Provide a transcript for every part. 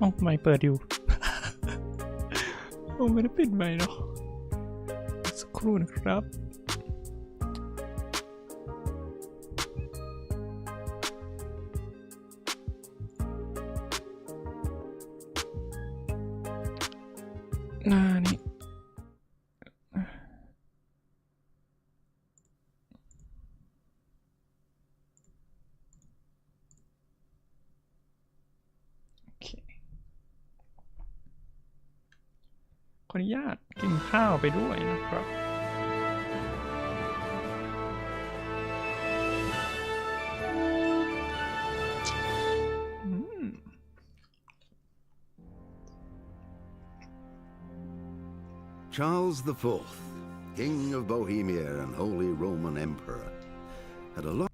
อ๋อไม่เปิดอยู่ ผมไม่ได้ปิดไมค์เนาะสักครู่นะครับหน้านี้ขออนุญาตกินข้าวไปด้วยนะครับCharles IV, King of Bohemia and Holy Roman Emperor, had a lot.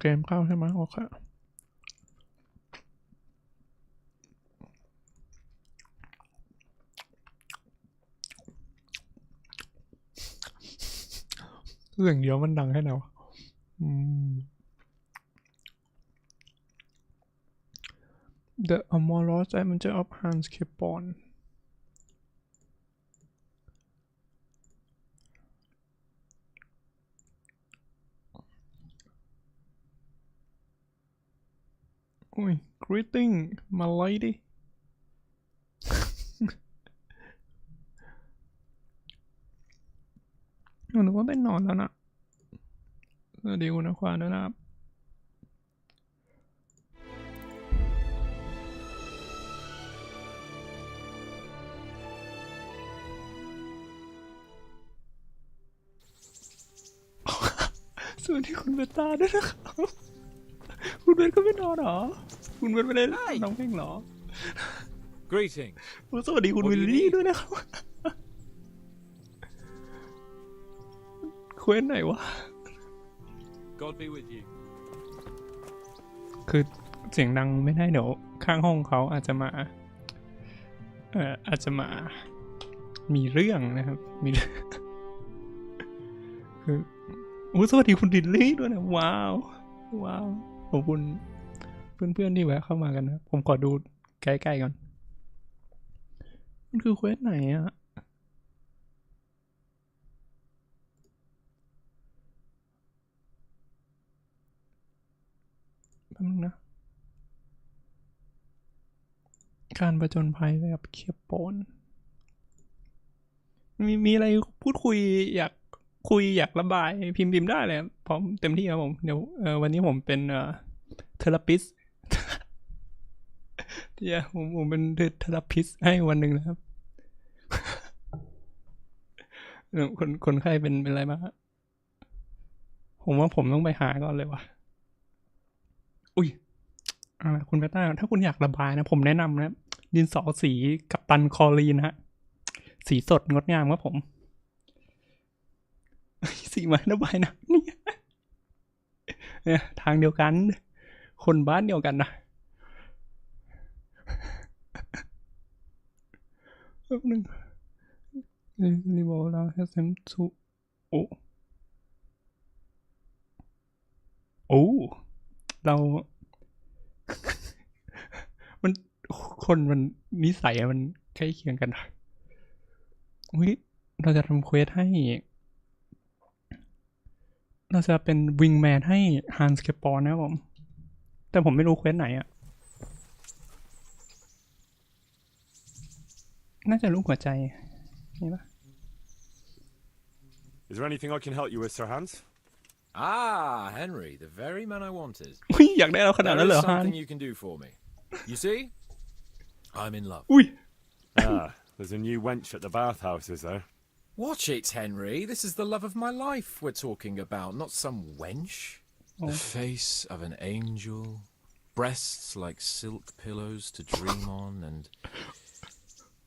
เกมเข้าใช่ไหมโอเคเรื่องเดียวมันดังแค่ไหนวะThe Amorous Adventure of Hans Kepon อุ้ย Greeting my lady นึกว่าได้นอนแล้วนะสวัสดีคุณนควาด้วยนะครับสวัสดีคุณเบต้าด้วยนะครับคุณเบต้ก็ไม่นอนหรอคุณเบต้ไม่ได้น้องเพลงหรอ Greeting สวัสดีคุณวิลลี่ด้วยนะครับเควสไหนวะ God be with you คือเสียงดังไม่ได้เดี๋ยวข้างห้องเขาอาจจะมามีเรื่องนะครับมีคือสวัสดีคุณดิลลี่ด้วยนะว้าวขอบคุณเพื่อนๆที่แวะเข้ามากันนะผมขอดูใกล้ๆก่อนมันคือเควสไหนอะแป๊บนึงนะการผจญภัยแบบเคียบปนมีอะไรพูดคุยอยากระบายพิมพ์ได้เลยพร้อมเต็มที่ครับผมเดี๋ยววันนี้ผมเป็นเทอราปิสต์ผมเป็นเทอราปิสต์ให้วันหนึ่งนะครับคนไข้เป็นอะไรบ้างผมว่าผมต้องไปหาก่อนเลยว่ะอุ้ยคุณเบต้าถ้าคุณอยากระบายนะผมแนะนำนะดินสอสีกัปตันคอลีนฮะสีสดงดงามครับผมสีไม้ระบายนะเนี่ยทางเดียวกันคนบ้านเดียวกันนะแป๊บนึงนี่บอกเราให้เซมทูโอ้เรามันคนมันนิสัยมันใกล้เคียงกันอุ้ยเราจะทำเควสให้เราจะเป็นวิงแมนให้ฮันส์เคปอนนะครับผมแต่ผมไม่รู้เควสไหนอะน่าจะรูปหัวใจนี่ปะ Is there anything I can help you with, Sir Hans? Ah, Henry, the very man I wanted. อยากได้เราขนาดนั้นเหรอฮัน Something you can do for me. You see, I'm in love. There's a new wench at the bathhouse, is there? Watch it, Henry. This is the love of my life we're talking about, not some wench. The face of an angel, breasts like silk pillows to dream on, and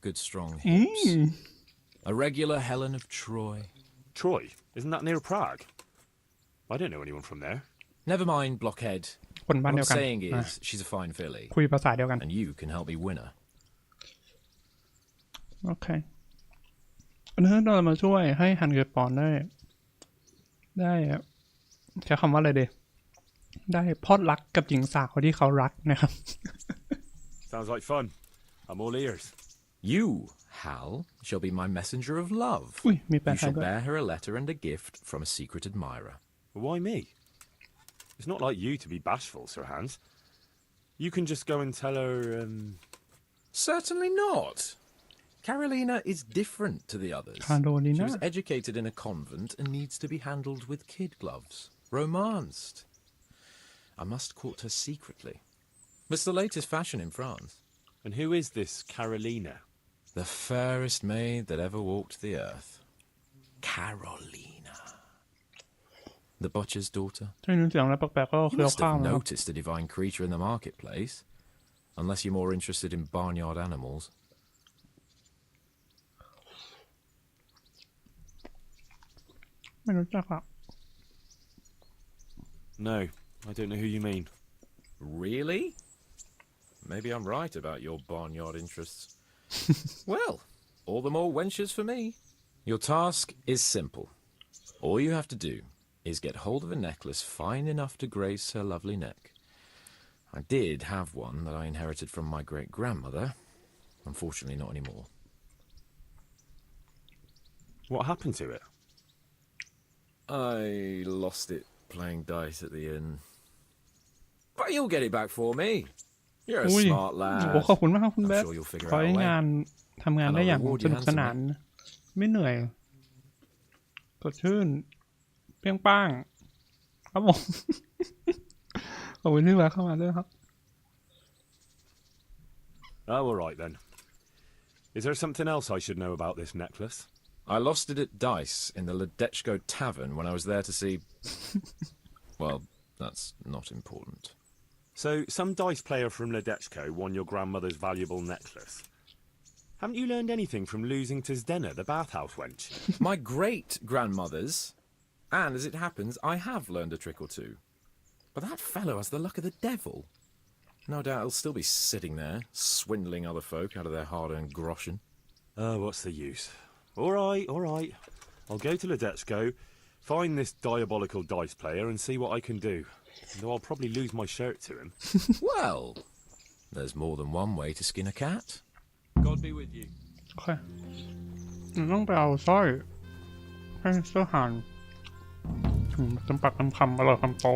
good strong hips. A regular Helen of Troy. Troy? Isn't that near Prague? I don't know anyone from there. Never mind, blockhead. คนบ้าน What เดีย I'm วกัน saying is, she's a fine filly. คุยภาษาเดียวกัน And you can help me win her. โอเคอันนี้เรามาช่วยให้ฮันเกิดปอนได้ใช้คำว่าอะไรดี ได้พลอดรักกับหญิงสาวที่เขารักนะครับ Sounds like fun. I'm all ears. You, Hal, shall be my messenger of love. อุ้ยมีแปล You ไทย shall ด้วย bear her a letter and a gift from a secret admirer. But why me? It's not like you to be bashful, Sir Hans. You can just go and tell her, Certainly not. Carolina is different to the others. She Carolina was educated in a convent and needs to be handled with kid gloves. Romanced. I must court her secretly. It's the latest fashion in France. And who is this Carolina? The fairest maid that ever walked the earth. Carolina. The butcher's daughter. ถ้ายินเสียงอะไรแปลกๆก็คือ You เอา must ข้าว have นะครับ noticed a divine creature in the marketplace. Unless you're more interested in barnyard animals. ไม่รู้จักอ่ะ No, I don't know who you mean. Really? Maybe I'm right about your barnyard interests. Well, all the more wenches for me. Your task is simple. All you have to do is get hold of a necklace fine enough to grace her lovely neck. I did have one that I inherited from my great-grandmother. Unfortunately, not anymore. What happened to it? I lost it playing dice at the inn. But you'll get it back for me. You're a อุ้ย smart โอ้ lad. โหขอบคุณมากครับคุณ I'm แบท sure you'll figure ขอ out ให้ a way. งานทำงานได้อย่างสนุกสนาน ไม่เหนื่อยสดชื่นเปรี้ยงป้างครับผม ขอบคุณที่แวะเข้ามาด้วยครับ Oh, all right then. Is there something else I should know about this necklace? I lost it at dice in the Ledechko Tavern when I was there to see... Well, that's not important. So, some dice player from Ledechko won your grandmother's valuable necklace. Haven't you learned anything from losing to Zdena, the bathhouse wench? My great-grandmother's, and as it happens, I have learned a trick or two. But that fellow has the luck of the devil. No doubt he'll still be sitting there, swindling other folk out of their hard-earned groschen. Oh, what's the use? All right, all right. I'll go to Ledechko, find this diabolical dice player and see what I can do. Though I'll probably lose my shirt to him. Well, there's more than one way to skin a cat. God be with you. โอเคต้องไปเอาสร้อยให้เสื้อหานจำปักจำคำอร่อยคำโต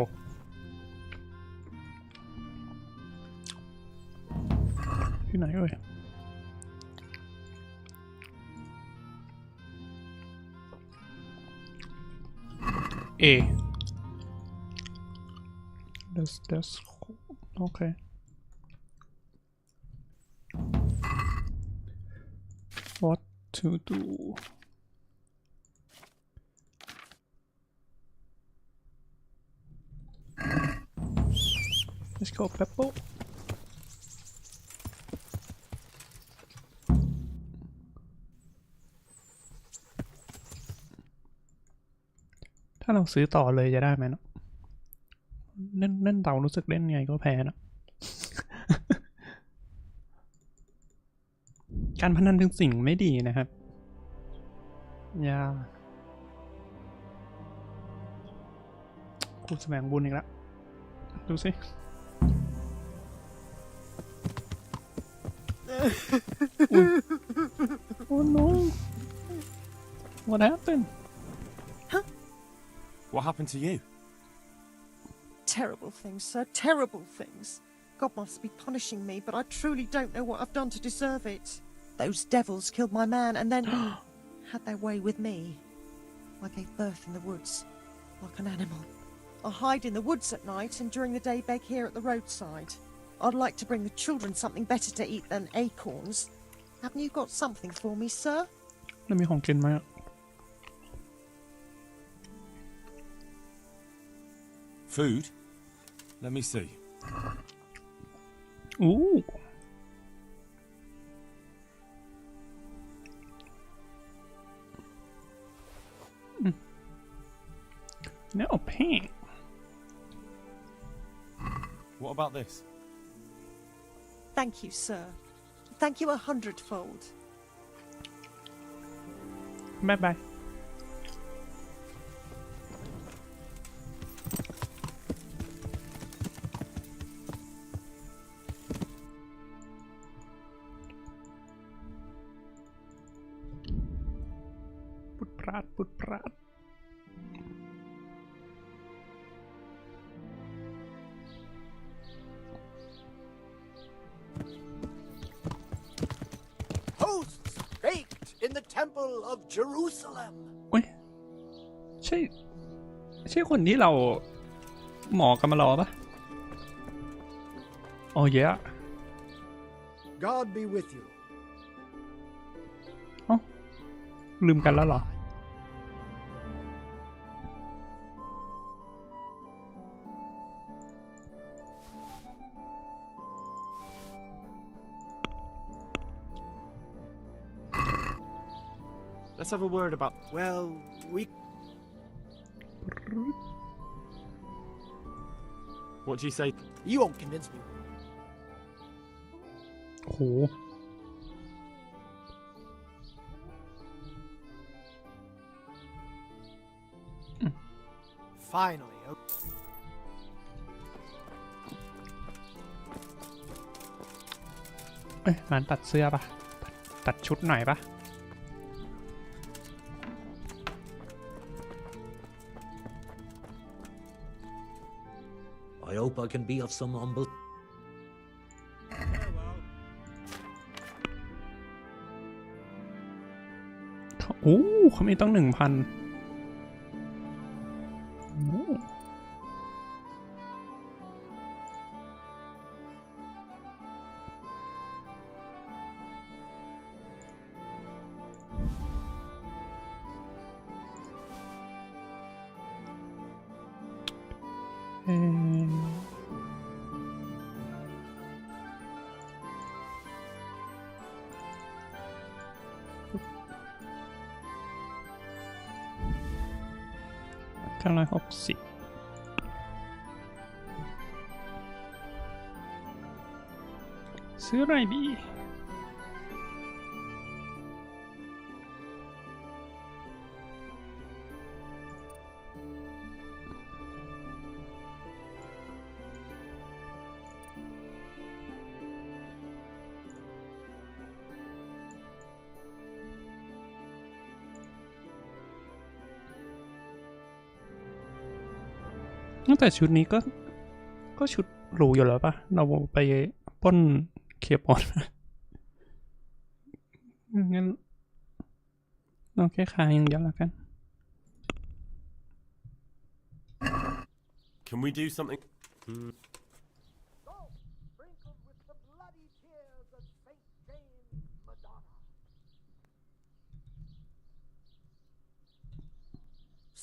ที่ไหนเอ่ยเอ that's okay what to do let's go Peppoถ้าเราซื้อต่อเลยจะได้ไหมเนาะเล่นเต่ารู้สึกเล่นไงก็แพ้นะ การพนันเป็นสิ่งไม่ดีนะครับอย่ากูแสวงบุญอีกแล้วดูสิ Oh no what happened What happened to you? Terrible things, sir, terrible things. God must be punishing me, but I truly don't know what I've done to deserve it. Those devils killed my man and then had their way with me. I gave birth in the woods, like an animal. I hide in the woods at night and during the day beg here at the roadside. I'd like to bring the children something better to eat than acorns. Haven't you got something for me, sir? แล้วมีของกินไหม Food? Let me see. Ooh. No pain. What about this? Thank you, sir. Thank you 100-fold. Bye bye. ปุดปราดปุดปราด Hosts baked in the temple of Jerusalem. เว้ยใช่คนที่เราหมอกันมารอปะอ๋อเยอะ God be with you. อ๋อลืมกันแล้วเหรอ Let's have a word about. Well, we What do you say? you won't convince me. โอ้โห Finally. เอ้ยร้านตัดเสื้อปะตัดชุดหน่อยปะ I hope I can be of some humble. โอ้เขามีต้อง 1,000 โอ้ 960ซื้ออะไรดีแต่ชุดนี้ก็ชุดหรูอยู่แล้วปะเราไปปล้นเคลียร์ปอนงั้นเราแค่ขายอย่างเดียวแล้วกัน Can we do something? Sprinkled with the bloody tears of Saint James Madonna.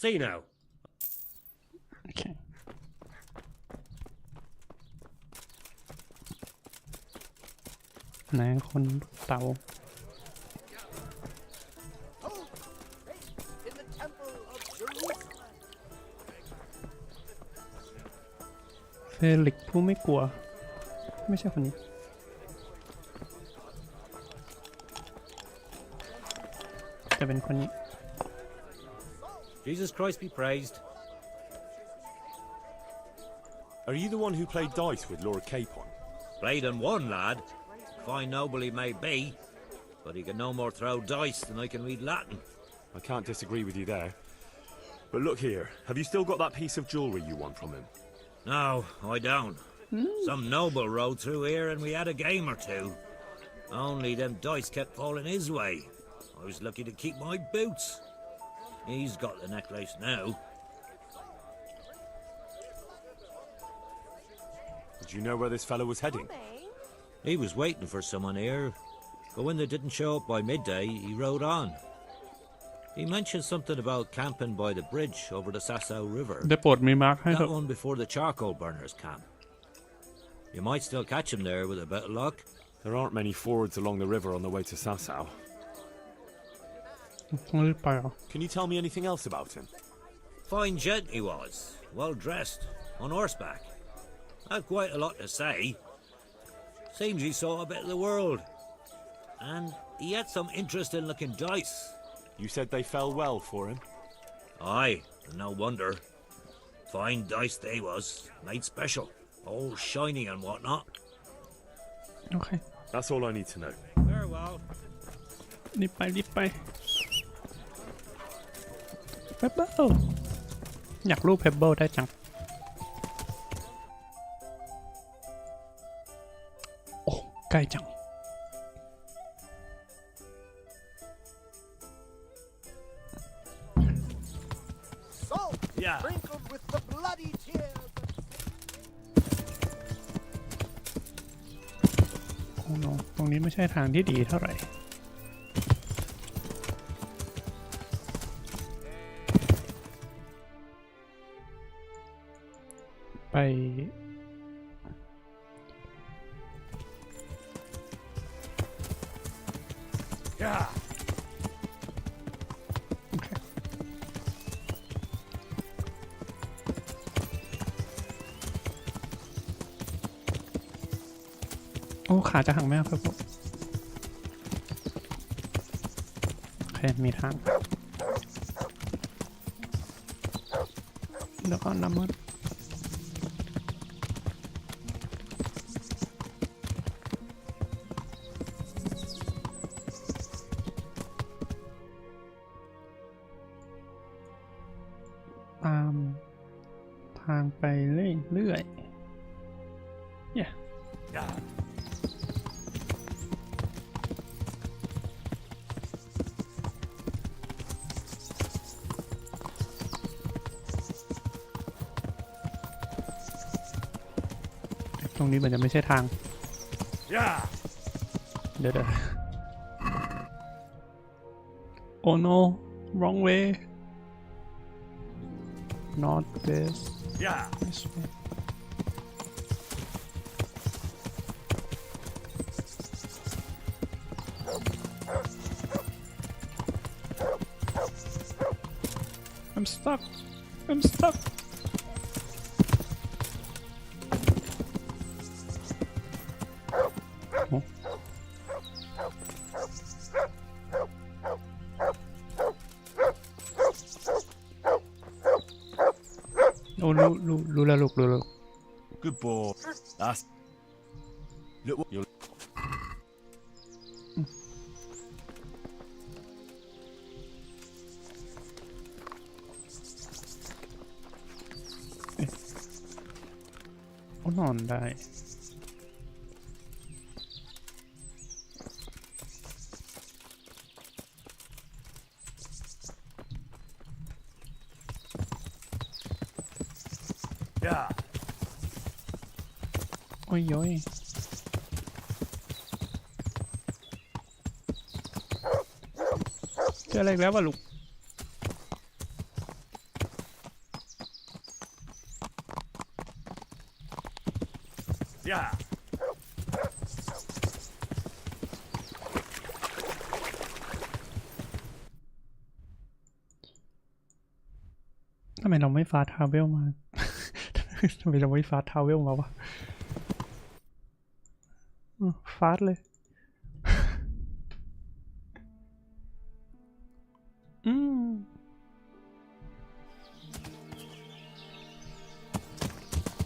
See now. โอเคไหนคนเตา Hosts baked in the temple of Jerusalem. เฟลิกซ์ผู้ไม่กลัว ไม่ใช่คนนี้ จะเป็นคนนี้ Jesus Christ be praised. Are you the one who played dice with Laura Capon? Played and won, lad. Fine noble he may be, but he can no more throw dice than I can read Latin. I can't disagree with you there. But look here, have you still got that piece of jewellery you won from him? No, I don't. Some noble rode through here and we had a game or two. Only them dice kept falling his way. I was lucky to keep my boots. He's got the necklace now. Did you know where this fellow was heading? He was waiting for someone here, but when they didn't show up by midday, he rode on. He mentioned something about camping by the bridge over the Sasau River. ได้โปรดมีมาร์คให้เถ That อะ one before the charcoal burners camp. You might still catch him there with a bit of luck. There aren't many fords along the river on the way to Sasau. ต้องรีบไปเหรอ Can you tell me anything else about him? Fine gent he was, well dressed, on horseback. Had quite a lot to say. Seems he saw a bit of the world. And he had some interesting looking dice. You said they fell well for him? Aye, and no wonder. Fine dice they was, made special, all shiny and whatnot. โอเค That's all I need to know. Farewell. รีบไป เพเบิลอยากรูปเพเบิลได้จังโอ้ใกล้จัง Salt Yeah. sprinkled with the bloody tears of โอ้โนตรงนี้ไม่ใช่ทางที่ดีเท่าไหร่ไปโอ้ขาจะหักไหมครับผมโอเคมีทางแล้วก็น้ำมันตามทางไปเรื่อยๆเนี่ยตรงนี้มันจะไม่ใช่ทาง เดี๋ยวOh no wrong way not this this way I'm stuck I'm stuckโอ้รู้แล้วลูกรู้แล้ว Good boy. That's. Look what you're. เขานอนได้ โอ้ยโอ้ยเจออะไรอีกแล้ววะลูกทำไมเราไม่ฟาสต์ทราเวลมา ทำไมเราไม่ฟาสต์ทราเวลมาวะฟาสต์เลย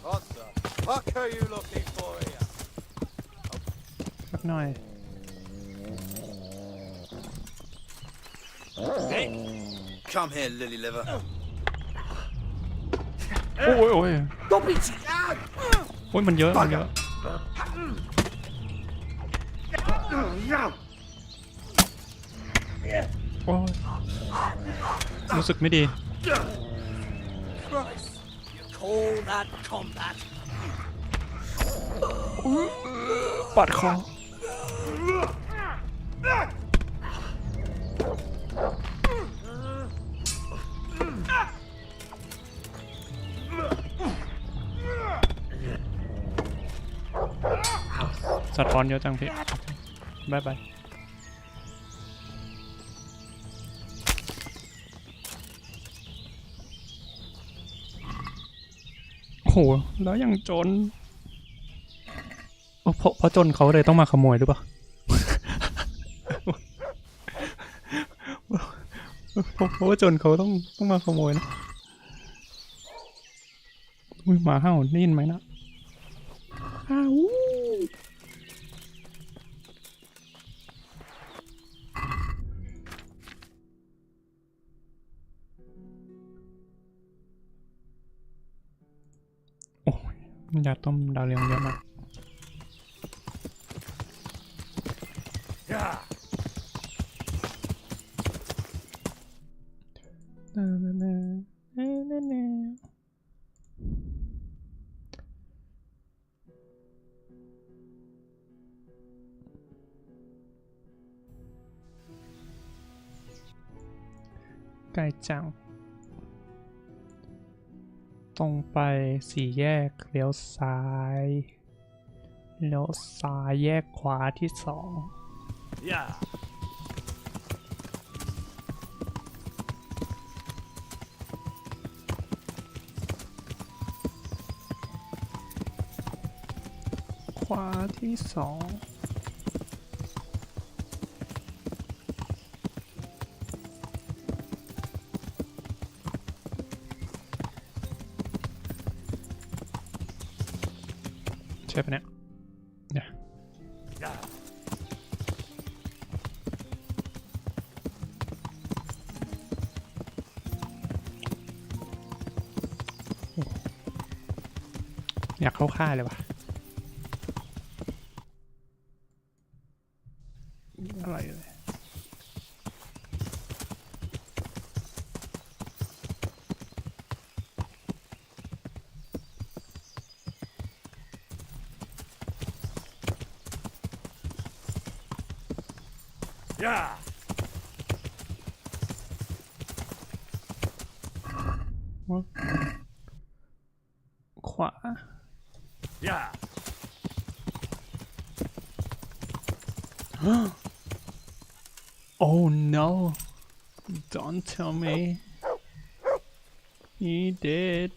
What the fuck are you looking for here? สักหน่อย Hey. Come here, lily liver. โอ้ยโอ้ยโอ้ยมันเยอะมันเยอะโอ้ยรู้สึกไม่ดี Christ, you call that combat? ปัดคอสัตว์ร้อนเยอะจังพี่บายบายโอ้โหแล้วยังจนเพราะจนเขาเลยต้องมาขโมยหรือเปล่า เพราะว่าจนเขาต้องมาขโมยนะอุ้ยหมาเห่าได้ยินไหมนะอ้าว ยาต้มดาวเรืองเยอะมาก ไกลจังตรงไปสี่แยกเลี้ยวซ้ายแยกขวาที่2 Yeah. ขวาที่2ใช่ปะเนี่ยอยากเข้าค่ายเลยว่ะอะไรเลย Yeah. ขวา Yeah. Oh no don't tell me he did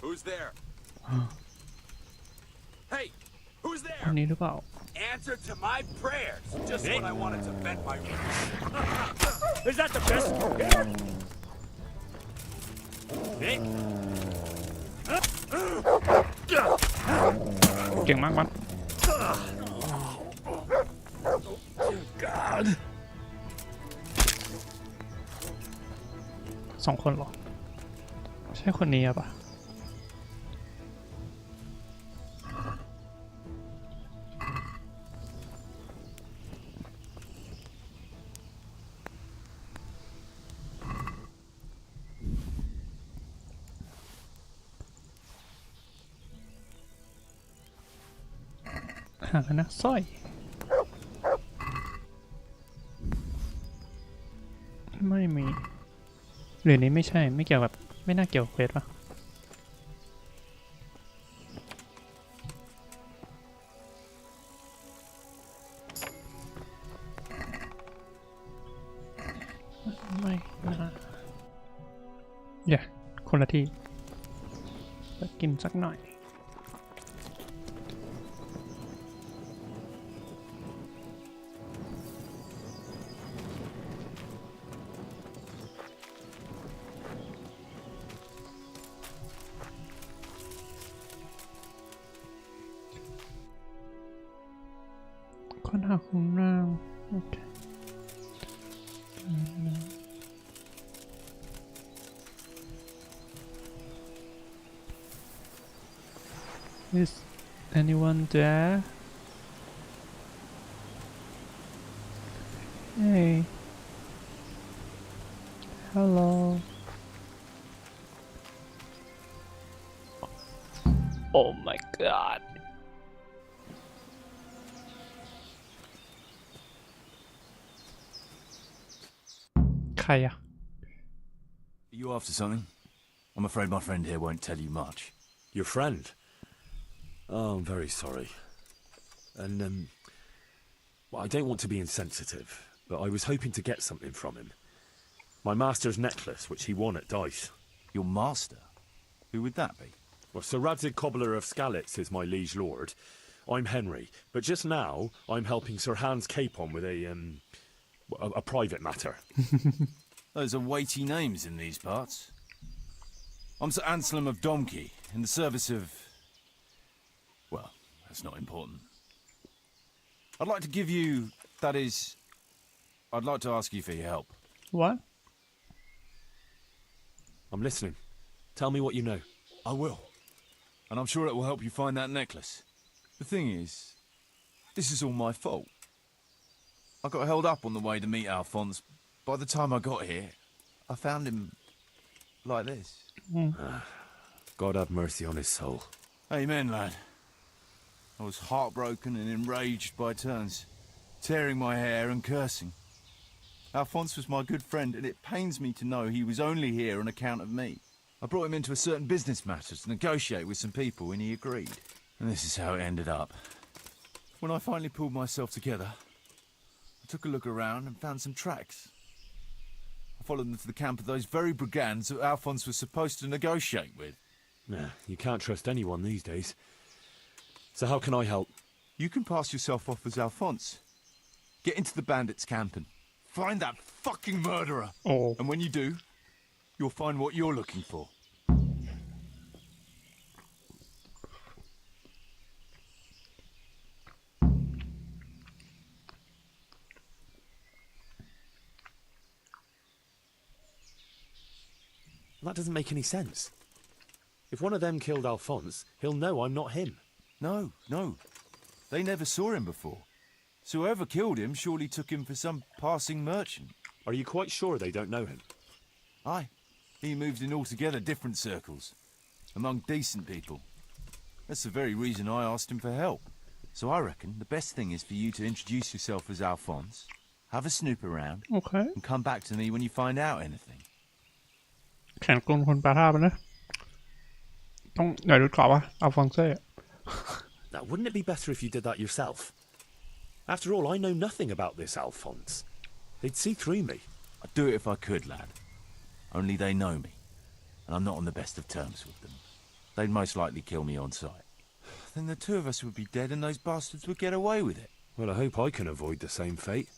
Who's there? Hey, who's คน there? นี้หรือเปล่า Answer to my prayers. Just when I wanted to vent my rage. Is that the best? Nick? เก่งมากมัน God. 2 คนเหรอ ใช่คนนี้อะปะหาแล้วนะสร้อย ไม่มีหรือนี้ไม่ใช่ไม่เกี่ยวกับไม่น่าเกี่ยวกับเควสปะไม่น่าอย่าคนละที่ไปกินสักหน่อยค้นหาของนางโอเค Is anyone there? Hey. Hello. Oh my god. ใครอะ Are you after something? I'm afraid my friend here won't tell you much. Your friend? Oh, I'm very sorry. And, well, I don't want to be insensitive, but I was hoping to get something from him. My master's necklace, which he won at dice. Your master? Who would that be? Well, Sir Radzig Cobbler of Skalitz is my liege lord. I'm Henry, but just now I'm helping Sir Hans Capon with a private matter. Those are weighty names in these parts. I'm Sir Anselm of Domkey, in the service of That's not important. I'd like to give you, that is, I'd like to ask you for your help. what I'm listening. Tell me what you know. I will. And I'm sure it will help you find that necklace. The thing is, this is all my fault. I got held up on the way to meet Alphonse. By the time I got here, I found him like this. God have mercy on his soul. Amen, lad. I was heartbroken and enraged by turns, tearing my hair and cursing. Alphonse was my good friend, and it pains me to know he was only here on account of me. I brought him into a certain business matter to negotiate with some people, and he agreed. And this is how it ended up. When I finally pulled myself together, I took a look around and found some tracks. I followed them to the camp of those very brigands that Alphonse was supposed to negotiate with. Nah, you can't trust anyone these days. So how can I help? You can pass yourself off as Alphonse. Get into the bandits' camp and find that fucking murderer. oh And when you do, you'll find what you're looking for. That doesn't make any sense. If one of them killed Alphonse, he'll know I'm not him. No. They never saw him before. So whoever killed him surely took him for some passing merchant. Are you quite sure they don't know him? Aye. He moved in altogether different circles, among decent people. That's the very reason I asked him for help. So I reckon the best thing is for you to introduce yourself as Alphonse, have a snoop around, okay and come back to me when you find out anything. แข่งกลคนแปลท่าไปนะต้องเดี๋ยวดูก่อนว่าอัลฟองเซ่ Now, wouldn't it be better if you did that yourself? After all, I know nothing about this Alphonse. They'd see through me. I'd do it if I could, lad. Only they know me, and I'm not on the best of terms with them. They'd most likely kill me on sight. Then the two of us would be dead and those bastards would get away with it. Well, I hope I can avoid the same fate.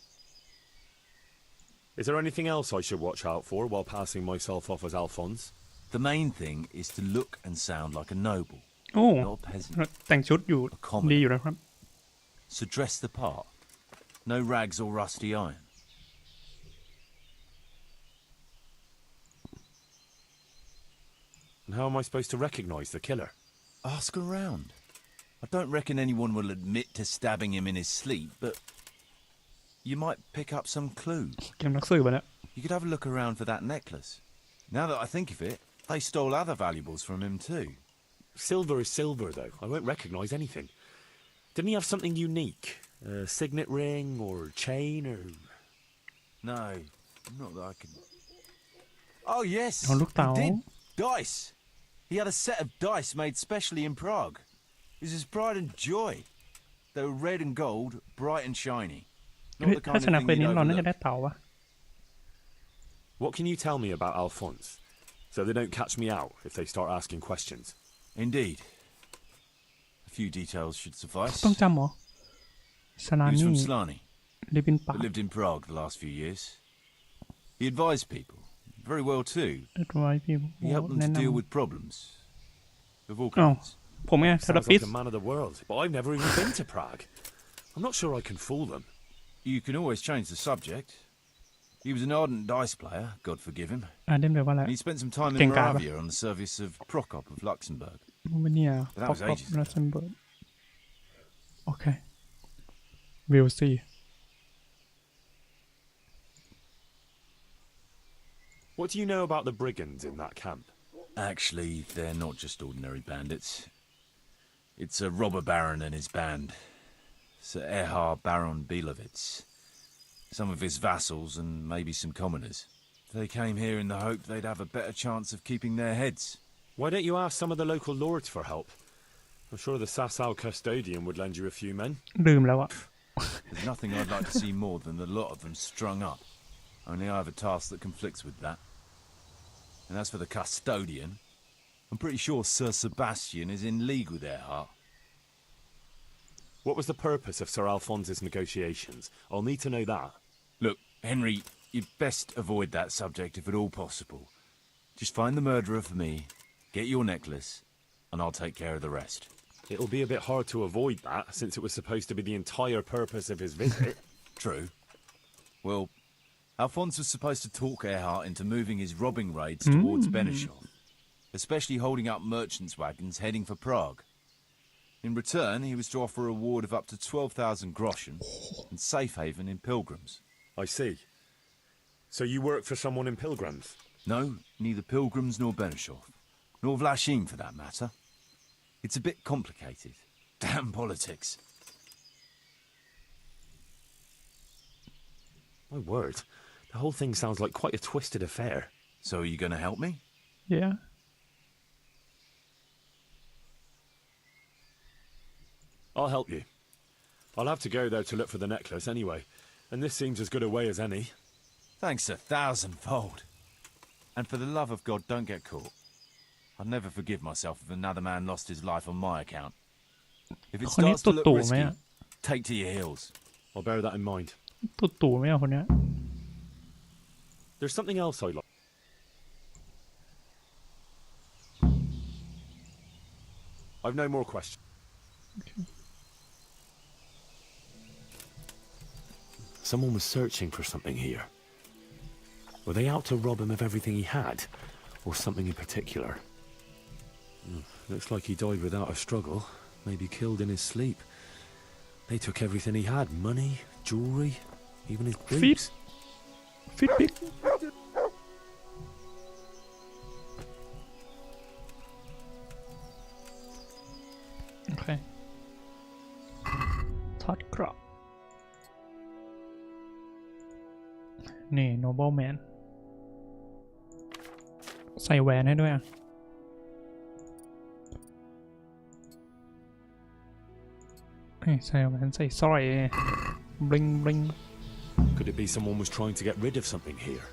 Is there anything else I should watch out for while passing myself off as Alphonse? The main thing is to look and sound like a noble, โอ้ not a peasant. แต่งชุดอยู่ดีอยู่นะครับ So dress the part. No rags or rusty iron. And how am I supposed to recognise the killer? Ask around. I don't reckon anyone will admit to stabbing him in his sleep, but you might pick up some clues. เกมนักสืบไปแล้ว You could have a look around for that necklace. Now that I think of it, they stole other valuables from him too. Silver is silver, though. I won't recognise anything. Didn't he have something unique? A signet ring or chain or... No, not that I can... Oh, yes! เอาลูกเต๋า He did! Dice! He had a set of dice made specially in Prague. It was his pride and joy. They were red and gold, bright and shiny. Not the ถ้า kind ช of นะ thing เควส you'd นี้เราน่าจะ overlook. ได้เต๋าวะ What can you tell me about Alphonse? So they don't catch me out if they start asking questions. Indeed. A few details should suffice. ต้องจำเหรอสลา He was นี่ from Slani, ลิบินป่า but lived in Prague the last few years. He advised people, very well too. เอ็ดไว้พี่ He helped them แนะ to น deal with problems of all ำอ้าว kinds. ผมไงเทอรา Sounds ปิส like a man of the world, but I've never even been to Prague. I'm not sure I can fool them. You can always change the subject. He was an ardent dice player, God forgive him. อ่าเด่นแบบว่าอะไร And he spent some time in Gengar. Moravia on the service of Prokop of Luxembourg. มันเนี่ย That ป๊อ was ปป๊อป ages ลั ago. สเซมเบิร์กโอเควิลซี What do you know about the brigands in that camp? Actually, they're not just ordinary bandits. It's a robber baron and his band. Sir Erhard Baron Belovitz. Some of his vassals and maybe some commoners. They came here in the hope they'd have a better chance of keeping their heads. Why don't you ask some of the local lords for help? I'm sure the Sasau custodian would lend you a few men. ลืมแล้วอะ There's nothing I'd like to see more than the lot of them strung up. Only I have a task that conflicts with that. And as for the custodian, I'm pretty sure Sir Sebastian is in league with Erhard. What was the purpose of Sir Alphonse's negotiations? I'll need to know that. Look, Henry, you'd best avoid that subject if at all possible. Just find the murderer for me, get your necklace, and I'll take care of the rest. It'll be a bit hard to avoid that, since it was supposed to be the entire purpose of his visit. True. Well, Alphonse was supposed to talk Erhardt into moving his robbing raids towards Benishov, especially holding up merchants' wagons heading for Prague. In return, he was to offer a reward of up to 12,000 groschen and safe haven in Pilgrims. I see. So you work for someone in Pilgrims? No, neither Pilgrims nor Benishov, nor Vlachim for that matter. It's a bit complicated. Damn politics. My word, the whole thing sounds like quite a twisted affair. So are you going to help me? yeah 'I'll help you. I'll have to go, though, to look for the necklace anyway, and this seems as good a way as any. Thanks 1,000-fold. And for the love of God, don't get caught. I'd never forgive myself if another man lost his life on my account. If it คนนี้ starts to look ตู่ๆไหม risky, อะ take to your heels. I'll bear that in mind. ตู่ๆไหมอะคนเนี้ย There's something else I'd like. I've no more questions. Someone was searching for something here. Were they out to rob him of everything he had, or something in particular? Looks like he died without a struggle, maybe killed in his sleep. They took everything he had, money, jewelry, even his boots.ฟิตปิกโอเคถอดเกราะนี่ noble man ใส่แหวนให้ด้วยอ่ะใส่แหวนใส่สร้อยบลิงบลิง Could it be someone was trying to get rid of something here?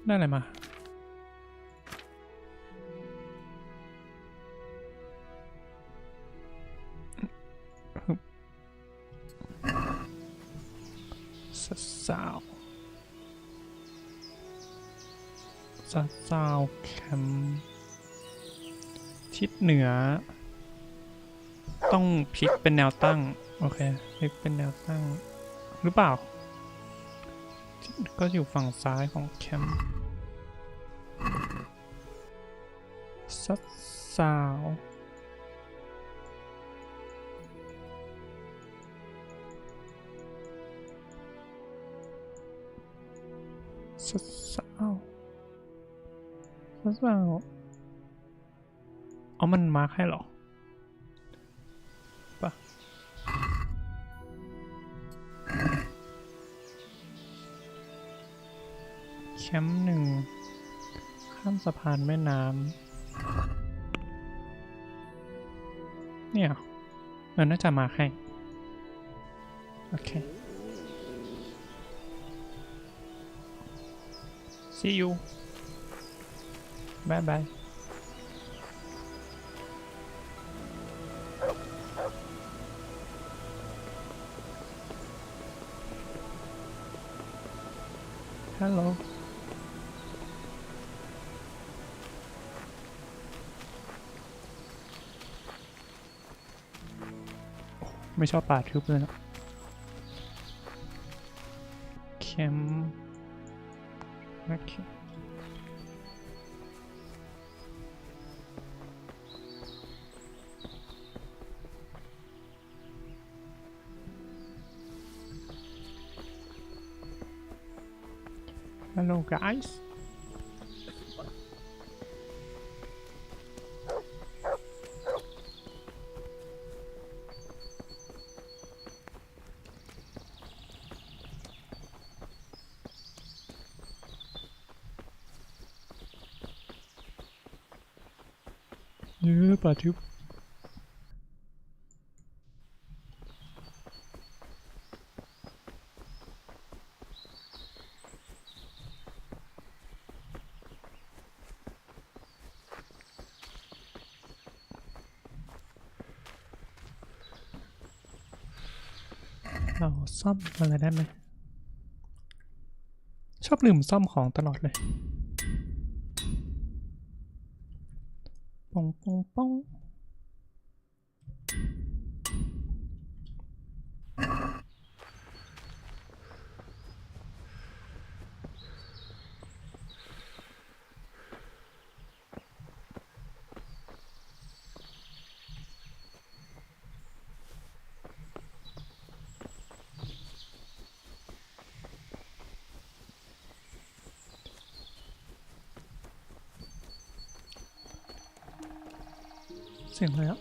ได้อะไรมาสาวแคมป์ทิศเหนือต้องพลิกเป็นแนวตั้งโอเคพลิกเป็นแนวตั้งหรือเปล่าก็อยู่ฝั่งซ้ายของแคมป์สาวเอามันมาร์คให้หรอปะแคมป์1ข้ามสะพานแม่น้ำเนี่ยน่าจะมาร์คให้โอเค see you bye bye hello ไม่ชอบป่าทึบเลยนะแคมป์โอเคHello guys.ป่าทึบเราซ่อมอะไรได้ไหมช อบลืมซ่อมของตลอดเลยปองปองปองเสียงอะไรอ่ะ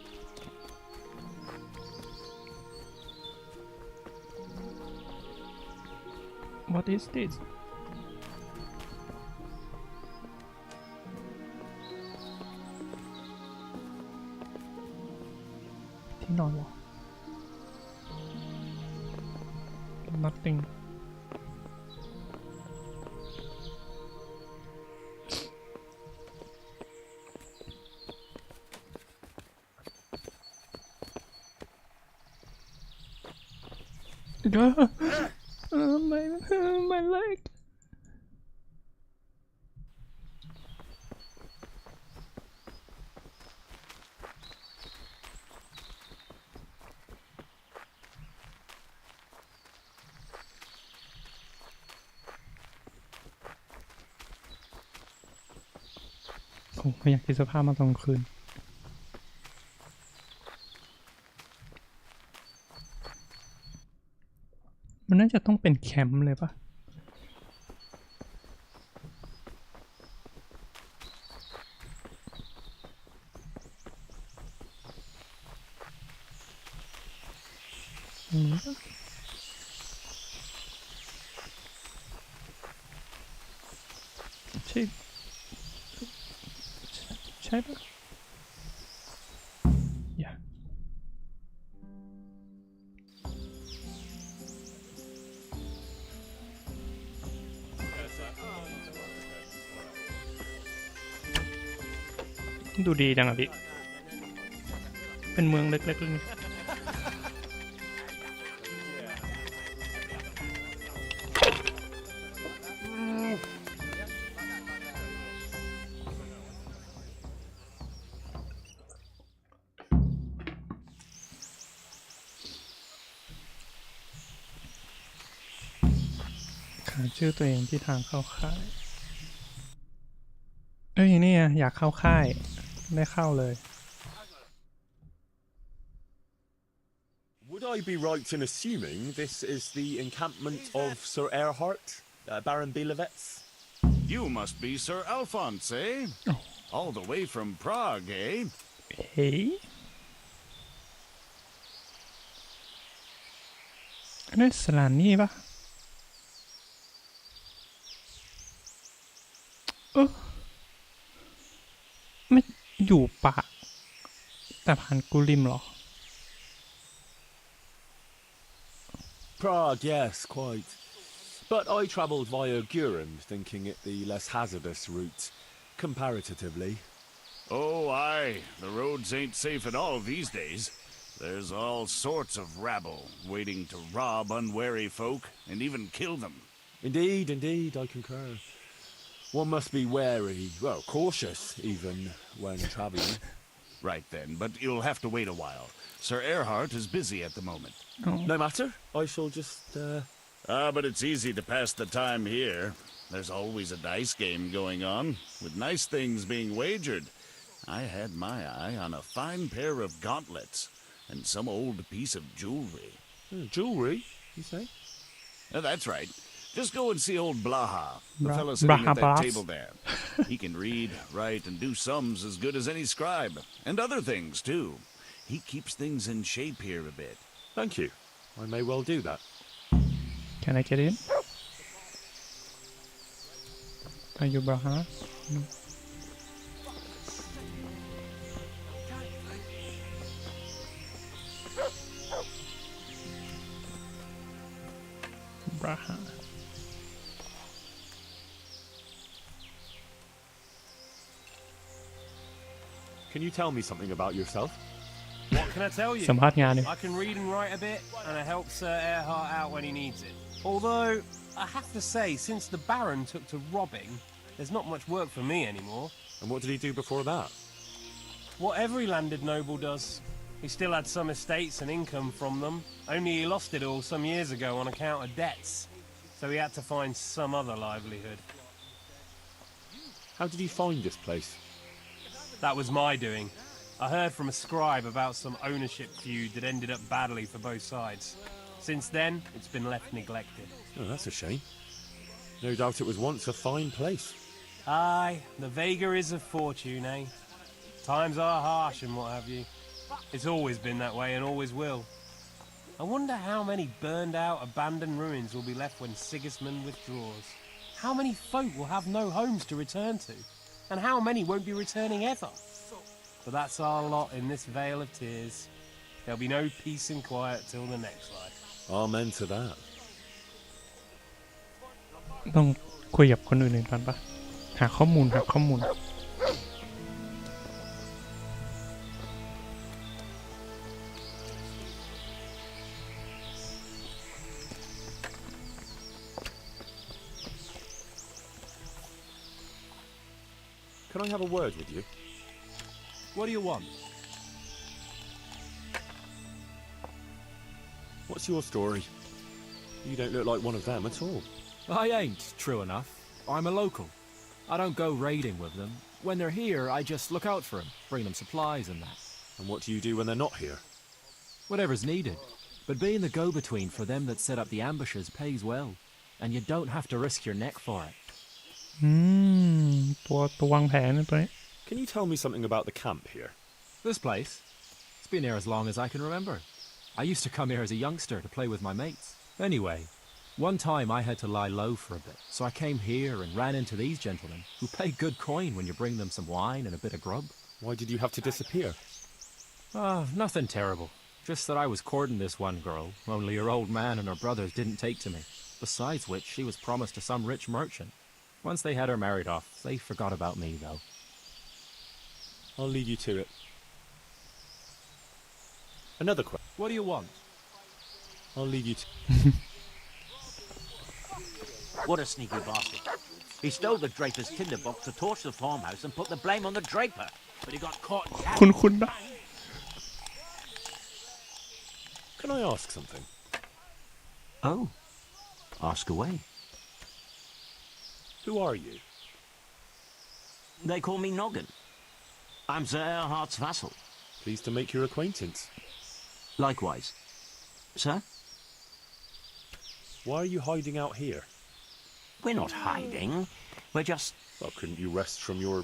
What is this ที่นอนวะ Nothing my leg ผมไม่อยากคิดสภาพมาตอนกลางคืนมันน่าจะต้องเป็นแคมป์เลยปะใช่ปะอย่าดูดีจังอ่ะพี่เป็นเมืองเล็กๆเลยชื่อตัวเองที่ทางเข้าค่ายเอ้ยนี่อยากเข้าค่ายได้เข้าเลย Would I be right in assuming this is the encampment of Sir Erhard, Baron Bielewitz? You must be Sir Alphonse, eh? Oh. All the way from Prague, eh? Hey? อันนี้สถานีปะไม่อยู่ปากแต่ผ่านกุลิมหรอ Prague, yes, quite. But I travelled via Guren, thinking it the less hazardous route, comparatively. Oh, aye. The roads ain't safe at all these days. There's all sorts of rabble waiting to rob unwary folk and even kill them. Indeed, I concur. One must be wary, well, cautious even, when travelling. Right then, but you'll have to wait a while. Sir Erhard is busy at the moment. Oh. No matter, I shall just, but it's easy to pass the time here. There's always a dice game going on, with nice things being wagered. I had my eye on a fine pair of gauntlets, and some old piece of jewelry. Jewelry, you say? That's right. Just go and see old Blaha, the fellow sitting at that table there. He can read, write, and do sums as good as any scribe, and other things, too. He keeps things in shape here a bit. Thank you. I may well do that. Can I get in? Are you Braha? No. Braha. Can you tell me something about yourself? What can I tell you? สัมภาษณ์งานเนี่ย I can read and write a bit, and I help Sir Erhard out when he needs it. Although, I have to say, since the Baron took to robbing, there's not much work for me anymore. And what did he do before that? What every landed noble does. He still had some estates and income from them, only he lost it all some years ago on account of debts. So he had to find some other livelihood. How did he find this place? That was my doing. I heard from a scribe about some ownership feud that ended up badly for both sides. Since then, it's been left neglected. Oh, that's a shame. No doubt it was once a fine place. Aye, the Vega is of fortune, eh? Times are harsh and what have you. It's always been that way and always will. I wonder how many burned out, abandoned ruins will be left when Sigismund withdraws. How many folk will have no homes to return to? And how many won't be returning ever? But that's our lot in this vale of tears. There'll be no peace and quiet till the next life. Amen to that. ต้องคุยกับคนอื่นก่อนปะหาข้อมูลCan I have a word with you? What do you want? What's your story? You don't look like one of them at all. I ain't, true enough. I'm a local. I don't go raiding with them. When they're here, I just look out for them, bring them supplies and that. And what do you do when they're not here? Whatever's needed. But being the go-between for them that set up the ambushes pays well. And you don't have to risk your neck for it. ตัววางแผนตัวนี้ Can you tell me something about the camp here? This place? It's been here as long as I can remember. I used to come here as a youngster to play with my mates. Anyway, one time I had to lie low for a bit, so I came here and ran into these gentlemen, who pay good coin when you bring them some wine and a bit of grub. Why did you have to disappear? Nothing terrible. Just that I was courting this one girl, only her old man and her brothers didn't take to me. Besides which, she was promised to some rich merchant. Once they had her married off, they forgot about me, though. I'll leave you to it. Another question. What do you want? I'll leave you to... What a sneaky bastard. He stole the draper's tinderbox to torch the farmhouse and put the blame on the draper. But he got caught in the คุณนะ Can I ask something? Oh. Ask away. Who are you? They call me Noggin. I'm Sir Erhard's vassal. Pleased to make your acquaintance. Likewise. Sir? Why are you hiding out here? We're not hiding. We're just... Well, couldn't you rest from your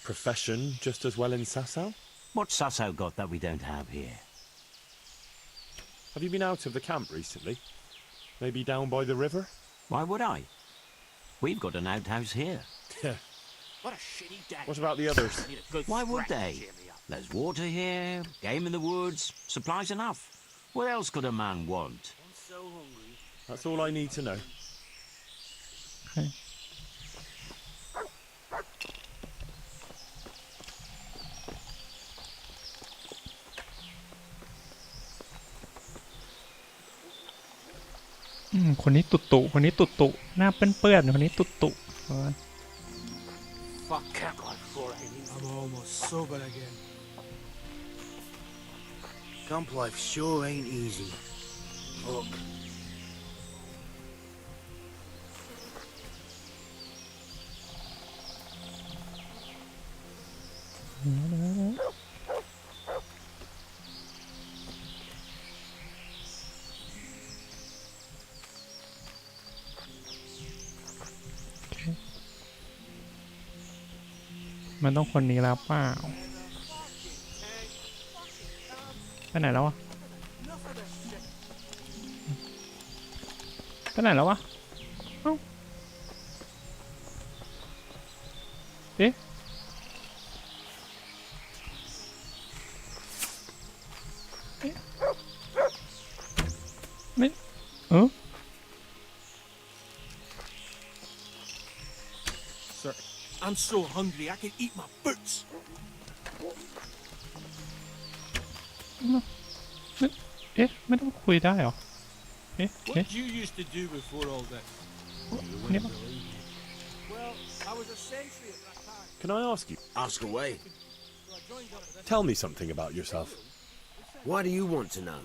profession just as well in Sasau? What's Sasau got that we don't have here? Have you been out of the camp recently? Maybe down by the river? Why would I? We've got an outhouse here. What a shitty day. What about the others? Why would they? There's water here, game in the woods, supplies enough. What else could a man want? I'm so hungry. That's all I need to know. Okay. คนนี้ตุคนนี้ตุหน้าเปื้อนๆคนนี้ตุ Fuck, camp life sure ain't easy. I'm almost sober again. Camp life sure ain't easy. Fuck.มันต้องคนนี้แล้วเปล่าไปไหนแล้ววะไปไหนแล้ววะเอ้าเอ๊ะไม่Sir, I'm so hungry I can eat my boots. เอ๊ะไม่ต้องคุยได้เหรอ เอ๊ะ What did you used to do before all this? You คนนี้ wouldn't ปะ believe me. Well, I was a sentry at that time. Can I ask you? Ask away. Tell me something about yourself. Why do you want to know?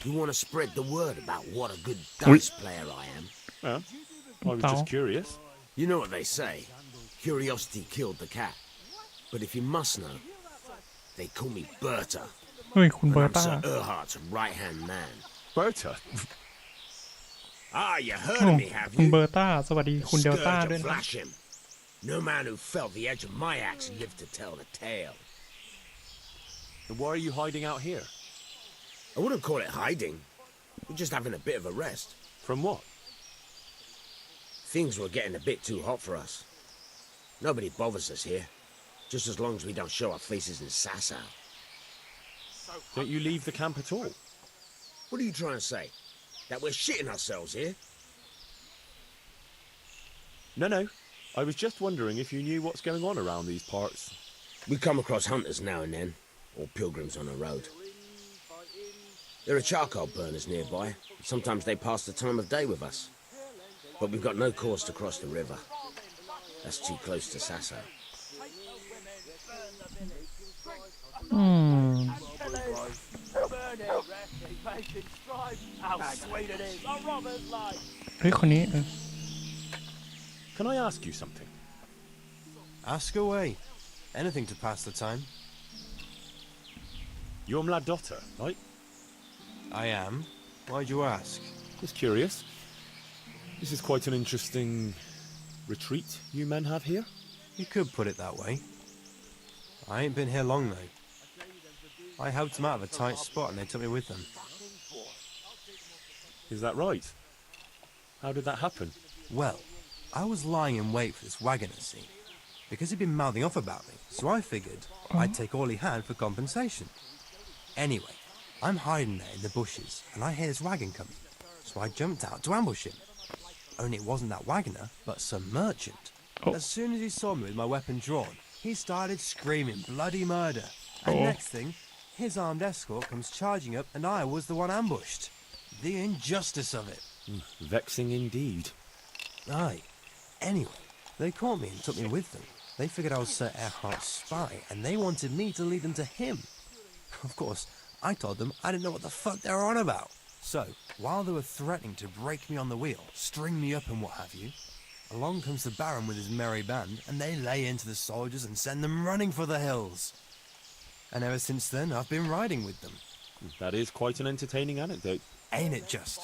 You want to spread the word about what a good dice player I am? Yeah, I was just curious. You know what they say. Curiosity killed the cat. But if you must know, they call me Berta. เฮ้ยคุณ And เบอ I'm ร์ต้า Sir Erhardt's right-hand man. Berta? Ah, you โอ้ heard of me, have คุณ you? เบอร์ต้าสวัสดี The คุณเดลต้า scourge ด้วย of นะ Flashim. No man who felt the edge of my axe lived to tell the tale. Then why are you hiding out here? I wouldn't call it hiding. We're just having a bit of a rest. From what? Things were getting a bit too hot for us. Nobody bothers us here, just as long as we don't show our faces in Sasau. Don't you leave the camp at all? What are you trying to say? That we're shitting ourselves here? No. I was just wondering if you knew what's going on around these parts. We come across hunters now and then, or pilgrims on the road. There are charcoal burners nearby. Sometimes they pass the time of day with us. But we've got no cause to cross the river. That's too close to Sasau. อืม How sweet it is. A robber's life. เฮ้ยคนนี้ Can I ask you something? Ask away. Anything to pass the time. You're my daughter, right? I am. Why'd you ask? Just curious. This is quite an interesting retreat you men have here. You could put it that way. I ain't been here long though. I helped them out of a tight spot and they took me with them. Is that right? How did that happen? Well, I was lying in wait for this wagoner, see? Because he'd been mouthing off about me, so I figured I'd take all he had for compensation. Anyway, I'm hiding there in the bushes and I hear this wagon coming, so I jumped out to ambush him. Only it wasn't that wagoner, but some merchant. Oh. As soon as he saw me with my weapon drawn, he started screaming bloody murder. And Oh. next thing, his armed escort comes charging up and I was the one ambushed. The injustice of it. Vexing indeed. Aye. Anyway, they caught me and took me with them. They figured I was Sir Erhardt's spy, and they wanted me to lead them to him. Of course, I told them I didn't know what the fuck they were on about. So, while they were threatening to break me on the wheel, string me up and what have you, along comes the Baron with his merry band, and they lay into the soldiers and send them running for the hills. And ever since then, I've been riding with them. That is quite an entertaining anecdote. Ain't it just?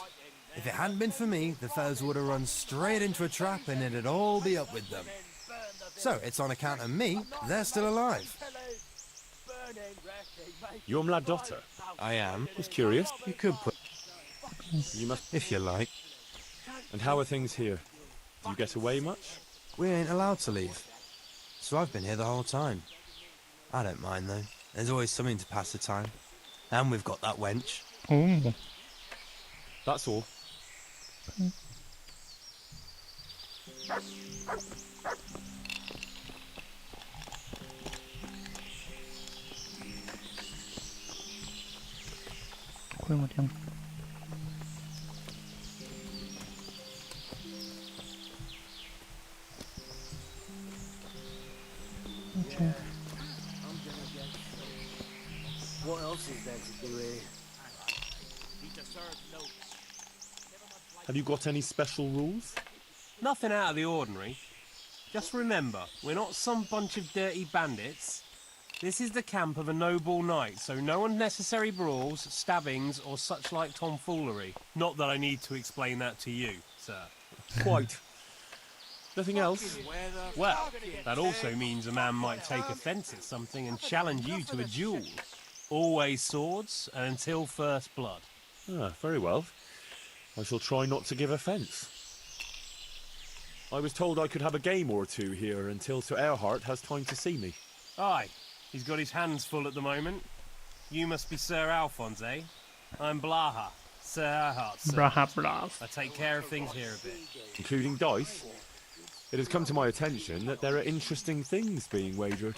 If it hadn't been for me, the fellas would have run straight into a trap and it'd all be up with them. So, it's on account of me, they're still alive. You're my daughter. I am. Just curious. You could put, You must. if you like. And how are things here? Do you get away much? We ain't allowed to leave. So I've been here the whole time. I don't mind though. There's always something to pass the time. And we've got that wench. โอ้ That's all. คุยหมดยังโอเค What else is there to do here? Have you got any special rules? Nothing out of the ordinary. Just remember, we're not some bunch of dirty bandits. This is the camp of a noble knight, so no unnecessary brawls, stabbings, or such like tomfoolery. Not that I need to explain that to you, sir. Quite. Nothing else? Well, that also means a man might take offence at something and challenge you to a duel. Always swords, and until first blood. Ah, very well. I shall try not to give offence. I was told I could have a game or two here until Sir Erhardt has time to see me. Aye, he's got his hands full at the moment. You must be Sir Alphonse, eh? I'm Blaha, Sir Erhardt, sir. บราฮับลาฟ I take care of things here a bit. Including dice. It has come to my attention that there are interesting things being wagered.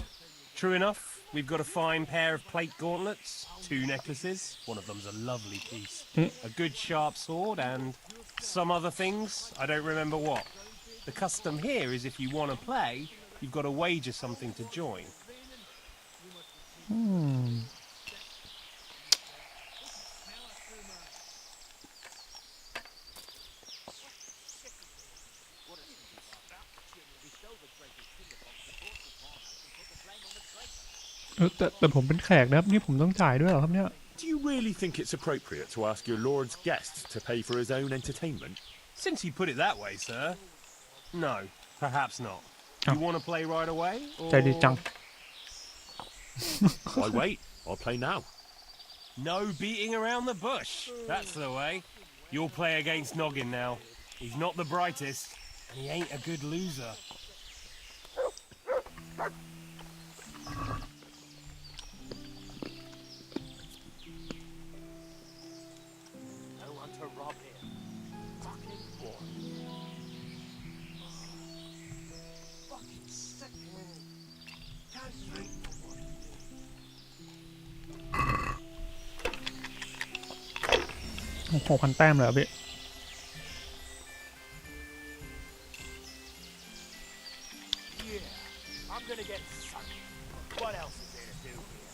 True enough. we've got a fine pair of plate gauntlets, 2 necklaces, one of them's a lovely piece, a good sharp sword, and some other things, I don't remember what. The custom here is if you want to play, you've got to wager something to join. แต่ผมเป็นแขกนะครับนี่ผมต้องจ่ายด้วยเหรอครับเนี่ย Do you really think it's appropriate to ask your lord's guest to pay for his own entertainment? Since you put it that way, sir, no, perhaps not. You want to play right away? Or... ใจดีจัง Why wait? I'll play now. No beating around the bush. That's the way. You'll play against Noggin now. He's not the brightest, and he ain't a good loser. No one to rob here. Fucking boy. Fucking sick, man. Can't drink no more. 6,000 แต้มเลยเหรอพี่ Yeah, I'm gonna get sucked. What else is there to do here?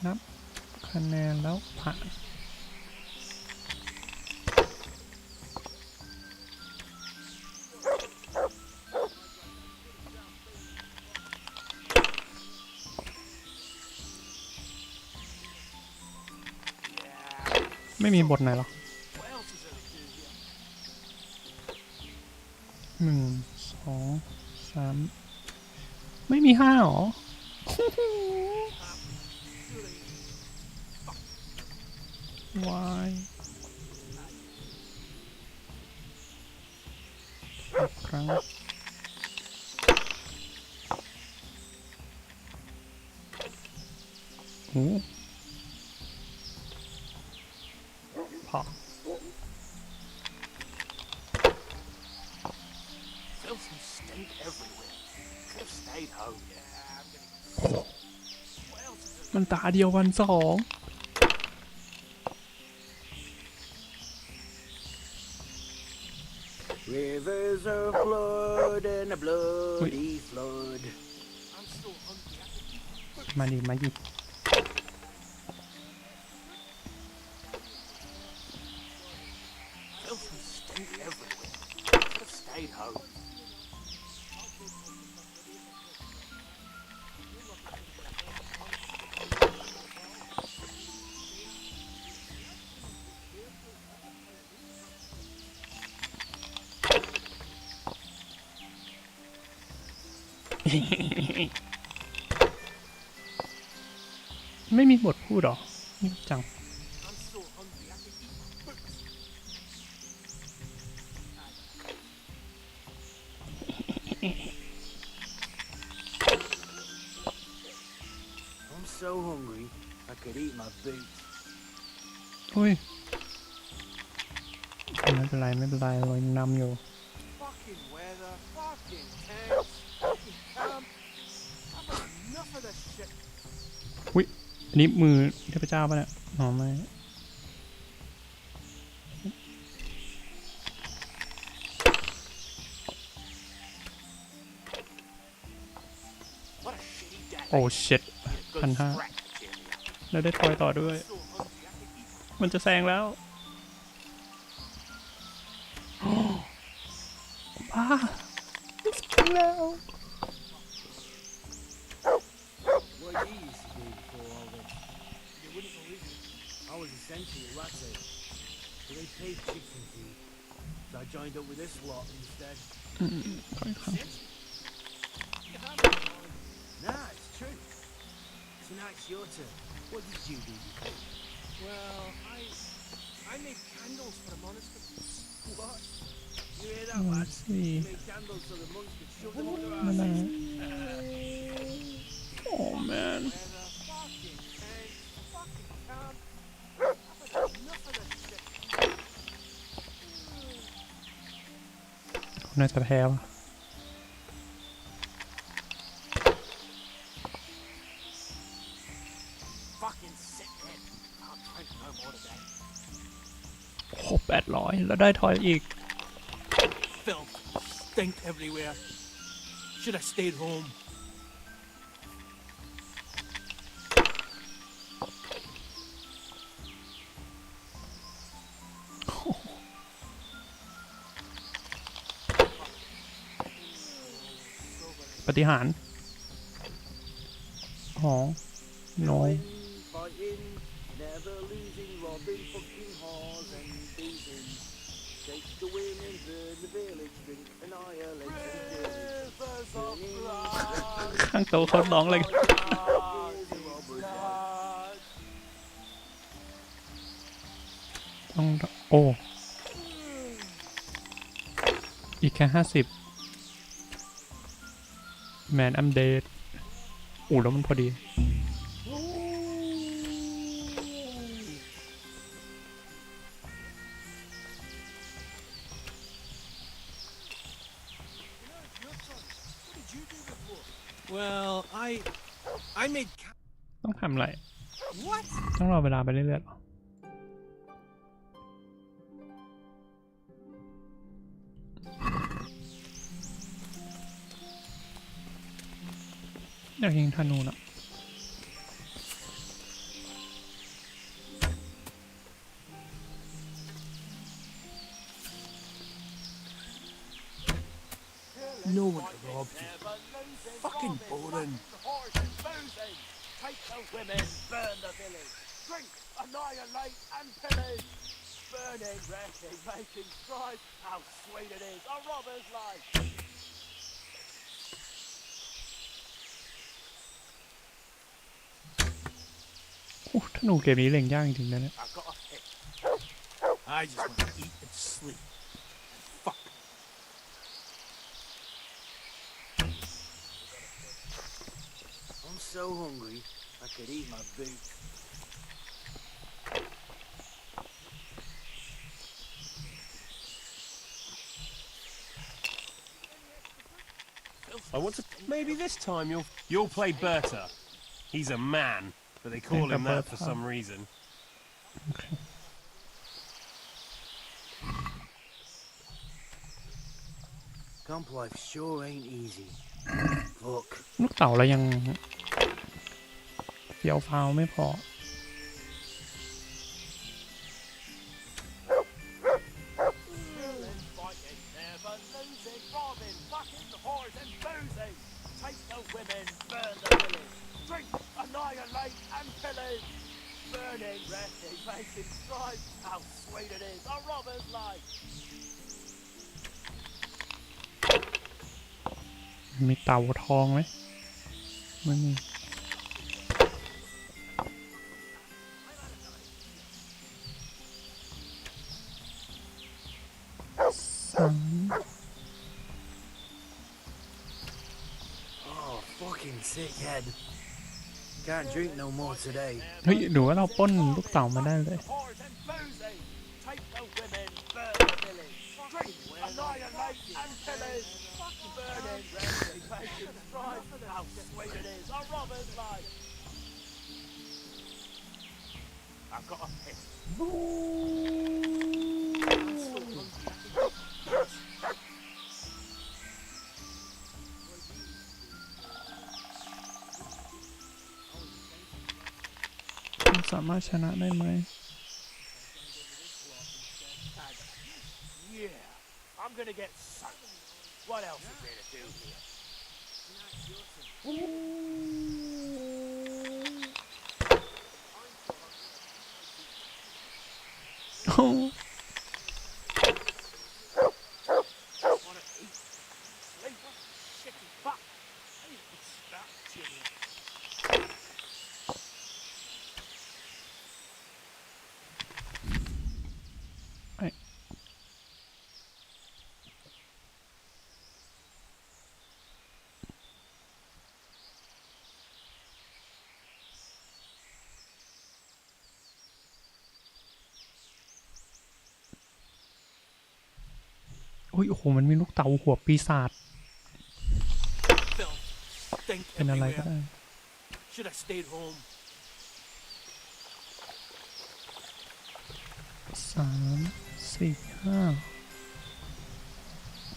นับคะแนนแล้วผ่านไม่มีบทไหนหรอ What else is there to do here? 1 2 3ไม่มี5หรอ Why 6 ครั้งโอ้พอ Filth and stink everywhere. Could have stayed home. Yeah, I'm gonna. What else is there? มันตาเดียววัน2 Rivers are flood and a bloody flood. I'm so hungry. I could eat มาดิ filth and stink everywhere. Could have stayed home. Hehehehe ไม่มีบทพูดหรอนี่จัง I'm so hungry. I could eat books. I'm so hungry. I could eat my boots. อุ้ยไม่เป็นไรเรานำอยู่ Fucking weather, fucking tents, fucking camp. I've had enough of this shit. อุ้ยอันนี้มือเทพเจ้าป่ะเนี่ยอ๋อไม่ What a shitty day. โอ้ชิต Good 1,500 scrap to cheer me up. แล้วได้ปล่อยต่อด้วย So hungry. I could eat มันจะแซงแล้ว บ้าแล้ว what you used to do before all this. You wouldn't believe it. I was essentially a rat tail. So they paid chicken feed. So I joined up with this lot instead. ถอยครับ Nah, it's true. So now it's your turn. What did you do? Well, I made candles for a monastery. What? You hear that, lads? see. You made candles so the monks could shove them under นั่น our นะ asses. โอ้ man Weather, fucking tents, fucking camp. I've had enough of this shit. น่าจะแพ้ว่ะ อยแล้วได้ถอยอีก Filth, stink everywhere. Should have stayed home. ปฏิหารอ๋อ no Fighting, never losing, robbing fucking whores and boozing. Take the women, burn the village, drink, annihilate and pillage. Burning ข้างโต๊ะเขาร้องอะไรกัน ต้องโอ้อีกแค่50แมนอัมเดตอู้แล้วมันพอดีWell, I made. ต้องทำอะไร What? ต้องรอเวลาไปเรื่อยๆหรออยากยิงธนูน่ะ No one robbed you. Fucking boring. Take the women, burn the village. Drink, annihilate, and pillage. Burning, wrecking, making strife. How sweet it is, a robber's life. โอ้ธนูเกมนี้เล่นยากจริงๆนะเนี่ย I've got a hit. I just want to eat and sleep. Fuck. I'm so hungry, I could eat my boot. I want to. Maybe this time you'll play Berta. He's a man, but they call him that for some reason. Okay. Camp life sure ain't easy. Fuck. ลูกเต๋าเรายังเฟี้ยวฟ้าวไม่พอ Fighting, never losing, robbing, fucking whores and boozing. Take the women, burn the village. Drink, annihilate, and pillage. Burning, wrecking, making strife. How sweet it is, a robber's life. มีเต่าทองไหมไม่มีOh, fucking sick head. Can't drink no more today. เฮ้ยหรือว่าเราปล้นลูกเต่ามาได้เลย Whores and boozing. Take the women, burn the village. Drink, annihilate, and pillage. Burning, wrecking, making strife. How sweet it is, a robber's life. I've got a pistol. คุณสามารถชนะได้ไหม Yeah, I'm gonna get soaked. What else is there to do here? โอ้ Wanna eat? Sleep? Shitty fuck. I need to put that chili. ไอ้โอ้ยโอ้โหมันมีลูกเต่าหัวปีศาจ Filth, stink เป็นอะไรก็ everywhere. ได้ Should have stayed home. 3 4 5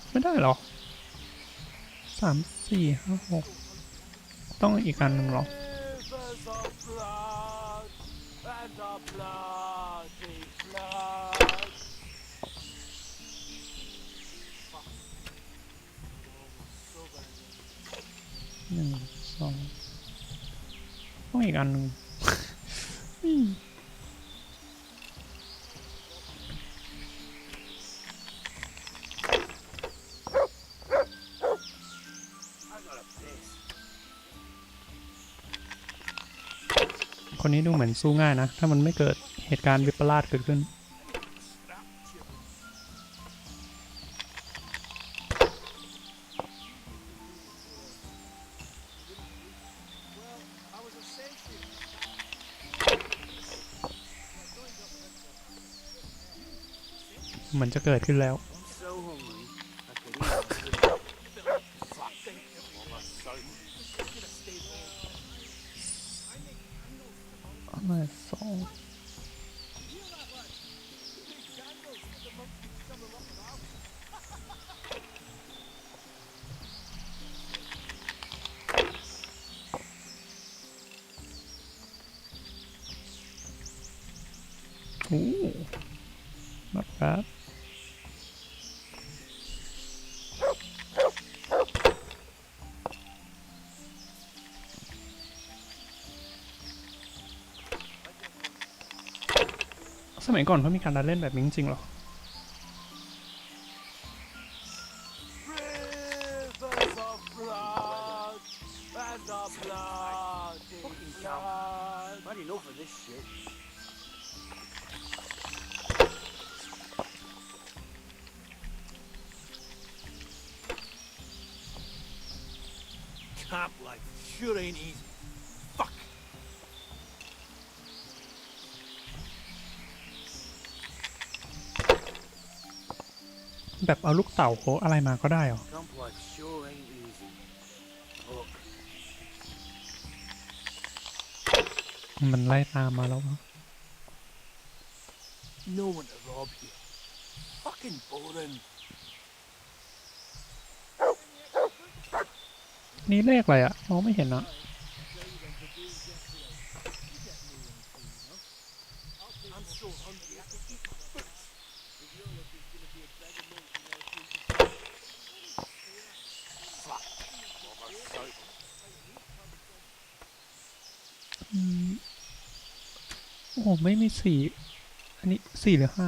ไม่ได้หรอ3 4 5 6ต้องอีกอันหนึ่งหรอ 1 2ต้องอีกอันหนึ่งคนนี้ดูเหมือนสู้ง่ายนะถ้ามันไม่เกิดเหตุการณ์วิปลาสเกิดขึ้นมันจะเกิดขึ้นแล้วมา2โอ้ not bad สมัยก่อนเขามีการเล่นแบบนี้จริงๆหรอ Had enough of this shit. Camp life sure ain't easy. Fuck. แบบเอาลูกเต่าโคอะไรมาก็ได้เหรอ Camp life sure ain't easy. Fuck. มันไล่ตามมาแล้ววะ No one to rob here. Fucking boring. นี่เลขอะไรอะมองไม่เห็นอะโอ้โหไม่มีสี่อันนี้4 หรือ 5I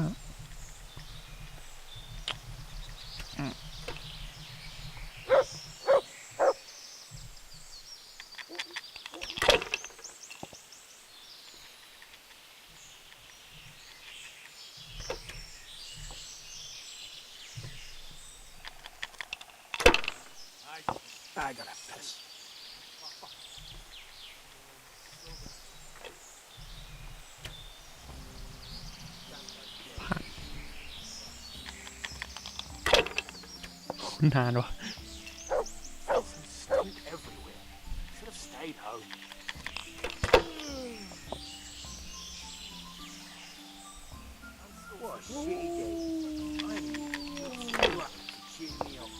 gotta piss. นานวะ Filth and stink everywhere. Should have stayed home. What a shitty day. I need some luck to cheer me up.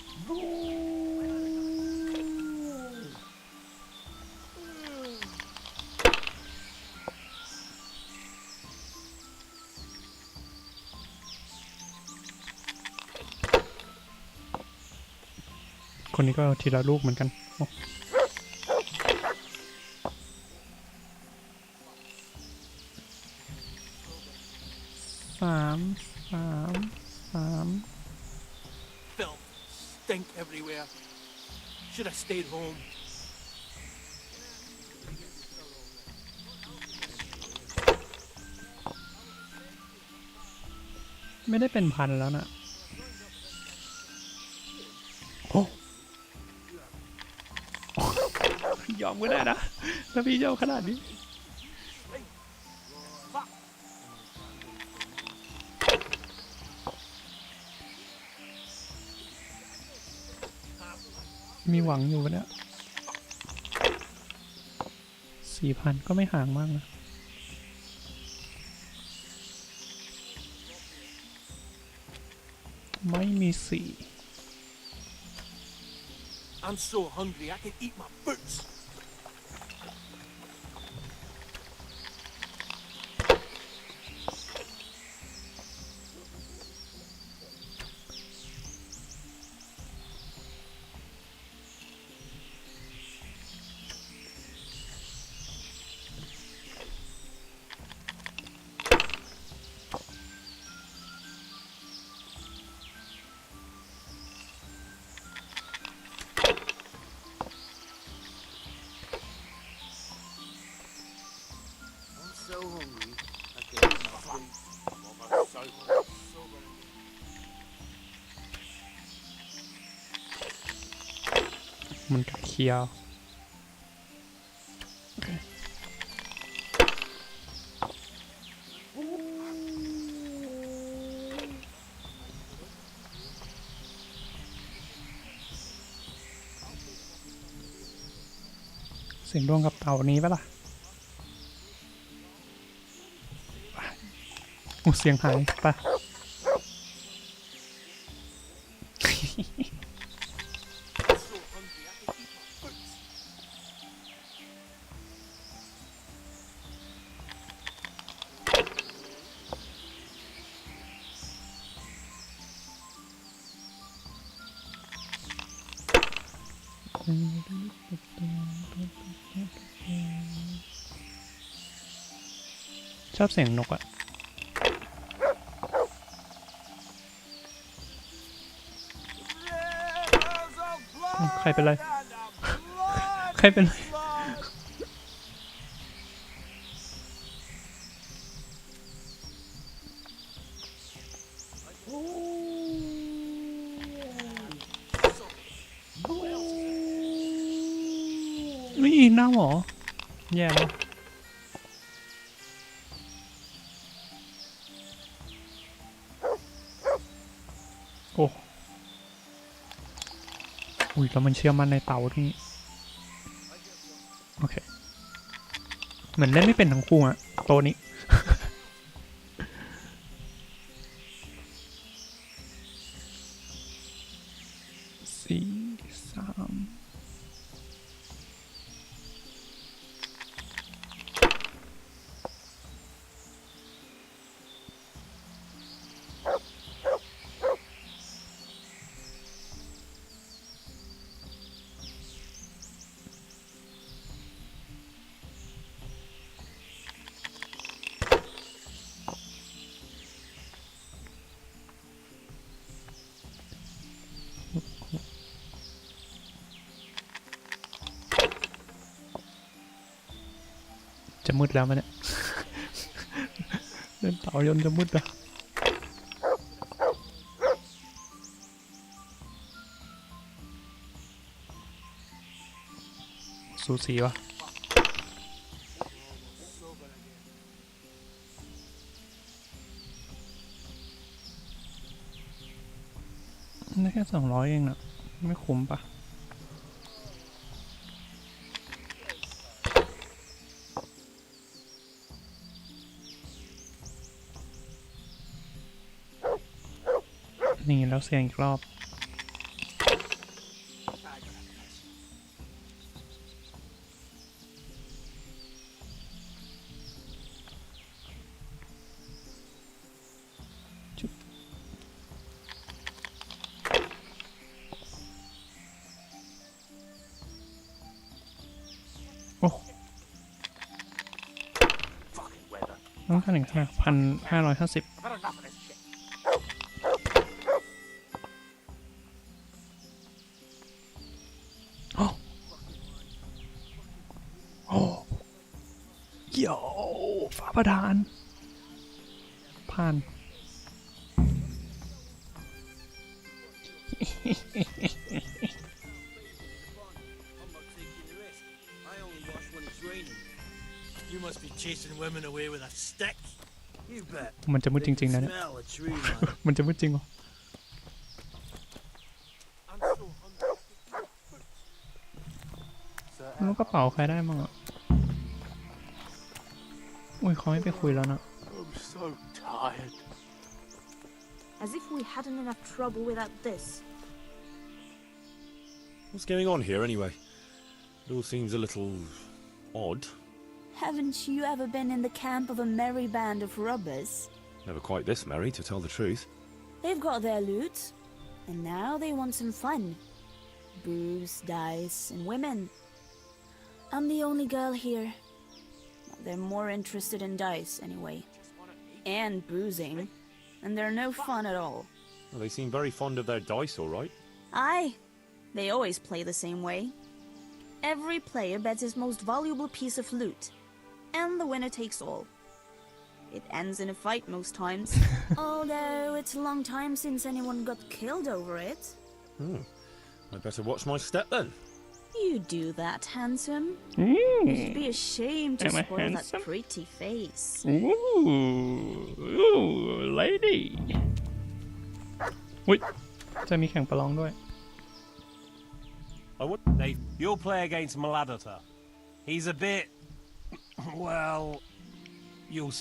คนนี้ก็ทีละลูกเหมือนกันโอ้3 Filth, stink everywhere. Should have stayed home. ไม่ได้เป็นพันแล้วนะโอ้ยอมก็ได้นะถ้าพี่ยอมขนาดนี้มีหวังอยู่เนี่ย4,000ก็ไม่ห่างมากนะ ไม่มีสี I'm so hungry I can eat my boots. มันจะเคี้ยวเสียงดวงกับเต่านี้ปะล่ะโอ้เสียงหายปะชอบเสียงนกอะใครเป็นไรใครเป็นไรนี่น้าหมอแย่แล้วโอ้อุ้ยแล้วมันเชื่อมั่นในเต่าที่โอเคเหมือนเล่นไม่เป็นทั้งคู่อะโตนี้ 4 3จะมืดแล้วมั้ยเนี่ย เล่นเต่ายนจะมืดแล้วสูสีวะได้แค่200เองนะไม่คุ้มปะนี่แล้วเสียงอีกรอบโอ้ต้องการ1,550โย่ฟ้าประธานผ่าน You must be chasing women away with a stick. You bet. มันจะมืดจริงๆนะเนี่ย Smell a tree, man. มันจะมืดจริงเหรอ แล้วกระเป๋าใครได้มั่งอ่ะอุ้ยเขาไม่ไปคุยแล้วนะ I'm so tired. As if we hadn't enough trouble without this. What's going on here anyway? It all seems a little odd. Haven't you ever been in the camp of a merry band of robbers? Never quite this merry, to tell the truth. They've got their loot, and now they want some fun. Booze, dice, and women. I'm the only girl here. They're more interested in dice, anyway. And boozing. And they're no fun at all. Well, they seem very fond of their dice, all right. Aye. They always play the same way. Every player bets his most valuable piece of loot. And the winner takes all. It ends in a fight most times. Although it's a long time since anyone got killed over it. I'd better watch my step then. You do that, handsome. You'd be ashamed to spoil that pretty face. lady อุ๊ยจะมีแข่งประลองด้วย You'll play against Maladota. He's a bit... well... you'll...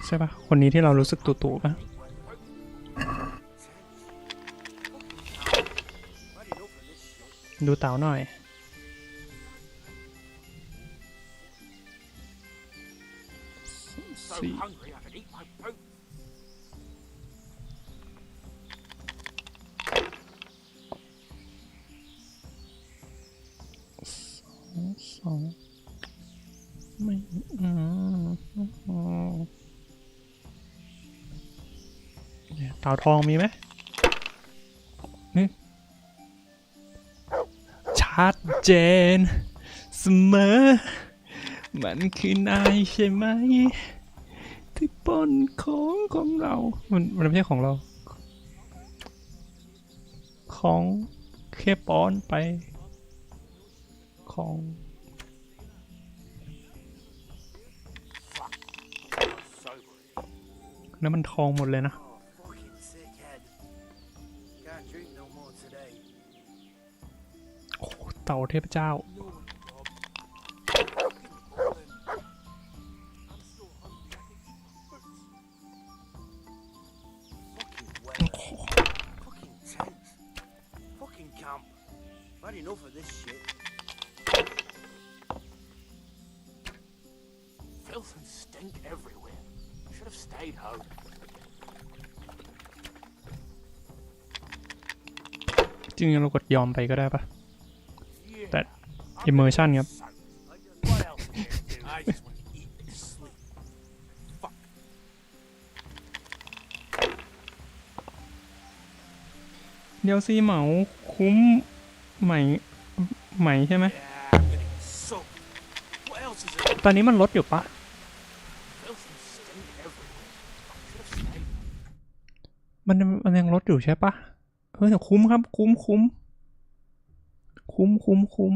ใช่ปะคนนี้ที่เรารู้สึกตู่ๆปะดูเต๋าหน่อยสี่ hungry I could eat my boot. สองไม่เต่าทองมีไหมนี่ชัดเจนเสมอมันคือนายใช่ไหมที่ปล้นของเรามันไม่ใช่ของเราของแค่ป้อนไปของนั่นมันทองหมดเลยนะโอ้เต่าเทพเจ้าEnough of this shit. Filth and stink everywhere. Should have stayed home. จริงๆเรากดยอมไปก็ได้ปะแต่ immersion ครับ What else can you do? I just want to eat and sleep. Fuck. DLC เหมาคุ้มใหม่ใช่ไหมตอนนี้มันลดอยู่ปะมันยังลดอยู่ใช่ปะแต่คุ้มครับคุ้ม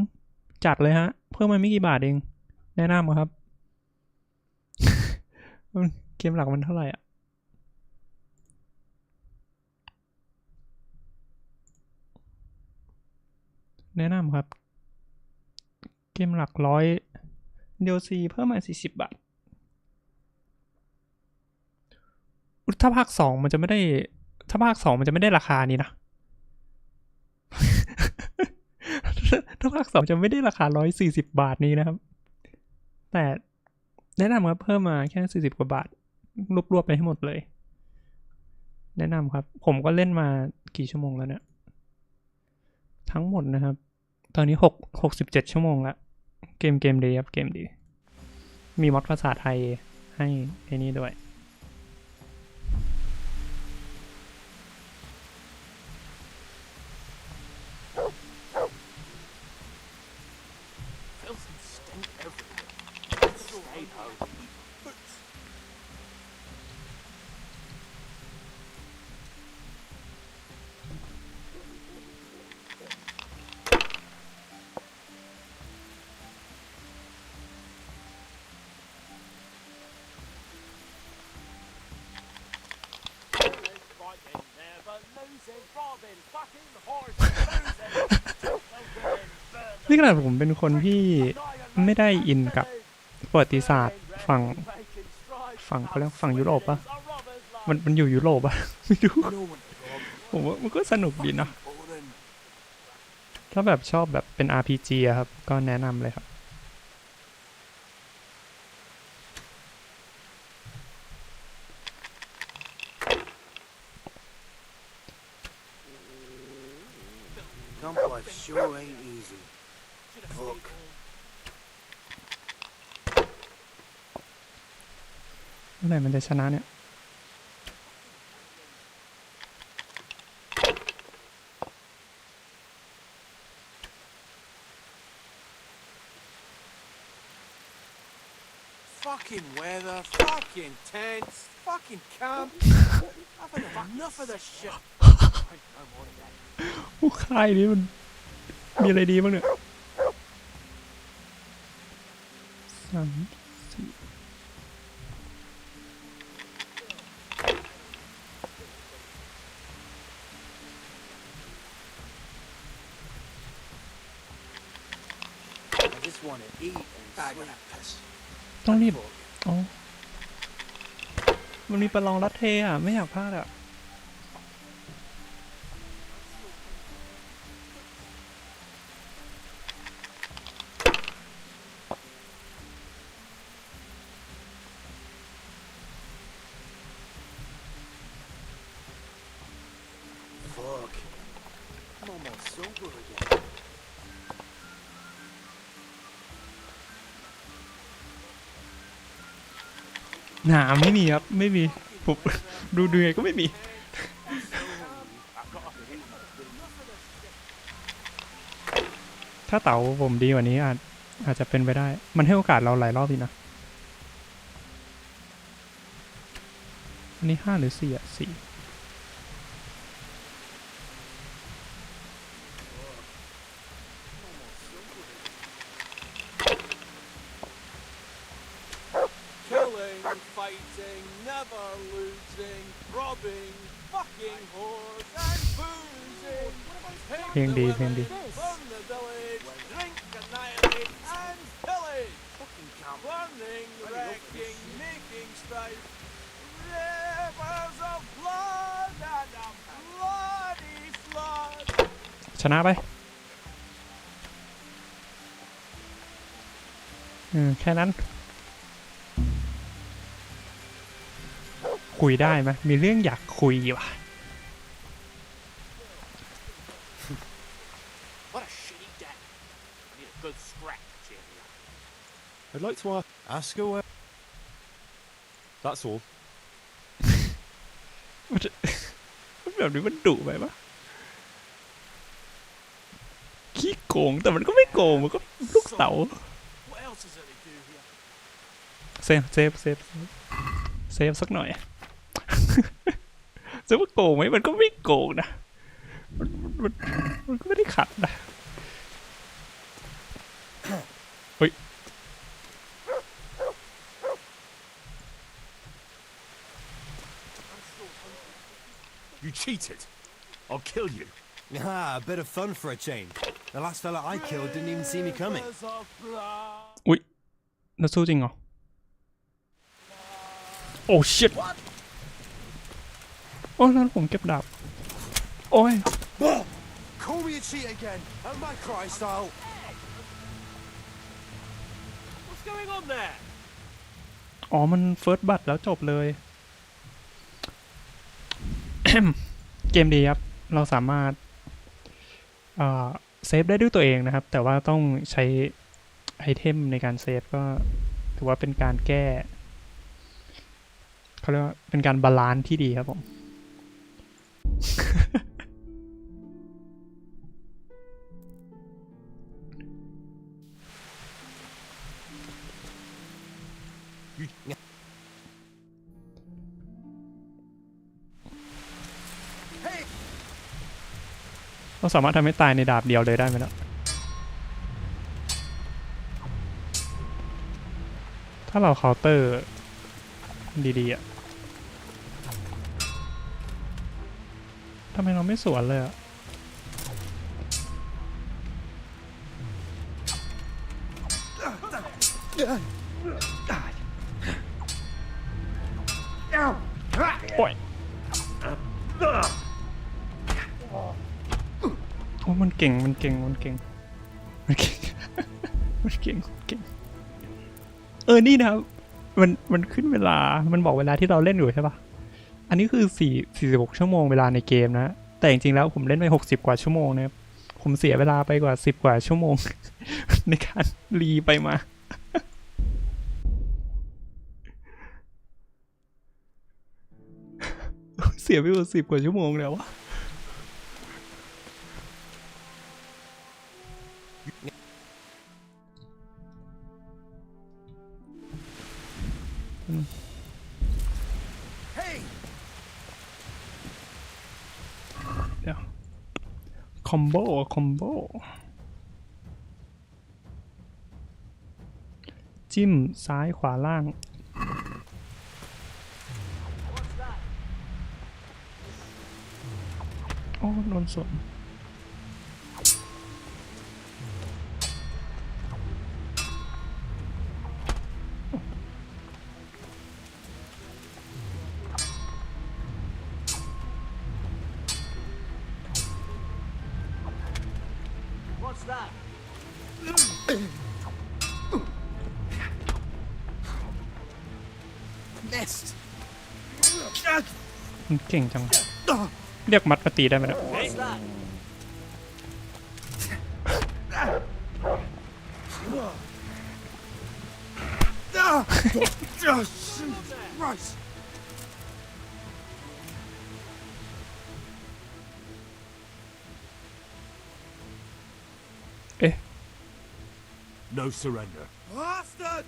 จัดเลยฮะเพิ่มมาไม่กี่บาทเองแนะนำครับ เกมหลักมันเท่าไหร่อ่ะแนะนำครับเกมหลัก100 DLC เพิ่มมา40 บาทถ้าภาค2มันจะไม่ได้ราคานี้นะ ถ้าภาค2จะไม่ได้ราคา140 บาทนี้นะครับแต่แนะนำครับเพิ่มมาแค่40 กว่าบาทรวบไปให้หมดเลยแนะนำครับผมก็เล่นมากี่ชั่วโมงแล้วเนี่ยทั้งหมดนะครับตอนนี้67 ชั่วโมงละเกมดีครับเกมดีมีมอดภาษาไทยให้ไอ้นี่ด้วยนี่ขนาดผมเป็นคนที่ไม่ได้อินกับประวัติศาสตร์ฝั่ง ฝั่งเขาเรียกฝั่งยุโรปปะมันอยู่ยุโรปปะไม่รู้ผมว่ามันก็สนุกดีนะถ้าแบบชอบแบบเป็น RPG อะครับก็แนะนำเลยครับ Camp life sure ain't easy. Fuck. เมื่อไหร่มันจะชนะเนี่ย Fucking weather, fucking tents, fucking camp. I've had enough of this shit. ผู้ค่ายนี้มันมีอะไรดีบ้างเนี่ยต้องรีบอ๋อมันมีประลองรัดเทอ่ะไม่อยากพลาดอ่ะหนาไม่มีครับไม่มีผมดูไงก็ไม่มีถ้าเต๋าผมดีกว่านี้อาจจะเป็นไปได้มันให้โอกาสเราหลายรอบดีนะอันนี้5หรือ4อ่ะ4Fighting, never losing, robbing, fucking whores and boozing. เพลงดีเพลงดี Burn the village, drink, annihilate and pillage. Fucking camp. Burning, wrecking, making strife. Rivers of blood and a bloody flood. ชนะไปแค่นั้นคุยได้ไหมมีเรื่องอยากคุยว่ะ What a shitty day. I need a good scrap, cheerio. I'd like to ask her where. That's all. แบบนี้มันดุไปปะขี้โกงแต่มันก็ไม่โกงมันก็ลูกเต๋า What else is there to do here? เซฟสักหน่อยจะว่าโกงไหมมันก็ไม่โกงนะมันก็ไม่ได้ขัดนะเฮ้ย You cheated. I'll kill you. Ah, a bit of fun for a change. The last fella I killed didn't even see me coming. อุ๊ยแล้วสู้จริงเหรอโอ้ shit โอ้ยนั้นผมเก็บดาบโอ้ย Call me a cheat again, and my Christ, I'll... What's going on there? อ๋อมันเฟิร์สบัตแล้วจบเลย เกมดีครับเราสามารถเซฟได้ด้วยตัวเองนะครับแต่ว่าต้องใช้ไอเทมในการเซฟก็ถือว่าเป็นการแก้เขาเรียกว่าเป็นการบาลานซ์ที่ดีครับผม เราสามารถทำให้ตายในดาบเดียวเลยได้ไหมล่ะถ้าเราเคาน์เตอร์ดีๆอ่ะทำไมเราไม่สวนเลยอ่ะ มันเก่งมันเก่งมันเก่งมันเก่งมันเก่งมันเก่งนี่นะครับมันขึ้นเวลามันบอกเวลาที่เราเล่นอยู่ใช่ปะอันนี้คือ46 ชั่วโมงเวลาในเกมนะแต่จริงๆแล้วผมเล่นไป60 กว่าชั่วโมงนะครับผมเสียเวลาไปกว่า10 กว่าชั่วโมง ในการรีไปมา เสียไปกว่า10 กว่าชั่วโมงแล้ววะเดี๋ยวคอมโบจิ้มซ้ายขวาล่างโอ้โดนสวน What's that? Nest. มันเก่งจังเรียกมัดมาตีได้ไหมเนี่ย What's that? Right. No surrender. Bastard!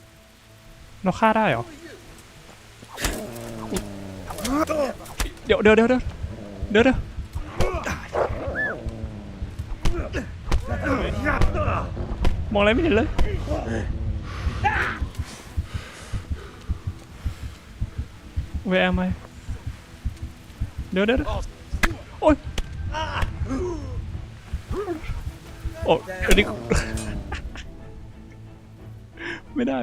เราฆ่าได้เหรอเดี๋ยวมองอะไรไม่เห็นเลยWhere am I เดี๋ยวโอ๊ยโอ้อันนี้ ไม่ได้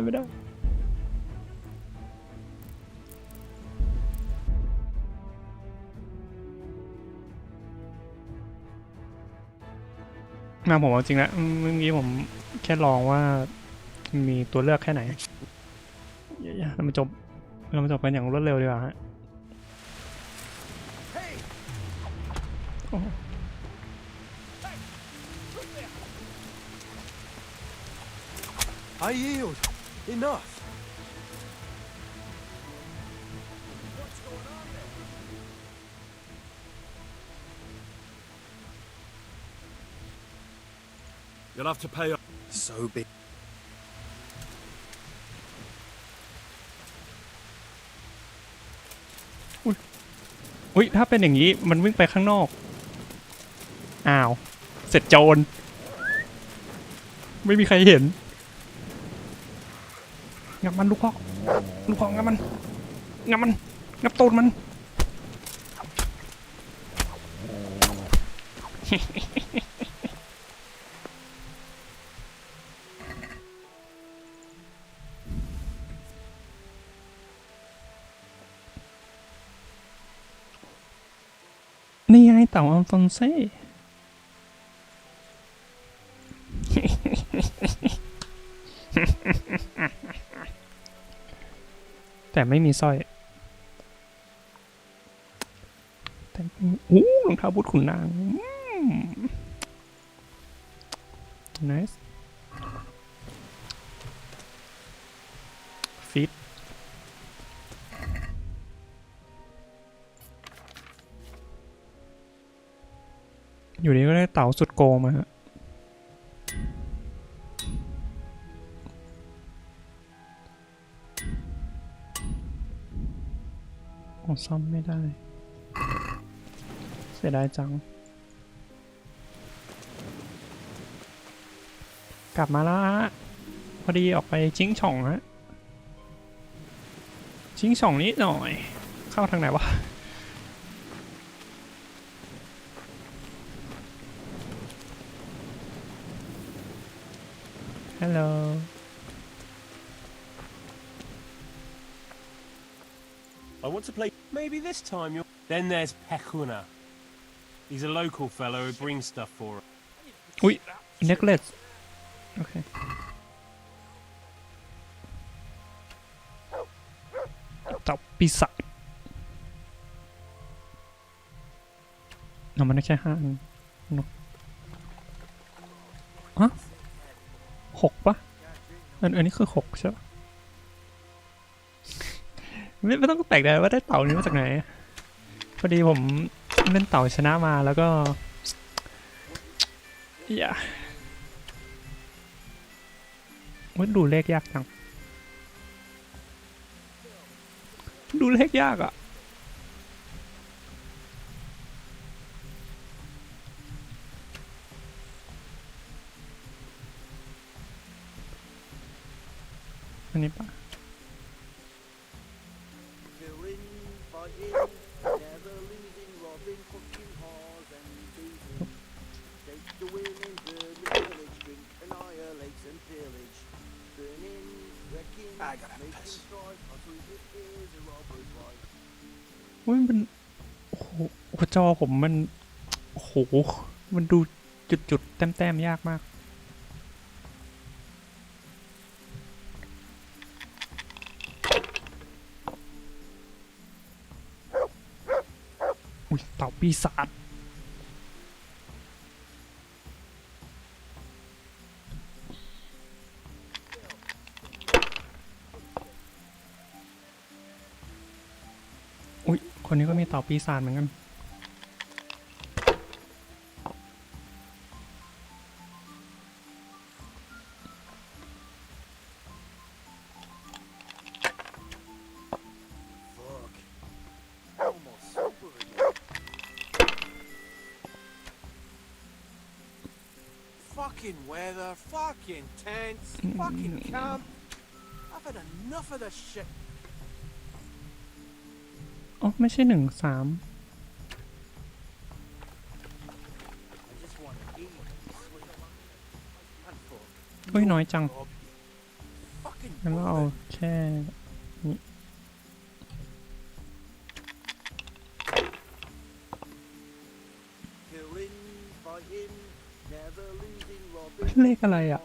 ผมเอาจริงนะเมื่อกี้ผมแค่ลองว่ามีตัวเลือกแค่ไหนเรามาจบกันอย่างรวดเร็วดีกว่าฮะI yield. Enough. You'll have to pay up. So big. อุ้ยถ้าเป็นอย่างนี้มันวิ่งไปข้างนอกอ้าวเสร็จโจรไม่มีใครเห็นงับมันลูกพ่องับมันงับตูดมัน นี่ไงเต่าอัลฟอนเซ่ แต่ไม่มีสร้อยแต่รองเท้าบูทขุนนางnice ฟิตอยู่นี้ก็ได้เต่าสุดโกงมาฮะซ่อมไม่ได้เสียดายจังกลับมาแล้วฮะพอดีออกไปจิ้งช่องฮะจิ้งช่องนิดหน่อยเข้าทางไหนวะฮัลโหลI want to play. Maybe this time you'll. Then there's Pekuna. He's a local fellow who brings stuff for us. อุ้ย necklace โอเคเต่าปีศาจมันได้แค่5 อันเนาะฮะ6ปะอันนี้คือ6ใช่ปะไม่ต้องแปลกใจว่าได้เต่านี้มาจากไหนพอดีผมเล่นเต่าชนะมาแล้วก็อย่าว่าดูเลขยากจังดูเลขยากอ่ะอันนี้ปะมันเป็นโอ้โหจอผมมันโอ้โหมันดูจุดแต้มยากมากอุ้ยเต่าปีศาจอุ้ยคนนี้ก็มีเต่าปีศาจเหมือนกันFucking weather, fucking tents, fucking camp. I've had enough of this shit. อ๋อไม่ใช่1-3 I just want to eat, sleep, and fuck. เฮ้ยน้อยจัง Fucking งั้นเราเอาแค่นี้ Killing, fighting, never losing, robbing, เลขอะไรอ่ะ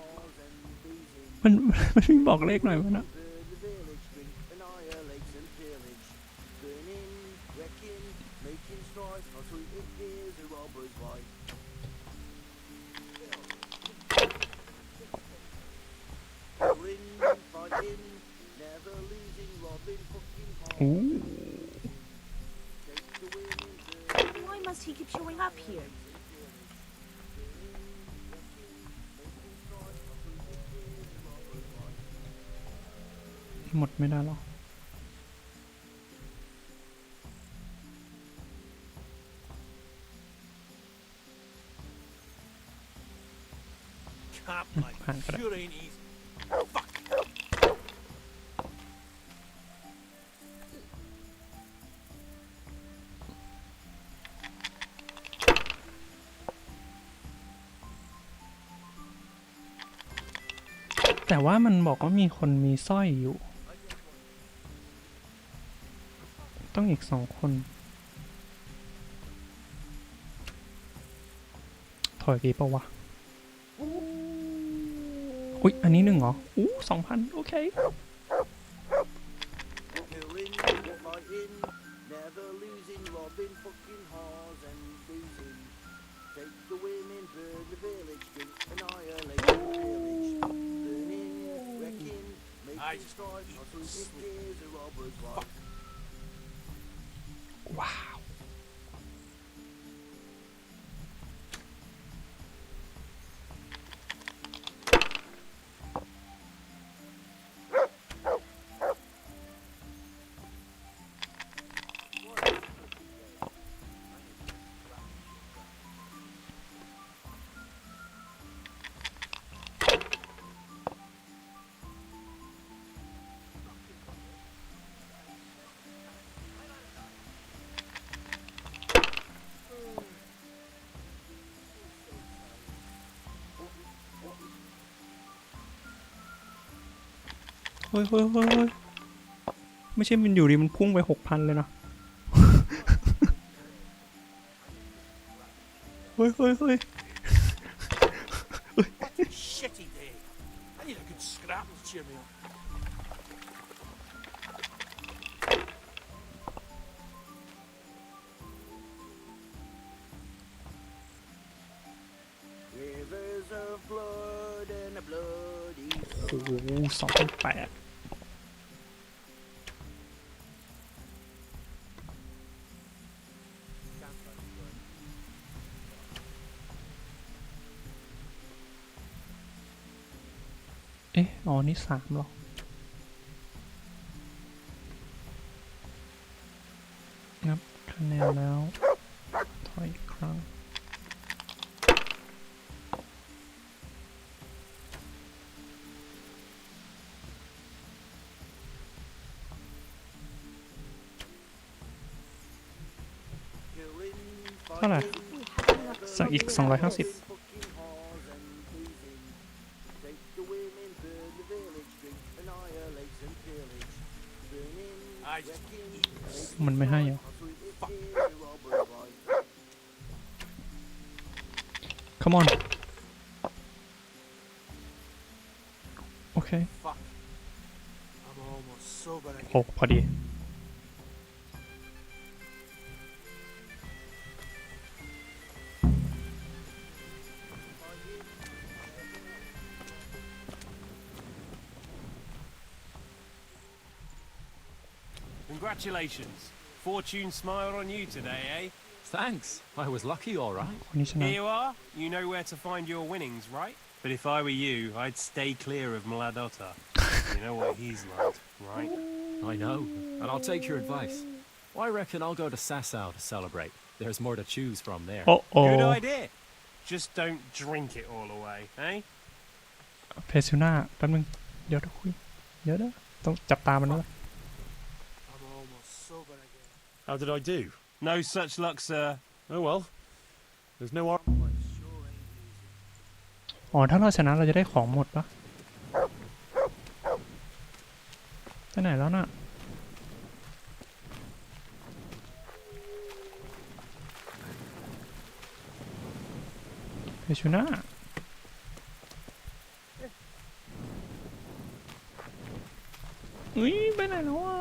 มันไม่บอกเลขหน่อยมันอะ burn the village, drink, annihilate and pillage. Burning, wrecking, making strife, how sweet it is a robber's life. Killing, fighting, never losing, robbing, fucking hard. โอ้ Take the winning, burn Why must he keep showing up here? หมดไม่ได้หรอ camp like Hang on. sure ain't easy. Fuck. แต่ว่ามันบอกว่ามีคนมีสร้อยอยู่ ต้องอีก2 คนถอยกี่ปะวะอุ๊ยอันนี้1เหรออู้2,000โอเค Killing, fighting, never losing, robbing, fucking whores and boozing. Take the women, burn the village, drink, annihilate and pillage. Burning, wrecking, making strife, how sweet it is a robber's life. ว้าว เฮ้ยไม่ใช่มันอยู่ดีมันพุ่งไป 6,000 เลยนะ เฮ้ย I need a good scrap to cheer me up. Rivers of blood and a bloody โอ้โห2008เอ๊ะอ๋อนี่3หรอนับคะแนนแล้วถอยอีกครั้งเท่าไหร่สักอีก250มันไม่ให้เหรอ Come on โอเคโอ้พอดีCongratulations. Fortune smiled on you today, eh? Thanks. I was lucky, all right. Here you are. You know where to find your winnings, right? But if I were you, I'd stay clear of Mladotta. You know what he's like, right? I know, and I'll take your advice. I reckon I'll go to Sasau to celebrate. There's more to choose from there. Good idea. Just don't drink it all away, eh? เพซูน่าแป๊บนึงเดี๋ยวคุยเดี๋ยวต้องจับตามันด้วย How did I do? No such luck, sir. Oh well. There's no... อ๋อถ้าเราชนะเราจะได้ของหมดปะไปไหนแล้วน่ะเพชูน่าอุ้ยไปไหนแล้วอ่ะ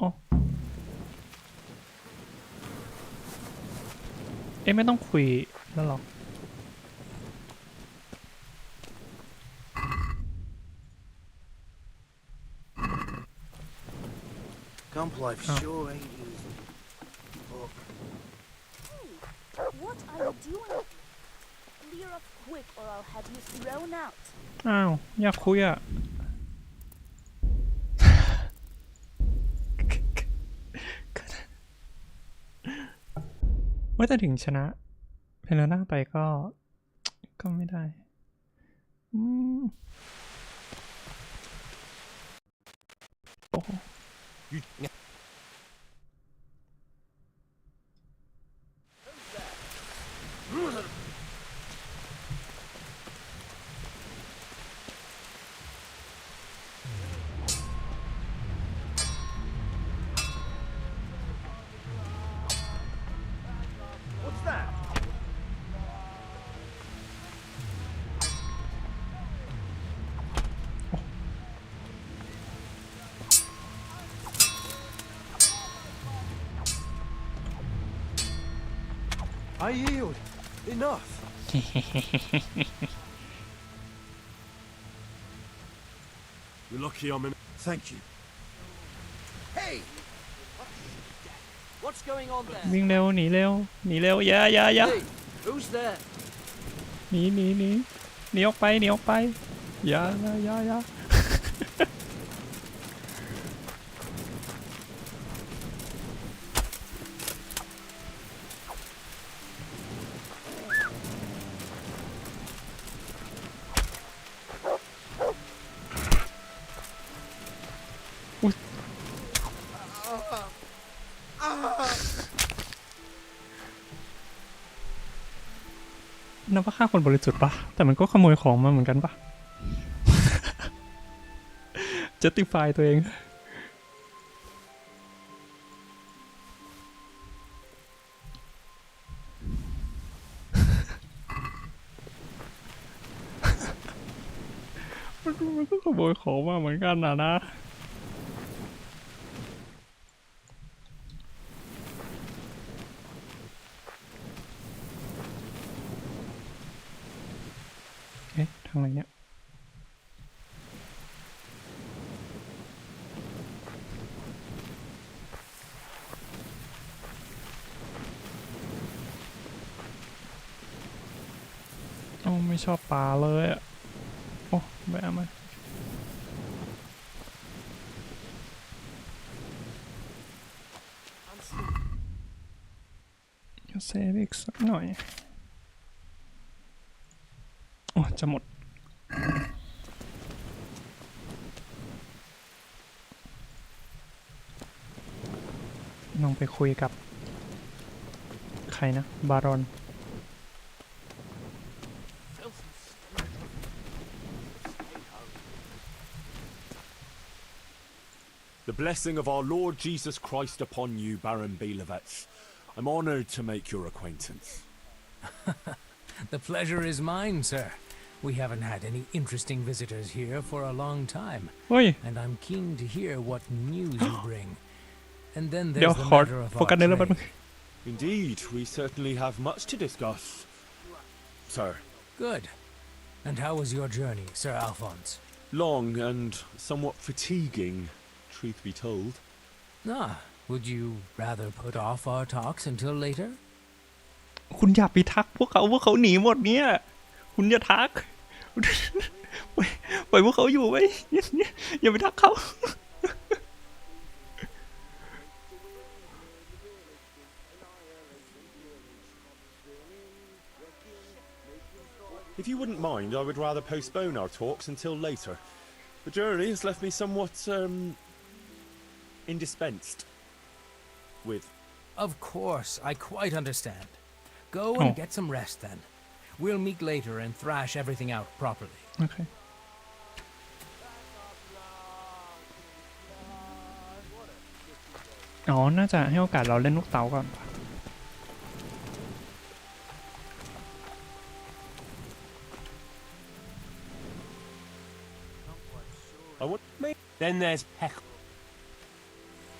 อ๋อเอ๊ะไม่ต้องคุยแล้วหรอCamp life sure ain't easy. What are you doing? Clear up quick or I'll have you thrown out. อ้าวอยากคุยอ่ะว่าแต่ถึงชนะเพลน่าไปก็ไม่ได้โอ้โหI yield. Enough. You're lucky I'm in. Thank you. Hey! What's going on there? วิ่งเร็วหนีเร็วอย่า Hey, who's there? หนีออกไปอย่านับว่าฆ่าคนบริสุทธิ์ปะแต่มันก็ขโมยของมาเหมือนกันปะ justify ตัวเอง ยของมาเหมือนกันนะเอ๊ะทางไหนเนี่ยโอ้ไม่ชอบปลาเลยอ่ะโอ้แวะมาเซฟอีกสักหน่อยโอ้จะหมดลองไปคุยกับใครนะบารอนThe blessing of our Lord Jesus Christ upon you, Baron Belevets. I'm honored to make your acquaintance. The pleasure is mine, sir. We haven't had any interesting visitors here for a long time. And I'm keen to hear what news you bring. And then there's the matter of our trade. Indeed, we certainly have much to discuss, sir. Good. And how was your journey, Sir Alphonse? Long and somewhat fatiguing, truth be told. Ah, would you rather put off our talks until later? คุณอย่าไปทักพวกเขาหนีหมดเนี่ยคุณอย่าทักปล่อยพวกเขาอยู่ไว้อย่าไปทักเขา If you wouldn't mind, I would rather postpone our talks until later. The journey has left me somewhat, indispensed with. Of course, I quite understand. Go and get some rest then. We'll meet later and thrash everything out properly. Okay. Oh, น่าจะให้โอกาสเราเล่นลูกเต๋าก่อน Then there's Peck.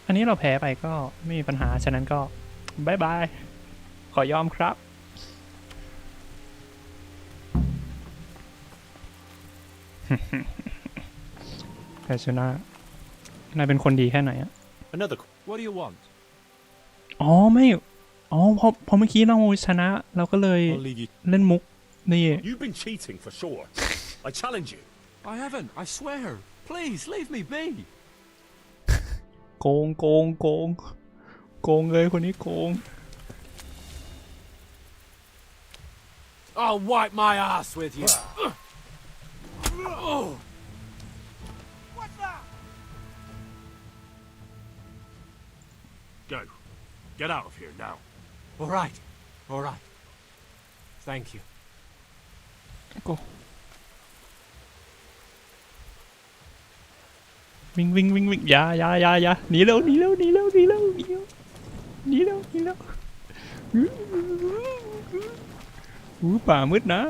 อันนี้เราแพ้ไปก็ไม่มีปัญหาฉะนั้นก็บายบายขอยอมครับแต่ชนะนายเป็นคนดีแค่ไหนอะ Another. What do you want? อ๋อไม่อ๋อพอเมื่อกี้เราชนะเราก็เลยเล่นมุกนี่ You've been cheating for sure. I challenge you. I haven't, I swear. Please, leave me be. โกงเลยคนนี้โกง I'll wipe my ass with you. What's that? Go. Get out of here now. All right. Thank you. Go. วิ่งอย่าหนีเร็วป่ามืดนะ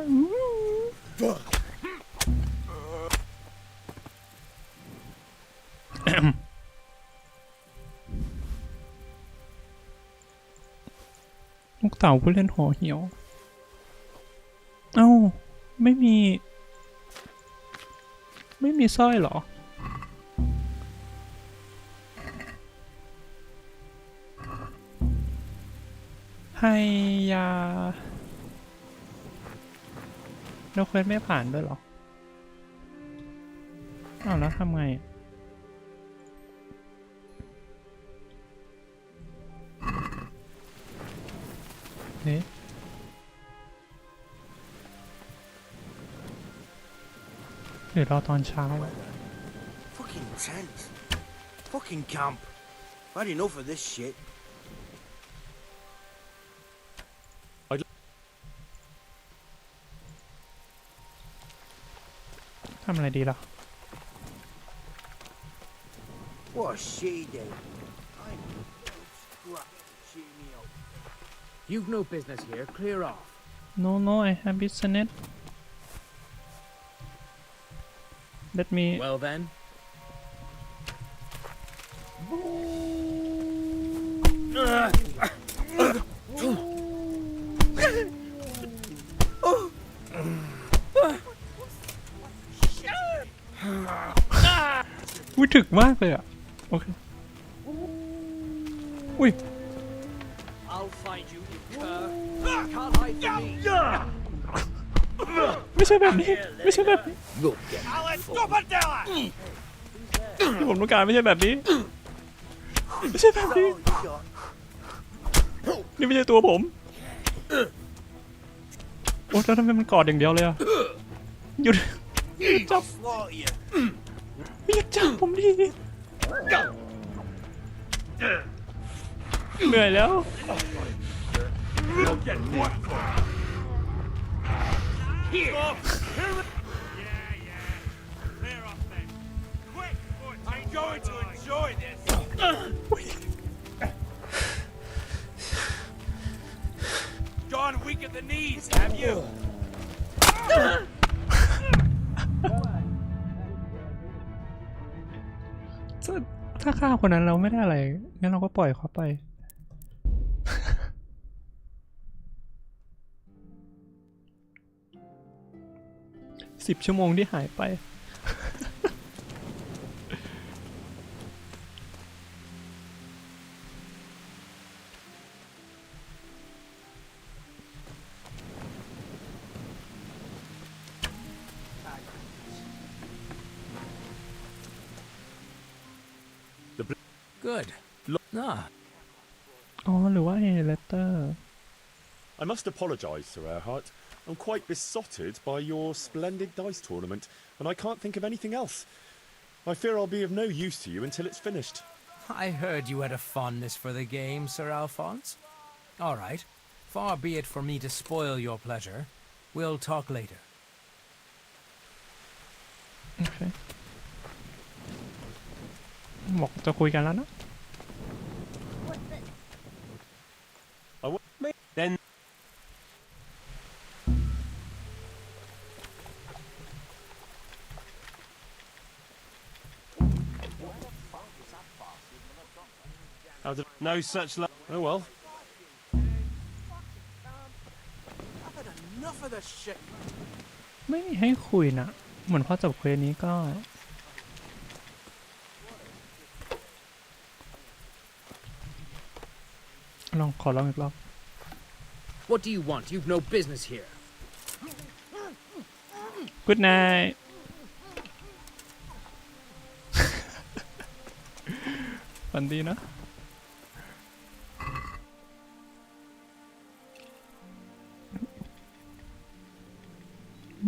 ลูกเต่าผู้เล่นห่อเหี่ยวเอ้าไม่มีสร้อยเหรอให้ยาเราเคยไม่ผ่านด้วยเหรออ้าวแล้วทำไงเนี่ยเดี๋ยวรอตอนเช้า Fucking tent. Fucking camp. I've had enough of this shit.ทำอะไรดีล่ะ What a shitty day. I'm scrap to cheer me up. You've no business here. Clear off. No I have business let me Well then.อุ้ยถึกมากเลยอ่ะโอเคอุ้ย I'll find you, you cur. Can't hide from me. ไม่ใช่แบบนี้ไม่ใช่แบบนี้ Alex, stop it there! ที่ผมต้องการไม่ใช่แบบนี้ไม่ใช่แบบนี้นี่ไม่ใช่ตัวผมโอ้แล้วทำไมมันกอดอย่างเดียวเลยอ่ะหยุดจับอย่าจับผมดิเหนื่อยแล้ว I'm going to enjoy this. Gone weak at the knees, have you? ถ้าฆ่าคนนั้นเราไม่ได้อะไรงั้นเราก็ปล่อยเขาไป 10 ชั่วโมงที่หายไป Good. Ah. อ๋อหรือว่าเลตเตอร์ I must apologise, Sir Erhart. I'm quite besotted by your splendid dice tournament, and I can't think of anything else. I fear I'll be of no use to you until it's finished. I heard you had a fondness for the game, Sir Alphonse. All right. Far be it for me to spoil your pleasure. We'll talk later. โอเคบอกจะคุยกันแล้วนะ Then How did... no such luck. Oh well. I've had enough of this shit. ไม่มีให้คุยนะเหมือนพอจบเควสนี้ก็ขอลองอีกรอบ What do you want? You've no business here. Good night ฝันดีนะ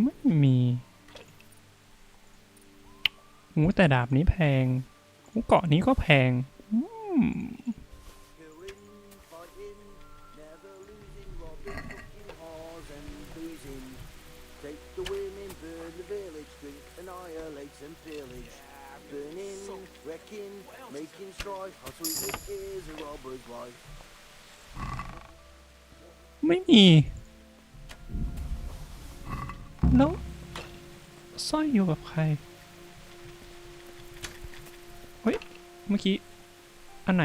ไม่มีแต่ดาบนี้แพงเกาะนี้ก็แพงไม่มีแล้วสร้อยอยู่กับใครเฮ้ยเมื่อกี้อันไหน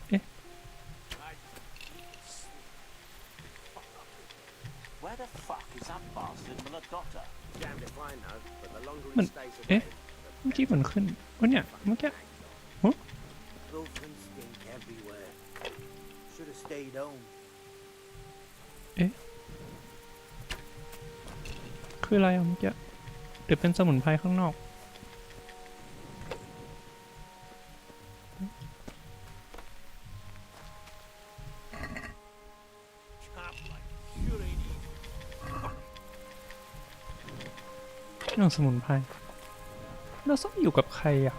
เอ๊ะ Where the fuck is that bastard Malagotta? Damned if I know, but the longer มัน he stays เอ๊ะ away, เมื่อกี้มันขึ้นวะเนี่ยเมื่อกี้ Filth and stink everywhere. Should have stayed home. เอ๊ะคืออะไรเมื่อกี้หรือเป็นสมุนไพรข้างนอก เรื่องสมุนไพรเราต้องอยู่กับใครอ่ะ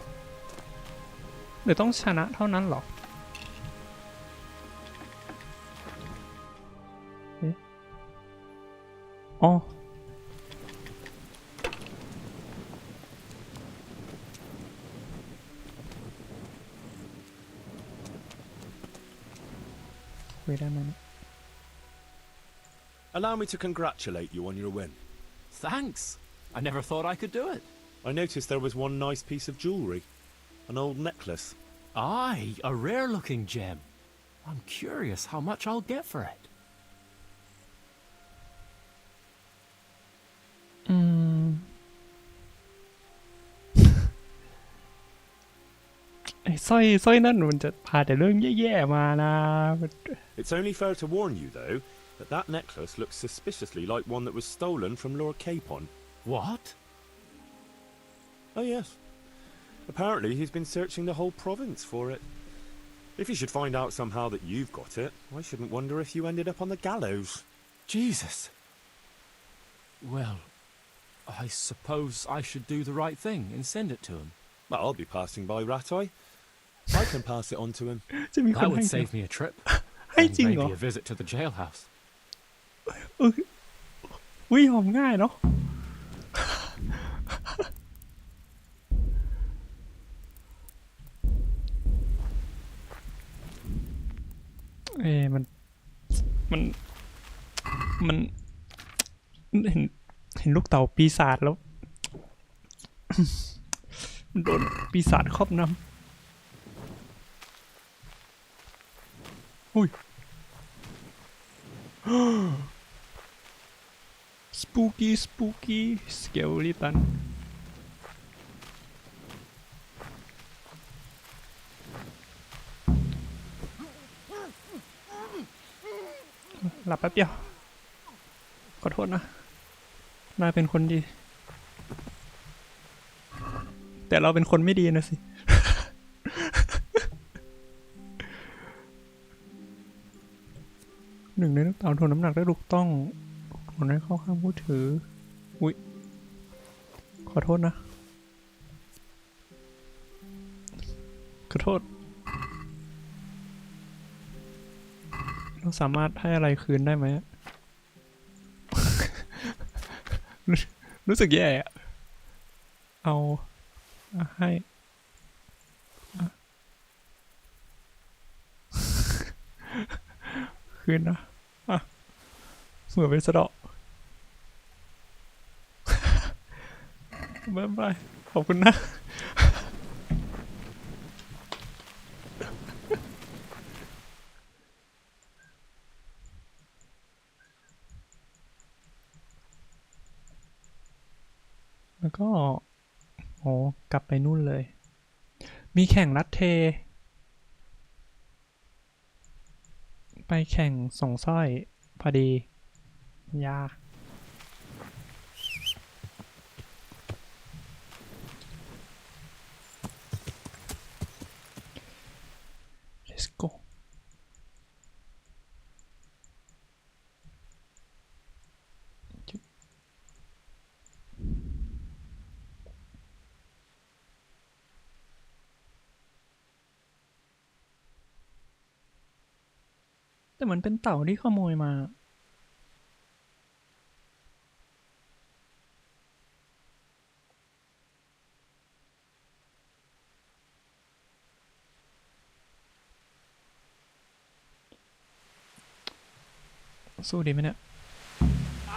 หรือต้องชนะเท่านั้นหรอเอ๊ะอ๋อคุยได้ไหม Allow me to congratulate you on your win. Thanks. I never thought I could do it. I noticed there was one nice piece of jewellery. An old necklace. Aye, a rare-looking gem. I'm curious how much I'll get for it. ไอ้สร้อยนั่นมันจะพาแต่เรื่องแย่ๆมานะ It's only fair to warn you, though, that that necklace looks suspiciously like one that was stolen from Lord Capon. What? Oh, yes. Apparently he's been searching the whole province for it. If you should find out somehow that you've got it, I shouldn't wonder if you ended up on the gallows. Jesus. Well, I suppose I should do the right thing and send it to him. Well, I'll be passing by Rattay. I can pass it on to him. That would save me a trip. And maybe a visit to the jailhouse. อุ้ยหอมง่ายเนาะ มันเห็นลูกเต่าปีศาจแล้ว มันโดนปีศาจครอบงำอุ้ย spooky skeleton หลับแป๊บเดียวขอโทษนะนายเป็นคนดีแต่เราเป็นคนไม่ดีนะสิ หนึ่งในลูกเต่าถ่วงน้ำหนักได้ถูกต้องผลให้เข้าข้างผู้ถืออุ๊ยขอโทษนะขอโทษเราสามารถให้อะไรคืนได้ไหม รู้สึกแย่อะเอาให้คืนนะเหมือนเป็นสะเดาะบ๊ายบายขอบคุณนะแล้วก็โอ้กลับไปนู่นเลยมีแข่งลัดเทไปแข่งส่งสร้อยพอดียา let's go แต่เหมือนเป็นเต่าที่ขโมยมาสู้ดีไหมเนี่ย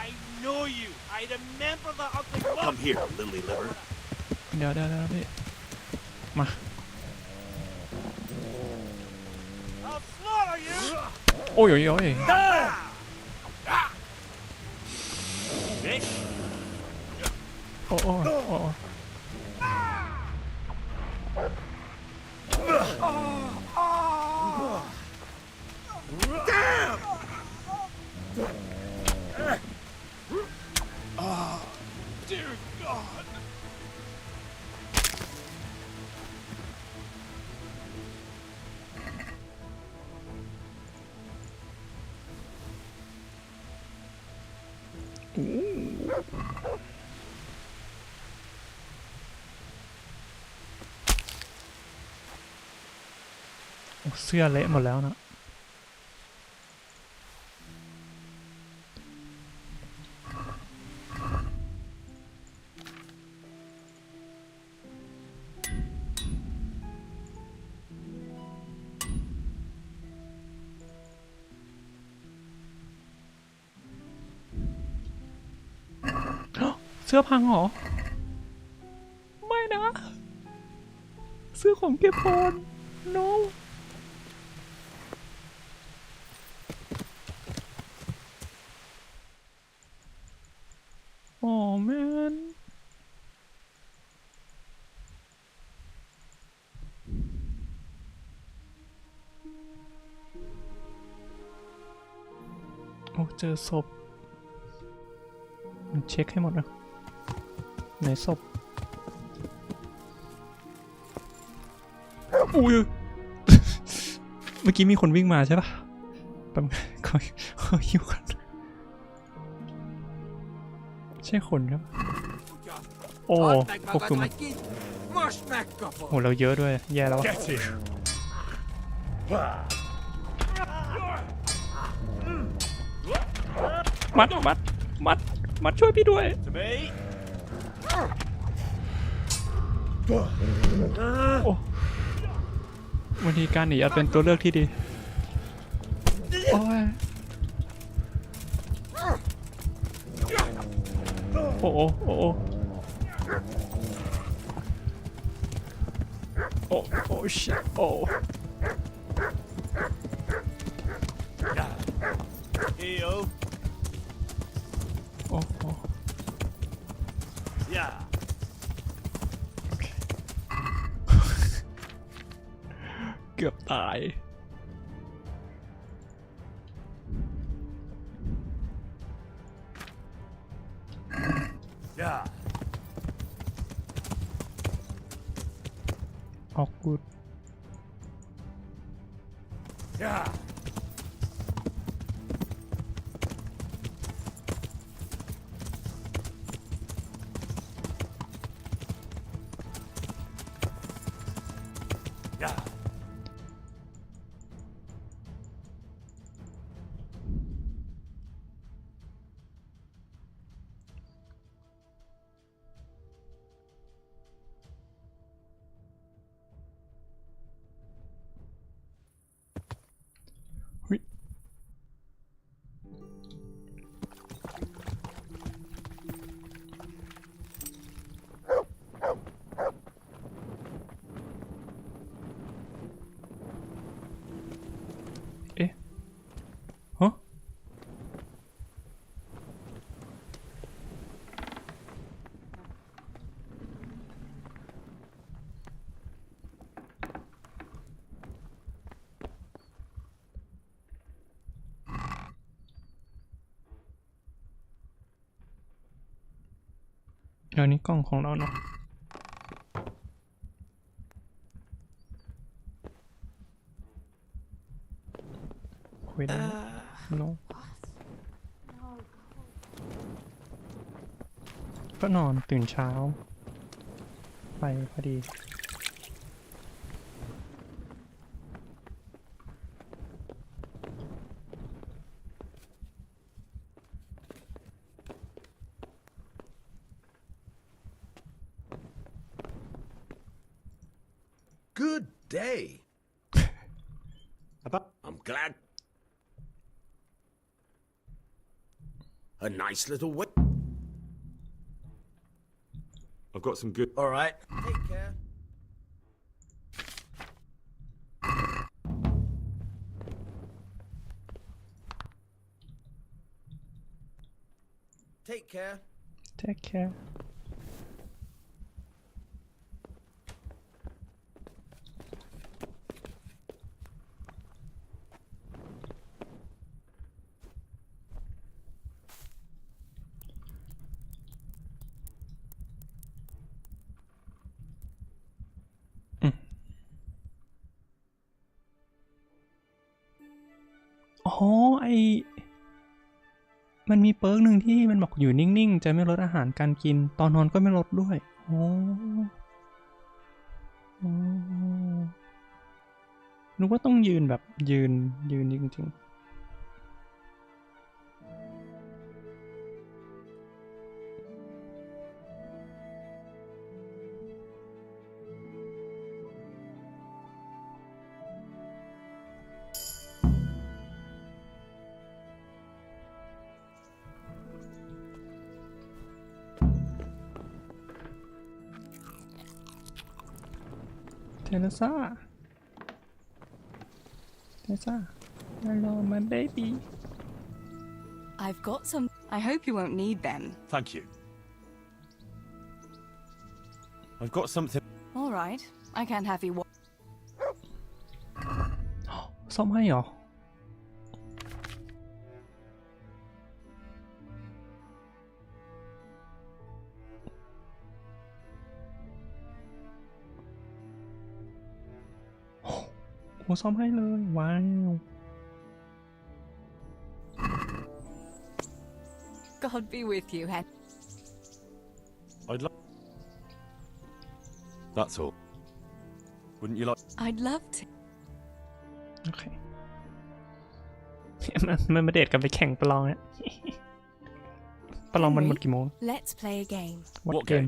I know you. I remember the ugly look. Come here, lily liver. เดี๋ยวพี่มา I'll slaughter you. โอ้ยโอ้Damn! Dear God. Ooh. เสื้อเละหมดแล้วนะ เสื้อพังเหรอไม่นะเสื้อของเก็บพร no โอ้แมนโอ้เจอศพเช็คให้หมดนะไหนศพอุ้ย เมื่อกี้มีคนวิ่งมาใช่ปะแป๊บขอหิวกันใช่คนครับโอ้พวกคือมันโหเราเยอะด้วยแย่แล้วมัดช่วยพี่ด้วยโอ้วันนี้การหนีอาจเป็นตัวเลือกที่ดีโอ้ยโอ้โอ้โอ้โอ้โอ้โอ้ชิโอ้โอ้โอ้เกือบตายออกกูดฮะอันนี้กล้องของเราเนาะคุยได้เนาะก็นอนตื่นเช้าไปพอดีGood day. I'm glad. A nice little way. I've got some good. All right. Take care. Take care. Take careอ๋อมันมีเปิร์กหนึ่งที่มันบอกอยู่นิ่งๆจะไม่ลดอาหารการกินตอนนอนก็ไม่ลดด้วยอ๋อนึกว่าต้องยืนแบบยืนจริงๆ Teresa hello my baby I've got some. I hope you won't need them. Thank you. I've got something. All right. I can't have you. ซ่อมให้เหรอโอ้ซ่อมให้เลยว้าว God be with you, Hen. I'd love. That's all. Wouldn't you like? I'd love to. โอเคมันมาเดทกันไปแข่งประลองเนี่ยประลองมันหมดกี่โมง Let's play a game. What game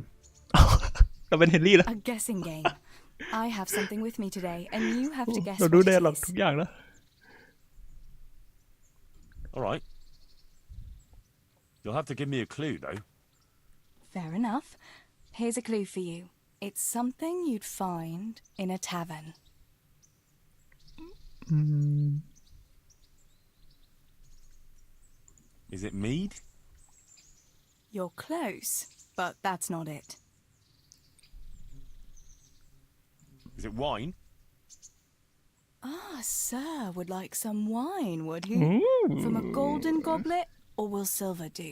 เราเป็นเฮนรี่แล้ว A guessing game. I have something with me today, and you have to guess เรา what ดู it ได้หรอก is. ทุกอย่างแล้ว All right. You'll have to give me a clue, though. Fair enough. Here's a clue for you. It's something you'd find in a tavern. Is it mead? You're close, but that's not it. Is it wine? Ah, sir would like some wine, would he? Ooh. From a golden goblet, or will silver do?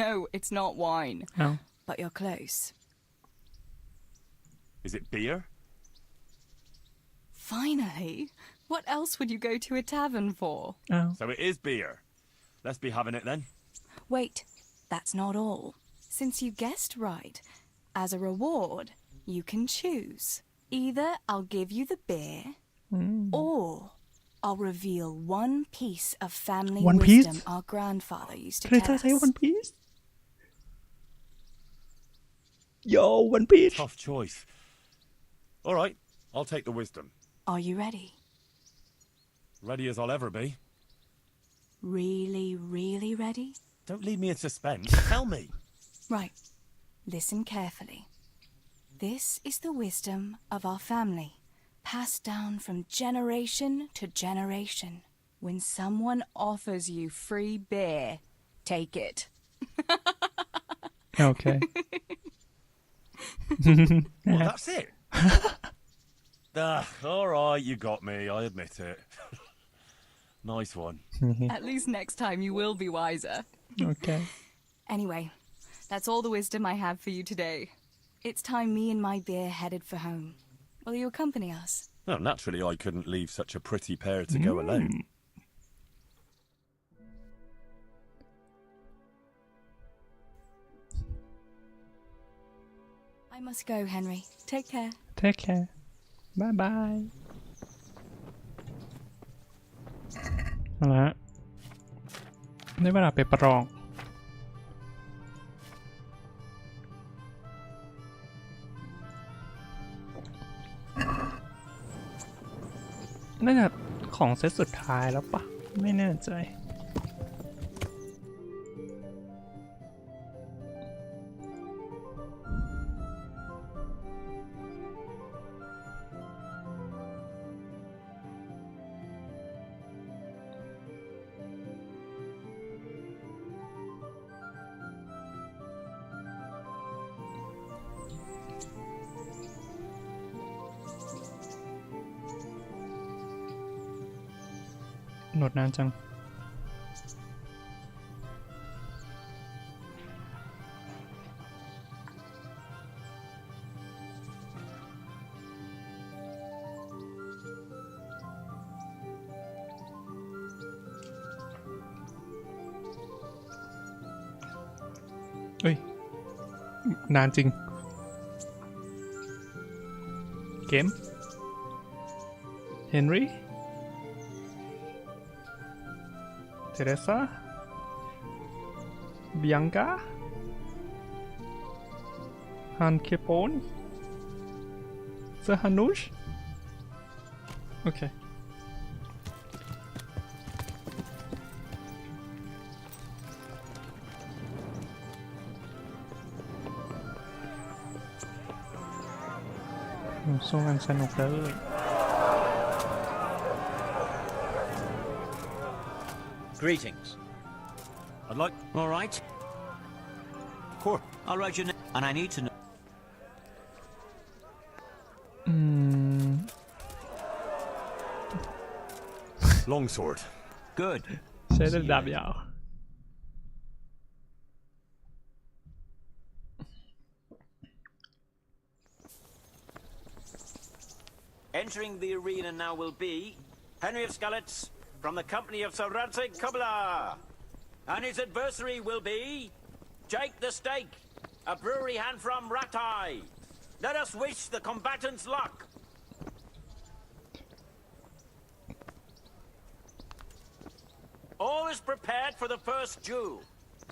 No, it's not wine. Oh. But you're close. Is it beer? Finally! What else would you go to a tavern for? Oh. So it is beer. Let's be having it then. Wait, that's not all. Since you guessed right, as a reward, you can choose. Either I'll give you the beer, or I'll reveal one piece of family One wisdom piece? our grandfather used to Did tell I say us. One Piece? Yo, One Piece. Tough choice. All right, I'll take the wisdom. Are you ready? Ready as I'll ever be. Really, really ready? Don't leave me in suspense. Tell me. Right. Listen carefully. This is the wisdom of our family, passed down from generation to generation. When someone offers you free beer, take it. Okay. Well, that's it. All right, you got me. I admit it. Nice one. At least next time you will be wiser. Okay. Anyway, that's all the wisdom I have for you today. It's time me and my beer headed for home. Will you accompany us? Well, naturally, I couldn't leave such a pretty pair to go alone. I must go, Henry. Take care. Take care. Bye bye. เอาละได้เวลาไปประลอง น่าจะของเซตสุดท้ายแล้วปะไม่แน่ใจ โหลดนานจัง เฮ้ย นานจริง เกม เฮนรี่ Teresa, Bianca, Han Capone, Sir Hanush. Okay. สู้กันสนุกเลย Greetings. I'd like. All right. Cool. I'll write your name, and I need to know. Longsword. Good. ใช้ดาบยาว Entering the arena now will be Henry of Skalitz from the company of Sir Radzig Kobyla. And his adversary will be Jake the Stake, a brewery hand from Ratai. Let us wish the combatants luck. All is prepared for the first duel.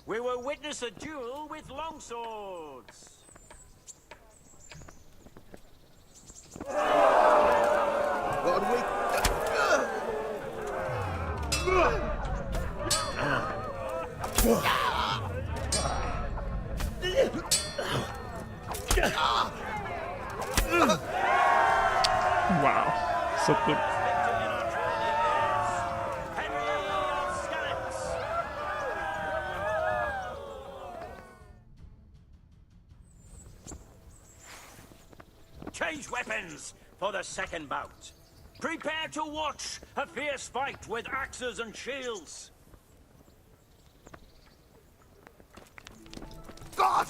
We will witness a duel with longswords. Wow, so good. Change weapons for the second bout. Prepare to watch a fierce fight with axes and shields. God!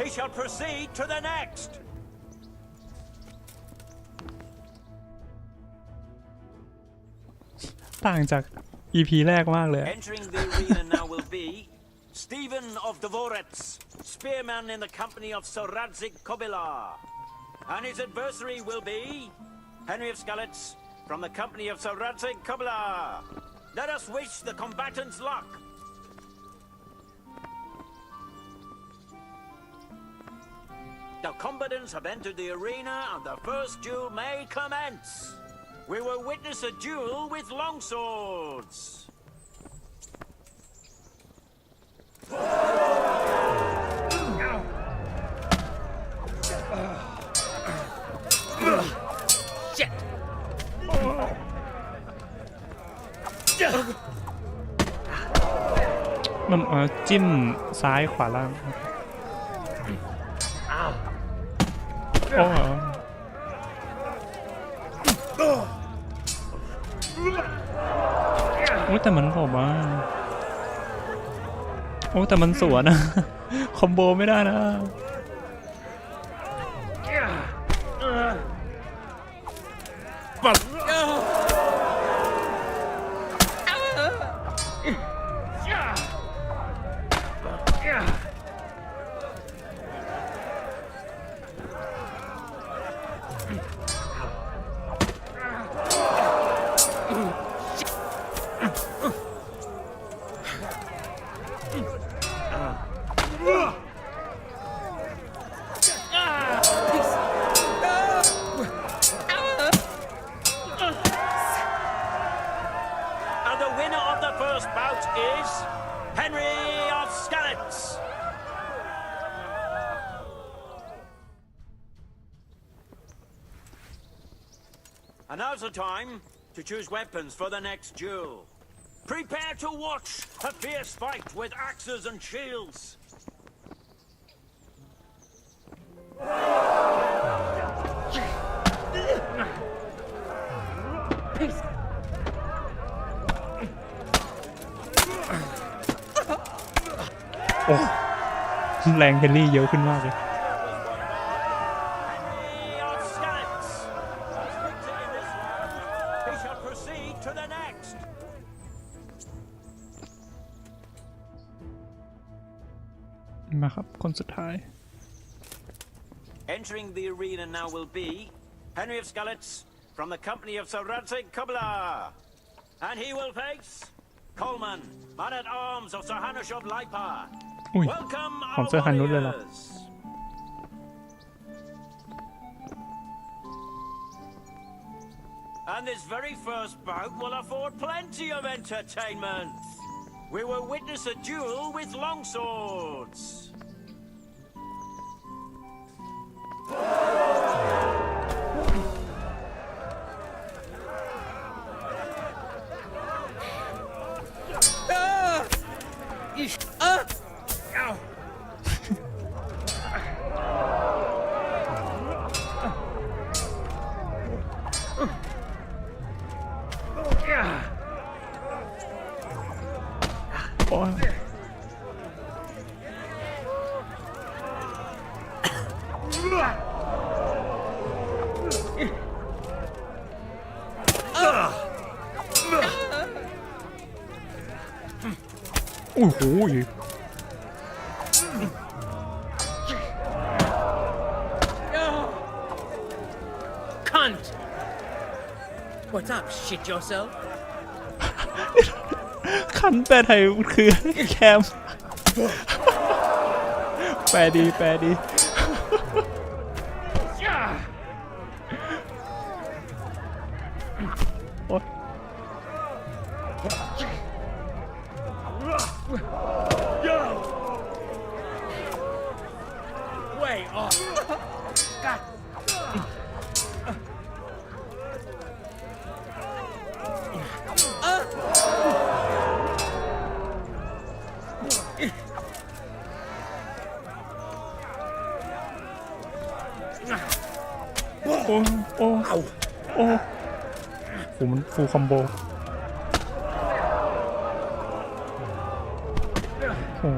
He shall proceed to the next. ต่างจาก EP แรกมากเลย Entering the arena now will be Stephen of Dvorets, spearman in the company of Sir Radzig Kobyla. And his adversary will be Henry of Skalitz from the company of Sir Radzig Kobyla. Let us wish the combatants luck. The combatants have entered the arena and the first duel may commence. We will witness a duel with longswords. Shit! มันจิ้มซ้ายขวาล่างโอ้แต่มันผมว่าโอ้แต่มันสวนนะคอมโบไม่ได้นะAnd now's the time to choose weapons for the next duel. Prepare to watch a fierce fight with axes and shields. Peace. โอ้แรงเฮนรี่เยอะขึ้นมากเลย สุดท้าย Entering the arena now will be Henry of Skalitz from the company of Sir Radzik Kubla, and he will face Coleman, man at arms of Sir Hanushov Laipa. Welcome our warriors. And this very first bout will afford plenty of entertainment. We will witness a duel with longswords. Ow! โอ้ยโอ้โห Cunt! What's up? Shit yourself? คันแปลไทยคือแคมแปลดีแปลดีโอ๊ย Way off! God!โอ้โอ้โอ้โหมันฟูลคอมโบโอ้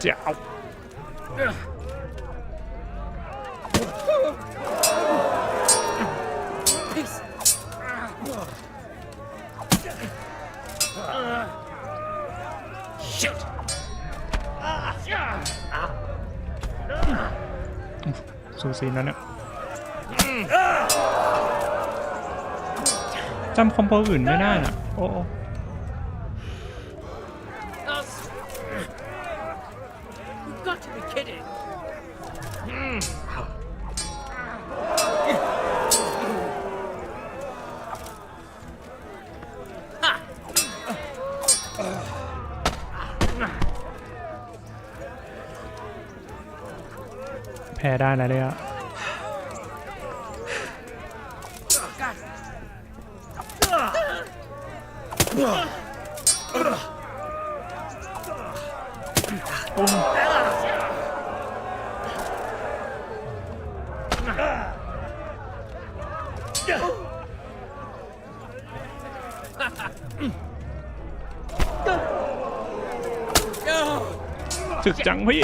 เจ้าสูสีนั่นเนี่ยจำคอมโบอื่นไม่ได้อ่ะโอ้You've got to be kidding! Ha! แพ้ได้นะเนี่ยโอ้ถึกจังพี่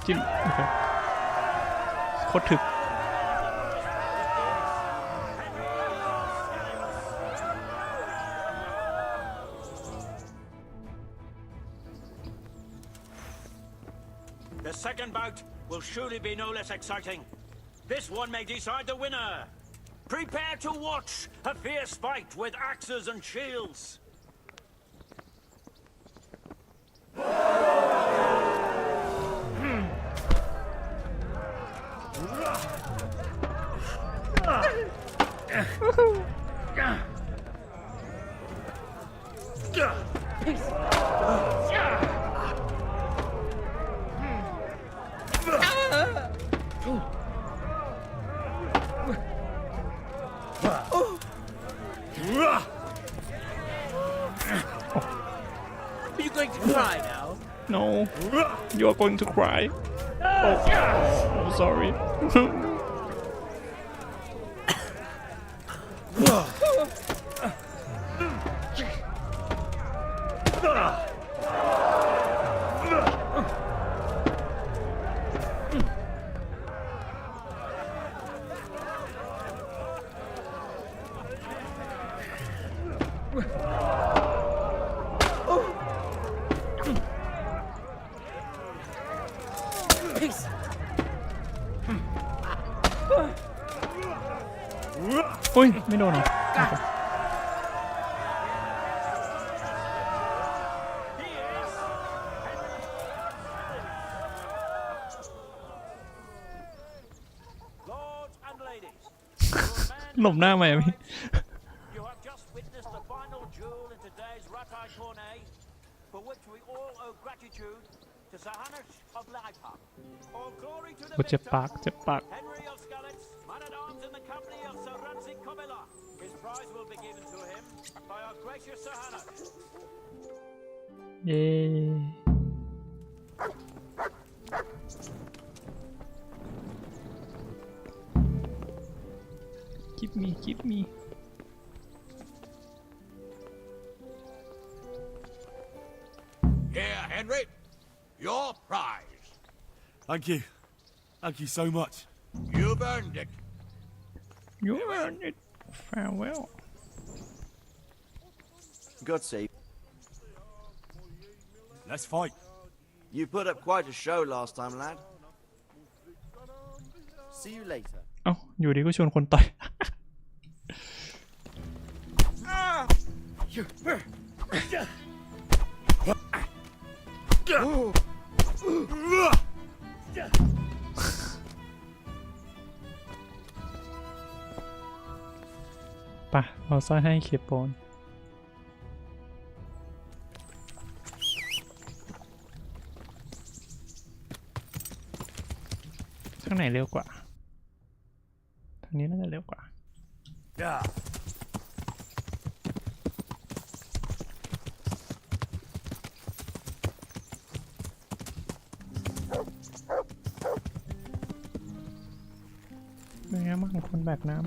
จิ้มโอเคโคตรถึกThe second bout will surely be no less exciting. This one may decide the winner. Prepare to watch a fierce fight with axes and shields. Are you going to cry now? No, you are going to cry. Oh, sorry. Peace. อุ้ยไม่โดนเหรอ Lords and ladies, หลบหน้าไหมพี่ you have just witnessed the final duel in today's Ratai tourney, for which we all owe gratitude to Sahanash of Laipa. All glory to the กูเจ็บ victor, ปากเจ็บปาก Henry of Skalitz, man at arms in the company of Sir Ranzik Kobila. His prize will be given to him by our gracious Sahanash. เย้ give me Here, Henry. Your prize. Thank you. Thank you so much. You've earned it. you earned it farewell God save. Let's fight. You put up quite a show last time, lad. See you later. เอ้าอยู่ดีก็ชวนคนต่อย ป่ะเราสร้อยให้เคปอนข้างไหนเร็วกว่าทางนี้น่าจะเร็วกว่า Yeah. เป็นไงบ้างคนแบกน้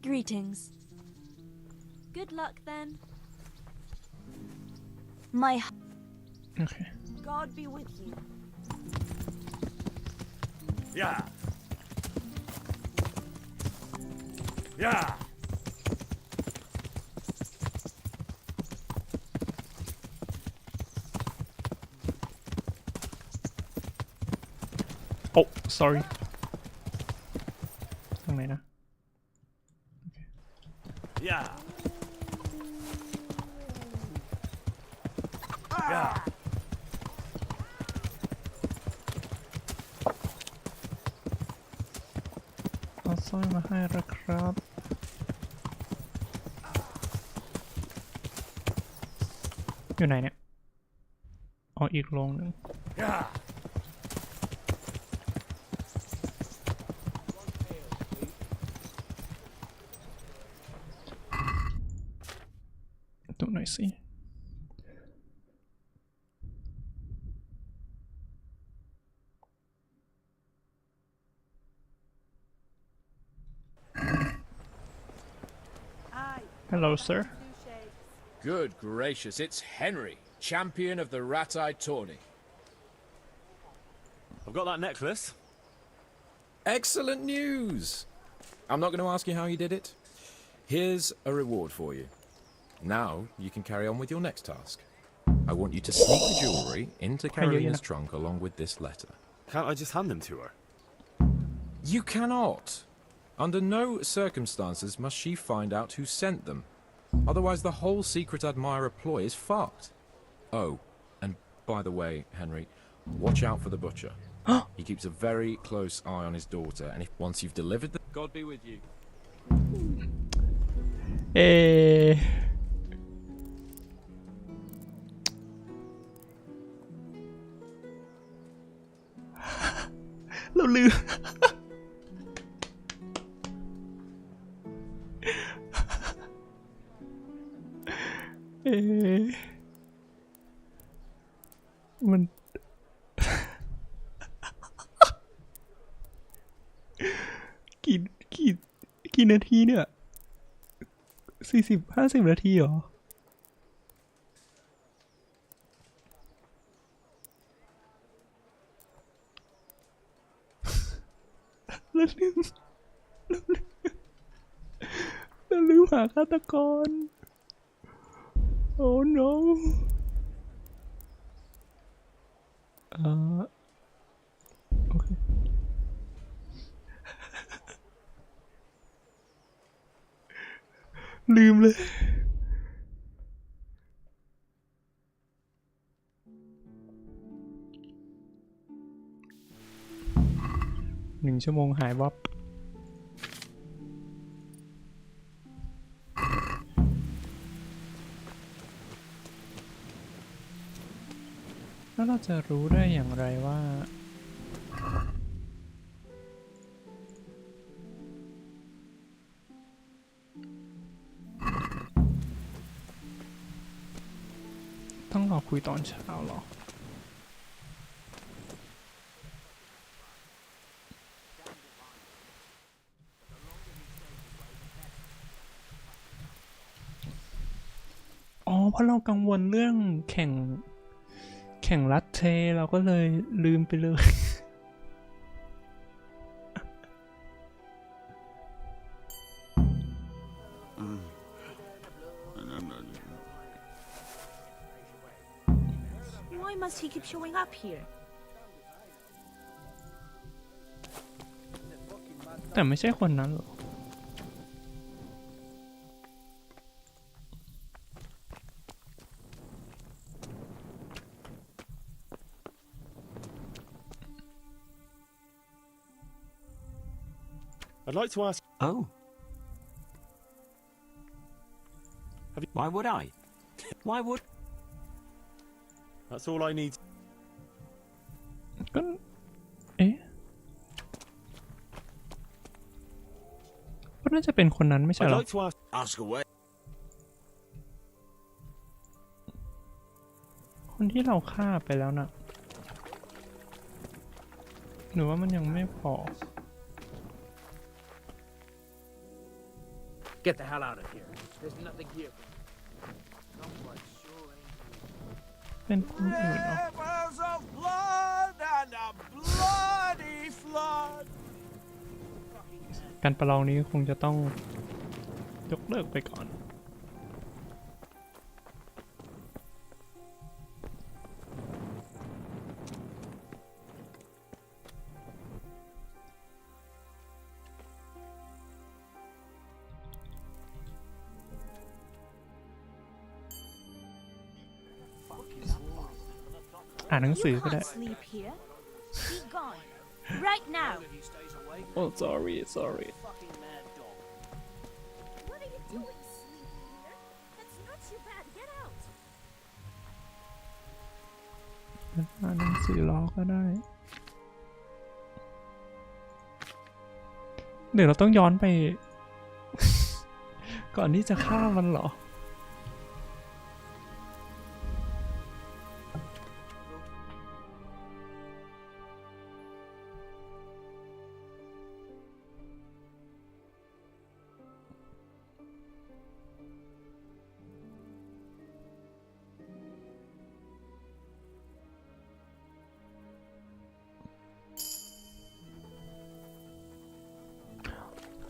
Greetings. Good luck then. My ำโอเค God be with you. Yeah. Yeah. โอ้ sorry ทางไหนนะ Yeah. Yeah. เอาสร้อยมาให้แล้วครับ อยู่ไหนเนี่ยอ๋ออีกโรงหนึ่ง Yeah. ดูหน่อยสิ Hello, sir. Good gracious, it's Henry, champion of the Ratai tourney. I've got that necklace. Excellent news! I'm not going to ask you how you did it. Here's a reward for you. Now you can carry on with your next task. I want you to sneak the jewellery into Carolina's trunk along with this letter. Can't I just hand them to her? You cannot. Under no circumstances must she find out who sent them. Otherwise the whole secret admirer ploy is fucked. Oh, and by the way, Henry, watch out for the butcher. He keeps a very close eye on his daughter, and if once you've delivered the... God be with you. อ เราลืมมันกี่นาทีเนี่ย50-50 นาทีเหรอแล้วลืมหาฆาตกร Oh no โอเคลืมเลย1 ชั่วโมงหายวับแล้วเราจะรู้ได้อย่างไรว่าต้องรอคุยตอนเช้าหรอเพราะเรากังวลเรื่องแข่งรัดเทเราก็เลยลืมไปเลย Why must he keep showing up here? แต่ไม่ใช่คนนั้นหรอI'd like to ask. Oh. Why would I? Why would? That's all I need. ก็เอ๊ะก็น่าจะเป็นคนนั้นไม่ใช่หรอ I'd like to ask away. คนที่เราฆ่าไปแล้วนะหรือว่ามันยังไม่พอ Get the hell out of here. There's nothing here. เป็นคนอื่นเนาะ Rivers of blood and a bloody flood. การประลองนี้คงจะต้องยกเลิกไปก่อนอ่านหนังสือก็ได้ Sleep here. Be gone. Right now. Oh sorry What are you doing sleeping here? That's not too bad. Get out. อ่านหนังสือรอก็ได้เดี๋ยวเราต้องย้อนไป ก่อนที่จะฆ่ามันเหรอ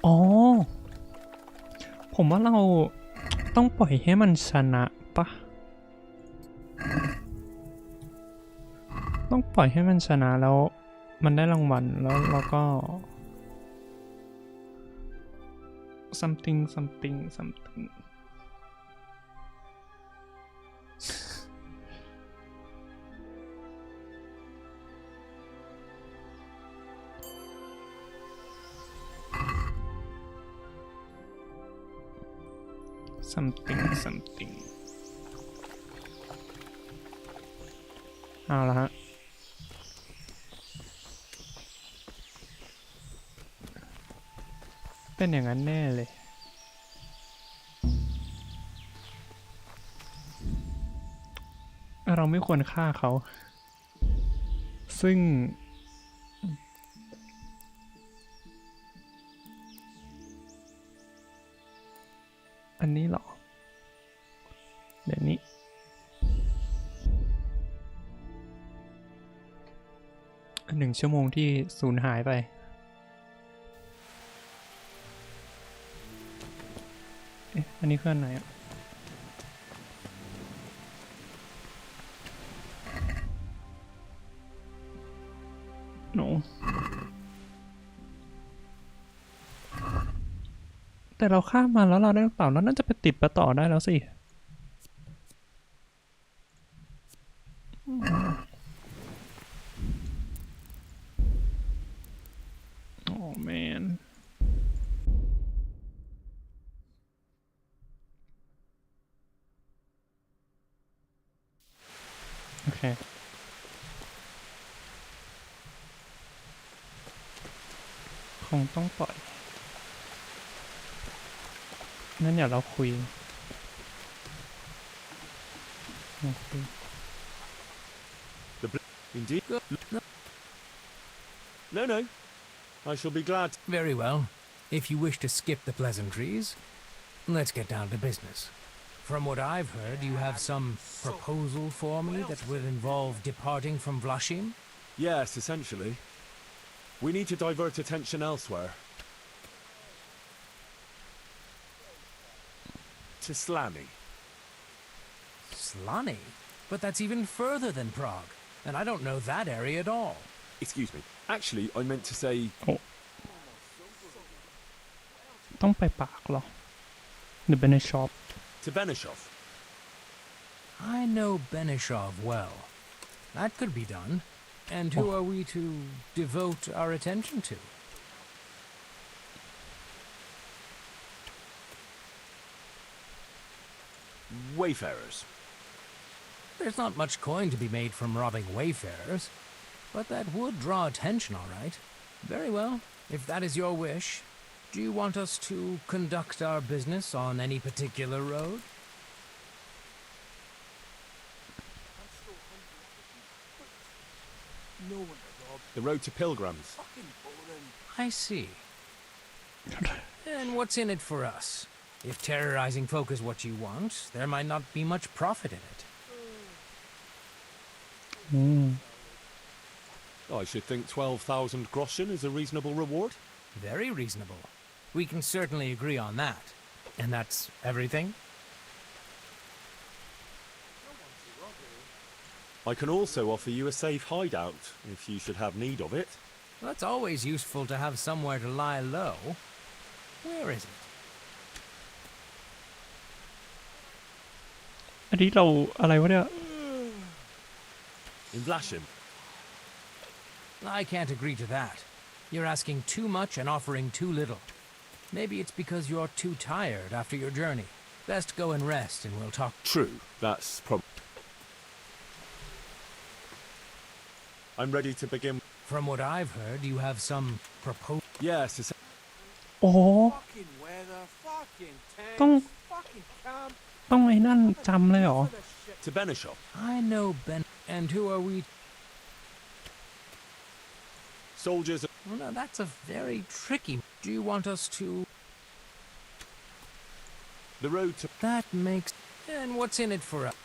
อ๋อผมว่าเราต้องปล่อยให้มันชนะปะต้องปล่อยให้มันชนะแล้วมันได้รางวัลแล้วเราก็ something เอาละฮะ เป็นอย่างนั้นแน่เลยเราไม่ควรฆ่าเขาซึ่งอันนี้เหรอเดี๋ยวนี้1 ชั่วโมงที่สูญหายไปอันนี้เพื่อนไหนอ่ะหนูแต่เราข้ามมาแล้วเราได้เปล่าแล้วน่าจะไปติดประต่อได้แล้วสิโอ้แมนโอเคคงต้องปล่อยงั้นเดี๋ยวเราคุยIndeed. No. I shall be glad. Very well. If you wish to skip the pleasantries, let's get down to business. From what I've heard, you have some proposal for me that will involve departing from Vlashim? Yes, essentially. We need to divert attention elsewhere. To Slany. Slany? But that's even further than Prague, and I don't know that area at all. Excuse me. Actually, I meant to say... Oh. ต้องไปปากเหรอหรือ Benishov? To Benishov. I know Benishov well. That could be done. And who are we to devote our attention to? Wayfarers. There's not much coin to be made from robbing wayfarers, but that would draw attention, all right. Very well. If that is your wish, do you want us to conduct our business on any particular road? The road to Pilgrims. I see. And what's in it for us? If terrorizing folk is what you want, there might not be much profit in it. I should think 12,000 groschen is a reasonable reward. Very reasonable. We can certainly agree on that. And that's everything? I can also offer you a safe hideout, if you should have need of it. Well, it's always useful to have somewhere to lie low. Where is it? อันนี้เราอะไรวะเนี่ย In Vlashim. I can't agree to that. You're asking too much and offering too little. Maybe it's because you're too tired after your journey. Best go and rest and we'll talk. True. That's probably... I'm ready to begin. From what I've heard, you have some proposal. Yes, it's... โอ้ต้องไอ้นั่นจำเลยเหรอ To Benishov. I know Ben. And who are we? Soldiers... Well, now that's a very tricky... Do you want us to... The road to... That makes... And what's in it for us?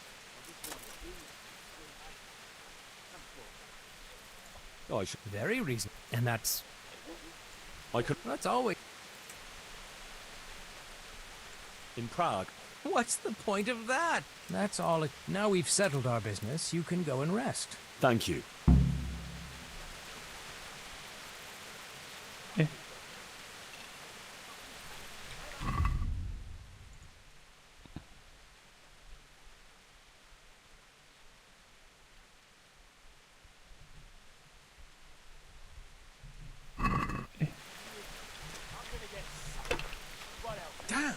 I should... Very reasonable. And that's... I could... That's always... In Prague. What's the point of that? That's all it... Now we've settled our business, you can go and rest. Thank you. Damn!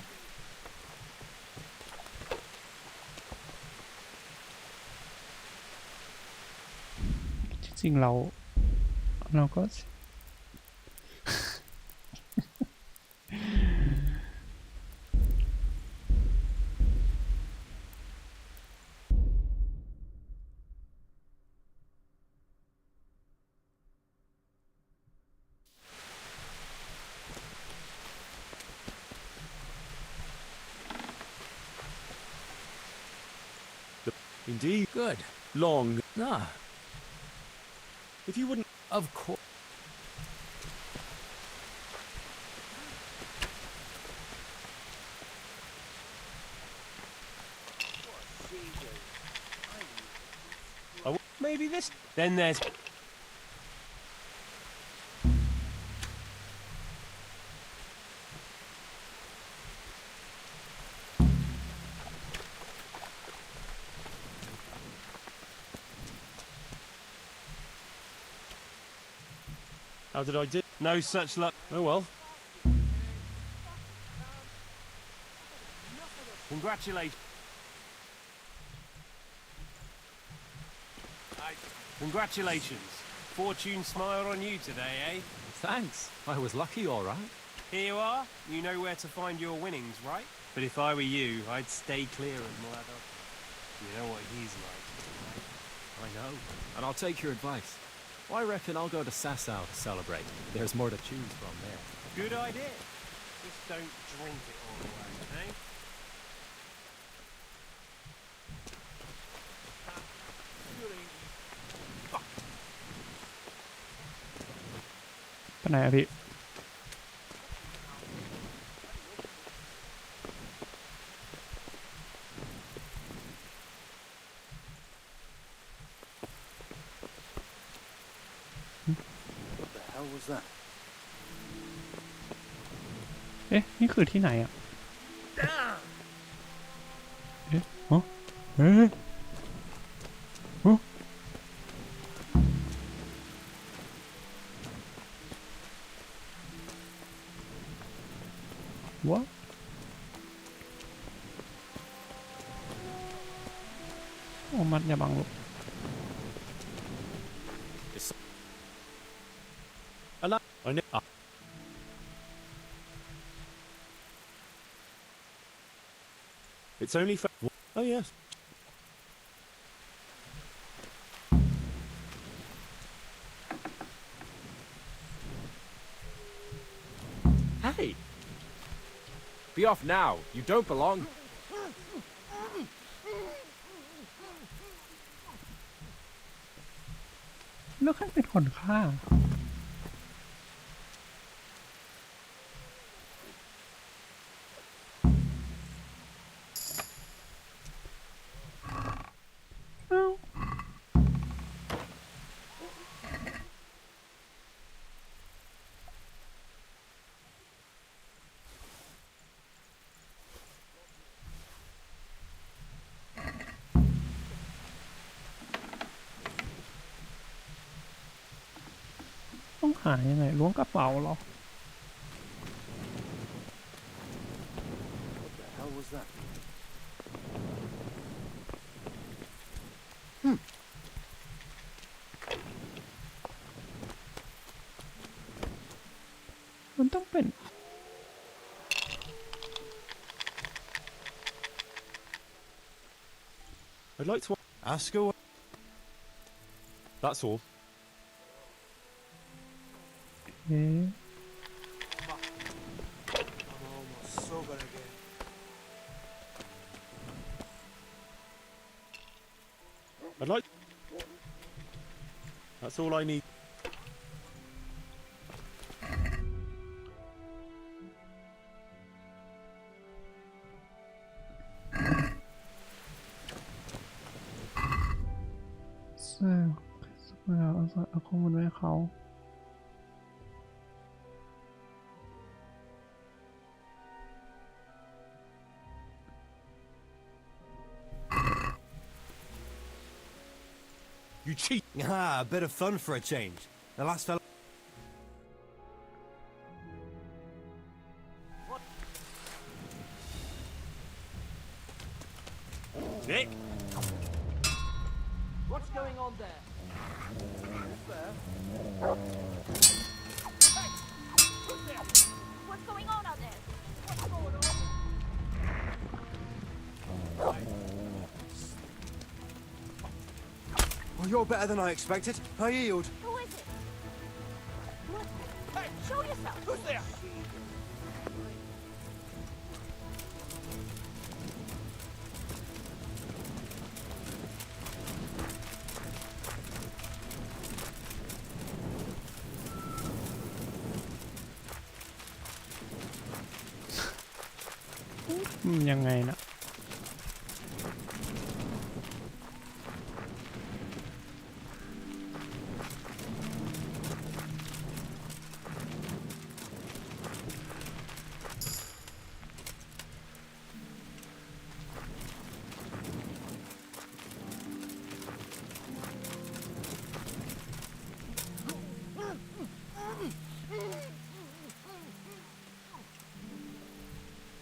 จริงๆเราก็ Indeed. Good. Long. Ah. If you wouldn't... Of course. Maybe this. Then there's. How did I do? No such luck. Oh well. Congratulations. Congratulations. Fortune smiled on you today, eh? Thanks. I was lucky, all right. Here you are. You know where to find your winnings, right? But if I were you, I'd stay clear of Mlada. You know what he's like. I know. And I'll take your advice. I reckon I'll go to Sasau to celebrate. There's more to choose from there. Good idea. Just don't drink it all away, eh? ไปไหนอะพี่ What the hell was that? เอ๊ะ นี่คือที่ไหนอะเอ๊ะฮะเอ๊ะฮะวะโอ้มัดอย่าบังลูก It's only for... Oh, yes. Hey! Be off now. You don't belong. แล้วใครเป็นคนฆ่า ต้องหายังไงล้วงกระเป๋าเหรอ What the hell was that? มันต้องเป็น I'd like to... Ask her. That's all. เอ๊ะ So gonna get. I'd like... That's all I need. เสื้อเอาข้อมูลไว้ให้เขา You cheat! Ah, a bit of fun for a change. The last fella... Hey! What's going on there? Who's there? Hey! Who's there? What's going on out there? What's going on? Oh, you're better than I expected. I yield. Who is it? What? Hey! Show yourself. Who's there? ยังไงนะ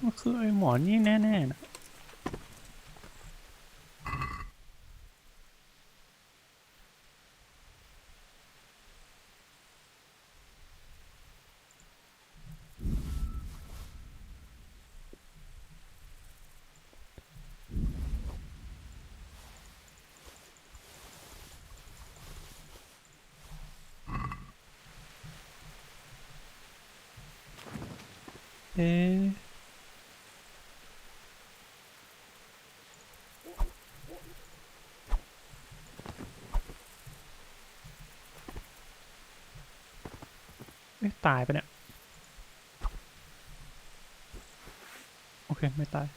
มันคือไอ้หมอนี่แน่ๆนะเอ๊ะตายไปเนี่ยโอเคไม่ตาย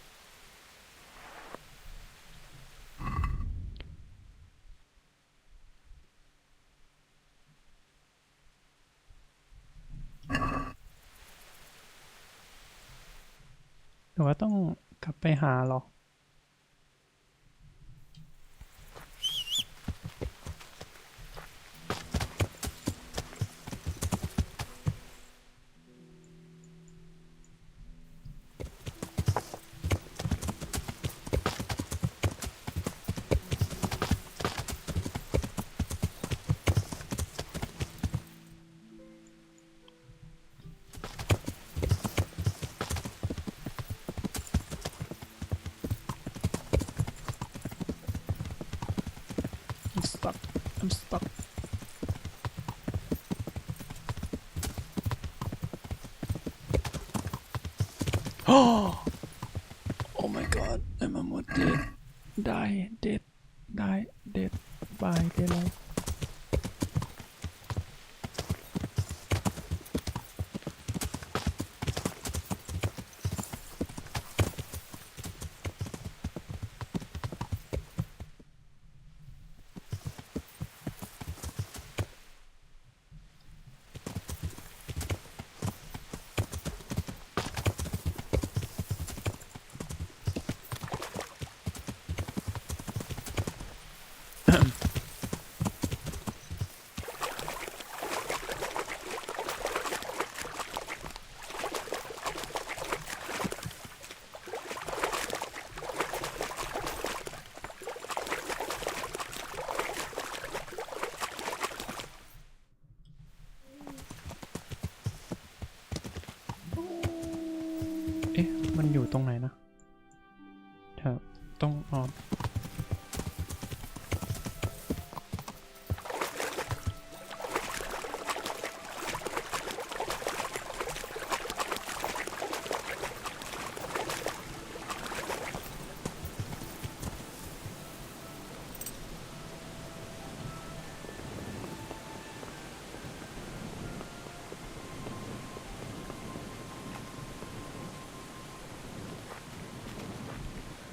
หรือว่าต้องกลับไปหาหรอI'm stuck Oh my god I'm almost dead die dead die dead bye dead lifeเอ๊ะมันอยู่ตรงไหนนะแถวต้อง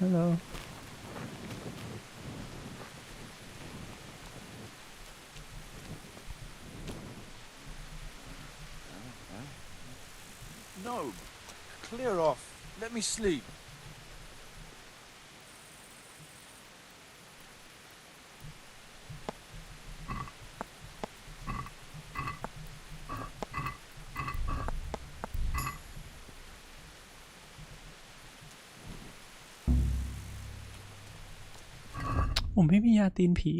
Hello. No. Clear off. Let me sleep.ผมไม่มียาตีนผี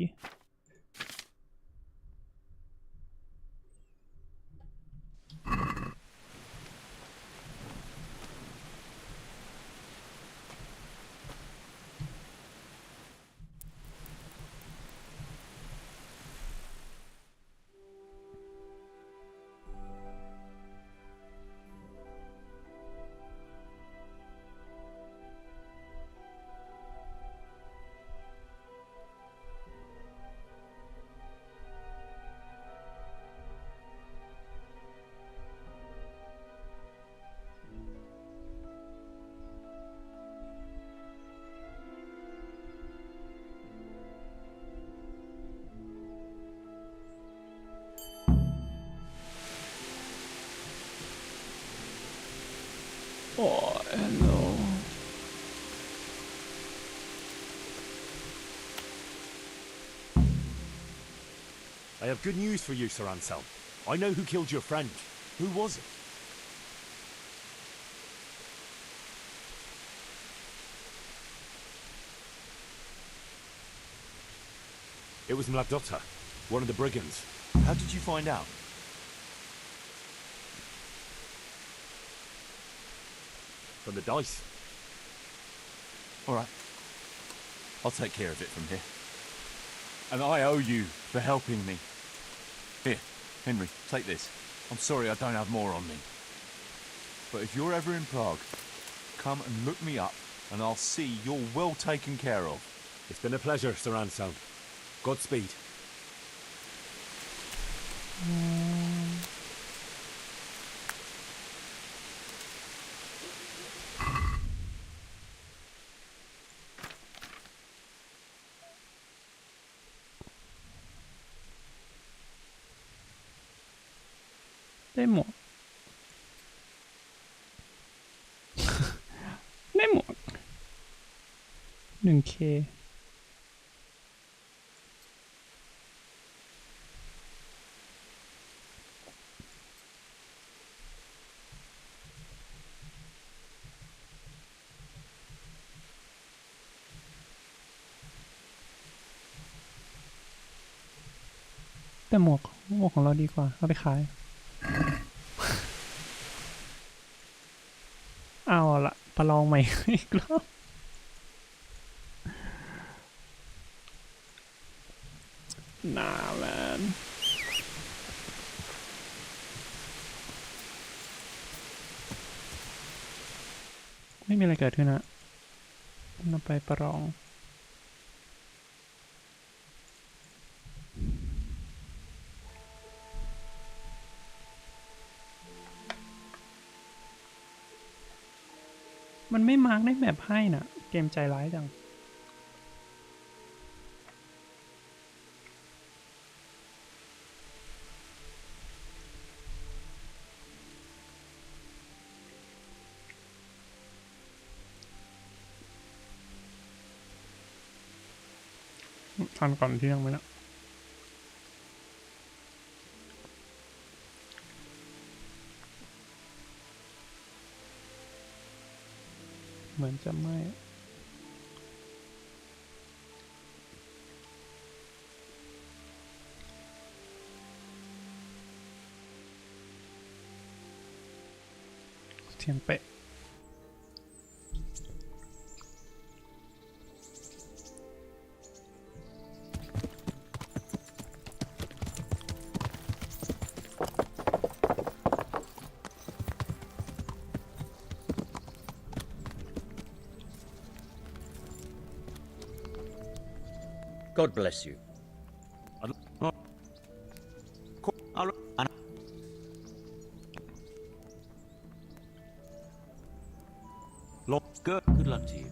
no. I have good news for you, Sir Anselm. I know who killed your friend. Who was it? It was Mladotta, one of the brigands. How did you find out? From the dice. All right. I'll take care of it from here. And I owe you for helping me. Here, Henry, take this. I'm sorry I don't have more on me. But if you're ever in Prague, come and look me up, and I'll see you're well taken care of. It's been a pleasure, Sir Anselm. Godspeed.ได้หมวก ได้หมวก 1K แต่หมวกของเราดีกว่าเอาไปขาย เอาละประลองใหม่อีกรอบน่าแมนไม่มีอะไรเกิดขึ้นนะเราไปประลองมันไม่มาร์กได้แบบให้น่ะเกมใจร้ายจังทันก่อนเที่ยงไหมนะเหมือนจะไม่เทียงเป๊ะGod bless you. Good luck to you.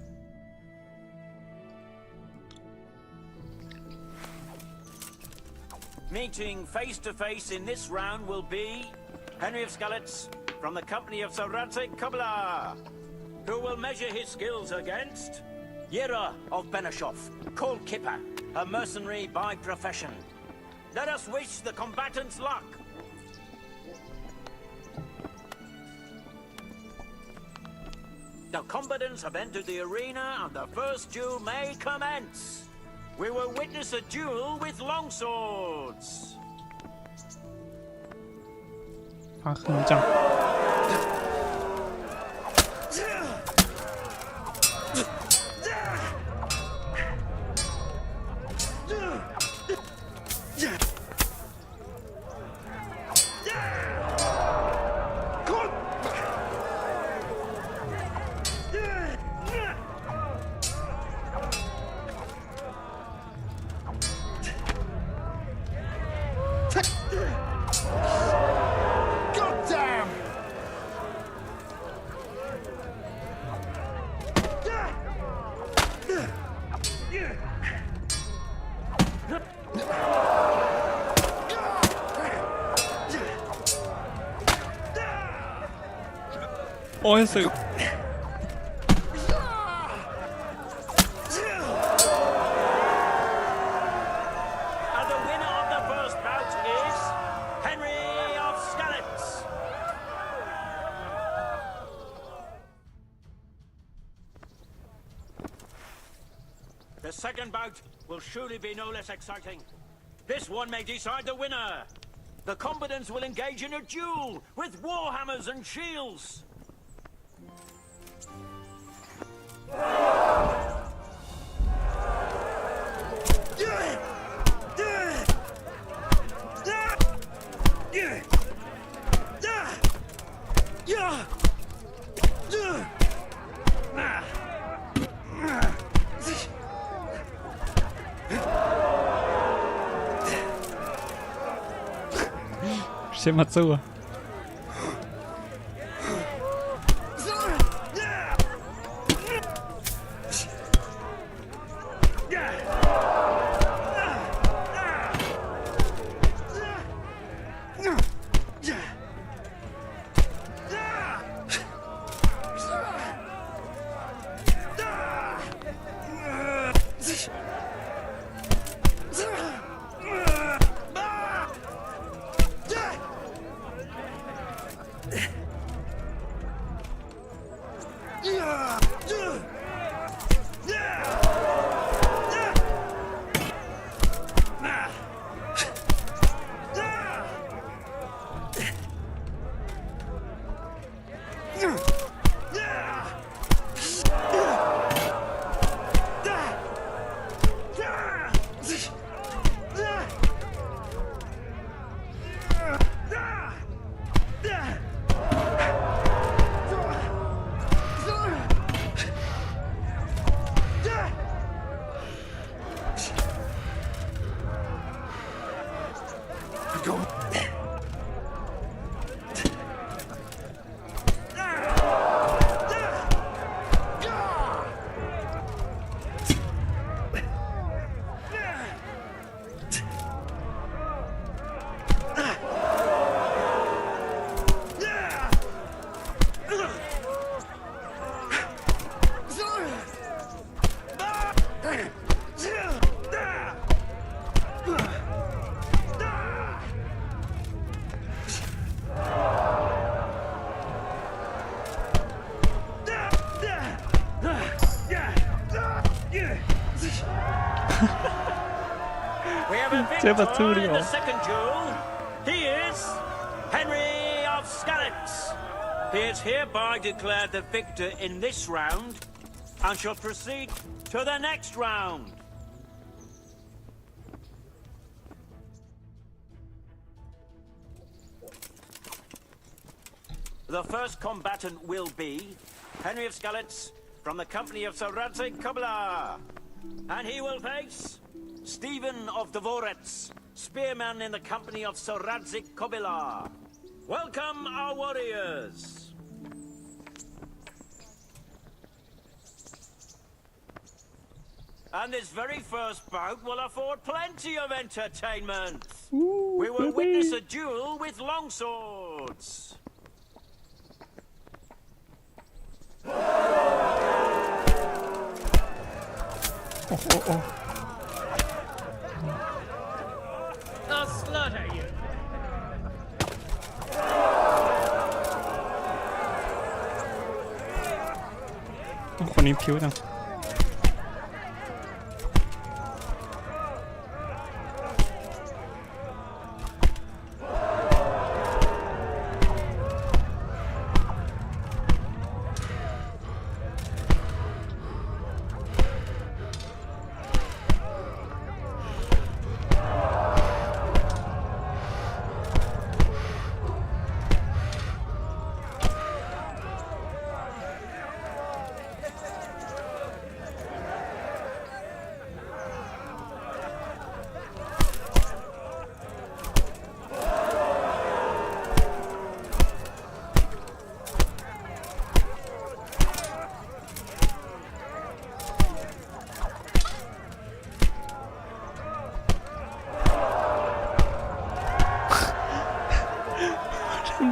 Meeting face to face in this round will be Henry of Skalitz from the company of Sir Radzik Kubla, who will measure his skills against Yera of Benashov, called Kipper, a mercenary by profession. Let us wish the combatants luck. The combatants have entered the arena and the first duel may commence. We will witness a duel with longswords. ฟ้าคืนจังโอ้ยสึก The second bout will surely be no less exciting. This one may decide the winner. The combatants will engage in a duel with warhammers and shields. Się Matsuo. We have a victor in the second duel. He is Henry of Skalitz. He is hereby declared the victor in this round and shall proceed to the next round. The first combatant will be Henry of Skalitz from the company of Sir Radzik Kubla. And he will face Stephen of Dvorets, spearman in the company of Sir Radzik Kubla. Welcome, our warriors. And this very first bout will afford plenty of entertainment. We will witness a duel with longswords. I'll slaughter you. คนนี้ผิวจัง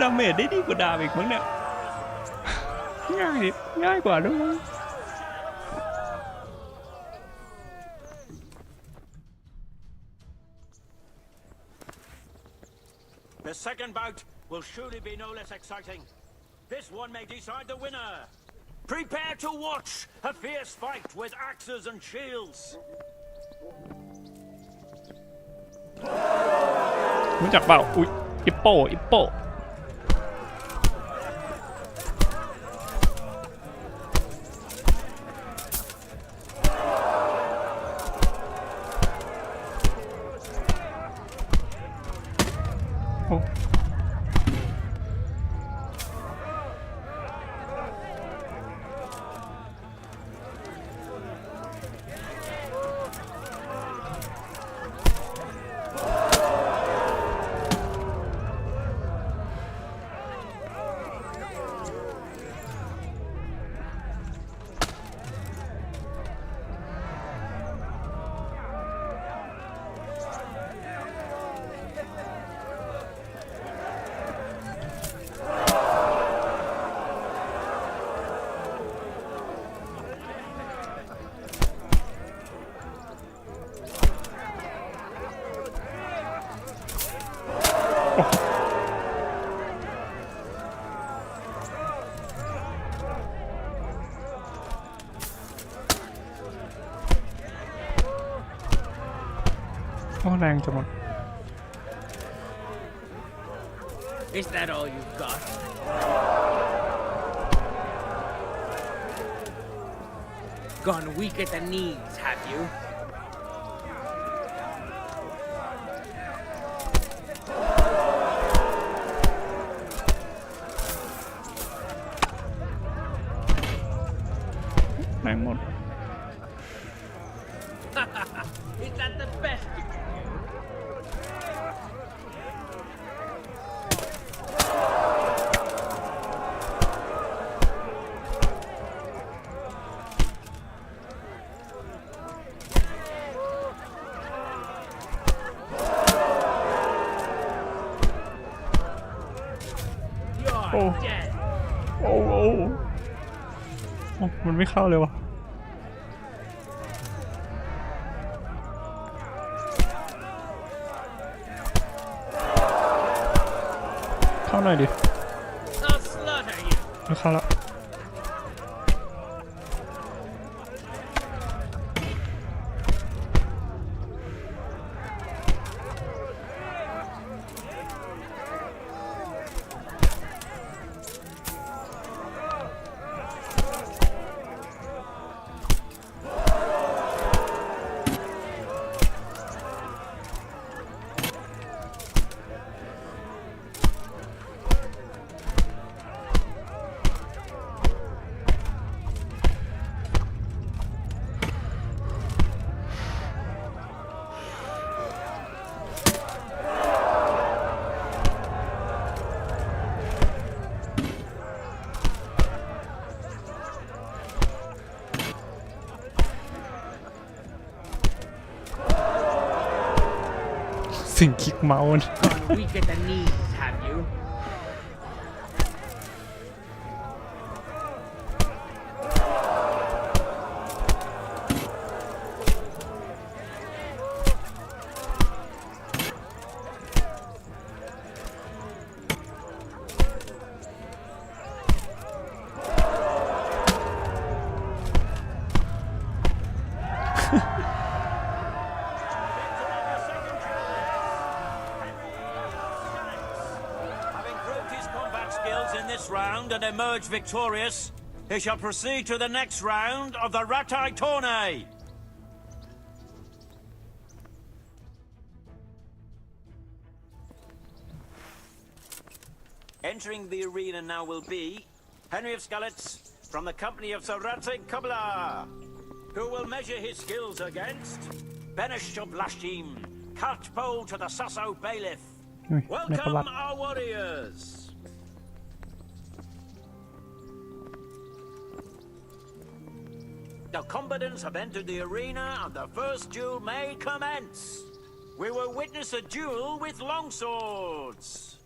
ดาเมจได้ดีกว่าดาบอีกมั้งเนี่ยง่ายกว่าด้วย The second bout will surely be no less exciting. This one may decide the winner. Prepare to watch a fierce fight with axes and shields. รู้จักเปล่าอุ๊ยอิปโปแรงจะหมด Is that all you've got? Gone weak at the knees, have you? Is that the best you can do? You're dead. โอ้มันไม่เข้าเลยวะเข้าหน่อยดิ I'll slaughter you. ไม่เข้าแล้วสิ่งคลิกเมาส์ Gone weak at the knees, have you? Round and emerge victorious, he shall proceed to the next round of the Ratai Tourney. Entering the arena now will be Henry of Skalitz from the company of Sir Ratai Kubla, who will measure his skills against Benish of Lashim, Cartpole to the Sasso Bailiff. Welcome our warriors. The combatants have entered the arena and the first duel may commence. We will witness a duel with longswords.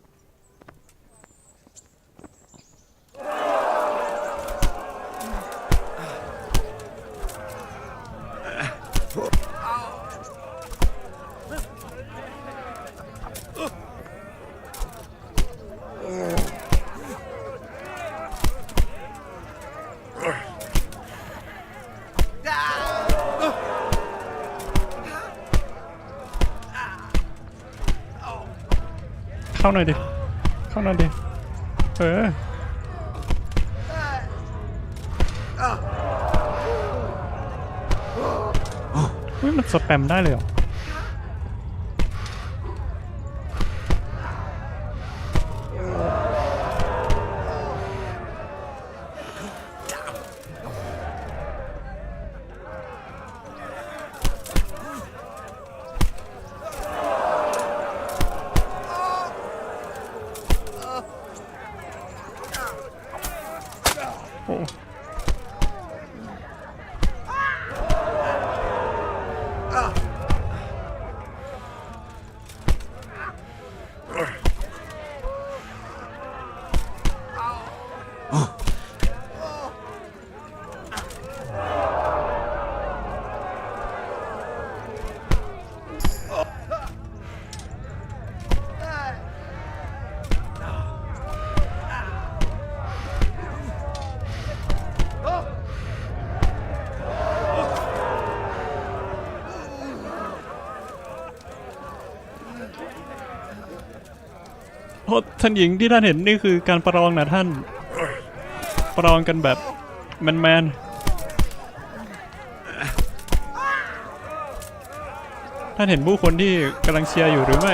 เข้าหน่อยดิเข้าหน่อยดิมันสแปมได้เลยเหรอท่านหญิงที่ท่านเห็นนี่คือการประลองนะท่านประลองกันแบบแมนท่านเห็นผู้คนที่กำลังเชียร์อยู่หรือไม่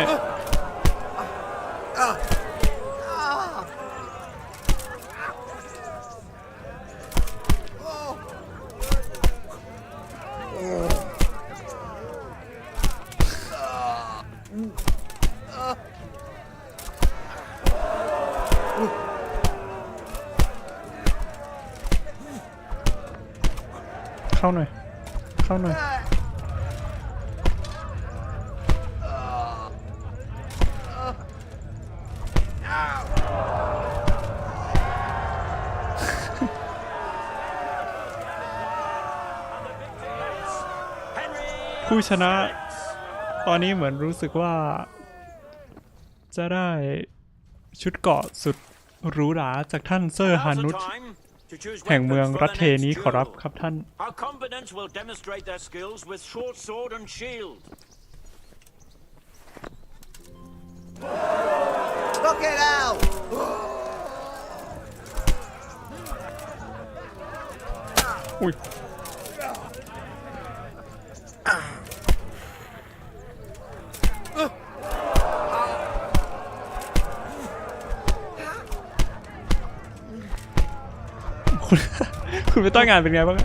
เข้าหน่อยเข้าหน่อยผู้ชนะตอนนี้เหมือนรู้สึกว่าจะได้ชุดเกราะสุดหรูหราจากท่านเซอร์ฮานุชแห่งเมืองรัตเทนี้ขอรับครับท่าน Our combatants will demonstrate their skills with short sword and shield. Look it out! อุ้ยคุณไปต้อนงานเป็นไงบ้าง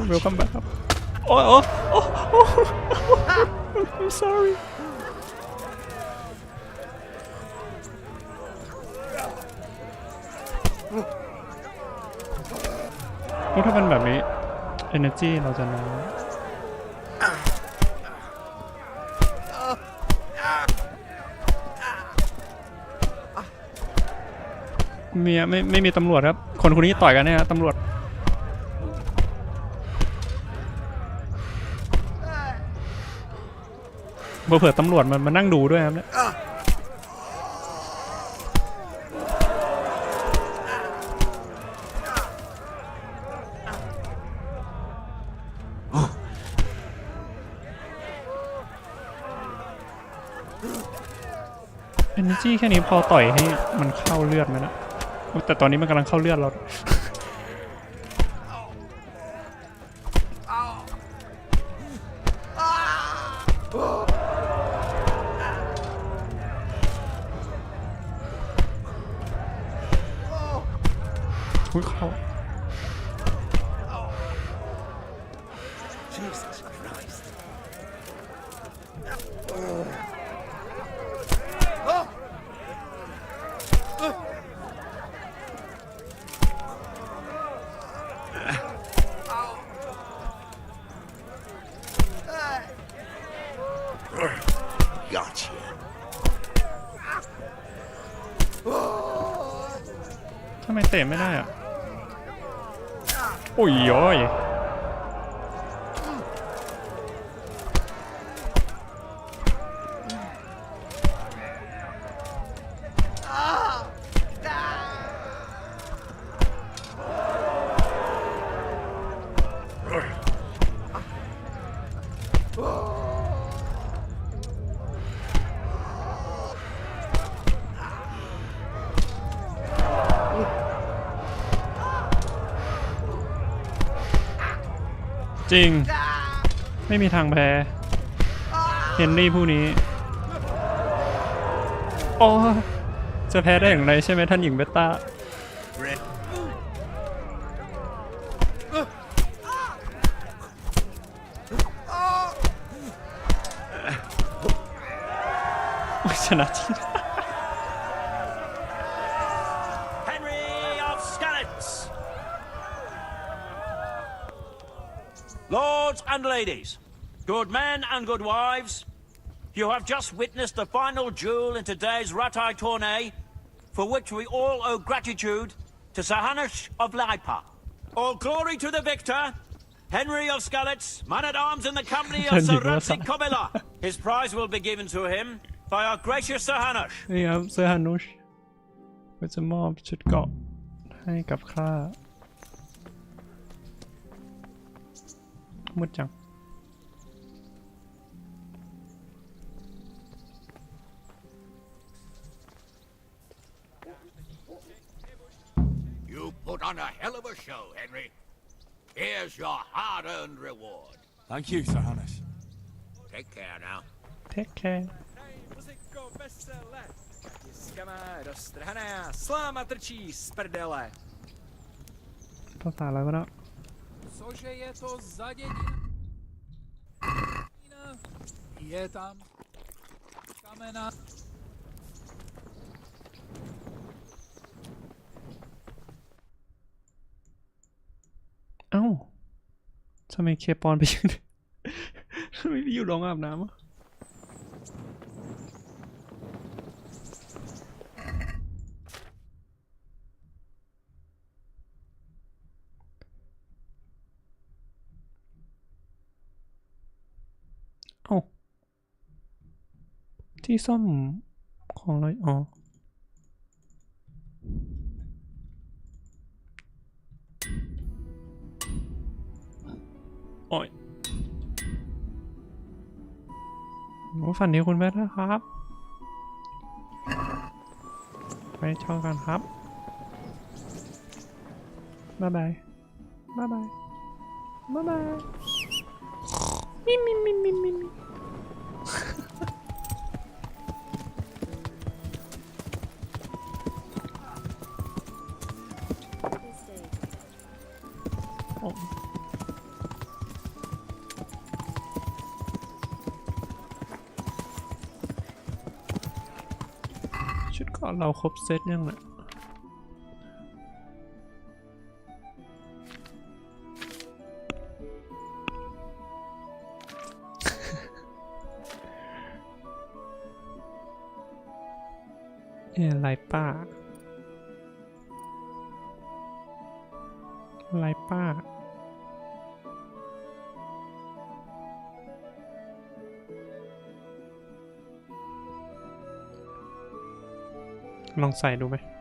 เวลคัมแบ็คครับโอ้I'm sorry ถ้าเป็นแบบนี้ energy เราจะน้อยไม่มีตำรวจครับคนนี้ต่อยกันเนี่ยตำรวจเผื่อตำรวจมันมานั่งดูด้วยครับเนี่ยenergy แค่นี้พอต่อยให้มันเข้าเลือดไหมนะแต่ตอนนี้มันกำลังเข้าเลือดเราเข้าทำไมเตะไม่ได้อ่ะโอ้ยย้อย จริงไม่มีทางแพ้เฮนรี่ผู้นี้โอ้จะแพ้ได้อย่างไรใช่ไหมท่านหญิงเบตตาชนะจริงHenry of Skalitz. Lords and ladies, good men and good wives, you have just witnessed the final duel in today's Ratai tourney, for which we all owe gratitude to Sahanash of Laipa. All glory to the victor, Henry of Skalitz, man-at-arms in the company of Sir Ramsay Kobela. His prize will be given to him by our gracious Sahanash. นี่ครับเซอร์ฮานุชก็จะมอบชุดเกราะให้กับข้ามืดจังYou put on a hell of a show, Henry. Here's your hard-earned reward. Thank you, Sir Hannes. Take care now. Take care. Tiskama, roztrhaná, sláma trčí z prdele. ภาษาอะไรวะเนาะ Cože je to za dědina? Je tam kamena. เอ้าทำไมเคปอนไปอยู่ทำไมไปอยู่โรงอาบน้ำอ่ะเอ้าที่ซ่อมของเราอ๋อโอ้ยฝันดีคุณแม่นะครับไปเจอกันครับบ๊ายบายบ๊ายบายบ๊ายบายมิมิมิมิมิมิชุดก่อนเราครบเซตยังน่ะลายป้าลายป้าลองใส่ดูไหมครับ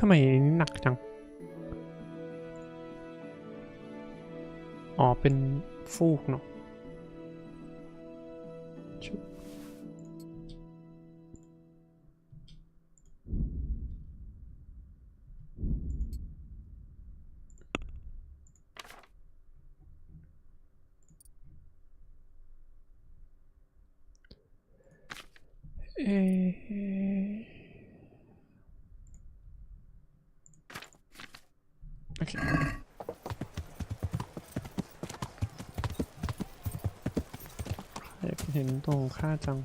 ทำไมหนักจังอ๋อเป็นฟูกเนาะโอเคเห็นตรงค่าจัง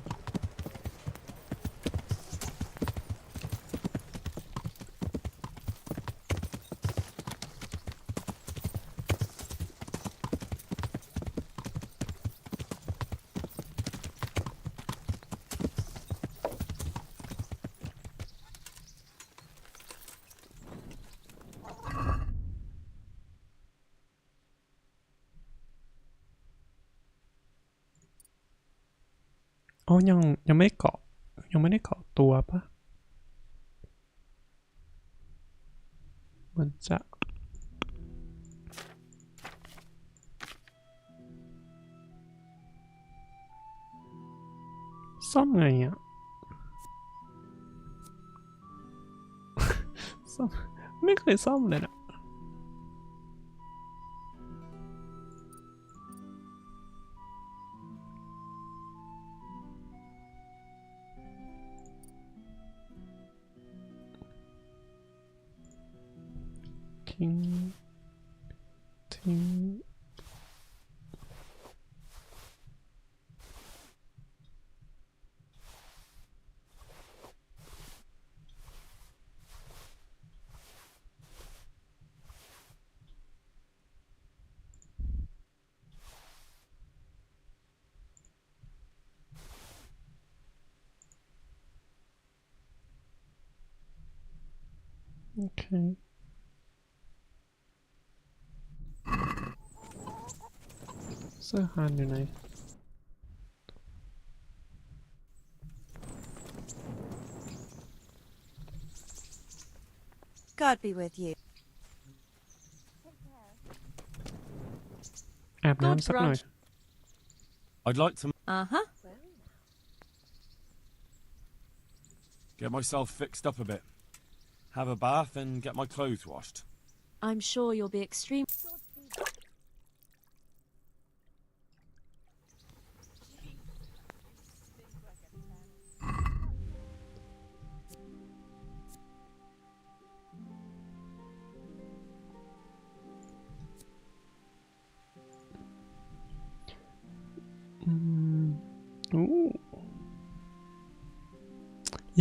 อ๋อยังไม่เกาะยังไม่ได้เกาะตัวปะมันจะซ่อมไงอ่ะ ซ่อมไม่เคยซ่อมเลยนะทิ้งโอเคเสื้อฮานอยู่ไหน God be with you. อาบน้ำสักหน่อย I'd like to Uh-huh. get myself fixed up a bit. Have a bath and get my clothes washed. I'm sure you'll be extreme.โอ้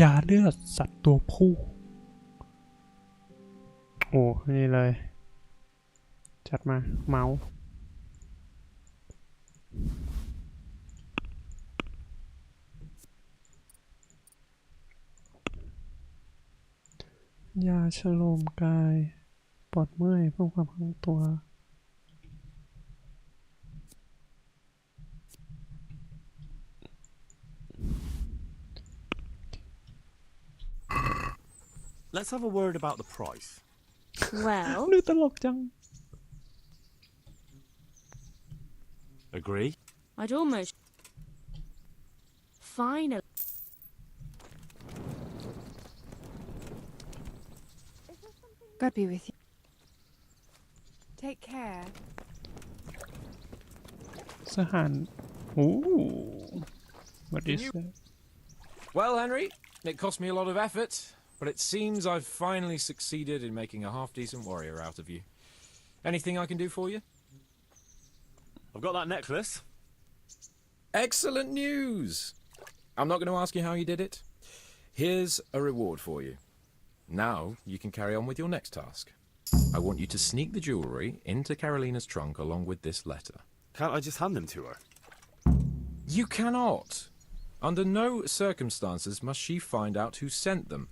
ยาเลือดสัตว์ตัวผู้โอ้นี่เลยจัดมาเมาส์ยาชโลมกายปลอดเมื่อยเพิ่มความพังตัว Let's have a word about the price. Well, ดูตลกจัง Agree? I'd almost. Finally. God be with you. Take care. สหารโอ้ What is that? Well, Henry, it cost me a lot of effort, but it seems I've finally succeeded in making a half-decent warrior out of you. Anything I can do for you? I've got that necklace. Excellent news! I'm not going to ask you how you did it. Here's a reward for you. Now you can carry on with your next task. I want you to sneak the jewellery into Carolina's trunk along with this letter. Can't I just hand them to her? You cannot. Under no circumstances must she find out who sent them.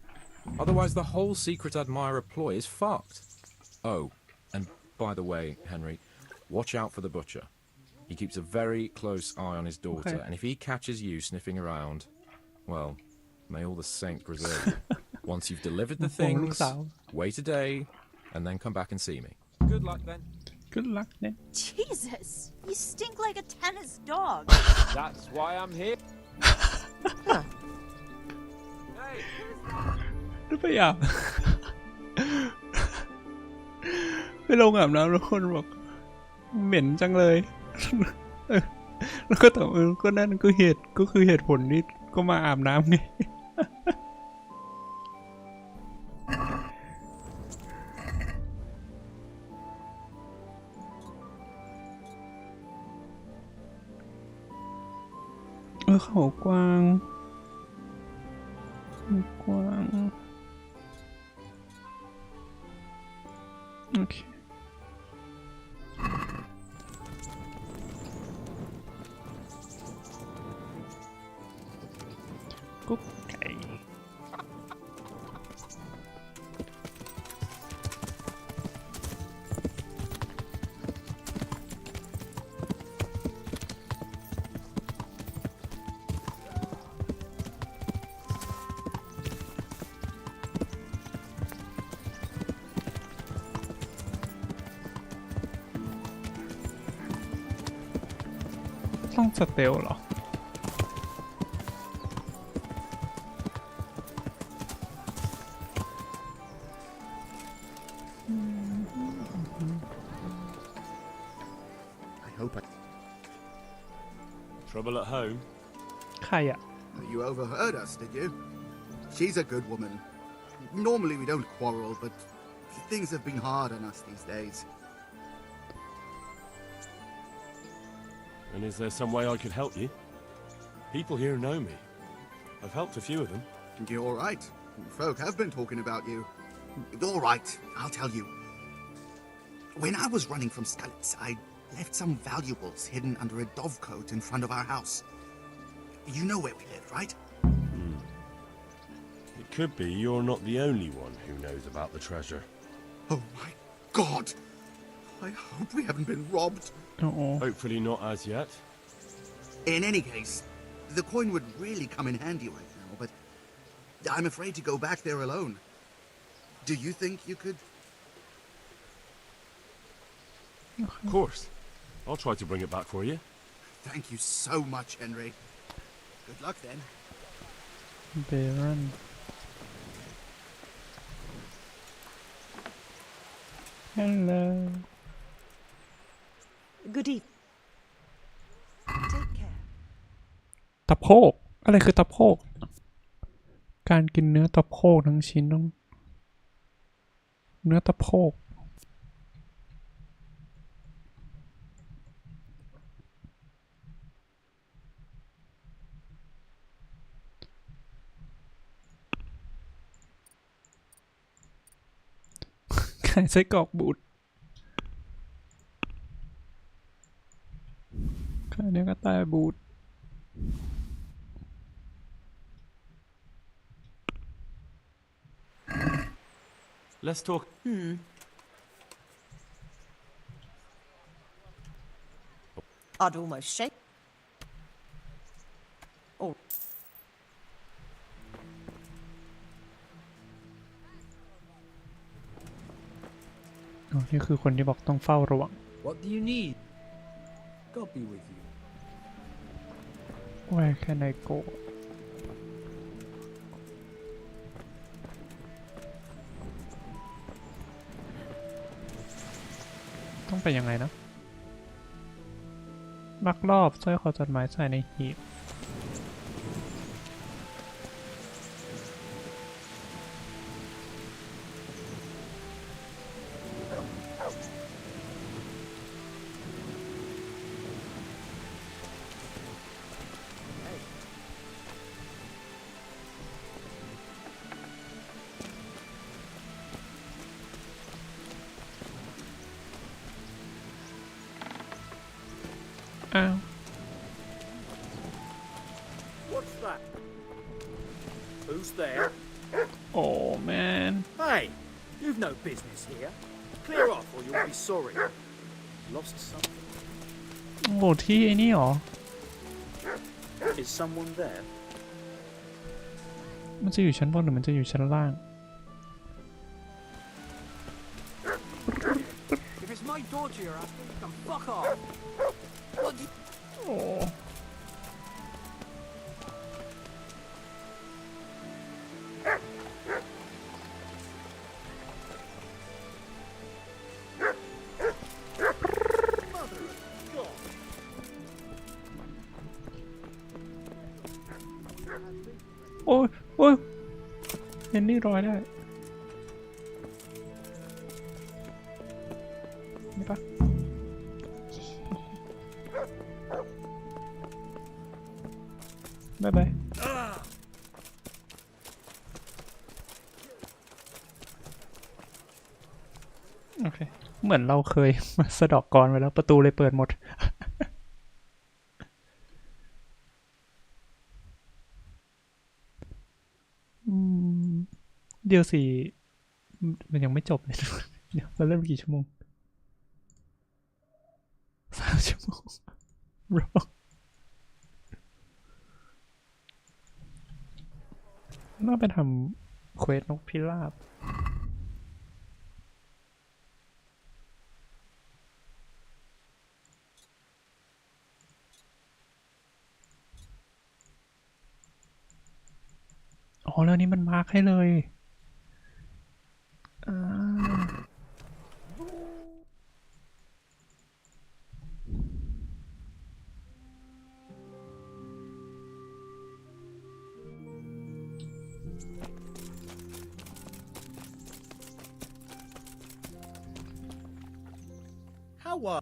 Otherwise the whole secret admirer ploy is fucked. Oh, and by the way, Henry, watch out for the butcher. He keeps a very close eye on his daughter, Okay. and if he catches you sniffing around, well, may all the saints preserve you. Once you've delivered the things, wait a day, and then come back and see me. Good luck then. Good luck then. Jesus, you stink like a tennis dog. That's why I'm here. ดูไปอาบ ไปลงอาบน้ำแล้วคนบอกเหม็นจังเลย แล้วก็ตอบก็นั่นก็คือเหตุผลที่ก็มาอาบน้ำไง เขากว้างโอเคกุ๊กไก่ ต้องสเตลเหรอTrouble at home? ใครอะ You overheard us, did you? She's a good woman. Normally we don't quarrel, but things have been hard on us these days. And is there some way I could help you? People here know me. I've helped a few of them. You're right. Folk have been talking about you. All right, I'll tell you. When I was running from Scullets, I left some valuables hidden under a dovecote in front of our house. You know where we live, right? It could be you're not the only one who knows about the treasure. Oh my God! I hope we haven't been robbed. Hopefully not as yet. In any case, the coin would really come in handy right now, but I'm afraid to go back there alone. Do you think you could? Of course. I'll try to bring it back for you. Thank you so much, Henry. Good luck then. Baron. Hello. Good evening. Take care. ตะโพกอะไรคือตะโพกการกินเนื้อตะโพกทั้งชิ้นต้องเนื้อตะโพกขายไส้กรอกบูดขายเนื้อกระต่ายบูดLet's talk. I'd almost shake. Oh. นี่คือคนที่บอกต้องเฝ้าระวัง What do you need? God be with you. Where can I go? ต้องไปยังไงนะลักลอบสร้อยคอจดหมายใส่ในหีบอ้าว What's that? Who's there? Oh man. Hey, you've no business here. Clear off or you'll be sorry. Lost something. โอ้ที่ไอ้นี่หรอ Is someone there? มันจะอยู่ชั้นบนหรือมันจะอยู่ชั้นล่าง If it's my daughter you're after, you can fuck off. What do you... Oh. Ôi, ôi,เห็นนี่รอยได้นี่ปะบ๊ายบายโอเคเหมือนเราเคยมาสะดอกกรไว้แล้วประตูเลยเปิดหมดเดี๋ยวสิมันยังไม่จบเลยเดี๋ยวเราเล่นกี่ชั่วโมง3 ชั่วโมงรอน่าไปทำเควสนกพิราบ แล้วนี่มันมาร์คให้เลยHow are?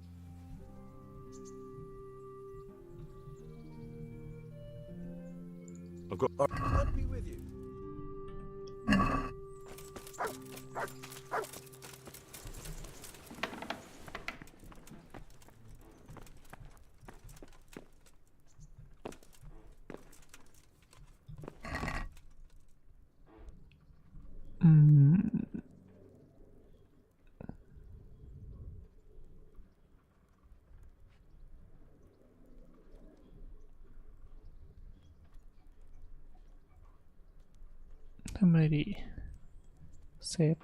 I've got. I'll be with you. Mm. ทำอะไรดีเซฟ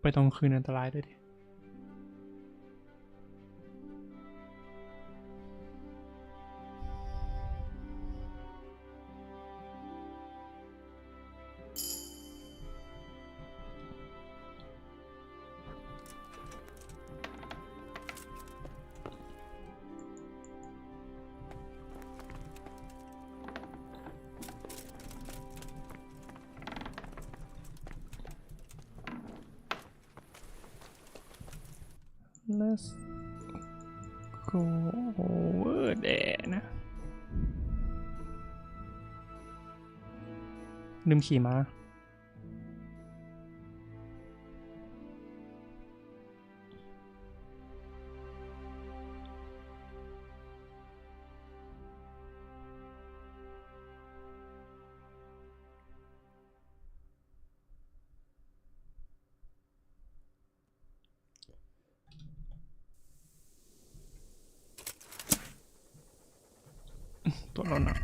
ไปตรงคืนอันตรายด้วยดิLet's go over there นะลืมขี่ม้าตัวเราหนัก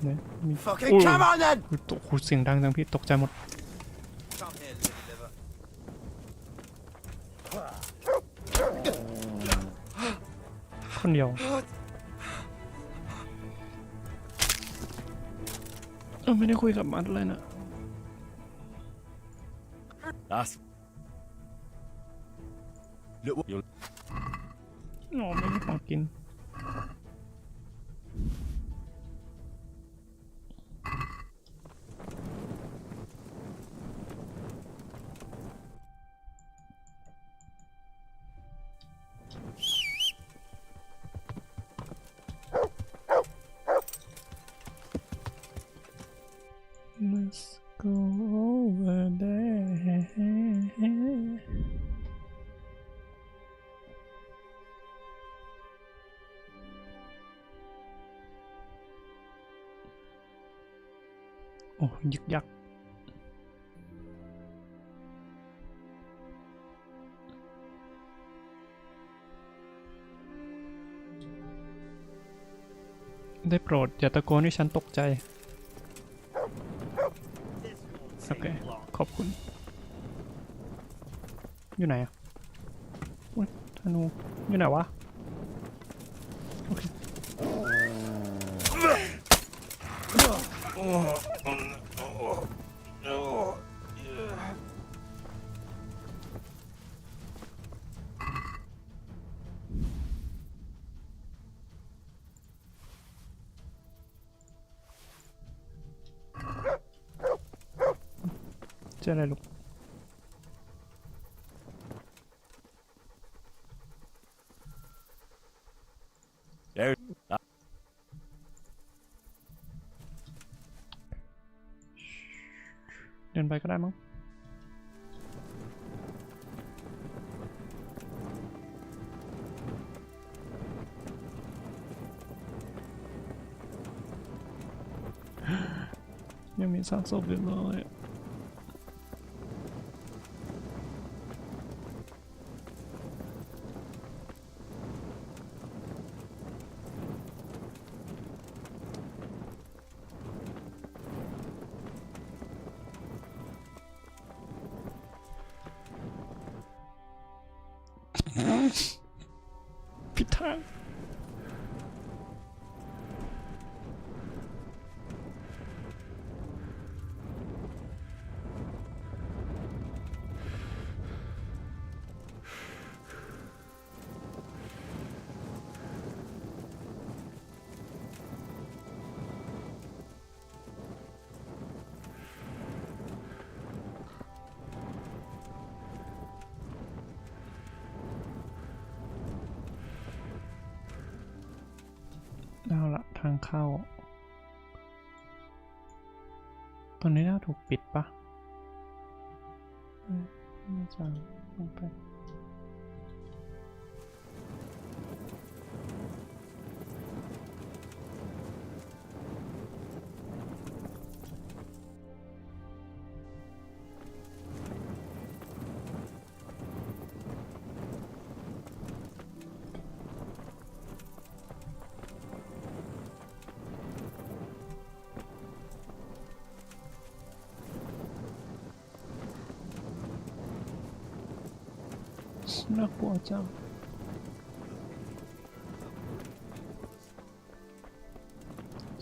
เนี่ย Fucking come on then! ตกเสียงดังจังพี่ตกใจหมด Come here, little liver. คนเดียวไม่ได้คุยกับมัดเลยนะ That's. Look, you're. ไม่มีของกินLet's go over there โอ้ยึกยักได้โปรดอย่าตะโกนให้ฉันตกใจโอเคขอบคุณอยู่ไหนอ่ะอุ๊ยธนูอยู่ไหนวะโอเคเจออะไรลูก ดินไปก็ได้มั้งยังมีซากศพอยู่เลยผิดทางเอาละทางเข้าตอนนี้น่าถูกปิดปะไม่ใช่ลงไปน่ากลัวจัง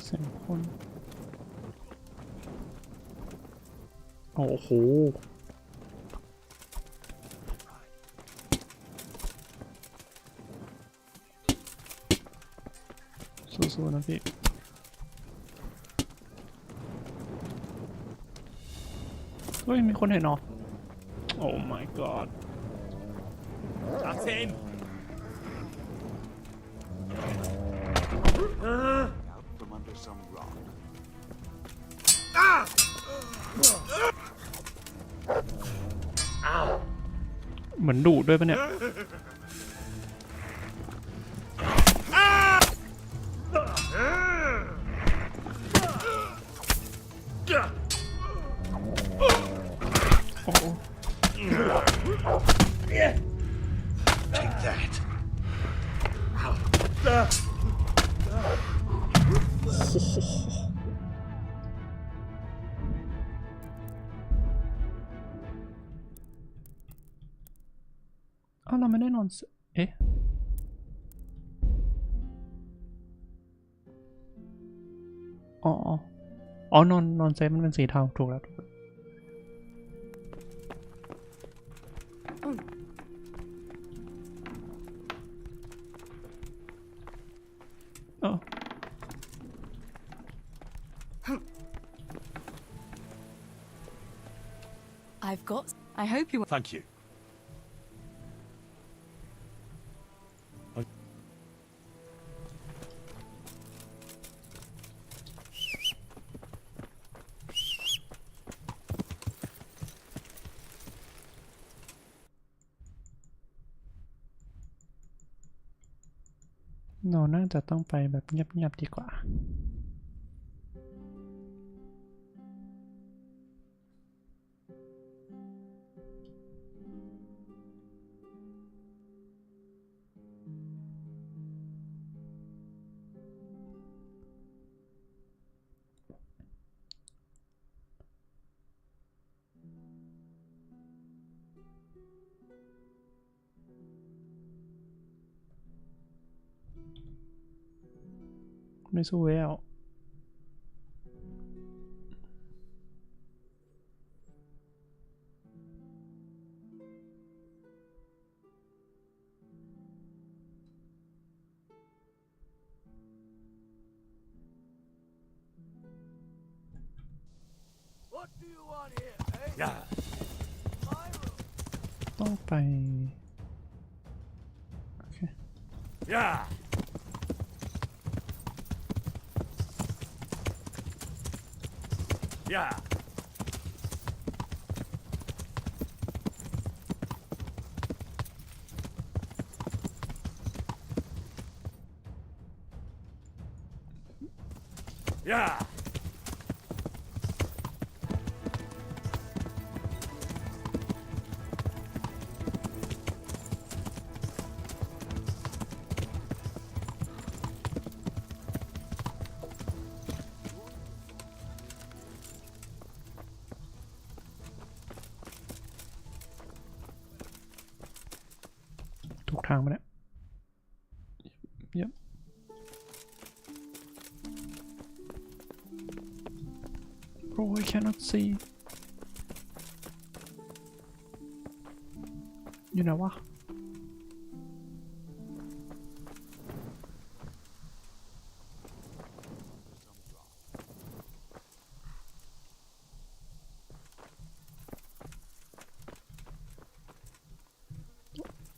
เสียงคนโอ้โหสู้ๆนะพี่เฮ้ยมีคนเห็นเหรอโอ้ my god That's him. Out from under some rock. เหมือนดุด้วยปะเนี่ยโอ้ Take that. อ้าวเราไม่ได้นอนเอ๊ะอ๋อนอนเซฟมันเป็นสีเทาถูกแล้วI've got. I hope you. Thank you.เราน่าจะต้องไปแบบเงียบๆดีกว่าไม่สู้แล้ว What do you want here, eh? Yeah. ต้องไปโอเค Yeah. Yeah. Yeah. ถูกทางไปแล้วYep. Oh, I cannot see. อยู่ไหนวะ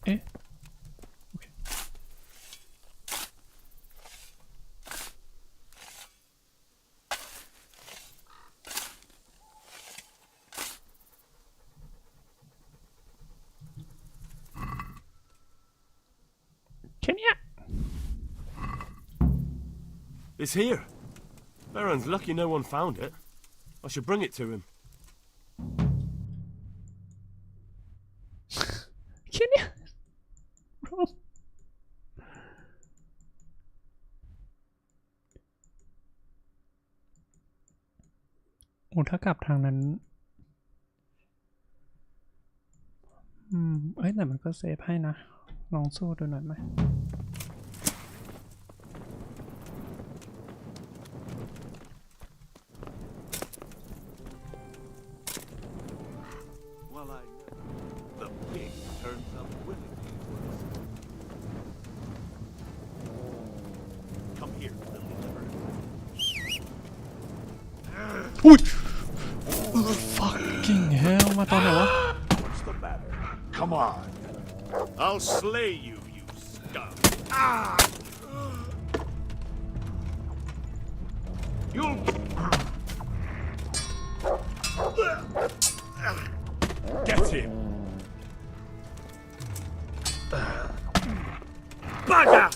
เอ๊ะโอเคIt's here. Baron's lucky no one found it. I should bring it to him. Kenya. โอ้ถ้ากลับทางนั้นเอ้ยแต่มันก็เซฟให้นะลองสู้ดูหน่อยไหมอุ้ย fucking hell มาตอนไหนวะ What's the matter? Come on. I'll slay you, you scum. You'll... Get him! Bugger!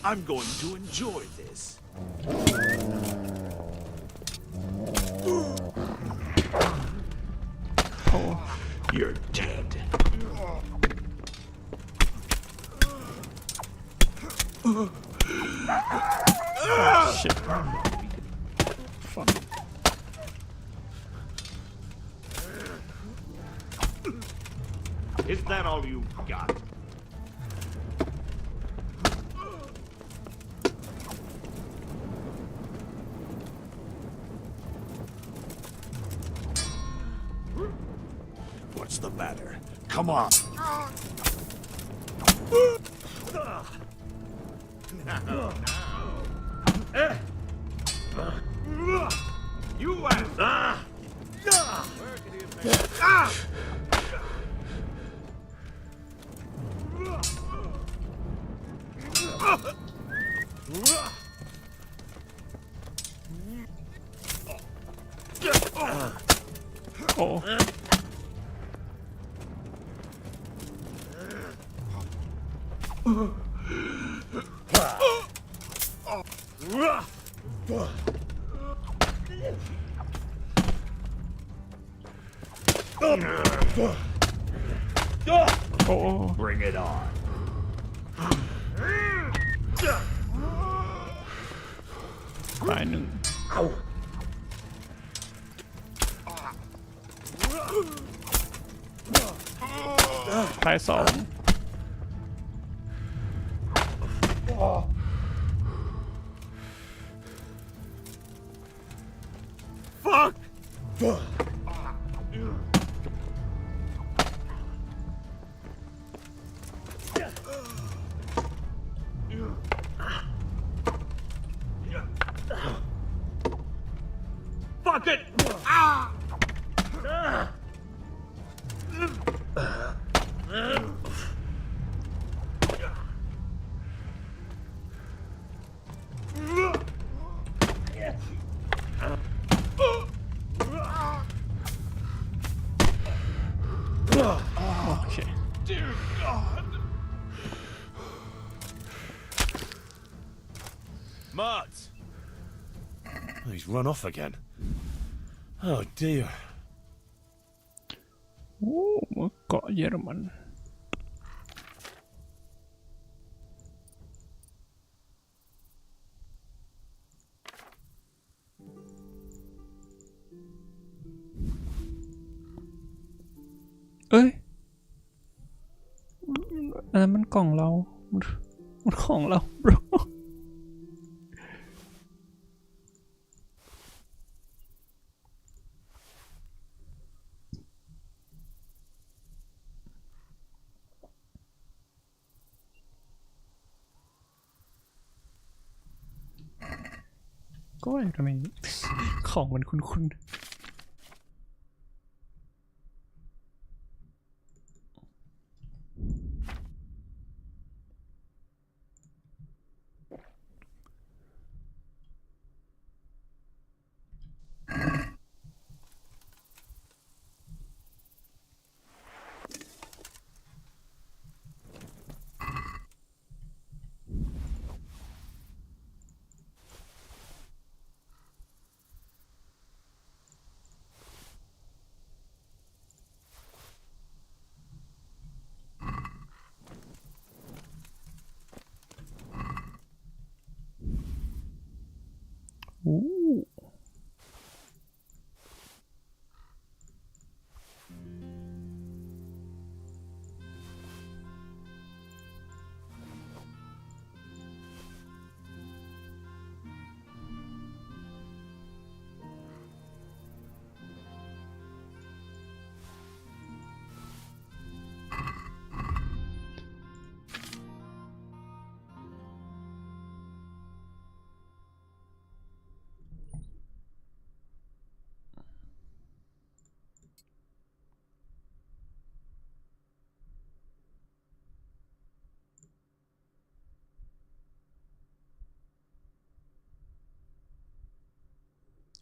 I'm going to enjoy this. Oh. You're dead. Oh, shit. Fuck. Is that all you've got? What's the matter? Come on. You ass. Oh. Oh. Bring it on. ตายหนึ่งตายสอง Fuck! Fuck it! Ah! Okay. Dear God. Mud! Oh, he's run off again. Oh dear. โอ้เกาะเยอรมันเอ้ยอันนั้นมันกล่องเรามันของเรา bro ก็ทำไมของมันคุ้นๆ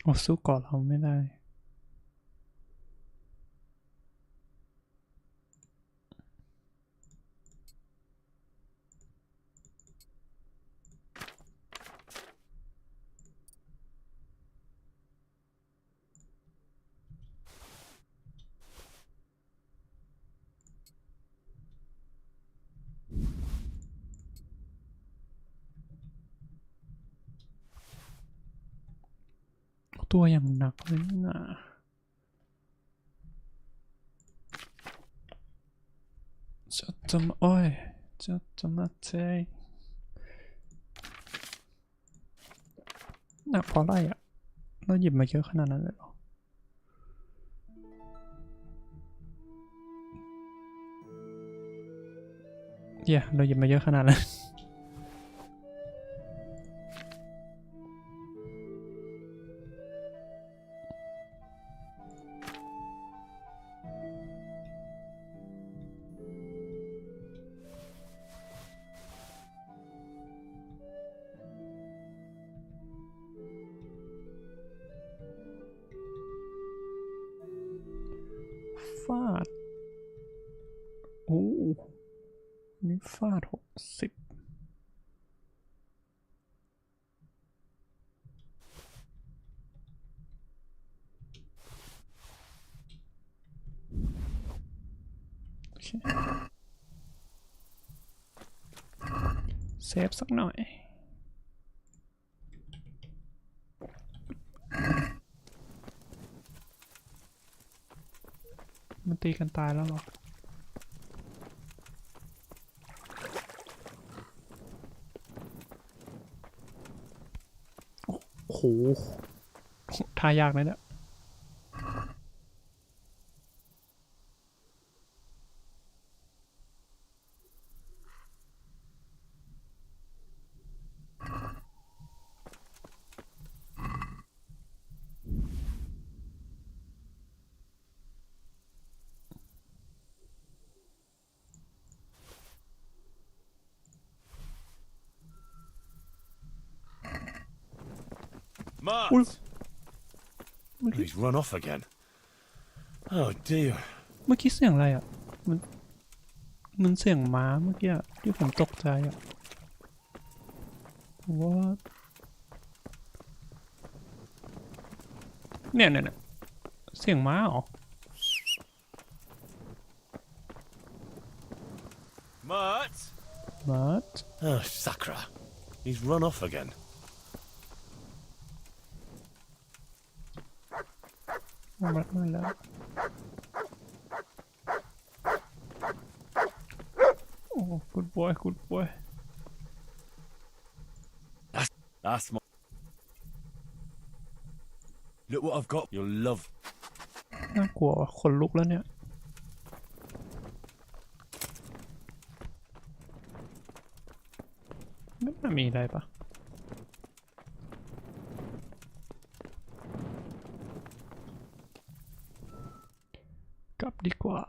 โอ้สู้เกาะเราไม่ได้ตัวอย่างหนักเลยนะจะมาอ้อยจะมาเจหนักเพราะอะไรอ่ะเราหยิบมาเยอะขนาดนั้นเลยเหรอเราหยิบมาเยอะขนาดนั้นฟาดโอ้นี่ฟาด60โอเคเซฟสักหน่อยมันตีกันตายแล้วเหรอโอ้โหทายากเลยเนี่ยHe's run off again. Oh dear. เมื่อกี้เสียงอะไรอ่ะมันเสียงม้าเมื่อกี้ที่ผมตกใจอ่ะ What เนี่ยเสียงม้าเหรอ Mutt? Oh, Sakra. He's run off again. มาแล้วโอ้ good boy good boy That's my... Look what I've got. You'll love... น่ากลัวขนลุกแล้วเนี่ยไม่น่ามีอะไรปะกลับดีกว่า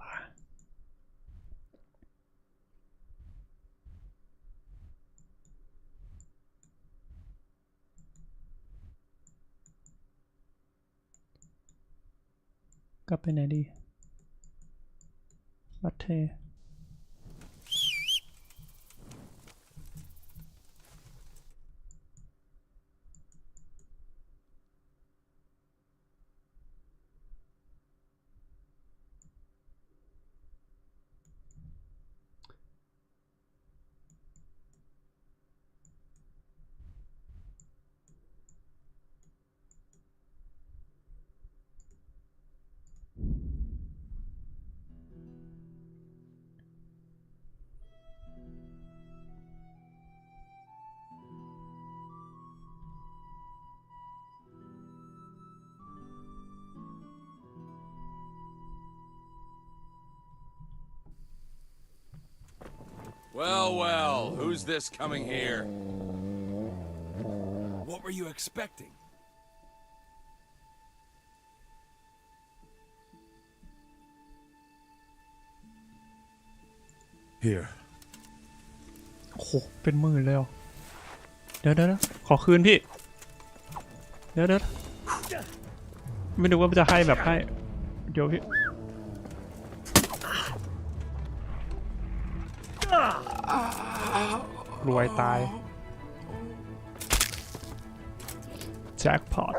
กลับไปไหนดีวัดเทWell, who's this coming here? What were you expecting? Here. โอ้โหเป็นหมื่นเลยเหรอเดี๋ยวขอคืนพี่เดี๋ยวไม่รู้ว่าจะให้แบบให้เดี๋ยวพี่รวยตายแจ็คพอต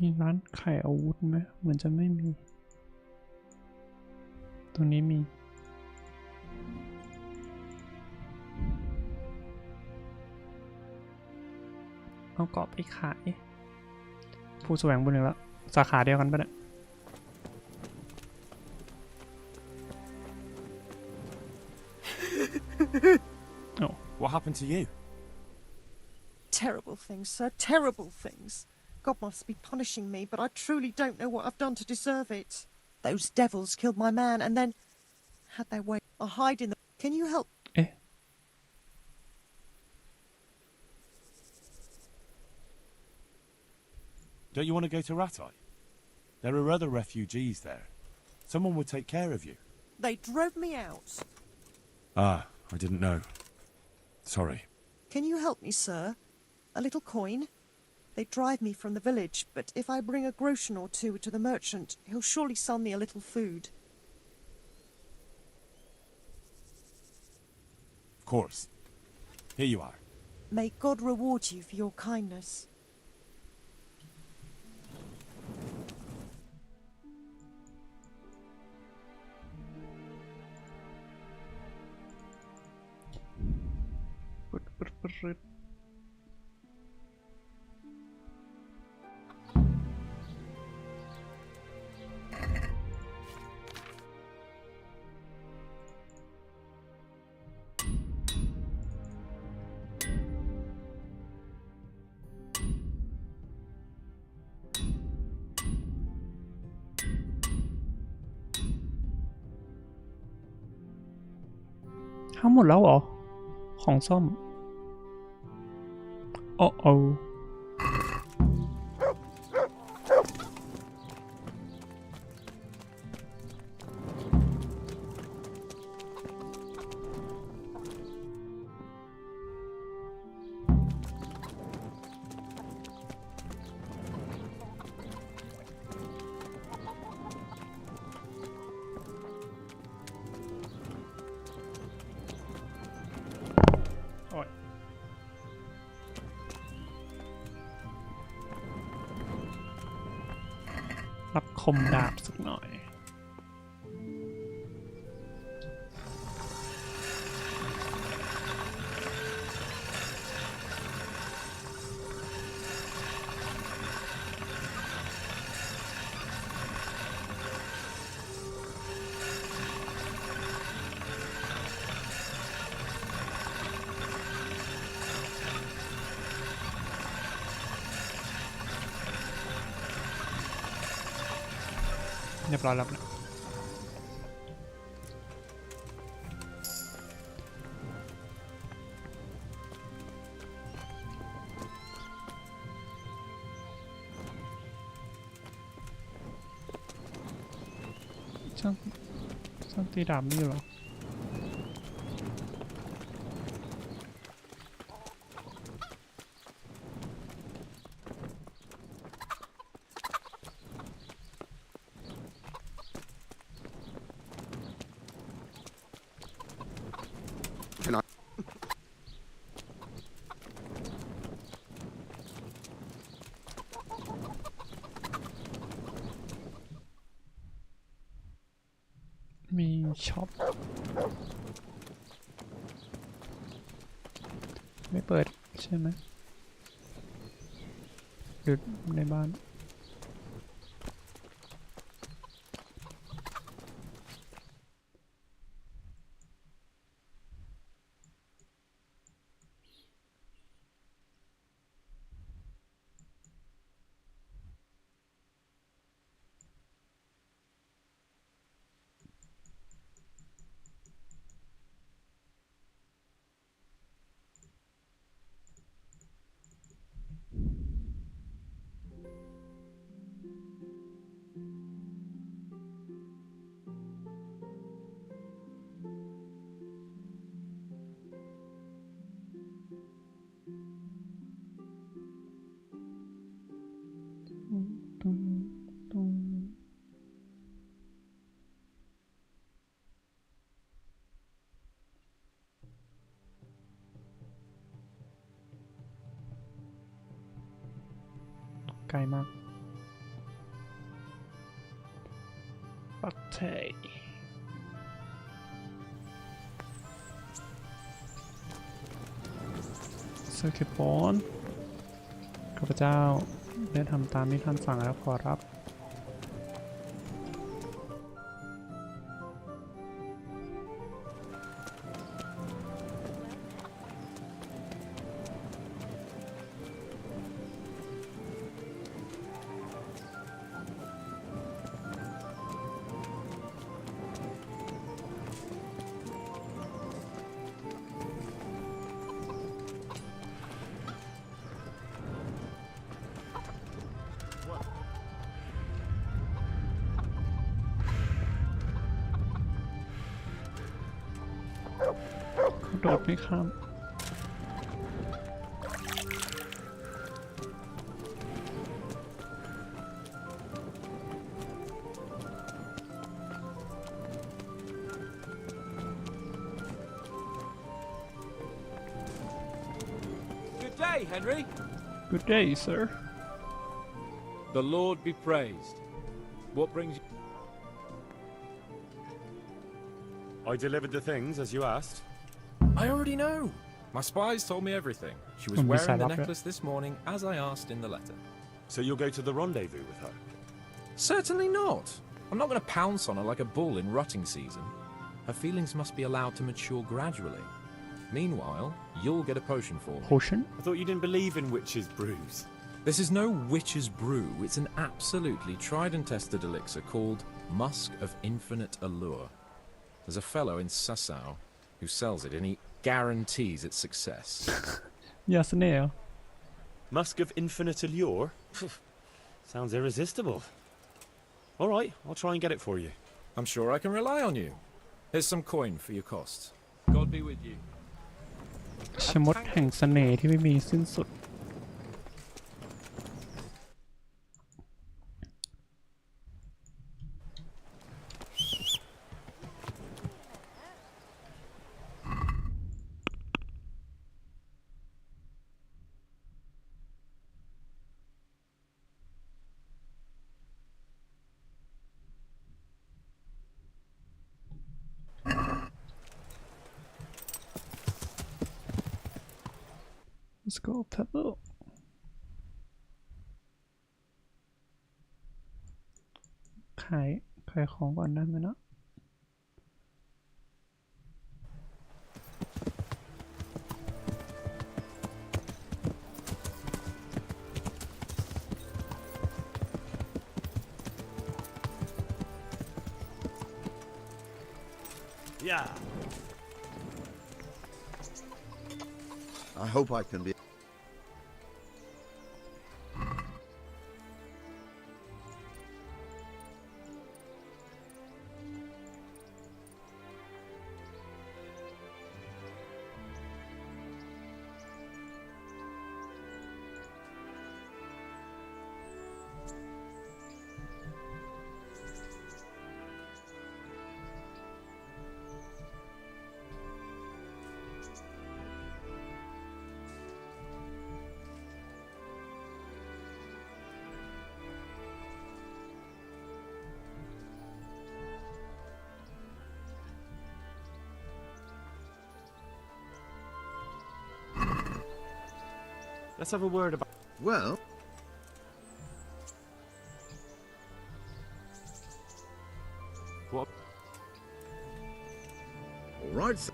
มีร้านขายอาวุธไหมเหมือนจะไม่มีตรงนี้มีเอากรอบไปขายผู้แสวงบุญแล้วสาขาเดียวกันปะเนี่ย Oh, what happened to you? Terrible things, sir, terrible things. God must be punishing me, but I truly don't know what I've done to deserve it. Those devils killed my man and then had their way. I hide in the... Can you help? Don't you want to go to Ratai? There are other refugees there. Someone would take care of you. They drove me out. Ah, I didn't know. Sorry. Can you help me, sir? A little coin? They drive me from the village, but if I bring a groschen or two to the merchant, he'll surely sell me a little food. Of course. Here you are. May God reward you for your kindness. Good. ทั้งหมดแล้วเหรอของซ่อมโอ้โอ้ คมดาบสักหน่อยเรียบร้อยแล้วนะช่างตีดาบนี่อยู่หรอมีช็อปไม่เปิดใช่ไหมหยุดในบ้านไกลมากปักเทยเซอร์คิปอนข้าพเจ้าได้ทำตามที่ท่านสั่งแล้วขอรับโดดไม่ข้ามGood day, Henry. Good day, sir. The Lord be praised. What brings you? I delivered the things as you asked. I already know. My spies told me everything. She was wearing the necklace this morning, as I asked in the letter. So you'll go to the rendezvous with her? Certainly not. I'm not going to pounce on her like a bull in rutting season. Her feelings must be allowed to mature gradually. Meanwhile, you'll get a potion for me. Potion? I thought you didn't believe in witches' brews. This is no witch's brew. It's an absolutely tried and tested elixir called Musk of Infinite Allure. There's a fellow in Sassau who sells it and he guarantees its success. Yes, Neil. Musk of Infinite Allure? Sounds irresistible. All right, I'll try and get it for you. I'm sure I can rely on you. Here's some coin for your costs. God be with you. ชมดแห่งเสน่ห์ที่ไม่มีสิ้นสุด let's go pebble ขายของก่อนได้ไหมเนาะYeah. I hope I can be. Let's have a word about. Well. What? All right. Sir.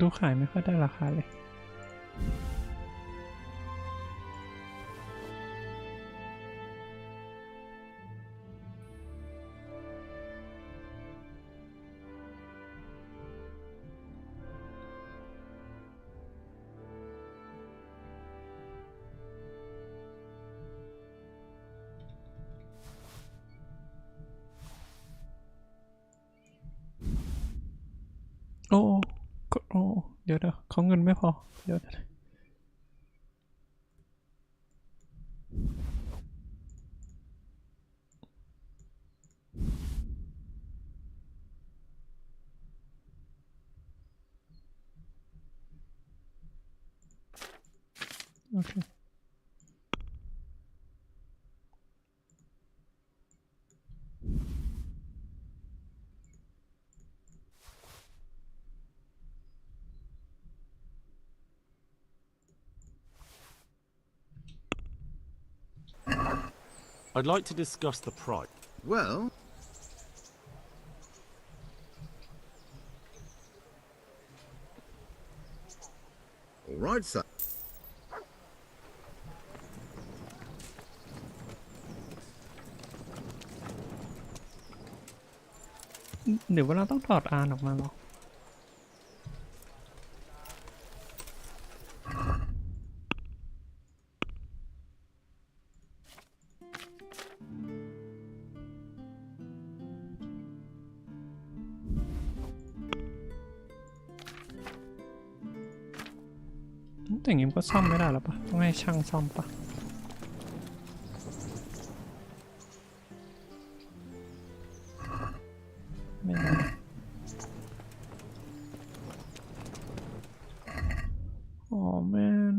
ดูขายไม่ค่อยได้ราคาเลยโอ้โอ้เดี๋ยวเขาเงินไม่พอเดี๋ยวโอเคI'd like to discuss the price. Well. All right, sir. เดี๋ยวเราต้องถอดอานออกมาหรอแต่อย่างนี้มันก็ซ่อมไม่ได้แล้วปะต้องให้ช่างซ่อมปะไม่ได้อ๋อแม่น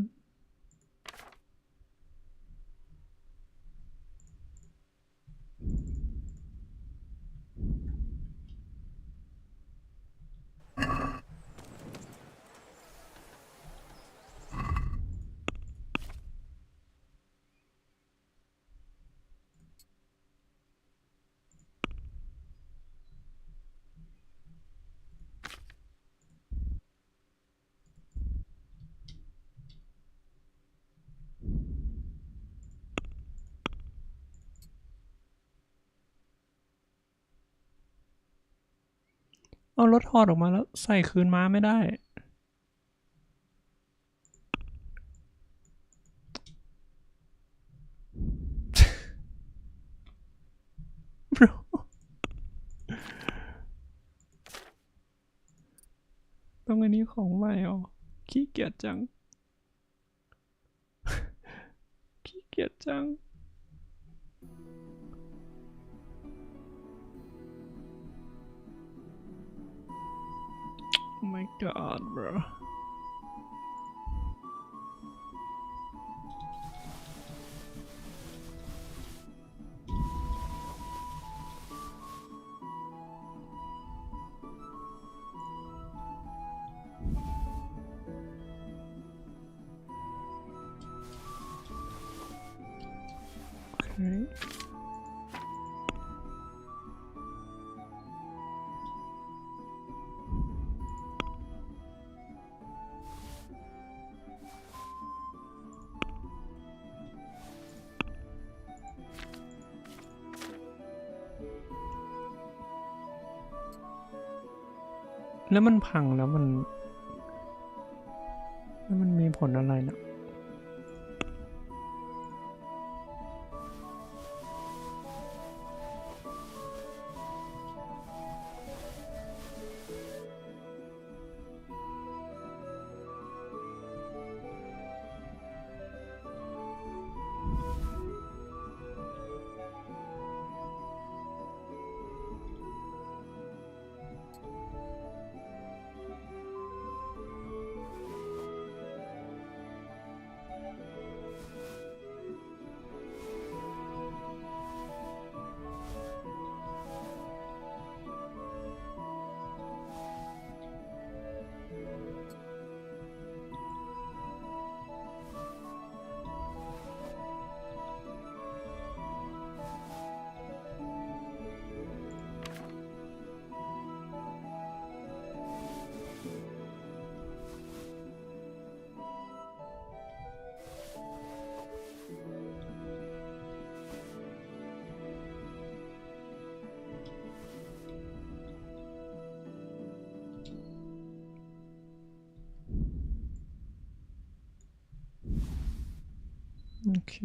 เอารถถอดออกมาแล้วใส่คืนม้าไม่ได้ bro ต้องอันนี้ของใหม่อ๋อขี้เกียจจัง ขี้เกียจจัง Oh my god bro แล้วมันพังแล้วมันมีผลอะไรนะโอเค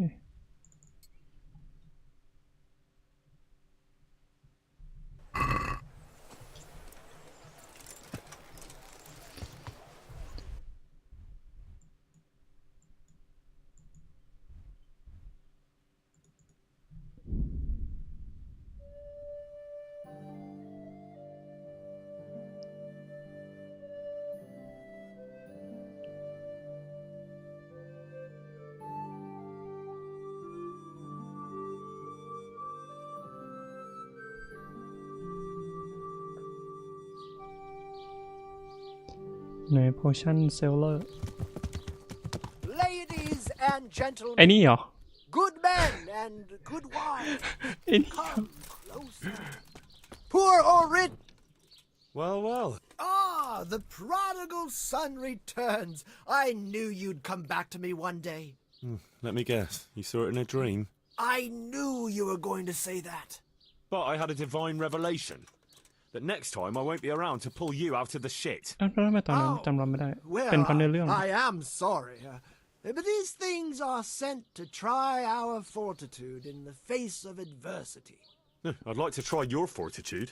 ใน potion seller Ladies and ไอ้ gentlemen, นี่เหรอ good men and good wives, ไอ้นี่ come closer. Poor or rich. Well, well. Ah, the prodigal son returns. I knew you'd come back to me one day. Let me guess. You saw it in a dream? I knew you were going to say that. But I had a divine revelation. That next time I won't be around to pull you out of the shit. แล้วทำไมตอนนั้นจำเราไม่ได้ Well, เป็นเพราะในเรื่อง I am sorry. But these things are sent to try our fortitude in the face of adversity. I'd like to try your fortitude.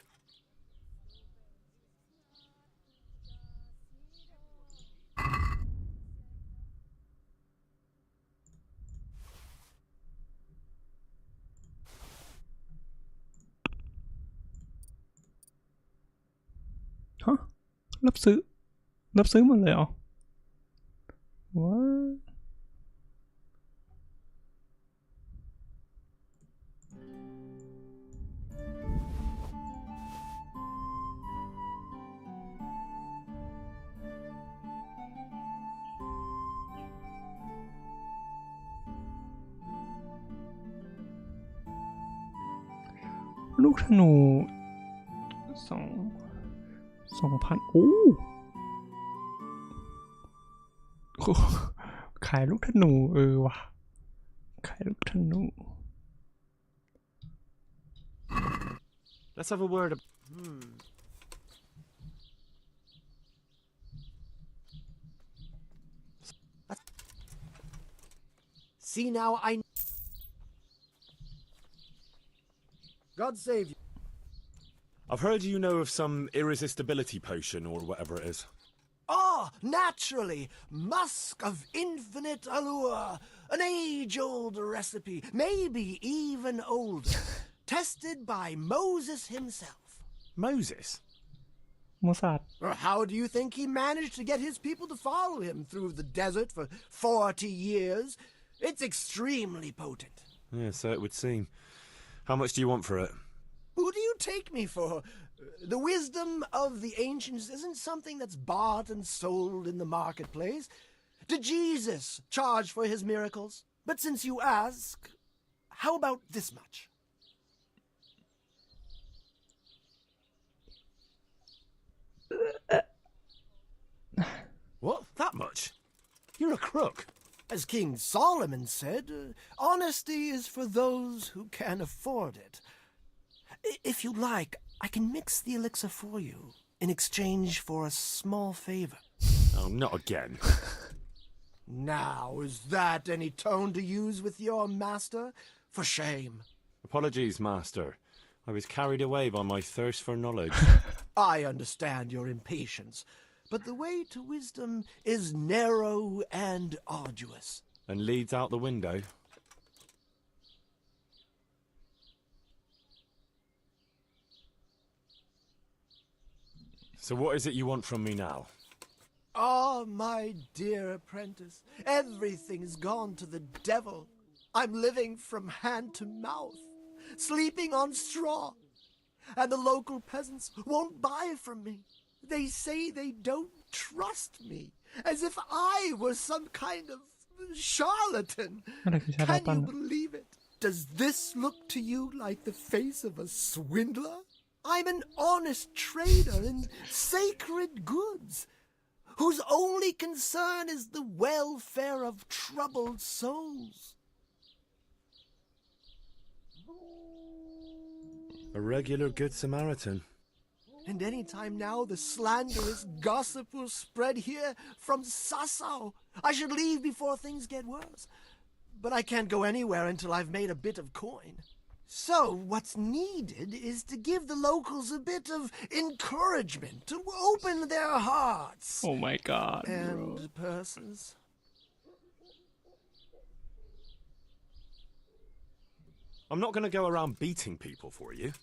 ฮะรับซื้อหมดเลยเหรอ What ลูกธนู2,000โอ้ขายลูกธนูว่ะขายลูกธนู Let's have a word. See now, God save you. I've heard you know of some irresistibility potion or whatever it is. Ah, naturally. Musk of infinite allure. An age-old recipe, maybe even older. Tested by Moses himself. Moses? โมซาด How do you think he managed to get his people to follow him through the desert for 40 years? It's extremely potent. Yeah, so it would seem. How much do you want for it? Who do you take me for? The wisdom of the ancients isn't something that's bought and sold in the marketplace. Did Jesus charge for his miracles? But since you ask, how about this much? What? That much? You're a crook. As King Solomon said, honesty is for those who can afford it. If you like, I can mix the elixir for you in exchange for a small favor. Oh, not again. Now, is that any tone to use with your master? For shame. Apologies, Master. I was carried away by my thirst for knowledge. I understand your impatience, but the way to wisdom is narrow and arduous. And leads out the window. So what is it you want from me now? Ah, my dear apprentice, everything's gone to the devil. I'm living from hand to mouth, sleeping on straw, and the local peasants won't buy from me. They say they don't trust me, as if I were some kind of charlatan. Can you believe it? Does this look to you like the face of a swindler? I'm an honest trader in sacred goods, whose only concern is the welfare of troubled souls. A regular Good Samaritan. And any time now the slanderous gossip will spread here from Sasau. I should leave before things get worse. But I can't go anywhere until I've made a bit of coin. So what's needed is to give the locals a bit of encouragement, to open their hearts. Oh my god, and purses. I'm not going to go around beating people for you.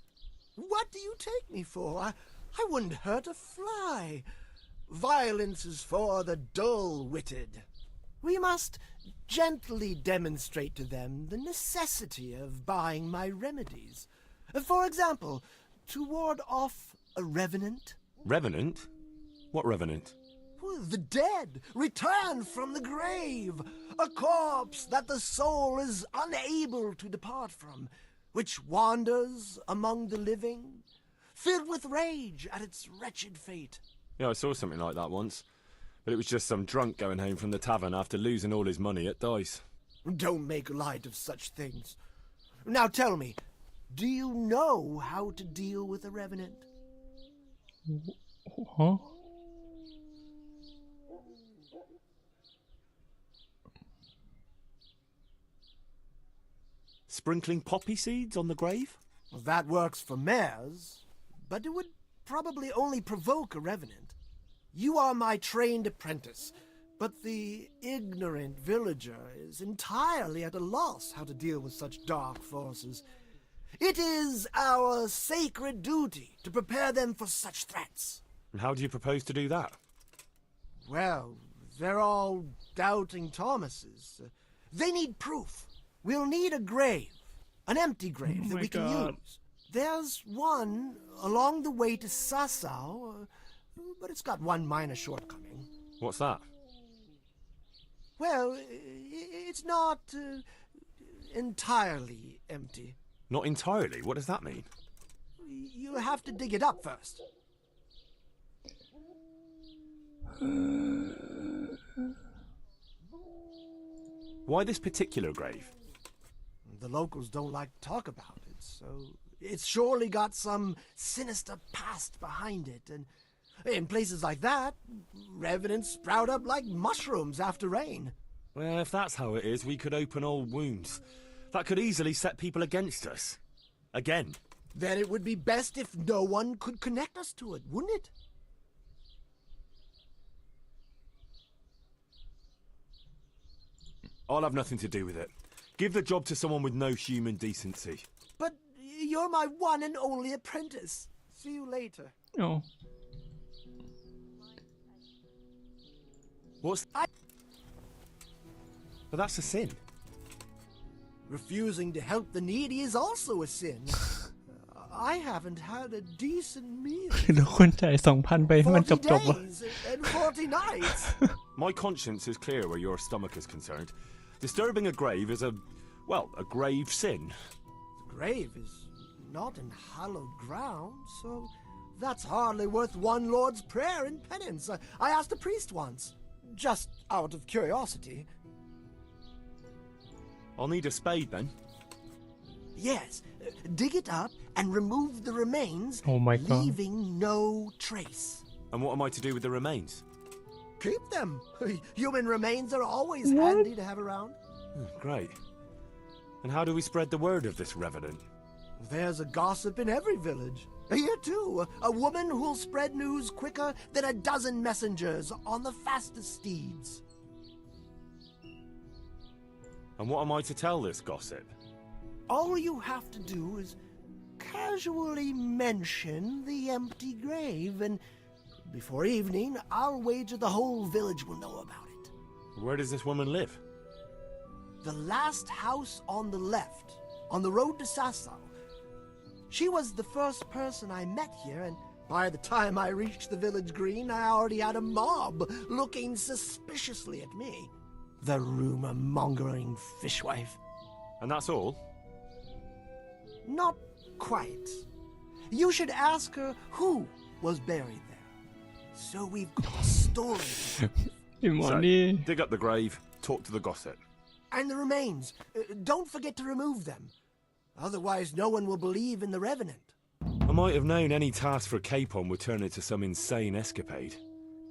What do you take me for? I wouldn't hurt a fly. Violence is for the dull-witted. We must gently demonstrate to them the necessity of buying my remedies. For example, to ward off a revenant. Revenant? What revenant? The dead, returned from the grave. A corpse that the soul is unable to depart from, which wanders among the living, filled with rage at its wretched fate. Yeah, I saw something like that once. But it was just some drunk going home from the tavern after losing all his money at dice. Don't make light of such things. Now tell me, do you know how to deal with a revenant? Huh? Sprinkling poppy seeds on the grave? Well, that works for mares, but it would probably only provoke a revenant. You are my trained apprentice, but the ignorant villager is entirely at a loss how to deal with such dark forces. It is our sacred duty to prepare them for such threats. And how do you propose to do that? Well, they're all doubting Thomases. They need proof. We'll need a grave, an empty grave that we can use. There's one along the way to Sasau, but it's got one minor shortcoming. What's that? Well, it's not entirely empty. Not entirely? What does that mean? You have to dig it up first. Why this particular grave? The locals don't like to talk about it, so it's surely got some sinister past behind it, and in places like that, revenants sprout up like mushrooms after rain. Well, if that's how it is, we could open old wounds. That could easily set people against us. Again. Then it would be best if no one could connect us to it, wouldn't it? I'll have nothing to do with it. Give the job to someone with no human decency. But you're my one and only apprentice. See you later. Oh. What's... But that's a sin. Refusing to help the needy is also a sin. I haven't had a decent meal. แล้วคนจ่าย 2,000 ไปให้มันจบ 40 days and 40 nights. My conscience is clear where your stomach is concerned. Disturbing a grave is a Well, a grave sin. The grave is not in hallowed ground, so that's hardly worth one Lord's Prayer in penance. I asked a priest once, just out of curiosity. I'll need a spade then. Yes, dig it up and remove the remains, Oh my God. leaving no trace. And what am I to do with the remains? Keep them. Human remains are always handy to have around. Great. And how do we spread the word of this revenant? There's a gossip in every village. Here, too, a woman who'll spread news quicker than a dozen messengers on the fastest steeds. And what am I to tell this gossip? All you have to do is casually mention the empty grave, and before evening, I'll wager the whole village will know about it. Where does this woman live? The last house on the left, on the road to Sassau. She was the first person I met here, and by the time I reached the village green, I already had a mob looking suspiciously at me. The rumor-mongering fishwife. And that's all? Not quite. You should ask her who was buried there. So we've got a story. So, dig up the grave, talk to the gossip. And the remains. Don't forget to remove them. Otherwise, no one will believe in the Revenant. I might have known any task for Capon would turn into some insane escapade.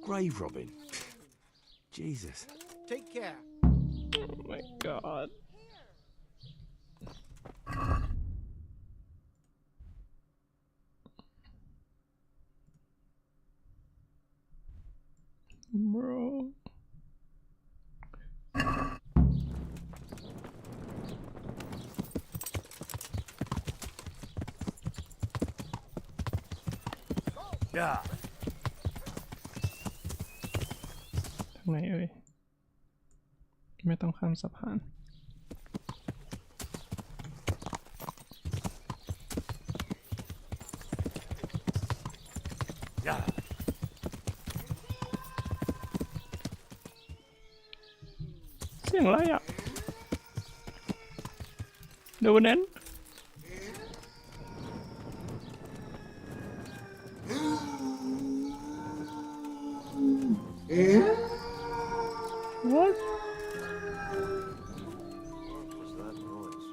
Grave robbing. Jesus. Take care. Oh my God. Bro. Yeah. ทางไหนเอ่ยไม่ต้องข้ามสะพาน Yeah. เสียงอะไรอ่ะดูนั้น What? What was that noise?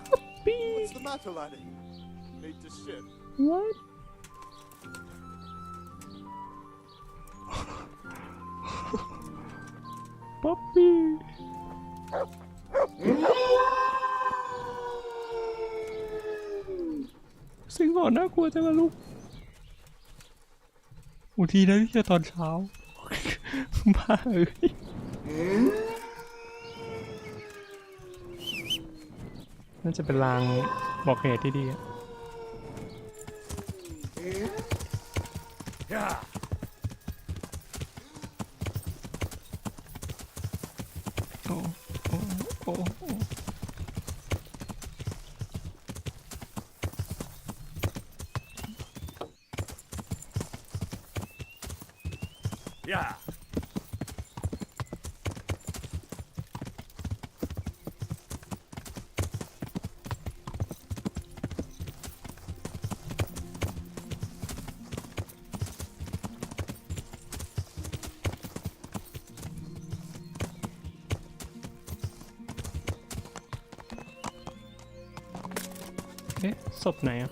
Puppy! What's the matter, laddie? Need to shit? What? Puppy! เสียงหอนน่ากลัวจังอะลูกอุทีได้ที่เจอตอนเช้า บ้าเอ้ยน่าจะเป็นลางบอกเหตุที่ดีอะ Yeah. Oh, oh, oh, oh. Yeah. Eh, ศพไหนอะ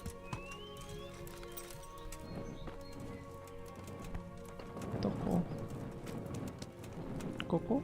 โตโกโกโก้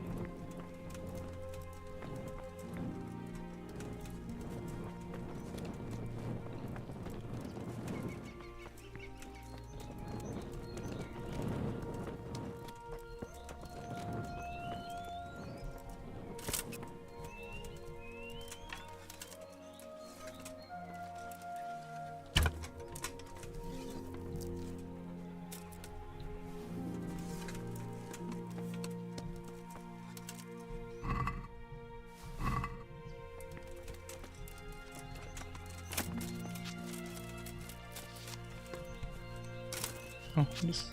Oh, this.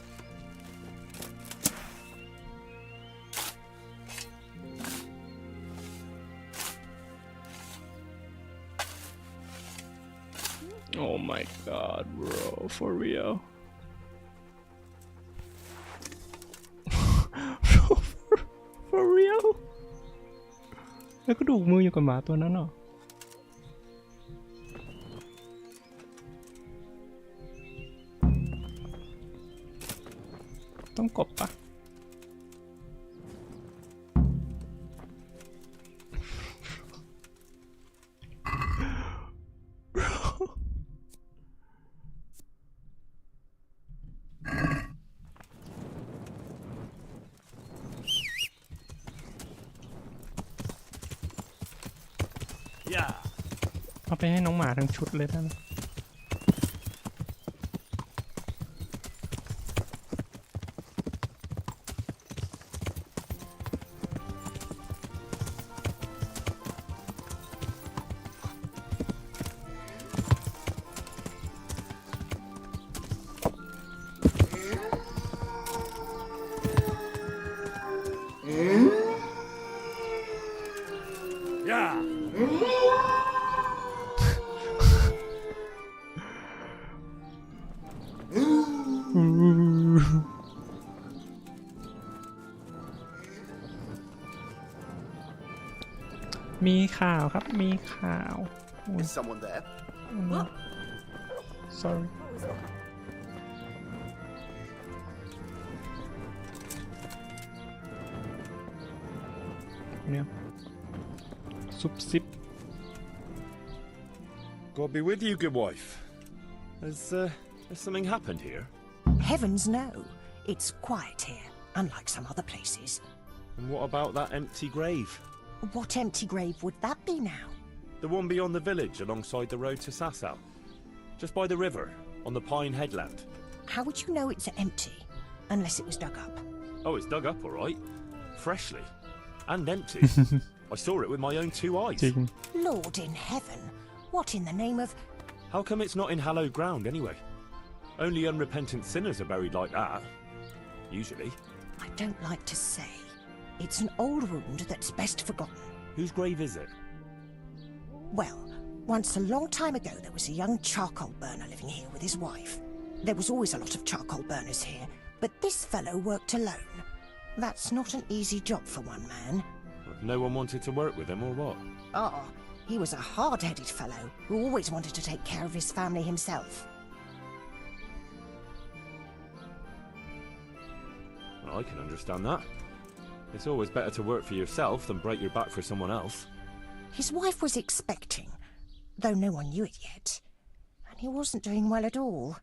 Oh my god bro for real for real แล้วก็ดูกมืออยู่กับหมาตัวนั้นเหรอต้องกบปะเอาไปให้น้องหมาทั้งชุดเลยได้ไหมมีข่าวครับมีข่าว Is someone there? Sorry เนี่ยซุบซิบ God be with you, good wife. Has something happened here? Heavens no. It's quiet here, unlike some other places. And what about that empty grave? What empty grave would that be now? The one beyond the village alongside the road to Sasau. Just by the river, on the Pine Headland. How would you know it's empty? Unless it was dug up. Oh, it's dug up all right. Freshly. And empty. I saw it with my own 2 eyes. Lord in heaven. What in the name of... How come it's not in hallowed ground anyway? Only unrepentant sinners are buried like that. Usually. I don't like to say. It's an old wound that's best forgotten. Whose grave is it? Well, once a long time ago there was a young charcoal burner living here with his wife. There was always a lot of charcoal burners here, but this fellow worked alone. That's not an easy job for one man. No one wanted to work with him or what? Oh, he was a hard-headed fellow who always wanted to take care of his family himself. Well, I can understand that. It's always better to work for yourself than break your back for someone else. His wife was expecting, though no one knew it yet. And he wasn't doing well at all.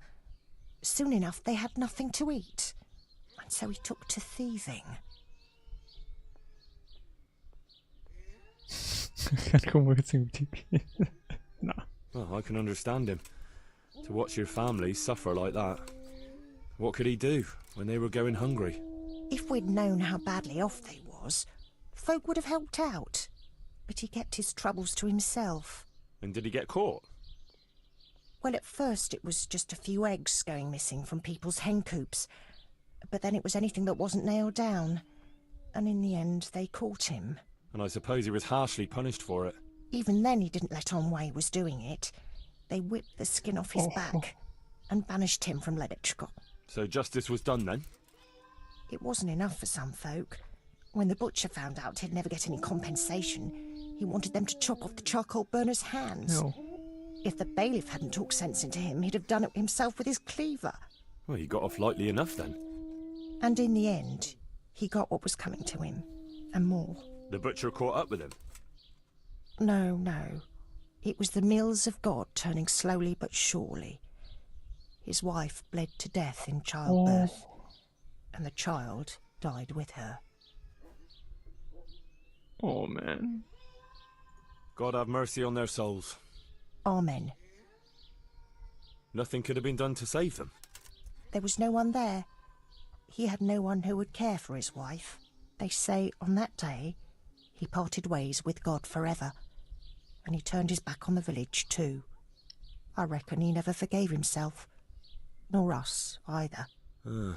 Soon enough, they had nothing to eat. And so he took to thieving. Well, I can understand him. To watch your family suffer like that. What could he do when they were going hungry? If we'd known how badly off they was, folk would have helped out. But he kept his troubles to himself. And did he get caught? Well, at first it was just a few eggs going missing from people's hen coops. But then it was anything that wasn't nailed down. And in the end, they caught him. And I suppose he was harshly punished for it. Even then he didn't let on why he was doing it. They whipped the skin off his back and banished him from Leditchko. So justice was done then? It wasn't enough for some folk. When the butcher found out he'd never get any compensation, he wanted them to chop off the charcoal burner's hands. No. If the bailiff hadn't talked sense into him, he'd have done it himself with his cleaver. Well, he got off lightly enough then. And in the end, he got what was coming to him, and more. The butcher caught up with him? No, no. It was the mills of God turning slowly but surely. His wife bled to death in childbirth, and the child died with her. Oh, man. God have mercy on their souls. Amen. Nothing could have been done to save them? There was no one there. He had no one who would care for his wife. They say on that day he parted ways with God forever, and he turned his back on the village too. I reckon he never forgave himself, nor us either. The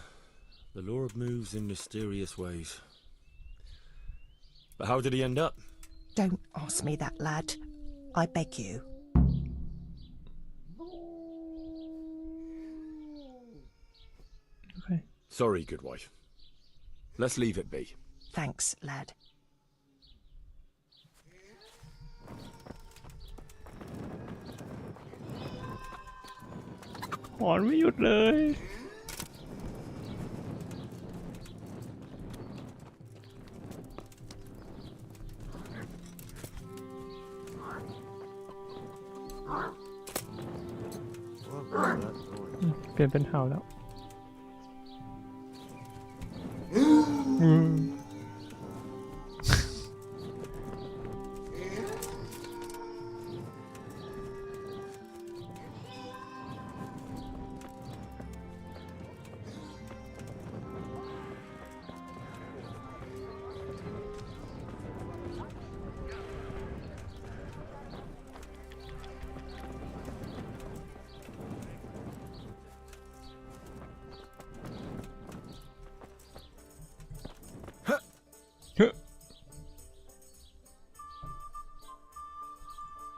Lord moves in mysterious ways. But how did he end up? Don't ask me that, lad. I beg you. Okay. Sorry, good wife. Let's leave it be. Thanks, lad. หอนไม่หยุดเลย เปลี่ยนเป็นเห่าแล้ว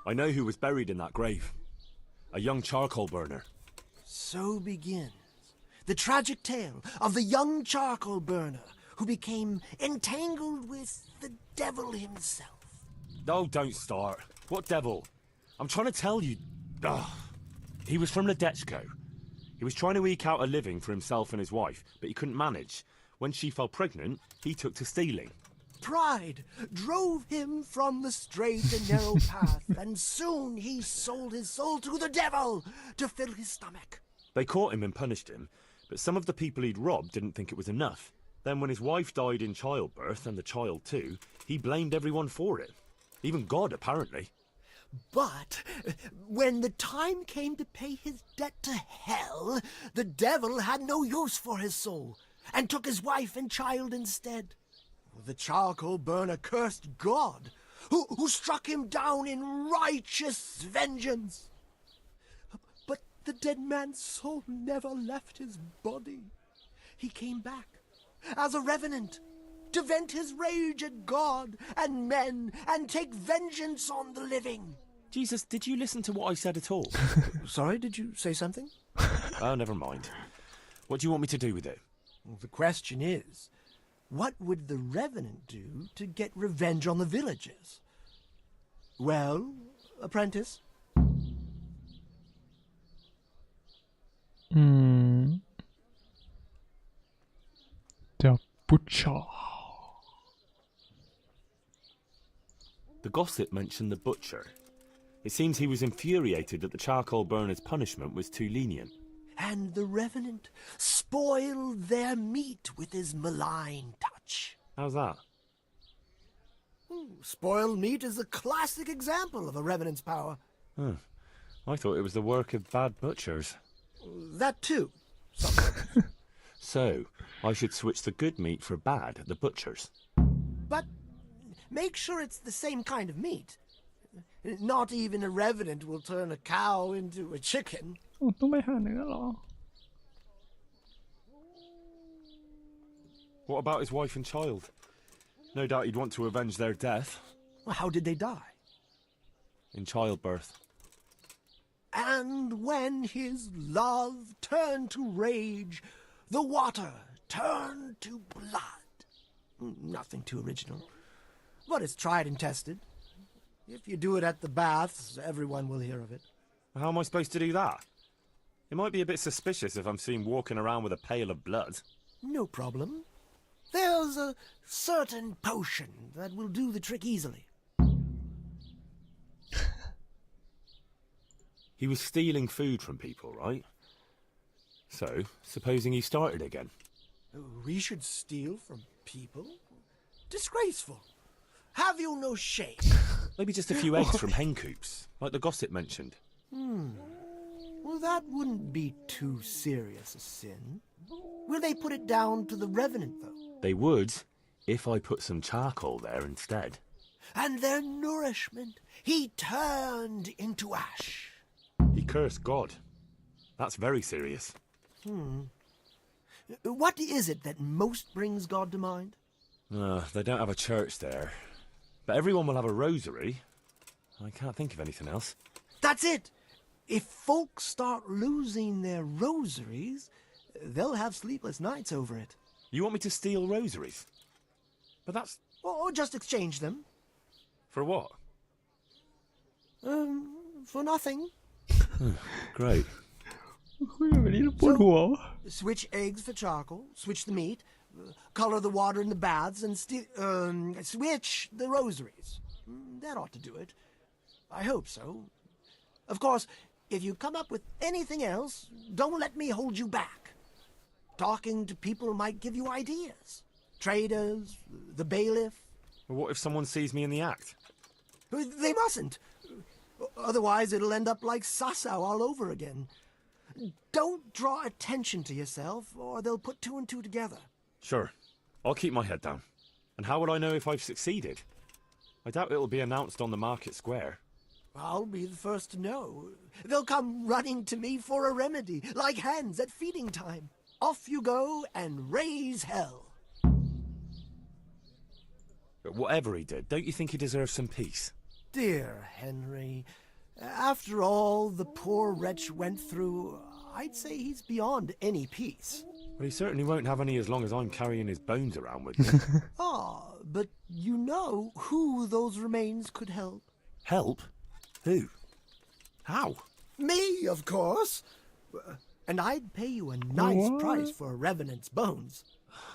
I know who was buried in that grave. A young charcoal burner. So begins the tragic tale of the young charcoal burner who became entangled with the devil himself. Oh, don't start. What devil? I'm trying to tell you. Ugh. He was from Ledechko. He was trying to eke out a living for himself and his wife, but he couldn't manage. When she fell pregnant, he took to stealing. Pride drove him from the straight and narrow path, and soon he sold his soul to the devil to fill his stomach. They caught him and punished him, but some of the people he'd robbed didn't think it was enough. Then when his wife died in childbirth, and the child too, he blamed everyone for it. Even God, apparently. But when the time came to pay his debt to hell, the devil had no use for his soul, and took his wife and child instead. The charcoal burner cursed God, who struck him down in righteous vengeance. But the dead man's soul never left his body. He came back as a revenant to vent his rage at God and men and take vengeance on the living. Jesus, did you listen to what I said at all? Sorry, did you say something? Oh, never mind. What do you want me to do with it? Well, the question is, what would the revenant do to get revenge on the villagers? Well, apprentice? The butcher. The gossip mentioned the butcher. It seems he was infuriated that the charcoal burner's punishment was too lenient. And the revenant spoiled their meat with his malign touch. How's that? Spoiled meat is a classic example of a revenant's power. Huh. I thought it was the work of bad butchers. That too. So, I should switch the good meat for bad at the butchers. But make sure it's the same kind of meat. Not even a revenant will turn a cow into a chicken. ต้องไปหาเนื้อเหรอ What about his wife and child? No doubt he'd want to avenge their death. Well, how did they die? In childbirth. And when his love turned to rage, the water turned to blood. Nothing too original. But it's tried and tested. If you do it at the baths, everyone will hear of it. How am I supposed to do that? It might be a bit suspicious if I'm seen walking around with a pail of blood. No problem. There's a certain potion that will do the trick easily. He was stealing food from people, right? So, supposing he started again. We should steal from people? Disgraceful. Have you no shame? Maybe just a few eggs from hen coops, like the gossip mentioned. Well, that wouldn't be too serious a sin. Will they put it down to the revenant, though? They would, if I put some charcoal there instead. And their nourishment he turned into ash. He cursed God. That's very serious. What is it that most brings God to mind? They don't have a church there. But everyone will have a rosary. I can't think of anything else. That's it! If folks start losing their rosaries, they'll have sleepless nights over it. You want me to steal rosaries? But that's... Or just exchange them. For what? For nothing. Great. Switch eggs for charcoal, switch the meat, color the water in the baths, and switch the rosaries. That ought to do it. I hope so. Of course, if you come up with anything else, don't let me hold you back. Talking to people might give you ideas. Traders, the bailiff. Well, what if someone sees me in the act? They mustn't. Otherwise, it'll end up like Sasau all over again. Don't draw attention to yourself, or they'll put two and two together. Sure. I'll keep my head down. And how would I know if I've succeeded? I doubt it'll be announced on the market square. I'll be the first to know. They'll come running to me for a remedy, like hens at feeding time. Off you go and raise hell. But whatever he did, don't you think he deserves some peace? Dear Henry, after all the poor wretch went through, I'd say he's beyond any peace. Well, he certainly won't have any as long as I'm carrying his bones around with me. But you know who those remains could help. Help? Who? How? Me, of course. And I'd pay you a nice price for a revenant's bones.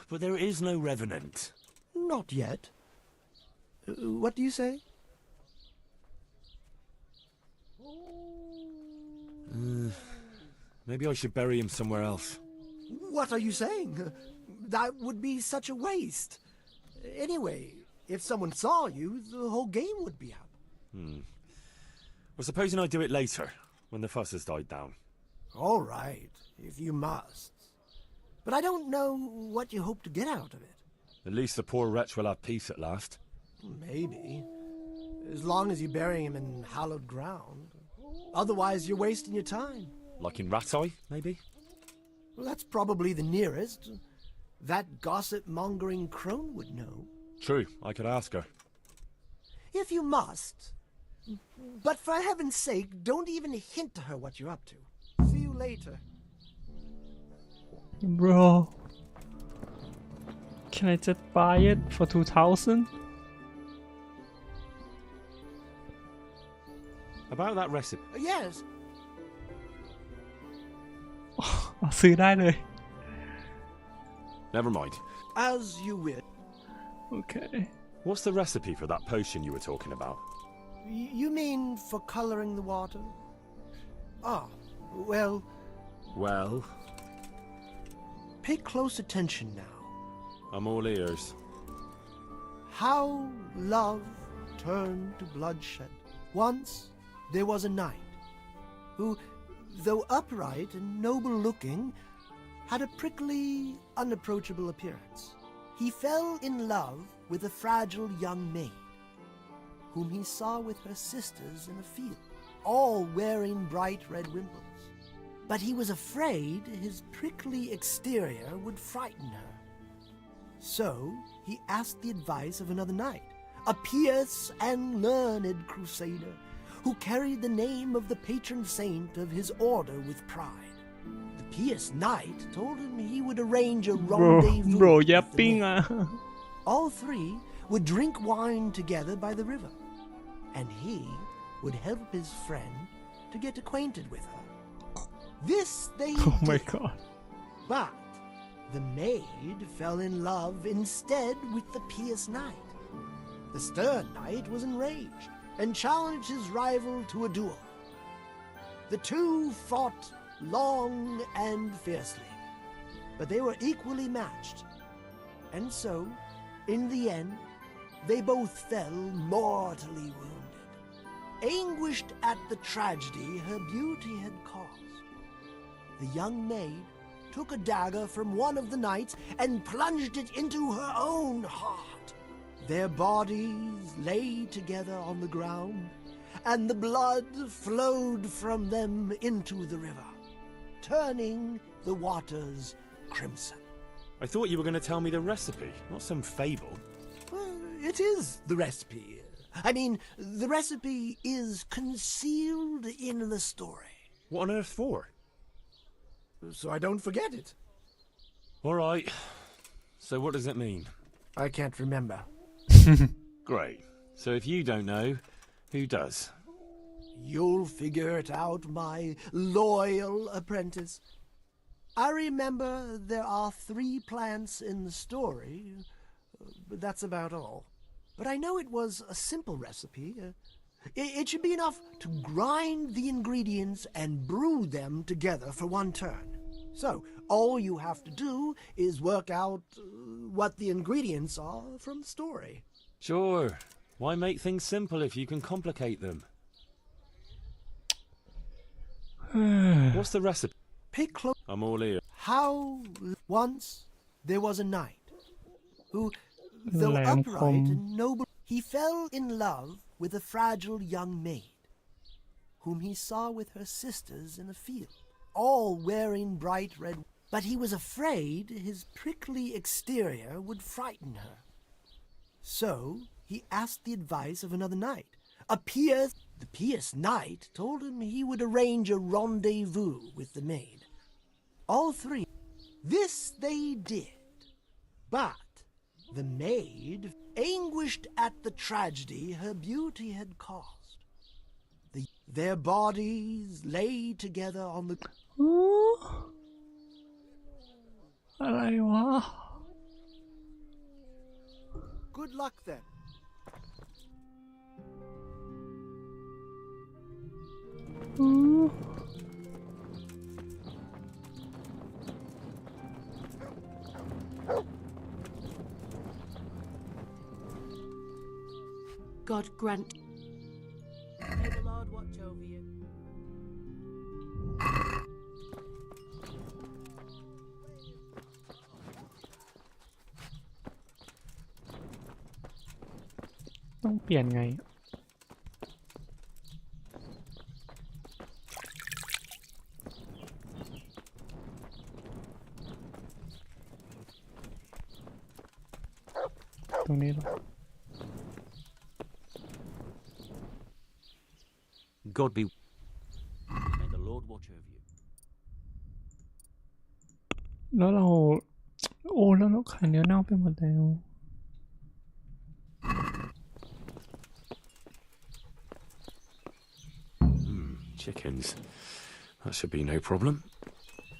But there is no revenant. Not yet. What do you say? Maybe I should bury him somewhere else. What are you saying? That would be such a waste. Anyway, if someone saw you, the whole game would be up. Well, supposing I do it later, when the fuss has died down. All right, if you must. But I don't know what you hope to get out of it. At least the poor wretch will have peace at last. Maybe. As long as you bury him in hallowed ground. Otherwise, you're wasting your time. Like in Ratai, maybe? Well, that's probably the nearest. That gossip-mongering crone would know. True, I could ask her. If you must. But for heaven's sake, don't even hint to her what you're up to. See you later. Bro, can I just buy it for 2,000? About that recipe. Yes. ซื้อได้เลย Never mind. As you will. Okay. What's the recipe for that potion you were talking about? You mean for coloring the water? Well... Well? Pay close attention now. I'm all ears. How love turned to bloodshed. Once there was a knight who, though upright and noble-looking, had a prickly, unapproachable appearance. He fell in love with a fragile young maid, whom he saw with her sisters in a field, all wearing bright red wimples. But he was afraid his prickly exterior would frighten her. So he asked the advice of another knight, a pious and learned crusader, who carried the name of the patron saint of his order with pride. The pious knight told him he would arrange a rendezvous. Bro, yapping. All three would drink wine together by the river, and he would help his friend to get acquainted with her. This they did. Oh my god. But the maid fell in love instead with the pious knight. The stern knight was enraged and challenged his rival to a duel. The two fought long and fiercely, but they were equally matched. And so, in the end, they both fell mortally wounded, anguished at the tragedy her beauty had caused. The young maid took a dagger from one of the knights and plunged it into her own heart. Their bodies lay together on the ground, and the blood flowed from them into the river, turning the waters crimson. I thought you were going to tell me the recipe, not some fable. It is the recipe. I mean, the recipe is concealed in the story. What on earth for? So I don't forget it. All right. So what does it mean? I can't remember. Great. So if you don't know, who does? You'll figure it out, my loyal apprentice. I remember there are 3 plants in the story, but that's about all. But I know it was a simple recipe. It should be enough to grind the ingredients and brew them together for 1 turn. So, all you have to do is work out what the ingredients are from the story. Sure. Why make things simple if you can complicate them? What's the recipe? Pay close. I'm all ears. How once there was a knight who, though upright and noble, he fell in love with a fragile young maid, whom he saw with her sisters in a field, all wearing bright red. But he was afraid his prickly exterior would frighten her. So he asked the advice of another knight. The pious knight told him he would arrange a rendezvous with the maid. All 3. This they did. But the maid, anguished at the tragedy her beauty had caused, their bodies lay together on the... อะไรวะ Good luck then. God grant. May the Lord watch over you. ต้องเปลี่ยนไง ตรงนี้เหรอ God be. May the Lord watch over you. แล้วเรา โอ้แล้วเราขายเนื้อเน่าไปหมดแล้ว Chickens. That should be no problem.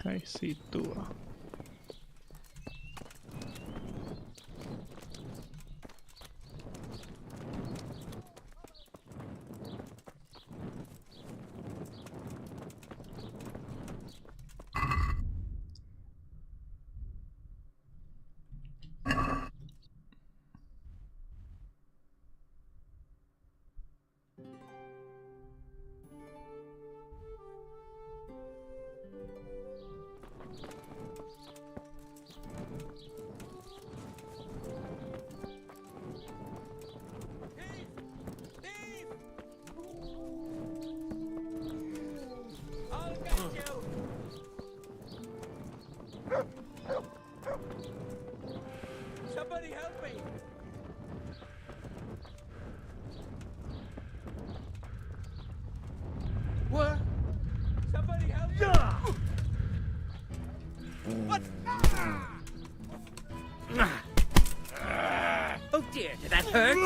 ไก่4 ตัว Somebody help me! What? Somebody help me! What? Oh dear, did that hurt?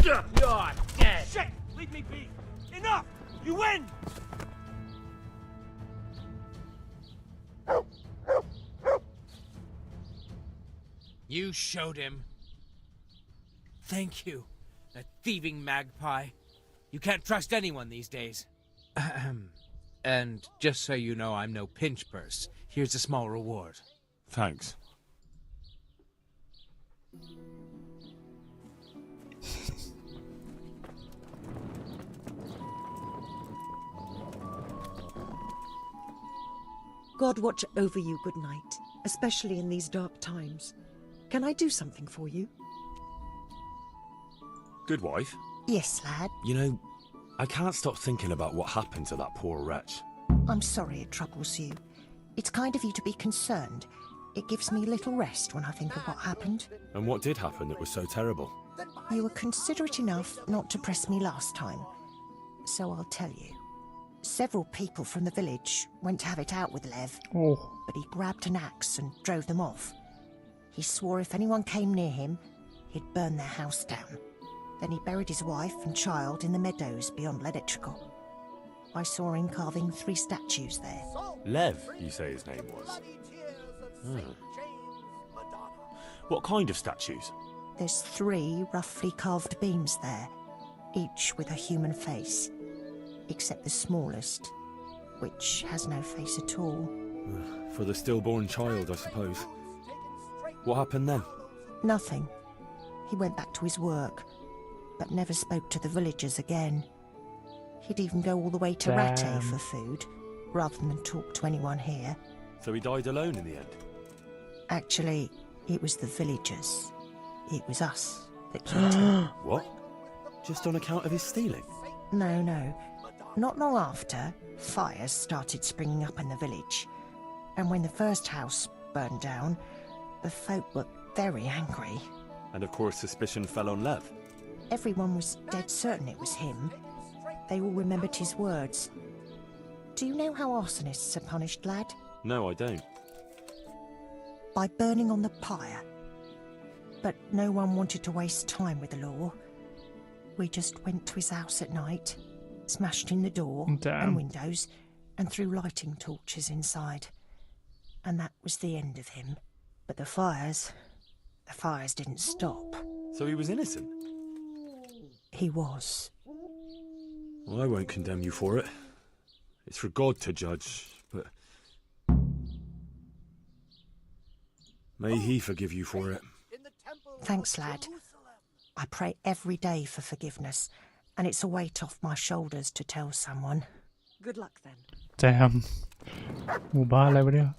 You're dead! Shit! Leave me be! Enough! You win! You showed him. Thank you, that thieving magpie. You can't trust anyone these days. And just so you know, I'm no pinch purse. Here's a small reward. Thanks. God watch over you, good night, especially in these dark times. Can I do something for you? Good wife. Yes, lad. You know, I can't stop thinking about what happened to that poor wretch. I'm sorry it troubles you. It's kind of you to be concerned. It gives me little rest when I think of what happened. And what did happen that was so terrible? You were considerate enough not to press me last time, so I'll tell you. Several people from the village went to have it out with Lev, Oh. but he grabbed an axe and drove them off. He swore if anyone came near him, he'd burn their house down. Then he buried his wife and child in the meadows beyond Ledetchikov. I saw him carving 3 statues there. Lev, you say his name was? What kind of statues? There's 3 roughly carved beams there, each with a human face, except the smallest, which has no face at all. For the stillborn child, I suppose. What happened then? Nothing. He went back to his work, but never spoke to the villagers again. He'd even go all the way to Ratte for food, rather than talk to anyone here. So he died alone in the end? Actually, it was the villagers. It was us that killed him. What? Just on account of his stealing? No. Not long after, fires started springing up in the village. And when the first house burned down, the folk were very angry. And of course suspicion fell on Lev. Everyone was dead certain it was him. They all remembered his words. Do you know how arsonists are punished, lad? No, I don't. By burning on the pyre. But no one wanted to waste time with the law. We just went to his house at night, smashed in the door and windows, and threw lighting torches inside. And that was the end of him. But the fires didn't stop. So he was innocent? He was. Well, I won't condemn you for it. It's for God to judge, but... may he forgive you for it. Thanks, lad. I pray every day for forgiveness, and it's a weight off my shoulders to tell someone. Good luck then. Damn. หมู่บ้านอะไรวะเนี่ย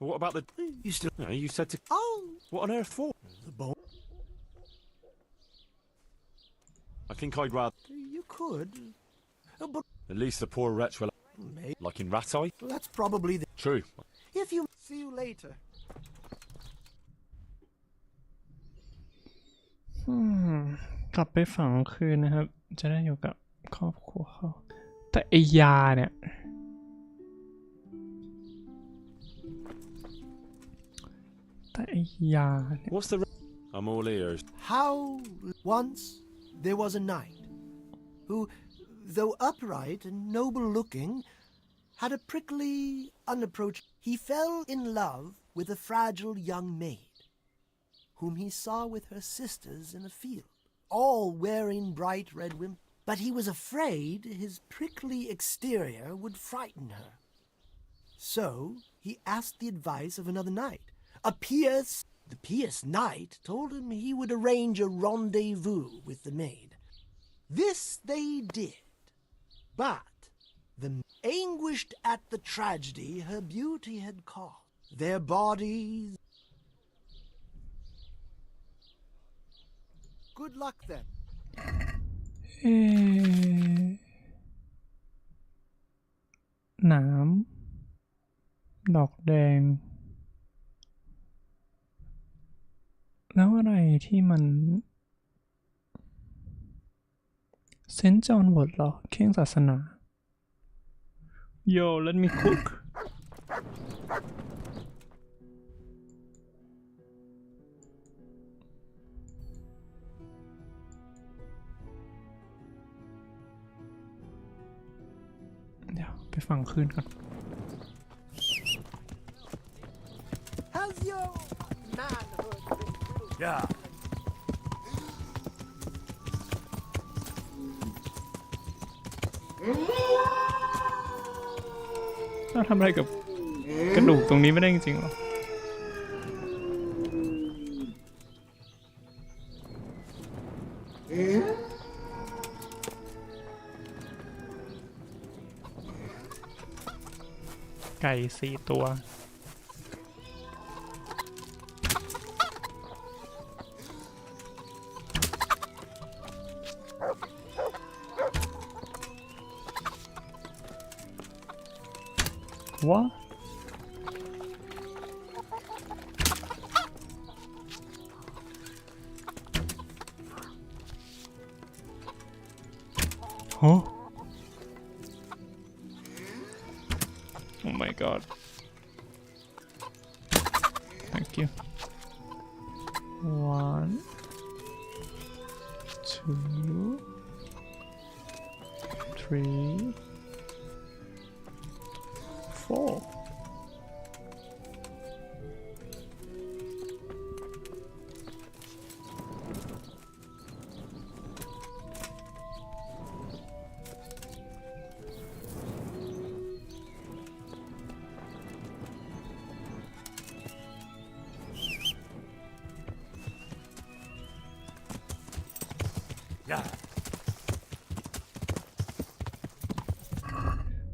What about the... You still... No, you said to... Oh! What on earth for? The bone. I think I'd rather... You could. But... At least the poor wretch will... Maybe. Like in Rattay? That's probably the... True. If you... See you later. กลับไปฝังคืนนะครับ จะได้อยู่กับครอบครัวเขา แต่ไอ้ยาเนี่ย แต่ไอ้ยาเนี่ย What's the... I'm all ears. How once there was a knight who, though upright and noble-looking, had a prickly, unapproachable... He fell in love with a fragile young maid, whom he saw with her sisters in a field, all wearing bright red wimples. But he was afraid his prickly exterior would frighten her. So he asked the advice of another knight. The pious knight told him he would arrange a rendezvous with the maid. This they did, but anguished at the tragedy her beauty had caused, their bodies... Good luck then. หนามดอกแดง แล้วอะไรที่มันเซนต์จอห์นวอร์ดเหรอเข่งศาสนา Yo let me cook เดี๋ยวไปฟังคืนก่อน Has your manhood been killed? Yeah. เราทำอะไรกับกระดูกตรงนี้ไม่ได้จริงๆหรอ ไก่4 ตัว What? Huh? Oh my god. Thank you. 1, 2, 3, 4. Yeah.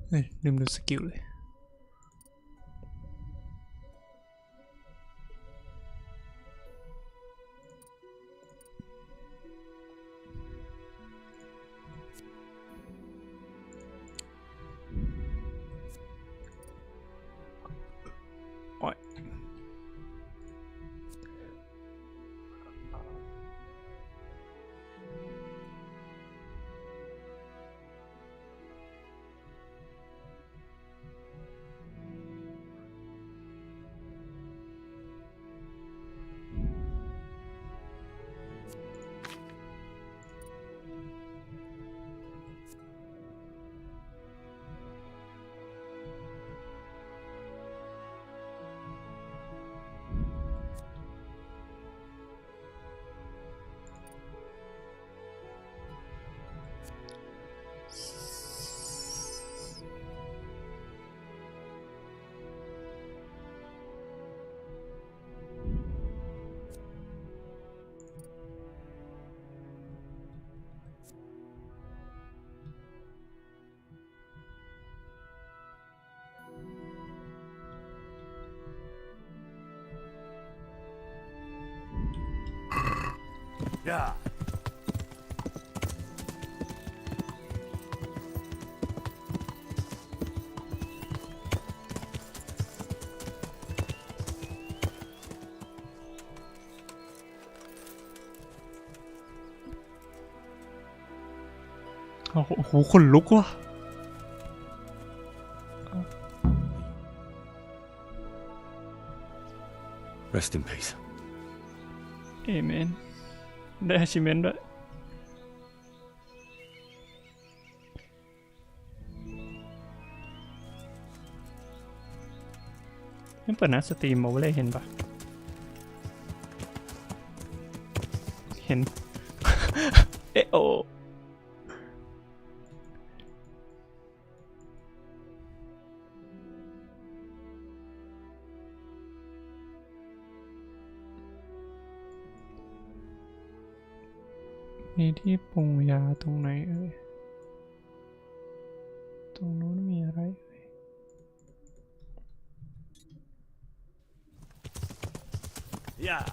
เฮ้ยลืมดูสกิลเลย โอ๊ย Yeah. โอ้โหขนลุกว่ะ Rest in peace. Amen ได้ achievement ด้วยไม่เปิดนะสตรีมโอเวอร์เลยเห็นปะเห็น เอะโอมีที่ปรุงยาตรงไหนเอ่ยตรงนู้นมีอะไรเอ่ย Yeah.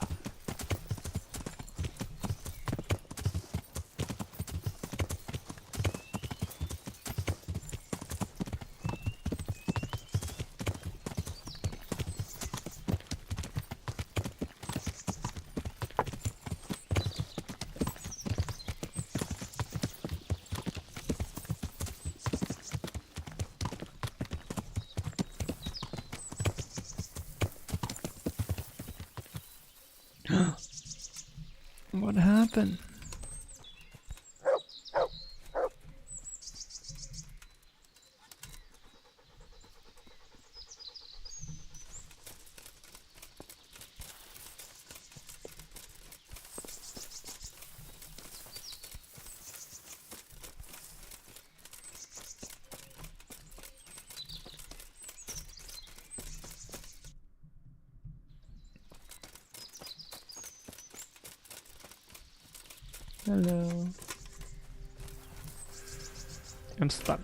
What happened? Hello. I'm stuck.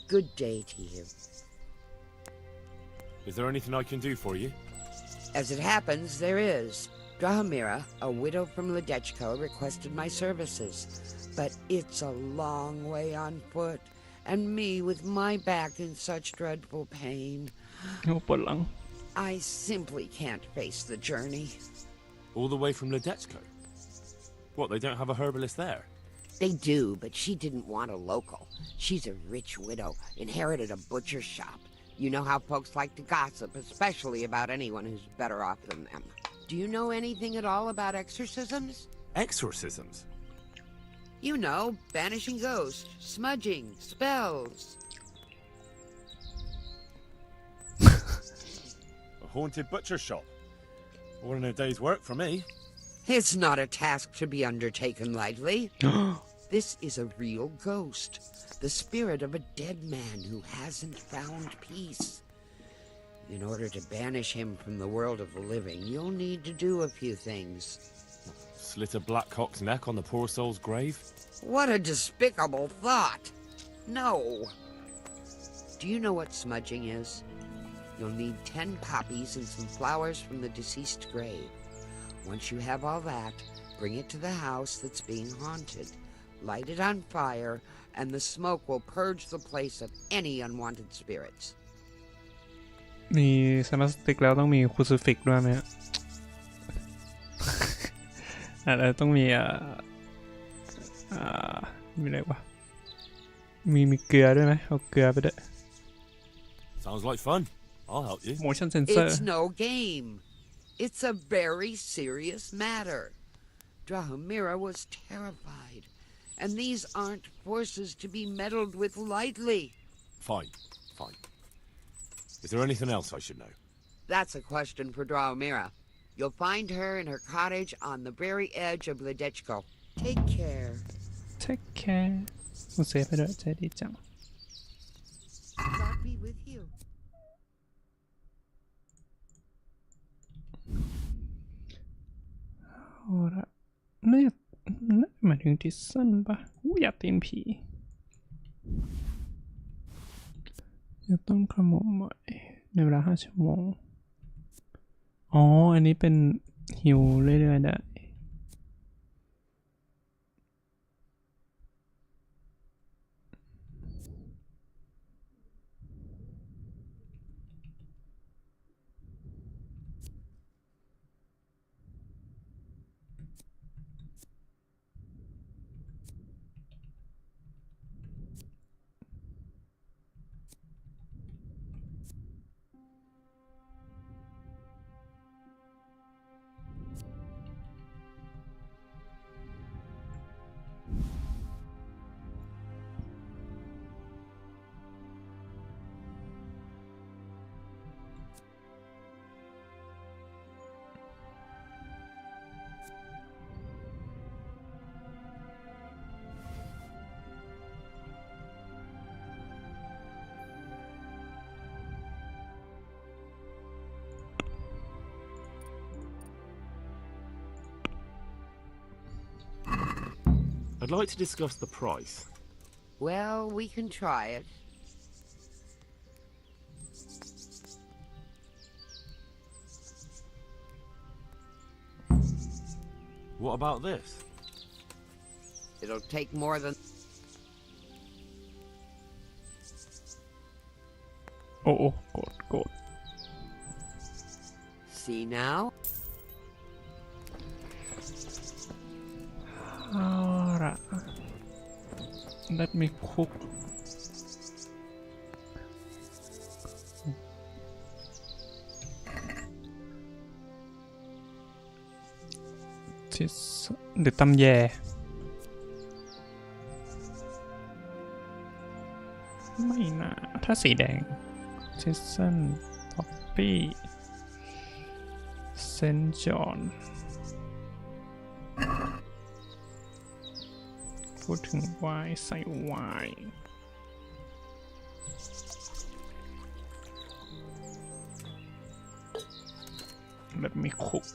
Good day to you. Is there anything I can do for you? As it happens, there is. Drahamira, a widow from Ledechko, requested my services. But it's a long way on foot, and me with my back in such dreadful pain. โอ้ปวดหลัง I simply can't face the journey. All the way from Ledechko? What, they don't have a herbalist there? They do, but she didn't want a local. She's a rich widow, inherited a butcher shop. You know how folks like to gossip, especially about anyone who's better off than them. Do you know anything at all about exorcisms? Exorcisms? You know, banishing ghosts, smudging, spells. A haunted butcher shop? More than a day's work for me. It's not a task to be undertaken lightly. This is a real ghost, the spirit of a dead man who hasn't found peace. In order to banish him from the world of the living, you'll need to do a few things. Slit a black cock's neck on the poor soul's grave? What a despicable thought! No. Do you know what smudging is? You'll need 10 poppies and some flowers from the deceased grave. Once you have all that, bring it to the house that's being haunted. Light it on fire, and the smoke will purge the place of any unwanted spirits. มีสมาสติกแล้วต้องมีครูซิฟิกด้วยไหมฮะ อะไรต้องมีมีอะไรวะมีเกลือด้วยไหมเอาเกลือไปด้วย Sounds like fun. I'll help you. Motion sensor. It's no game. It's a very serious matter. Drahomira was terrified, and these aren't forces to be meddled with lightly. Fine. Is there anything else I should know? That's a question for Drahomira. You'll find her in her cottage on the very edge of Ledechko. Take care. Take care. คุณเซฟไปด้วยใจดีจัง God be with you. เอาละน่าหมายถึงดิสซันปะอยากตีนผีจะต้องขโมยใหม่ในเวลา5 ชั่วโมงอ๋ออันนี้เป็นฮิวเรื่อยๆได้ I'd like to discuss the price. Well, we can try it. What about this? It'll take more than... Oh, God. See now? Alright. Let me cook. This หรือตำแยไม่น่าถ้าสีแดง Season Poppy Saint John พูดถึงไวน์ใส่ไวน์ Let me cook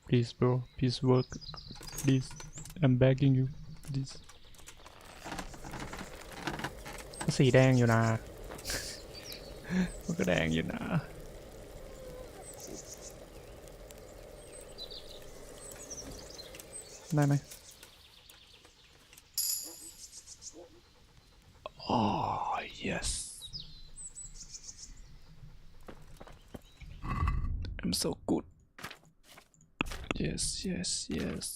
please bro please work please I'm begging you please สีแดงอยู่นะ มันก็แดงอยู่นะได้ไหม oh yes I'm so good yes yes yes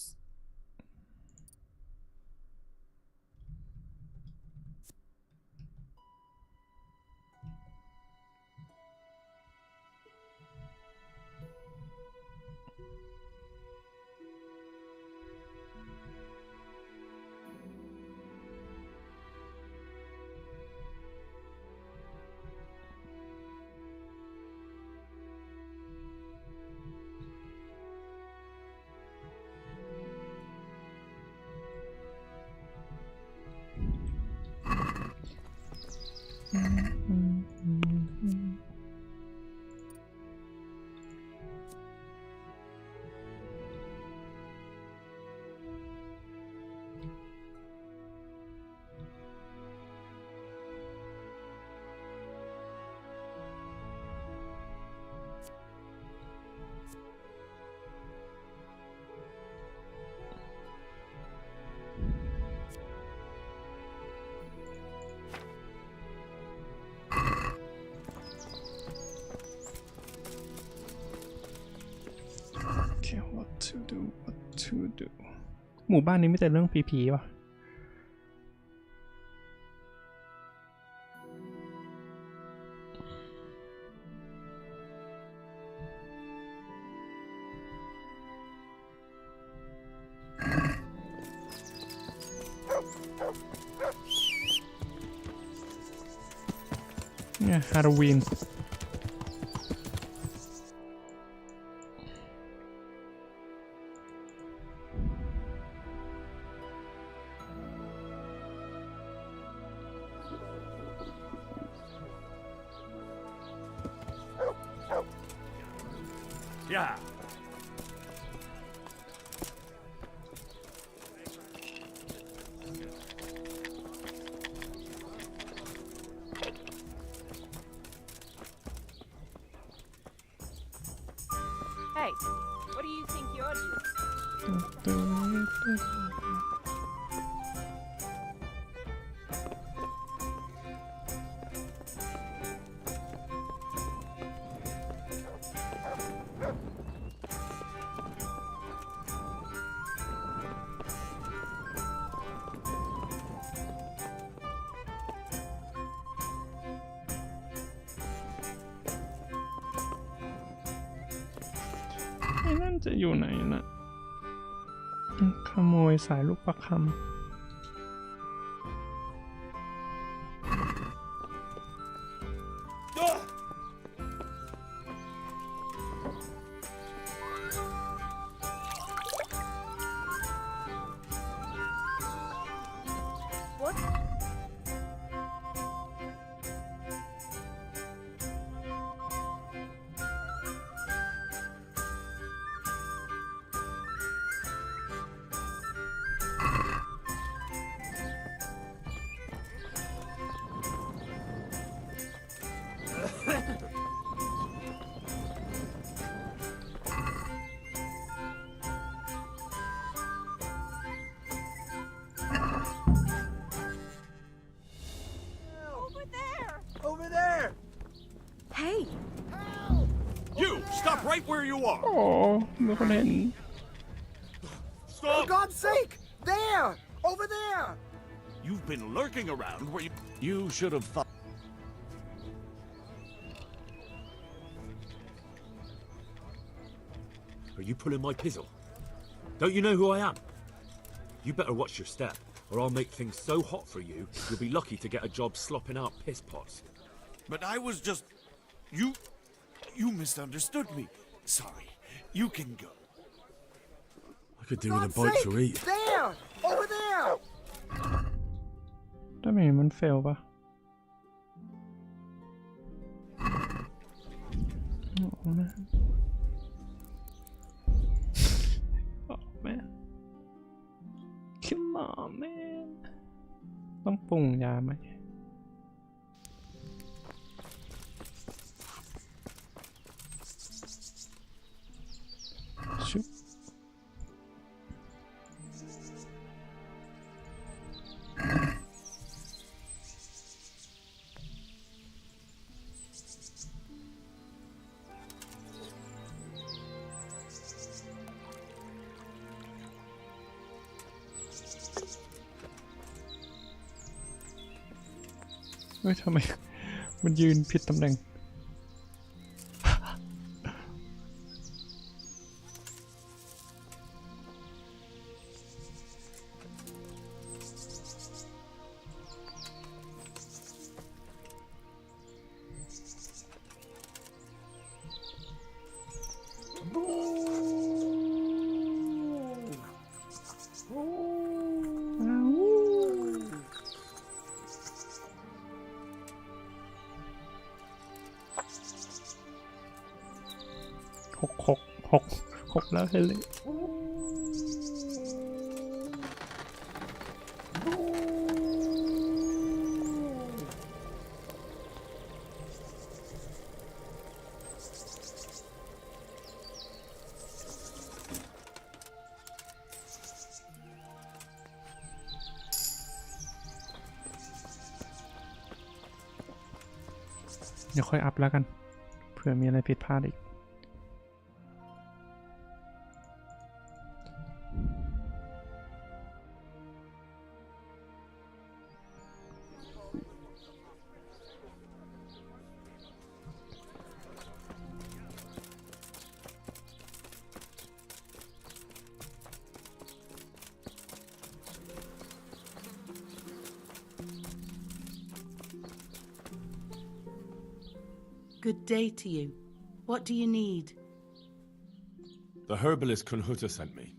what to do หมู่บ้านนี้ไม่แต่เรื่องผีๆว่ะ เนี่ยฮาโลวีนYeah. Hey, what do you think you're doing?ไอ้นั่นจะอยู่ไหนน่ะขโมยสายลูกประคำOver there! Hey! You! Stop right where you are! โอ้ไม่คนเห็น Stop! For God's sake! There! Over there! You've been lurking around where You should have thought. Are you pulling my pizzle? Don't you know who I am? You better watch your step, or I'll make things so hot for you, you'll be lucky to get a job slopping out piss pots. But I was just... You misunderstood me. Sorry. You can go. I could do with a bite to eat. There! Over there! ถ้าไม่เห็นมันเฟลปะ นะโอ้แม่คิมหมอแม่ต้องปรุงยาไหมชุบเฮ้ยทำไมมันยืนผิดตำแหน่งหกแล้วเลยเดี๋ยวค่อยอัพแล้วกันเผื่อมีอะไรผิดพลาดอีกGood day to you. What do you need? The herbalist Kunhuta sent me.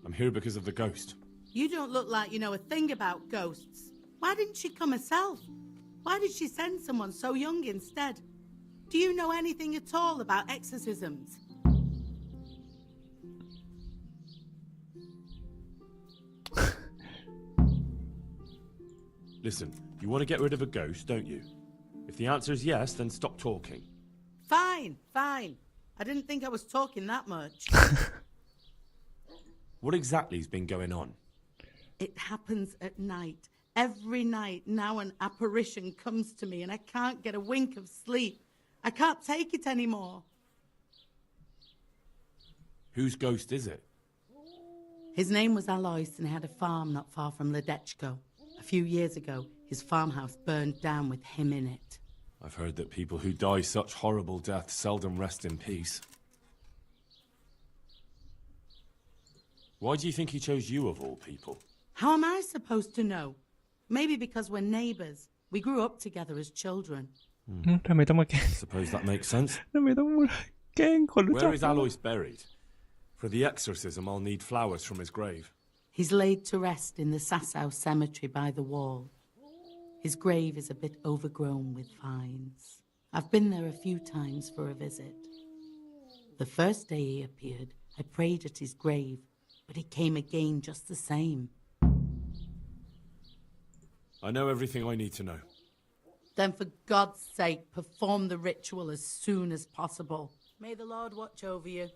I'm here because of the ghost. You don't look like you know a thing about ghosts. Why didn't she come herself? Why did she send someone so young instead? Do you know anything at all about exorcisms? Listen, you want to get rid of a ghost, don't you? If the answer is yes, then stop talking. Fine. I didn't think I was talking that much. What exactly has been going on? It happens at night. Every night now an apparition comes to me and I can't get a wink of sleep. I can't take it anymore. Whose ghost is it? His name was Alois and he had a farm not far from Ledechko. A few years ago, his farmhouse burned down with him in it. I've heard that people who die such horrible deaths seldom rest in peace. Why do you think he chose you of all people? How am I supposed to know? Maybe because we're neighbours. We grew up together as children. Suppose that makes sense. ทำไมต้องแกล้งคนรู้จัก Where is Alois buried? For the exorcism, I'll need flowers from his grave. He's laid to rest in the Sasau cemetery by the wall. His grave is a bit overgrown with vines. I've been there a few times for a visit. The first day he appeared, I prayed at his grave, but he came again just the same. I know everything I need to know. Then for God's sake, perform the ritual as soon as possible. May the Lord watch over you.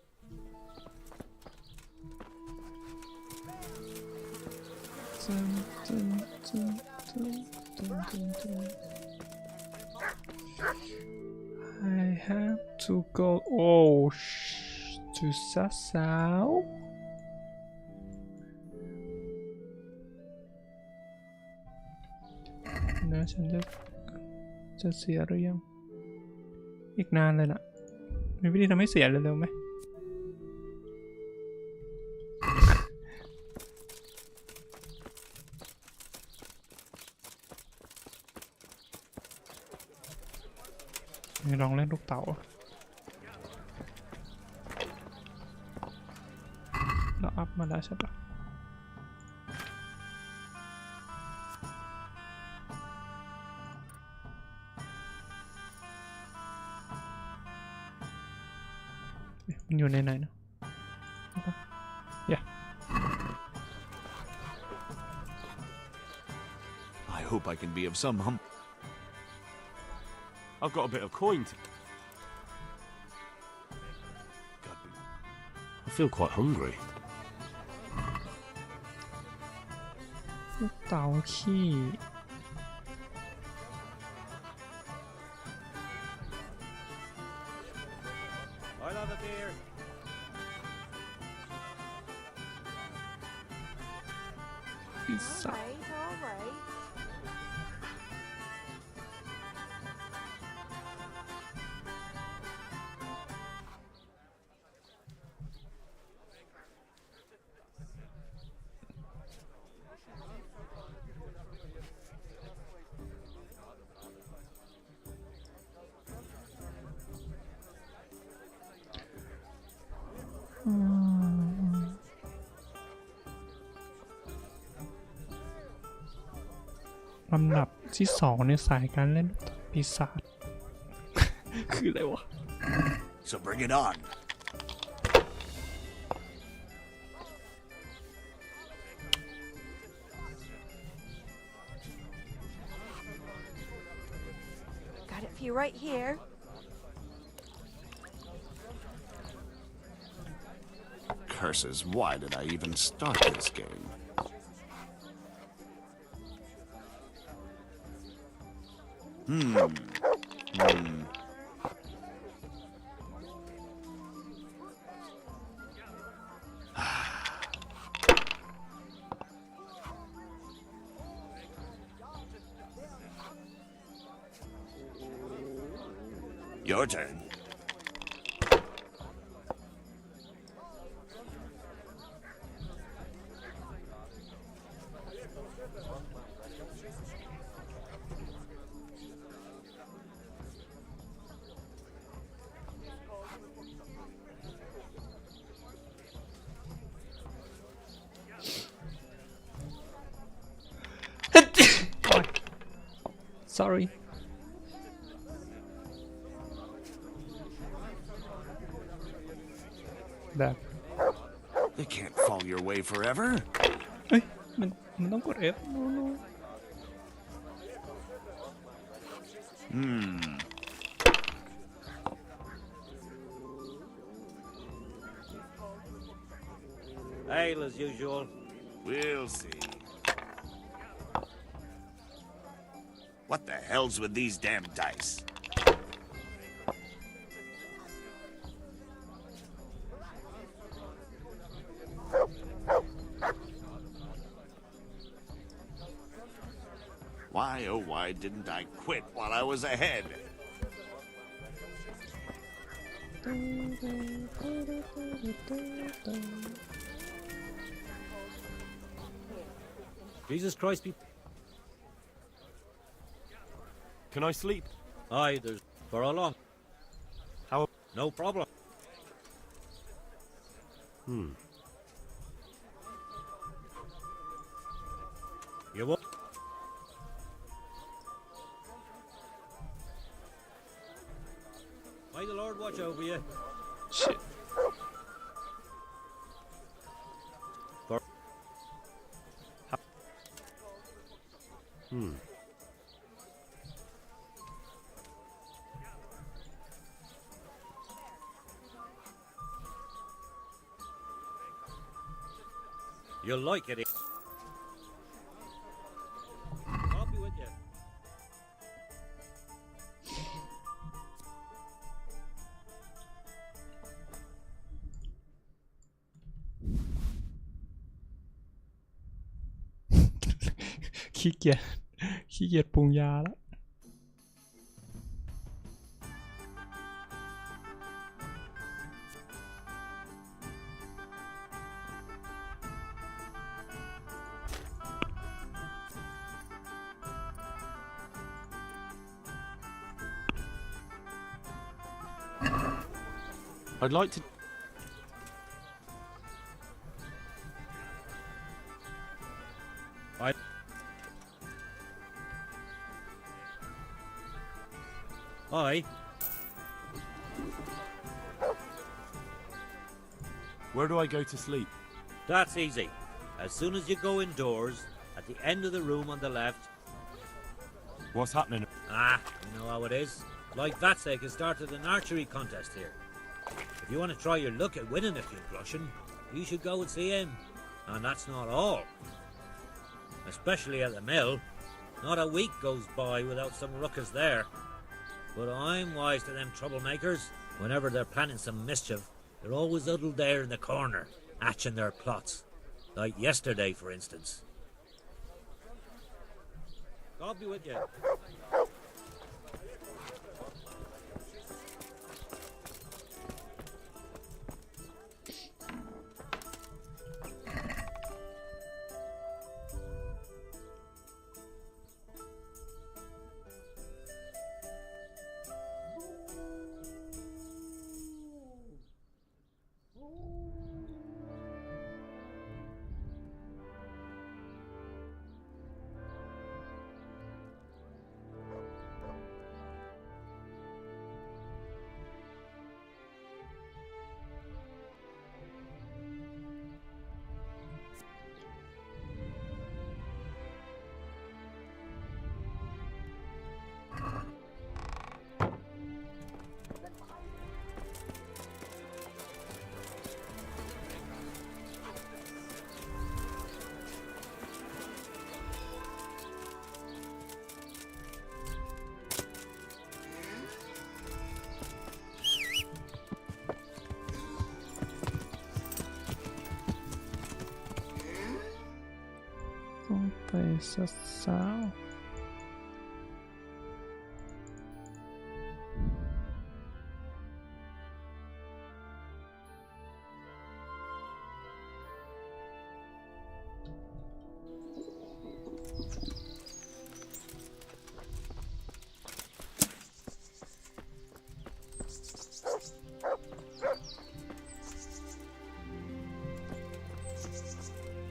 I have to go to Sasau นะฉันจะเสียหรือยังอีกนานเลยล่ะมีวิธีทำให้เสียเร็วๆไหมลองเล่นลูกเต๋าเราอัพมาแล้วใช่ปะ มันอยู่ในไหนนะyeah I hope I can be of some help. I've got a bit of coin. I feel quite hungry. เตาขี้ I'll have a beer. พิซซ่า All right.ลำดับที่2ในสายการเล่นปีศาจ คืออะไรวะ So bring it on. Got it for you right here. Curses, why did I even start this game? Your turn. sorry that They can't fall your way forever. เอ้ยมันต้องกด F no no Ale as usual. We'll see. What the hell's with these damn dice? Why, oh why didn't I quit while I was ahead? Jesus Christ, be. Can I sleep? Aye, there's for how long? How? No problem. You won't. May the Lord watch over you. shit For You'll like it. I'll be with you.ขี้เกียจปรุงยาแล้ว I'd like to. Aye. Where do I go to sleep? That's easy. As soon as you go indoors, at the end of the room on the left. What's happening? You know how it is. Like Vatsek has started an archery contest here. If you want to try your luck at winning a few groschen, you should go and see him. And that's not all. Especially at the mill. Not a week goes by without some ruckus there. But I'm wise to them troublemakers. Whenever they're planning some mischief, they're always huddled there in the corner, hatching their plots. Like yesterday, for instance. God be with you.ต้องไปสาว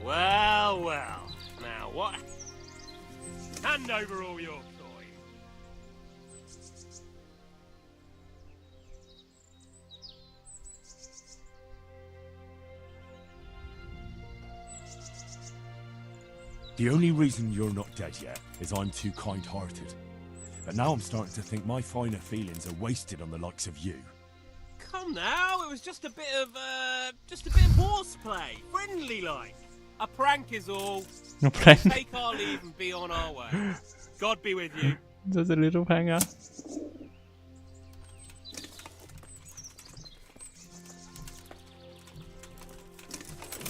Well. Now what? Hand over all your coin. The only reason you're not dead yet is I'm too kind-hearted. But now I'm starting to think my finer feelings are wasted on the likes of you. Come now, it was just a bit of horseplay, friendly like. A prank is all. A prank. Take our leave and be on our way. God be with you. Just a little prank, huh?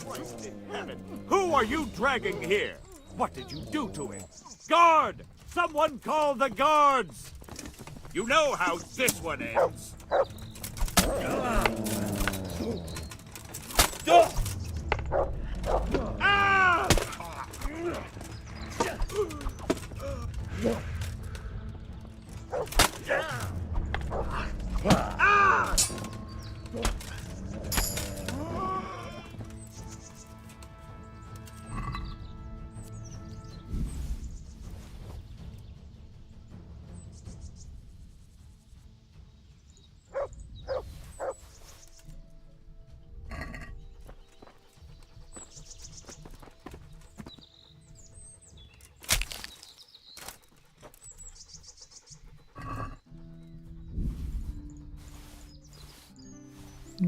Christ in heaven! Who are you dragging here? What did you do to him? Guard! Someone call the guards! You know how this one ends. Ah! Ah!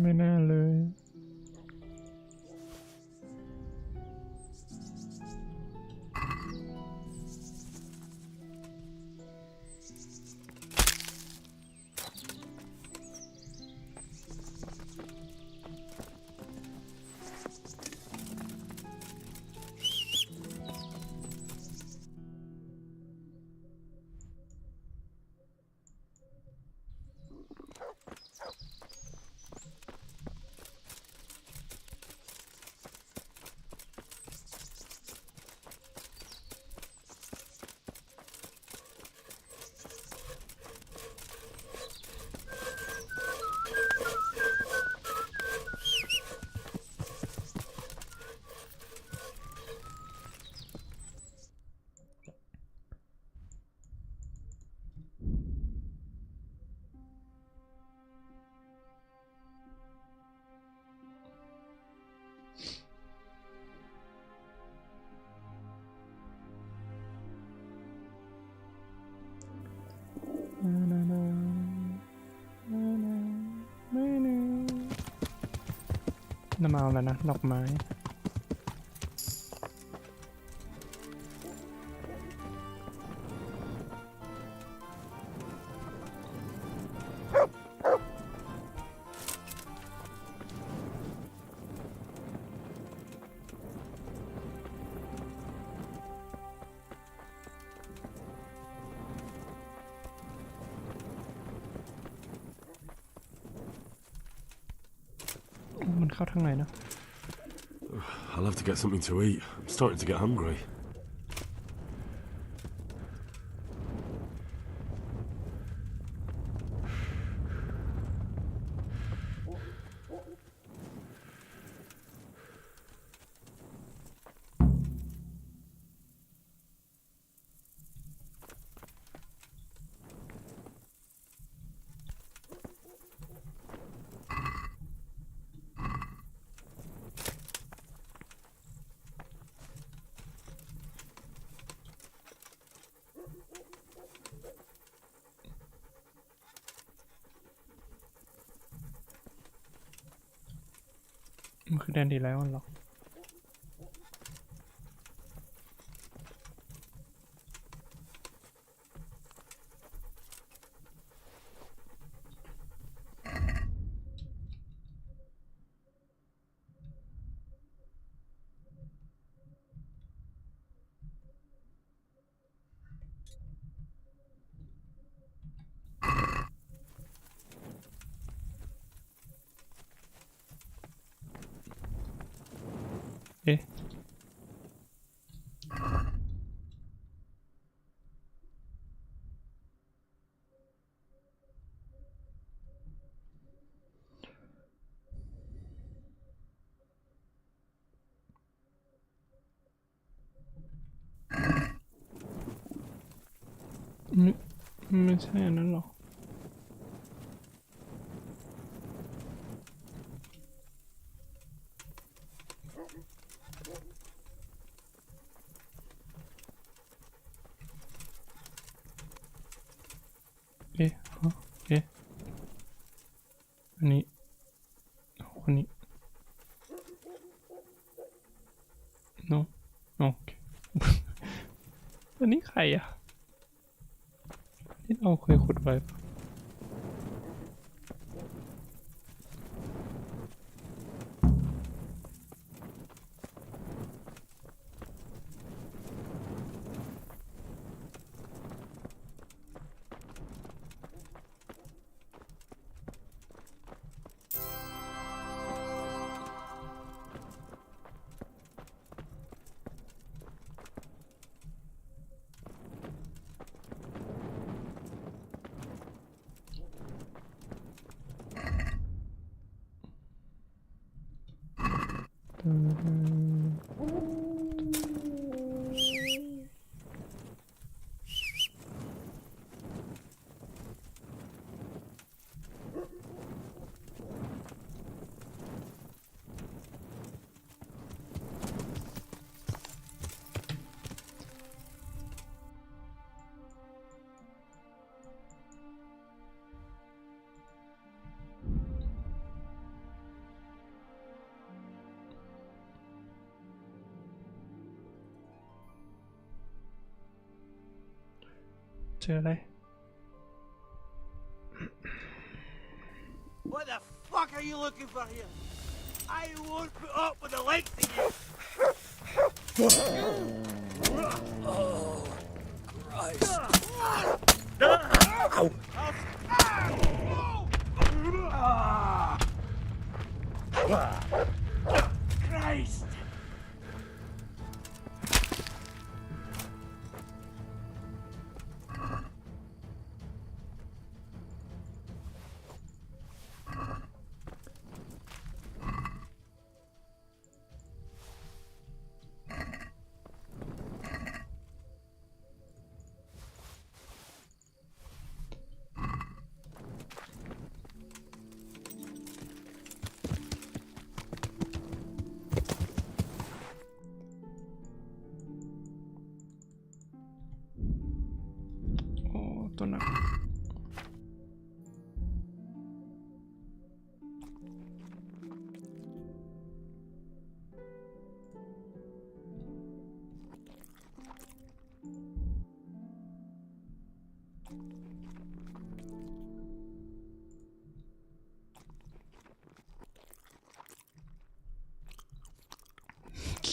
ไม่น่าเลย Well, น้ำเอาแล้วนะดอกไม้มันเข้าทางไหนนะ I'll have to get something to eat. I'm starting to get hungry.มันคือแดนดีแล้วหรอเอ๊ะไม่ใช่อันนั้นหรอเอ๊ะเอ๊ะอันนี้คนนี้ no โอเค อันนี้ใครอ่ะที่เราเคยขุดไว้เจออะไร What the fuck are you looking for here? I won't put up with the likes of you. Oh, Christ. Christ!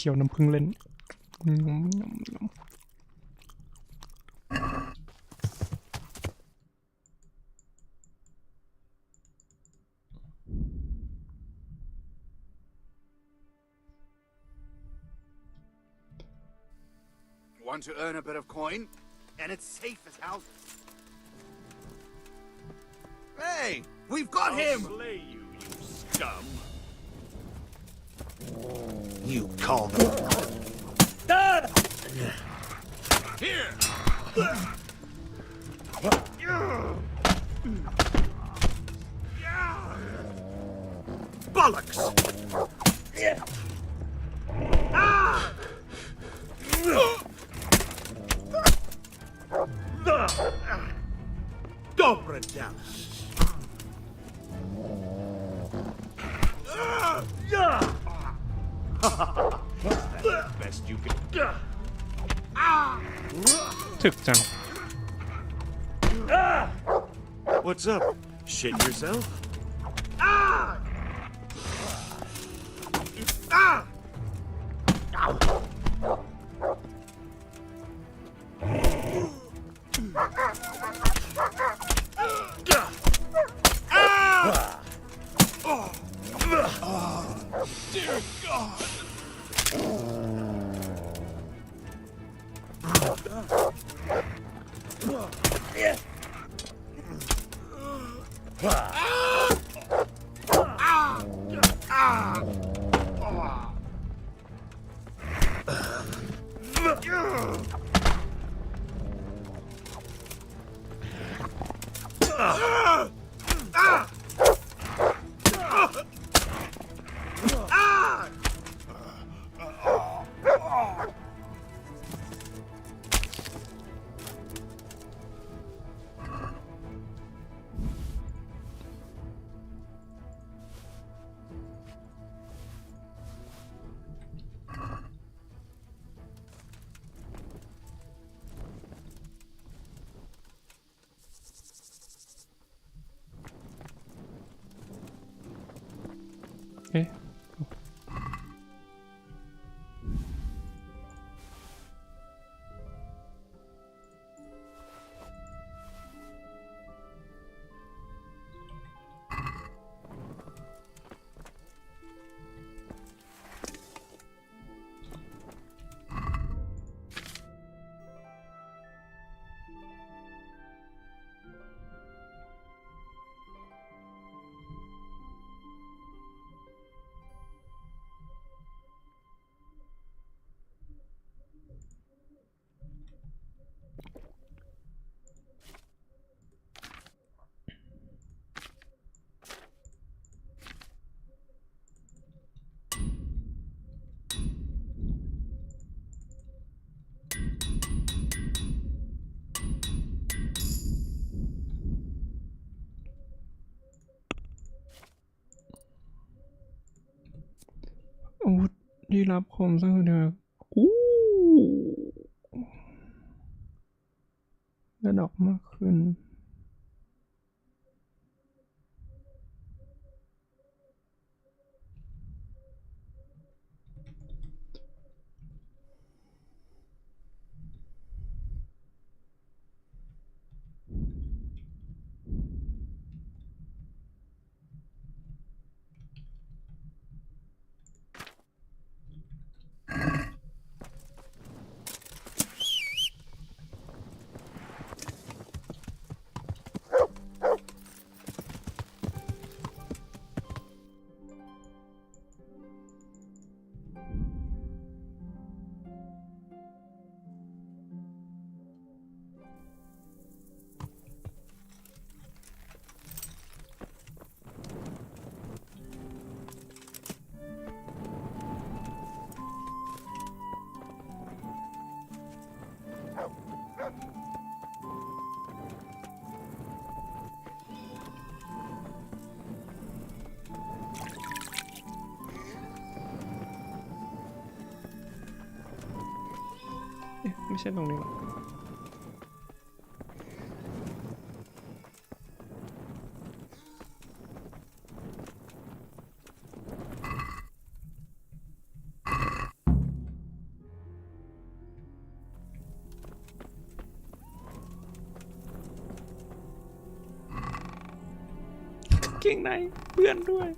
เคี้ยวน้ำผึ้งเล่นWant to earn a bit of coin? And it's safe as houses. Hey, we've got him! I'll slay you, you scum. You call them... Here! Bollocks! Dobra down. Best you can. ถึกจัง What's up? Shit yourself? Dear God.เอ๊ะอาวุธที่รับคมสร้างเดือและดอกมากขึ้นไม่ใช่ตรงนี้หรอ เก่งในเพื่อนด้วย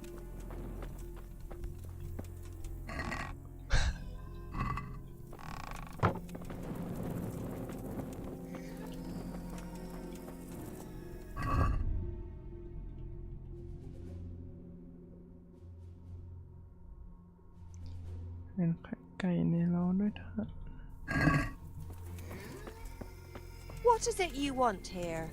เป็นไก่ในร้อนด้วยเถอะ What is it you want here?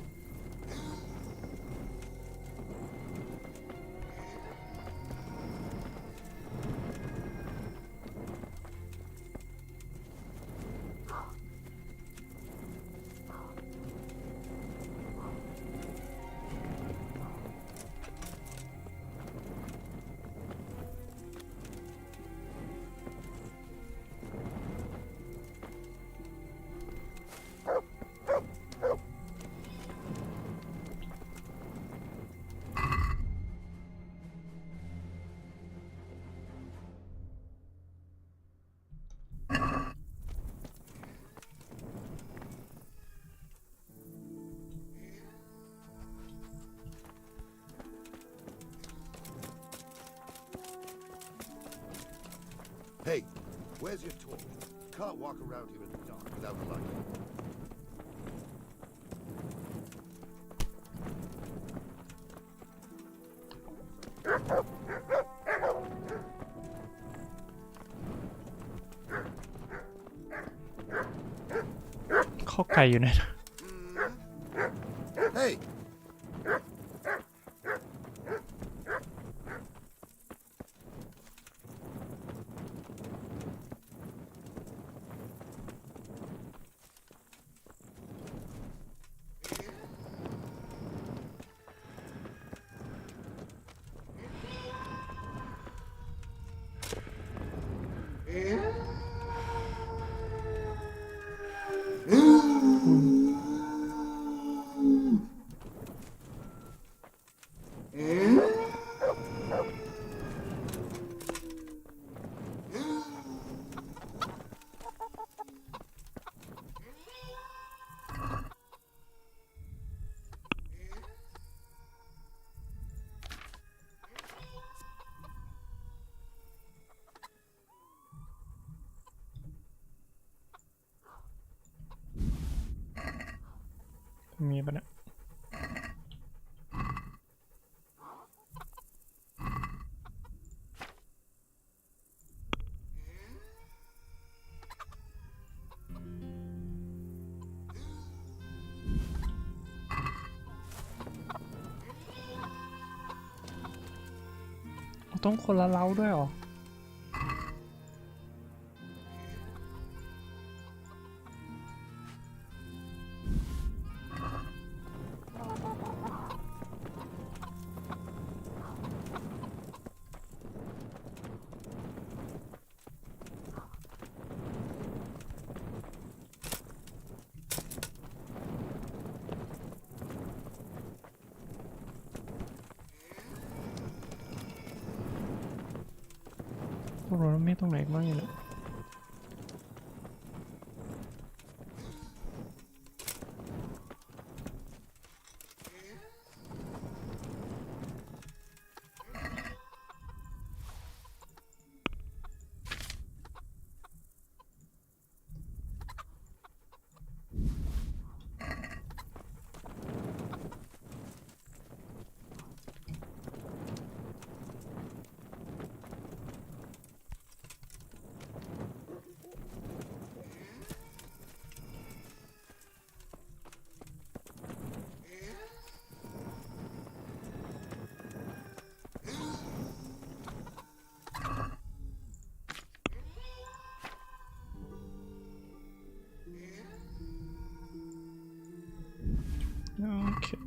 Hey, where's your torch? Can't walk around here in the dark without a light. ข้อไก่อยู่ไหน Hey!มีปะเนี่ยต้องคนละเล้าด้วยเหรอพวกเราไม่ตรงไหนบ้างเนี่ย Okay.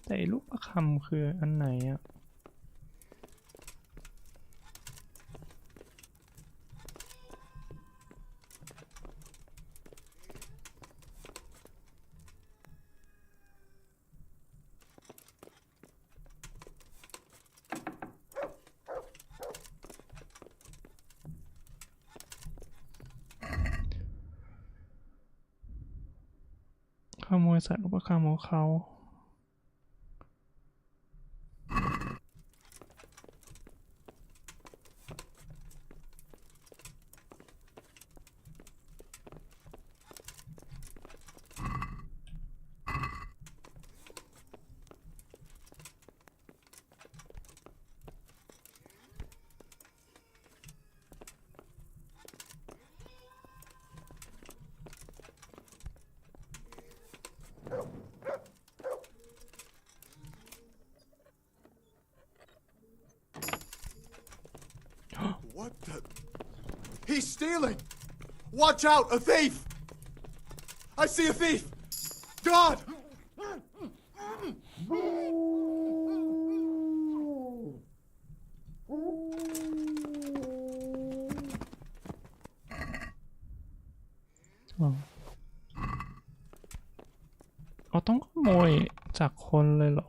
แต่ลูกประคำคืออันไหนอ่ะ โมยสัตว์อุปกรรมของเขาWhat the? He's stealing! Watch out! A thief! I see a thief! God! เราต้องขโมยจากคนเลยเหรอ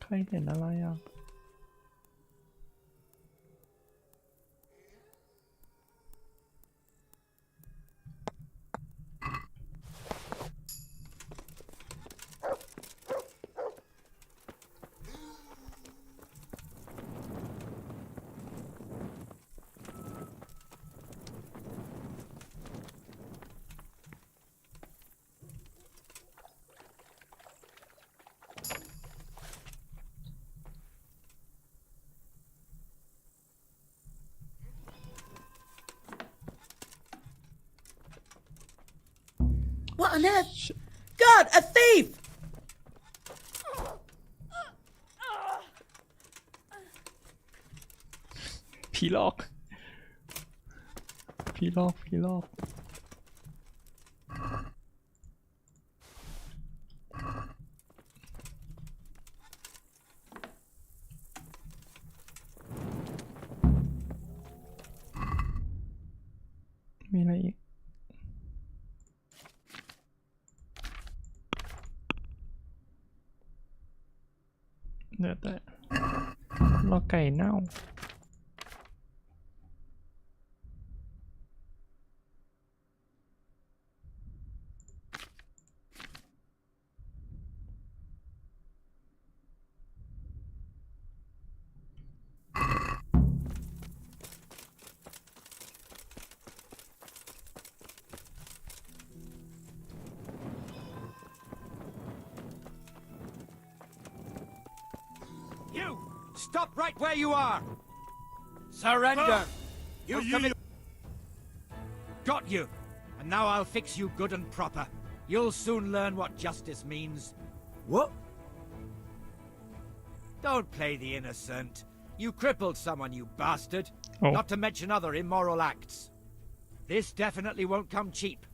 ใครเห็นอะไรอ่ะ What on earth? God, a thief! ผีหลอกผีหลอกผีหลอกมีอะไรอีกเดี๋ยวแต่รอไก่เน่าStop right where you are! Surrender! You've committed... Got you! And now I'll fix you good and proper. You'll soon learn what justice means. What? Don't play the innocent. You crippled someone, you bastard. Oh. Not to mention other immoral acts. This definitely won't come cheap.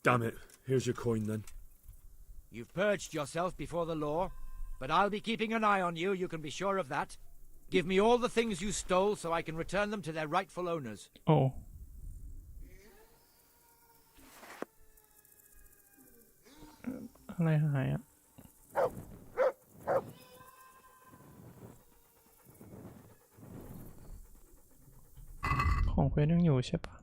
Damn it. Here's your coin then. You've purged yourself before the law, but I'll be keeping an eye on you, you can be sure of that. Give me all the things you stole so I can return them to their rightful owners. Oh. อะไรหายอ่ะของเควสยังอยู่ใช่ปะ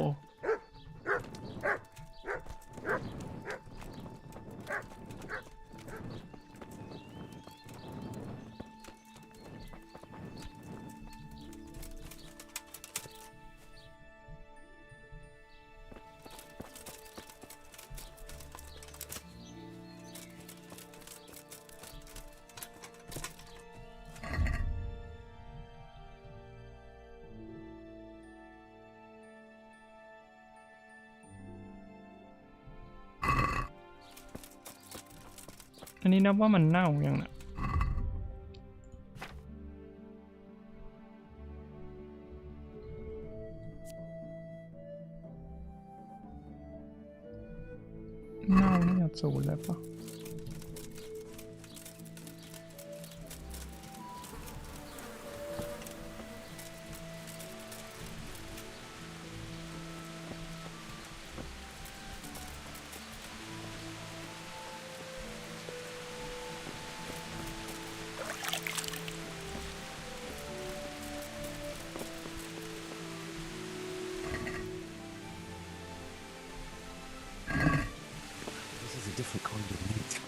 อ้อันนี้นับว่ามันเน่าอย่างน่ะเน่านี่จะสูญเลยปะDifferent kind of meat.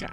กะ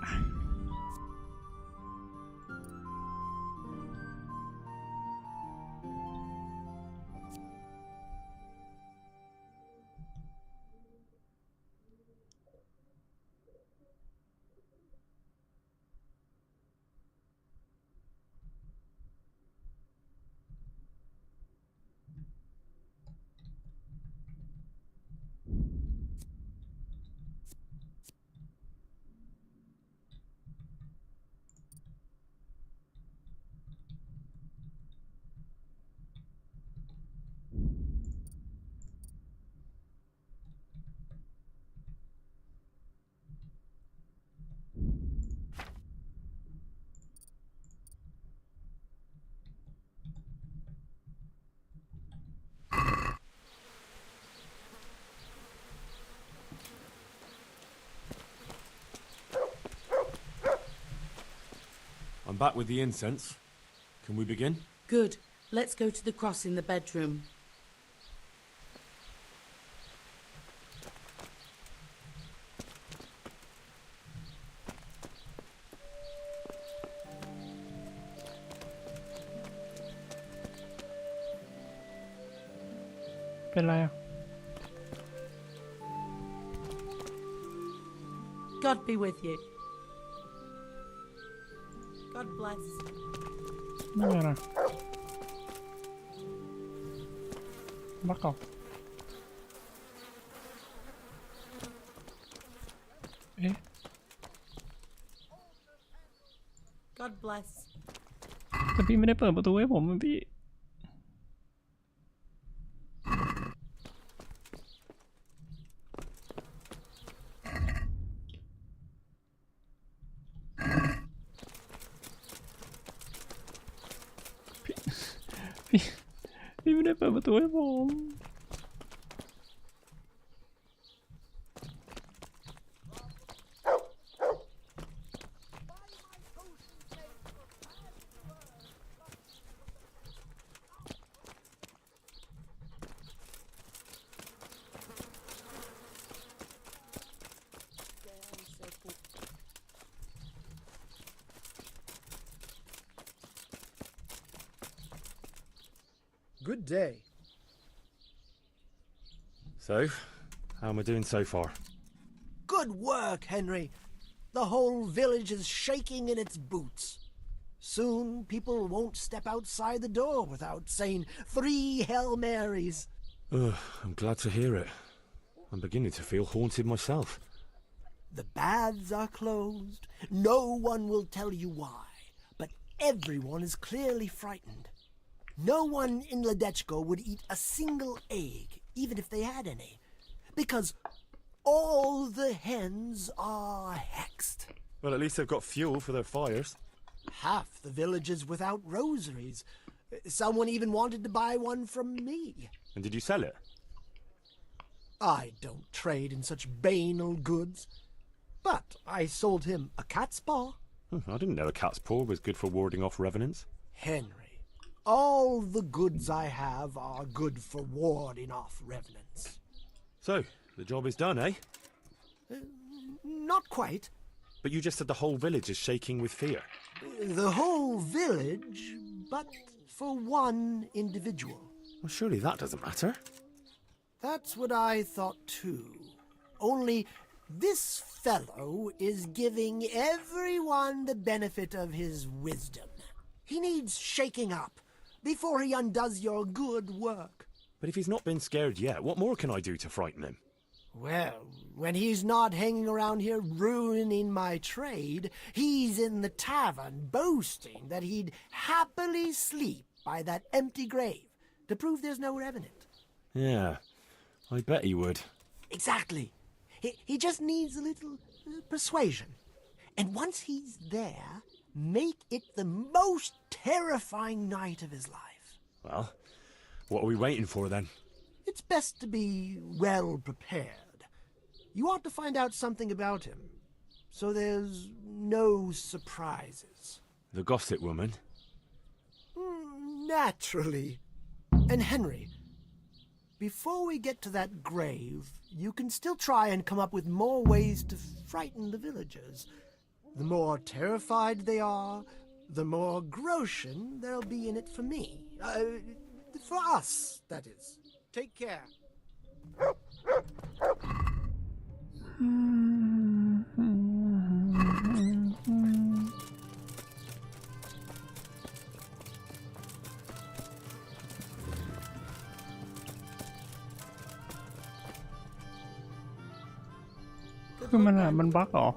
I'm back with the incense. Can we begin? Good. Let's go to the cross in the bedroom. God be with you. God bless. ไม่ไงนะบักออกเอ๊ะ God bless. แต่พี่ไม่ได้เปิดประตูให้ผมพี่ พี่ไม่ได้เปิดประตูให้ผม Good day. So, how am I doing so far? Good work, Henry. The whole village is shaking in its boots. Soon people won't step outside the door without saying 3 Hail Marys. I'm glad to hear it. I'm beginning to feel haunted myself. The baths are closed. No one will tell you why, but everyone is clearly frightened. No one in Ledechko would eat a single egg, even if they had any, because all the hens are hexed. Well, at least they've got fuel for their fires. Half the village is without rosaries. Someone even wanted to buy one from me. And did you sell it? I don't trade in such banal goods. But I sold him a cat's paw. I didn't know a cat's paw was good for warding off revenants. Henry, all the goods I have are good for warding off revenants. So, the job is done, eh? Not quite. But you just said the whole village is shaking with fear. The whole village, but for one individual. Well, surely that doesn't matter. That's what I thought too. Only this fellow is giving everyone the benefit of his wisdom. He needs shaking up before he undoes your good work. But if he's not been scared yet, what more can I do to frighten him? Well, when he's not hanging around here ruining my trade, he's in the tavern boasting that he'd happily sleep by that empty grave to prove there's no revenant. Yeah, I bet he would. Exactly. He just needs a little persuasion. And once he's there, make it the most terrifying night of his life. Well, what are we waiting for then? It's best to be well prepared. You ought to find out something about him, so there's no surprises. The gossip woman? Naturally. And Henry, before we get to that grave, you can still try and come up with more ways to frighten the villagers. The more terrified they are, the more groschen there'll be in it for me. For us, that is. Take care. คือมันบั๊กเหรอ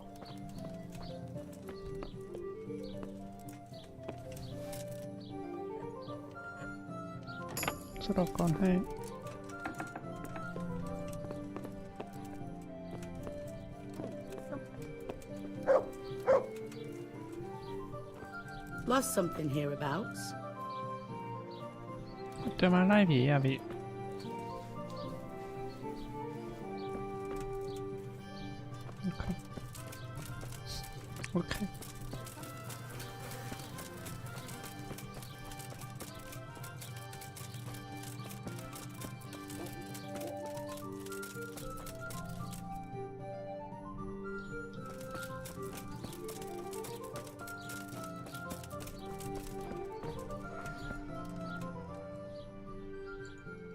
สต็อกก่อนให้ Lost something hereabouts. จะมาไล่ผีอ่ะพี่โอเค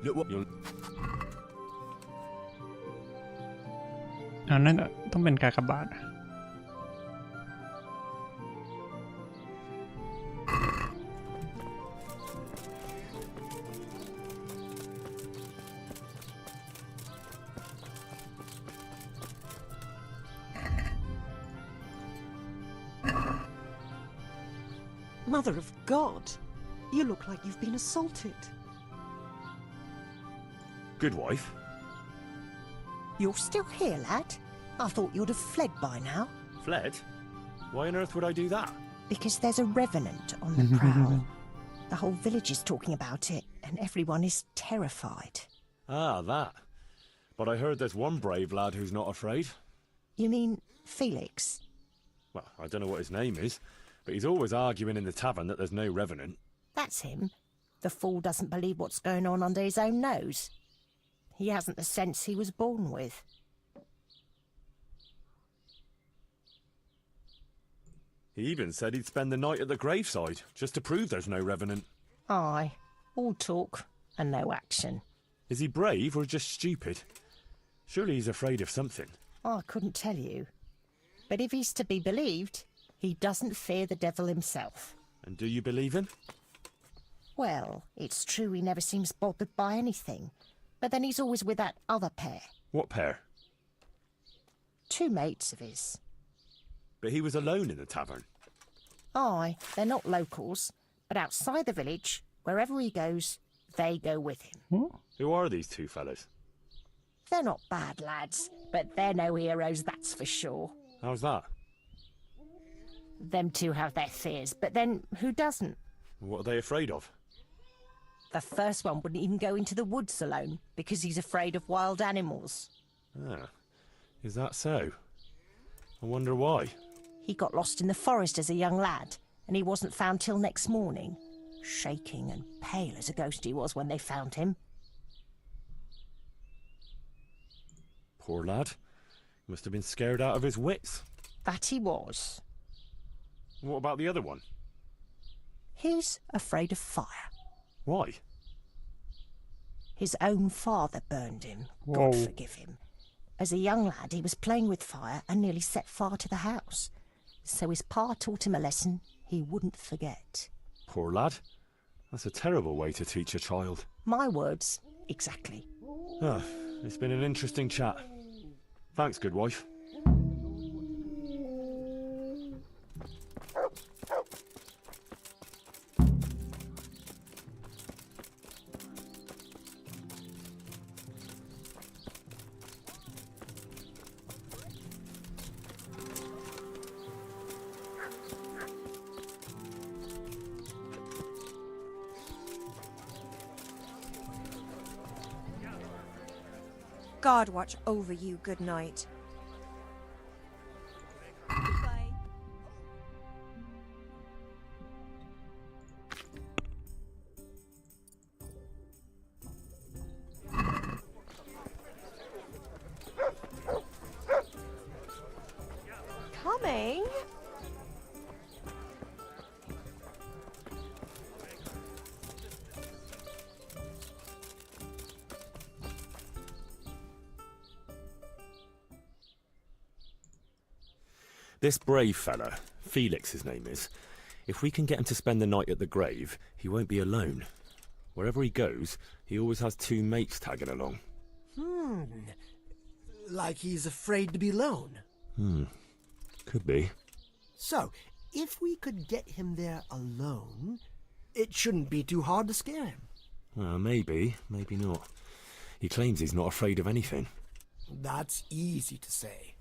Look what you're... นั่นต้องเป็นกากบาทMother of God, you look like you've been assaulted. Good wife. You're still here, lad? I thought you'd have fled by now. Fled? Why on earth would I do that? Because there's a revenant on the prowl. The whole village is talking about it, and everyone is terrified. Ah, that. But I heard there's one brave lad who's not afraid. You mean Felix? Well, I don't know what his name is, but he's always arguing in the tavern that there's no revenant. That's him. The fool doesn't believe what's going on under his own nose. He hasn't the sense he was born with. He even said he'd spend the night at the graveside, just to prove there's no revenant. Aye, all talk and no action. Is he brave or just stupid? Surely he's afraid of something. I couldn't tell you. But if he's to be believed, he doesn't fear the devil himself. And do you believe him? Well, it's true he never seems bothered by anything. But then he's always with that other pair. What pair? 2 mates of his. But he was alone in the tavern. Aye, they're not locals, but outside the village, wherever he goes, they go with him. Who are these 2 fellas? They're not bad lads, but they're no heroes, that's for sure. How's that? Them 2 have their fears, but then who doesn't? What are they afraid of? The first one wouldn't even go into the woods alone, because he's afraid of wild animals. Ah, is that so? I wonder why. He got lost in the forest as a young lad, and he wasn't found till next morning. Shaking and pale as a ghost he was when they found him. Poor lad. Must have been scared out of his wits. That he was. What about the other one? He's afraid of fire. Why? His own father burned him. Whoa. God forgive him. As a young lad, he was playing with fire and nearly set fire to the house. So his pa taught him a lesson he wouldn't forget. Poor lad. That's a terrible way to teach a child. My words, exactly. Ah, it's been an interesting chat. Thanks, good wife. God watch over you, good night. Goodbye. Coming? This brave fella, Felix his name is, if we can get him to spend the night at the grave, he won't be alone. Wherever he goes, he always has 2 mates tagging along. Like he's afraid to be alone. Could be. So, if we could get him there alone, it shouldn't be too hard to scare him. Well, maybe, maybe not. He claims he's not afraid of anything. That's easy to say.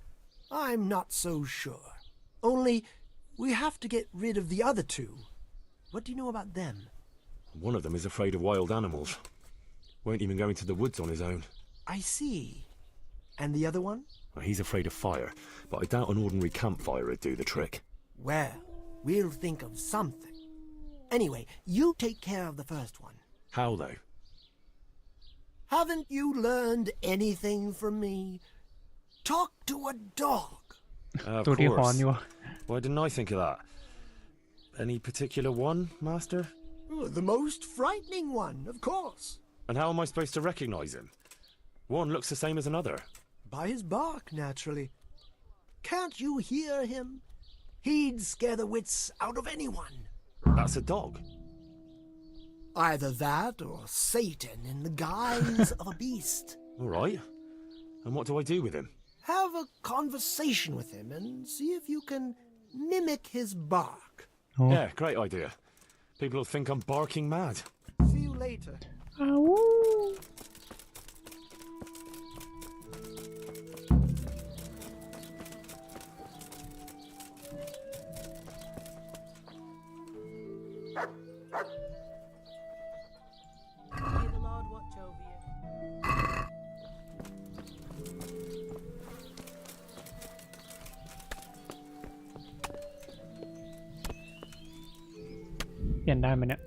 I'm not so sure. Only, we have to get rid of the other 2. What do you know about them? One of them is afraid of wild animals. Won't even go into the woods on his own. I see. And the other one? Well, he's afraid of fire, but I doubt an ordinary campfire would do the trick. Well, we'll think of something. Anyway, you take care of the first one. How, though? Haven't you learned anything from me? Talk to a dog. Of ตัวที่ฮอน course. อยู่ Why didn't I think of that? Any particular one, Master? The most frightening one, of course. And how am I supposed to recognize him? One looks the same as another. By his bark, naturally. Can't you hear him? He'd scare the wits out of anyone. That's a dog. Either that or Satan in the guise of a beast. All right. And what do I do with him? Have a conversation with him and see if you can mimic his bark. Yeah, great idea. People will think I'm barking mad. See you later. ปลี่ยนได้ไหมเนี่ย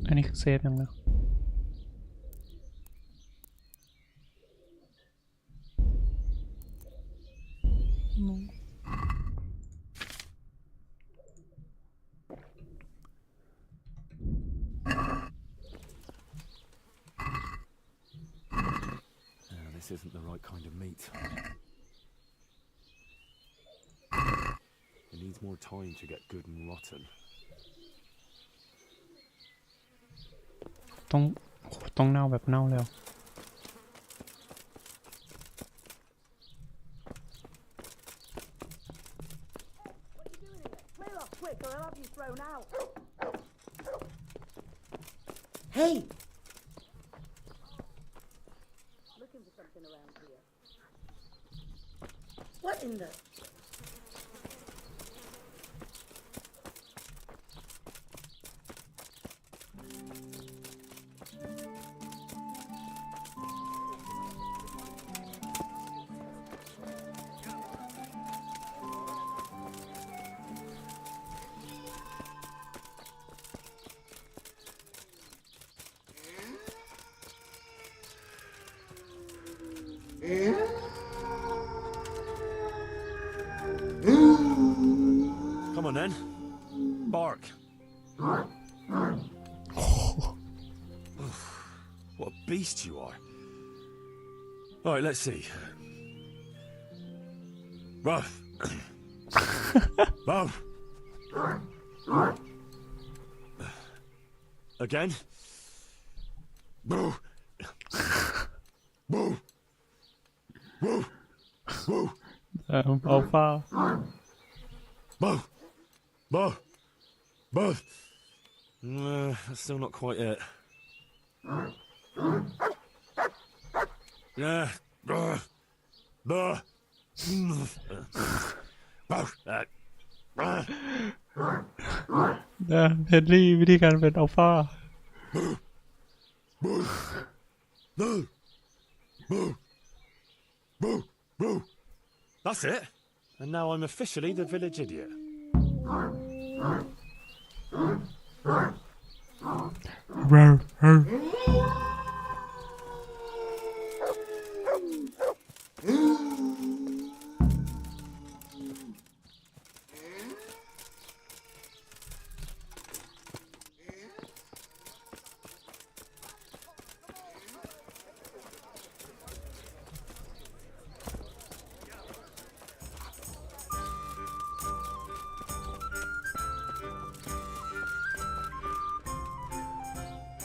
อันนี้คือเซฟยังไงThis isn't the right kind of meat. It needs more time to get good and rotten. ต้องเน่าแบบเน่าแล้ว Clear off quick or I'll have you thrown out. Hey! Looking for something around here. What in the... Come on then. Bark. What a beast you are. Alright, let's see. Ruff. Ruff. Again. Boo. Boo. Boo. Boo. Alpha. Boo. Boo. Boo. That's still not quite it. Yeah. Boo. Boo.เฮนรี่วิธีการเป็นอัลฟา Boo. Boo. Boo. Boo. Boo. That's it. And now I'm officially the village idiot.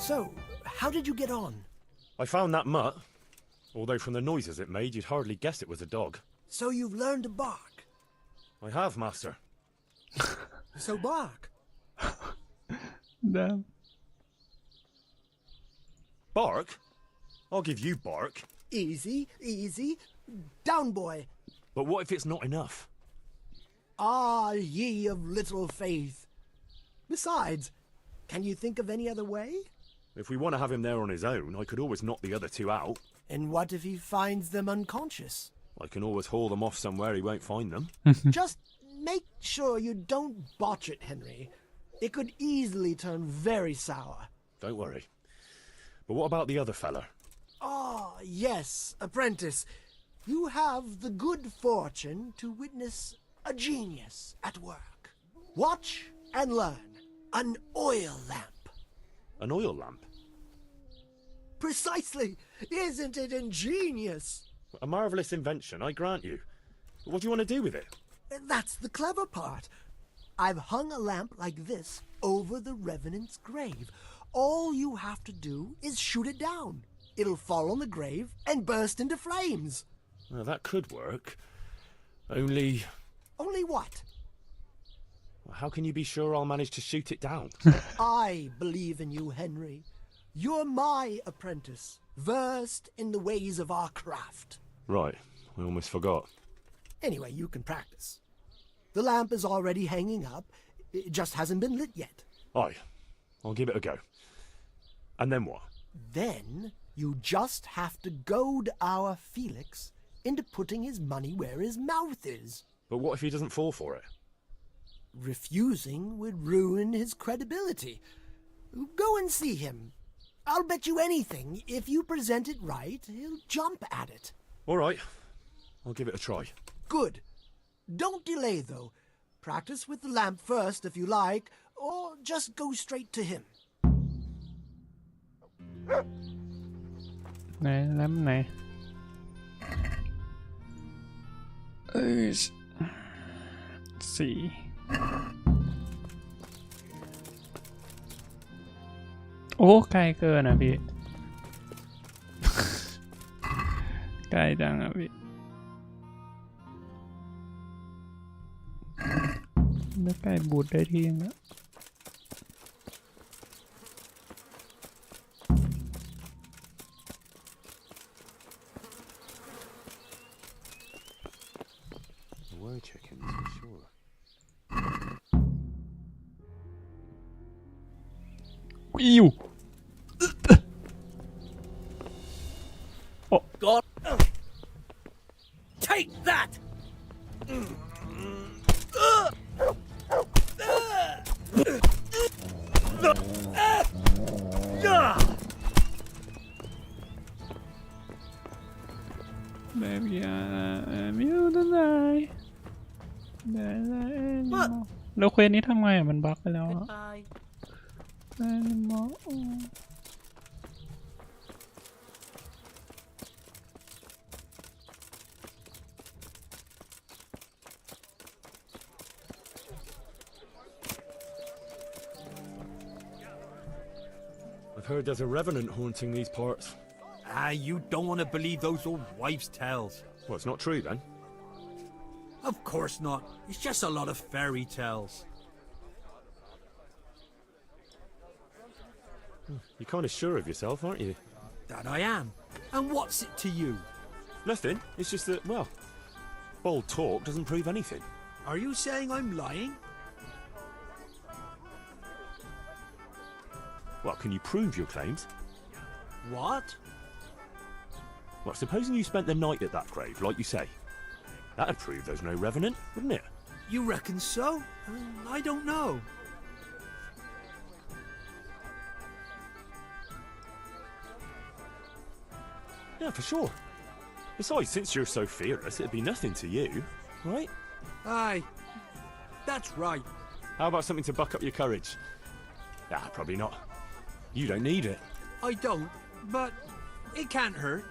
So, how did you get on? I found that mutt. Although from the noises it made, you'd hardly guess it was a dog. So you've learned to bark. I have, master. So bark. Damn. Bark? I'll give you bark. Easy, easy. Down, boy. But what if it's not enough? Ah, ye of little faith. Besides, can you think of any other way? If we want to have him there on his own, I could always knock the other two out. And what if he finds them unconscious? I can always haul them off somewhere he won't find them. Just make sure you don't botch it, Henry. It could easily turn very sour. Don't worry. But what about the other fella? Ah, yes, apprentice. You have the good fortune to witness a genius at work. Watch and learn. An oil lamp. An oil lamp? Precisely. Isn't it ingenious? A marvellous invention, I grant you. But what do you want to do with it? That's the clever part. I've hung a lamp like this over the Revenant's grave. All you have to do is shoot it down. It'll fall on the grave and burst into flames. Well, that could work. Only... Only what? How can you be sure I'll manage to shoot it down? I believe in you, Henry. You're my apprentice, versed in the ways of our craft. Right, I almost forgot. Anyway, you can practice. The lamp is already hanging up. It just hasn't been lit yet. Aye, I'll give it a go. And then what? Then you just have to goad our Felix into putting his money where his mouth is. But what if he doesn't fall for it? Refusing would ruin his credibility. Go and see him. I'll bet you anything, if you present it right, he'll jump at it. All right. I'll give it a try. Good. Don't delay, though. Practice with the lamp first, if you like, or just go straight to him. ไหนแลมไหนสี่โอ้ไกลเกินอ่ะพี่ ไกลจังอ่ะพี่ไม่ไกลบูดได้ที่ยังแล้วchickens for sure. Ew. Oh God! Take that! Baby, I'm you tonight. แล้วเควสนี้ทำไงอ่ะมันบั๊กไปแล้วอ่ะ I've heard there's a revenant haunting these parts. Ah, you don't want to believe those old wives' tales. Well, it's not true then. Of course not. It's just a lot of fairy tales. You're kind of sure of yourself, aren't you? That I am. And what's it to you? Nothing. It's just that, well, bold talk doesn't prove anything. Are you saying I'm lying? Well, can you prove your claims? What? Well, supposing you spent the night at that grave, like you say. That'd prove there's no revenant, wouldn't it? You reckon so? I don't know. Yeah, for sure. Besides, since you're so fearless, it'd be nothing to you, right? Aye, that's right. How about something to buck up your courage? Ah, probably not. You don't need it. I don't, but it can't hurt.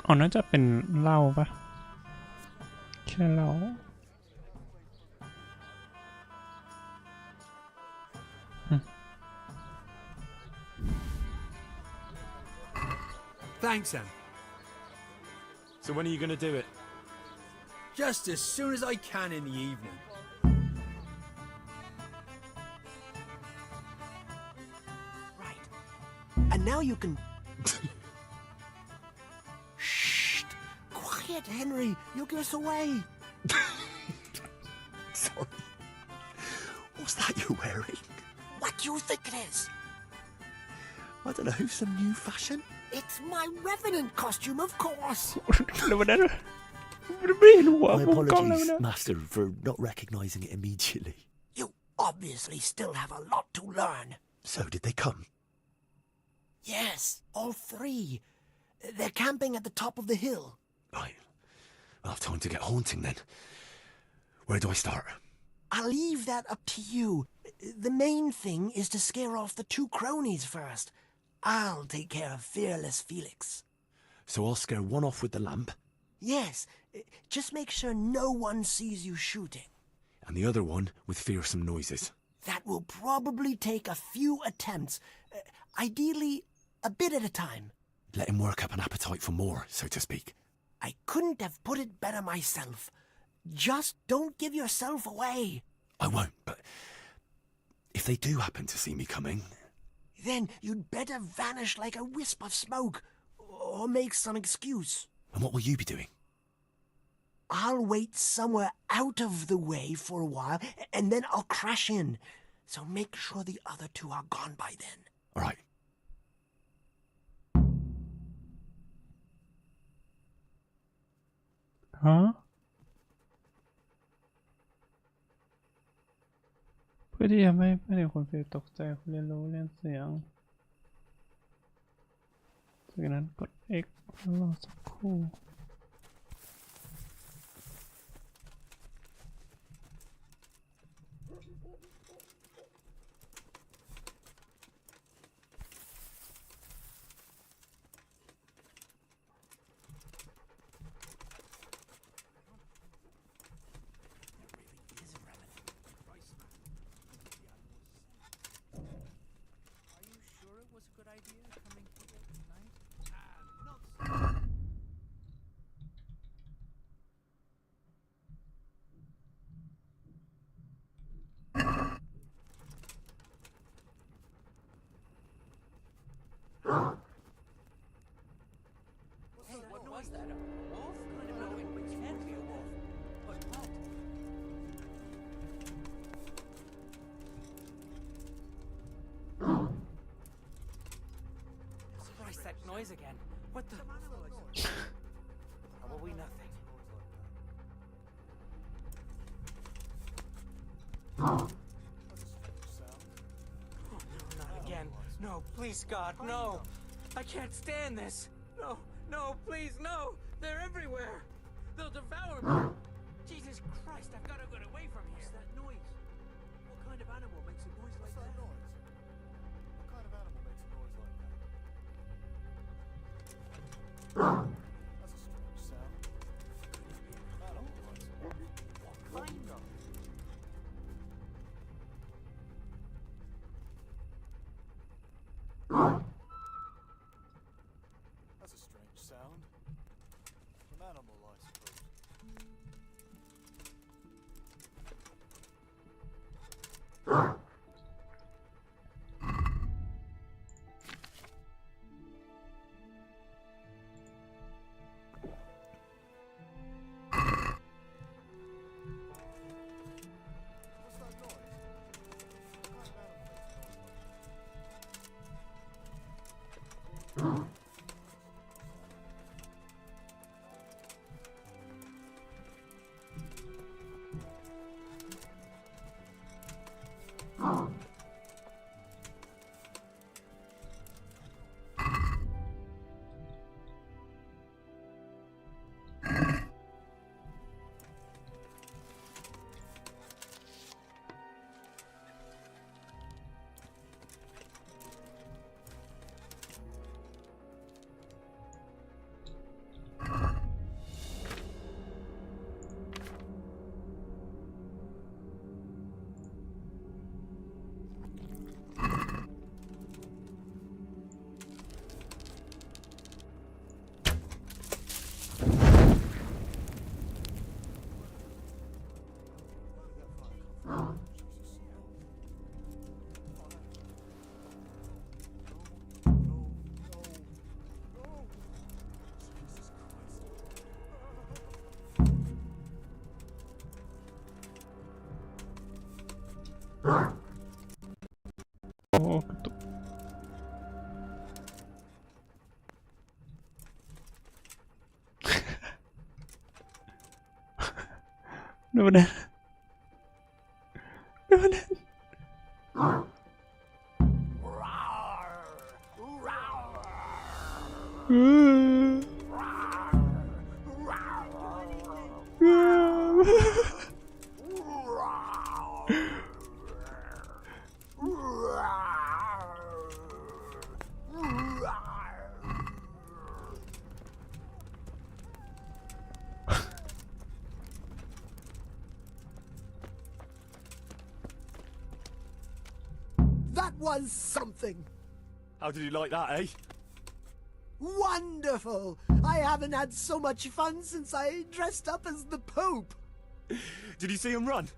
อ๋อน่าจะเป็นเหล้าปะแค่เหล้า Thanks, Em. So when are you going to do it? Just as soon as I can in the evening. Right. And now you can... Quiet, Henry. You'll give us away. Sorry. What's that you're wearing? What do you think it is? I don't know, some new fashion? It's my revenant costume, of course. My apologies, Master, for not recognizing it immediately. You obviously still have a lot to learn. So, did they come? Yes, all three. They're camping at the top of the hill. Right. I'll have time to get haunting then. Where do I start? I'll leave that up to you. The main thing is to scare off the two cronies first. I'll take care of fearless Felix. So I'll scare one off with the lamp? Yes, Just make sure no one sees you shooting. And the other one with fearsome noises. That will probably take a few attempts. Ideally, a bit at a time. Let him work up an appetite for more, so to speak. I couldn't have put it better myself. Just don't give yourself away. I won't, but if they do happen to see me coming... Then you'd better vanish like a wisp of smoke, or make some excuse. And what will you be doing? I'll wait somewhere out of the way for a while, and then I'll crash in. So make sure the other two are gone by then. All right. Huh? เพื่อที่จะไม่ให้คนฟิลตกใจคุณเรียนรู้เล่นเสียงจากนั้นกด X แล้วรอสักครู่ What was that? A wolf? No, it can't be a wolf. But what? Christ, that noise again. What the? Probably nothing. Oh, no, not again. No, please, God, no. I can't stand this. No, no, please, no. They're everywhere. They'll devour me. Jesus Christ, I've got to get away from here. What's that noise? What kind of animal makes a noise like that? What kind of animal makes a noise like that? That's a strange sound. Animal noise. What kind of? That's a strange sound. An animal, I suppose. What's that noise? What kind of animal makes a noise like that? Oh, ketuk. Udah. was something. How did you like that, eh? Wonderful! I haven't had so much fun since I dressed up as the Pope. Did you see him run?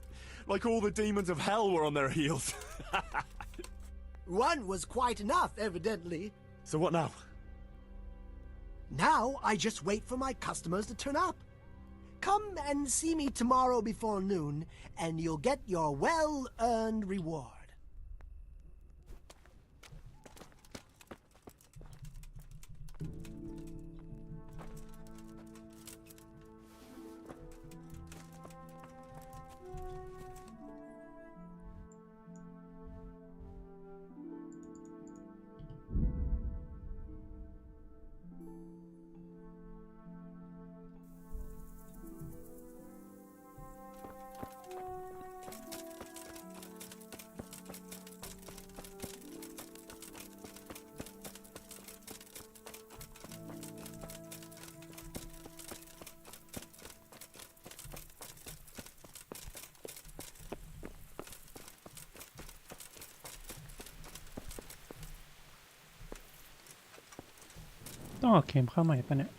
Like all the demons of hell were on their heels. One was quite enough, evidently. So what now? Now I just wait for my customers to turn up. Come and see me tomorrow before noon, and you'll get your well-earned reward. ต้องออกเกมเข้าใหม่ปะเนี่ย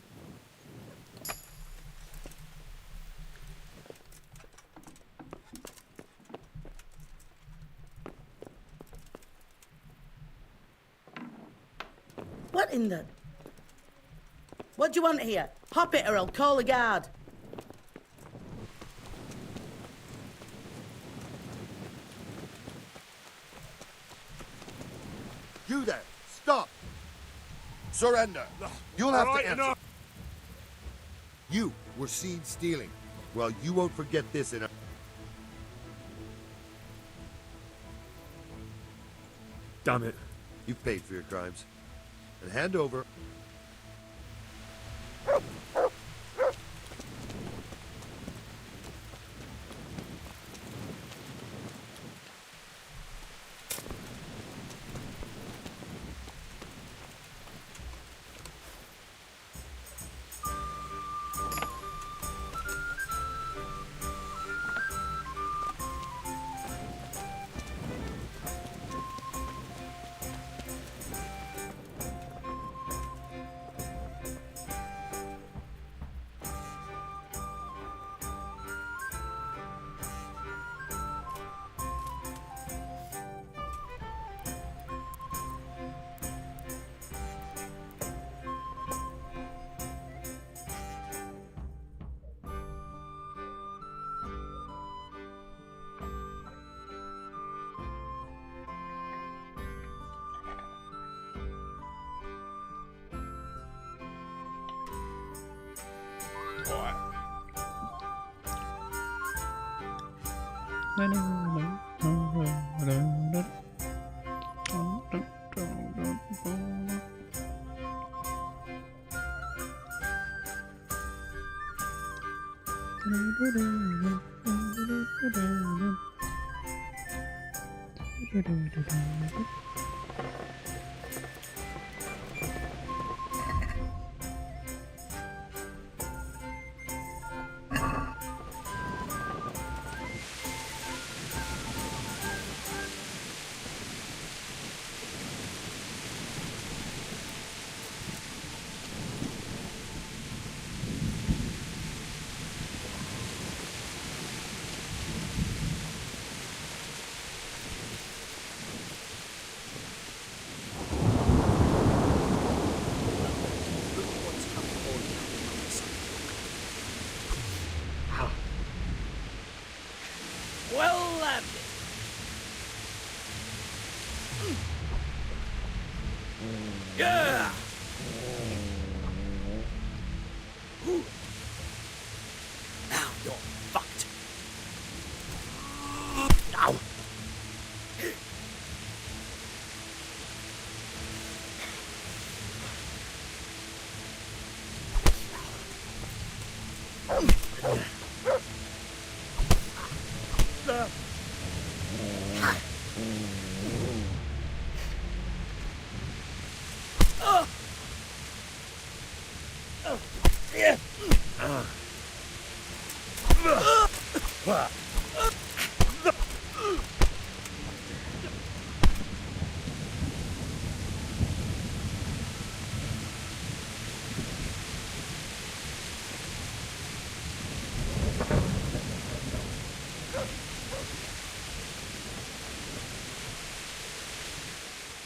What in the... What do you want here? Hop it or I'll call a guard. You there! Stop! Surrender! You'll have to answer. You were seen stealing. Well, you won't forget this in a... Damn it. You've paid for your crimes. And hand over. Well landed. Yeah. Now you're fucked. Ow.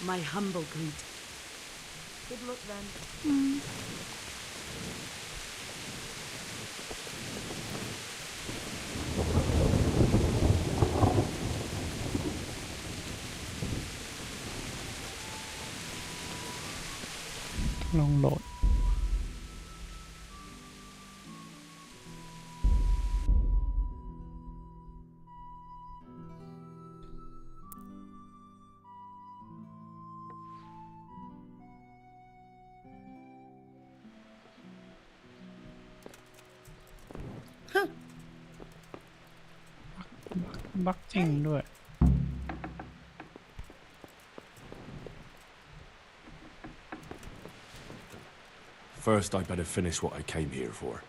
my humble greet. Good luck then. ลองโหลดบักจริงด้วย First, I better finish what I came here for.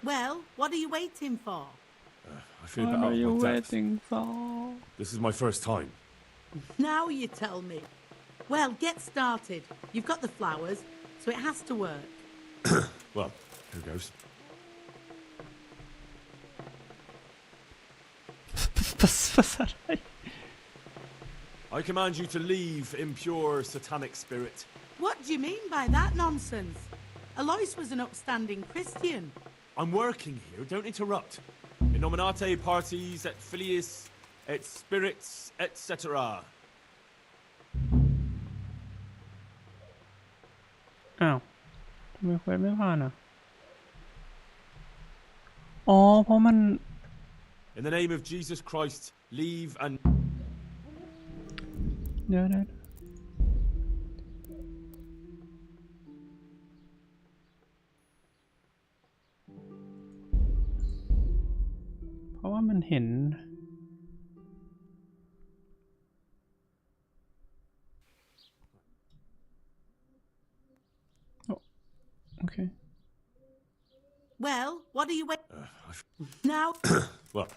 Well, what are you waiting for? I feel a bit What out are of you my depth. waiting for? This is my first time. Now you tell me. Well, get started. You've got the flowers, so it has to work. Well, here goes. I command you to leave, impure satanic spirit. What do you mean by that nonsense? Alois was an upstanding Christian. I'm working here, don't interrupt. In nominate parties et filiis et spirits, etc. อ้าวทำไมเควสไม่ผ่านอ่ะอ๋อเพราะมัน In the name of Jesus Christ, leave and... เดี๋ยวเพราะว่ามันเห็นโอเค Well, what are you waiting now? Well,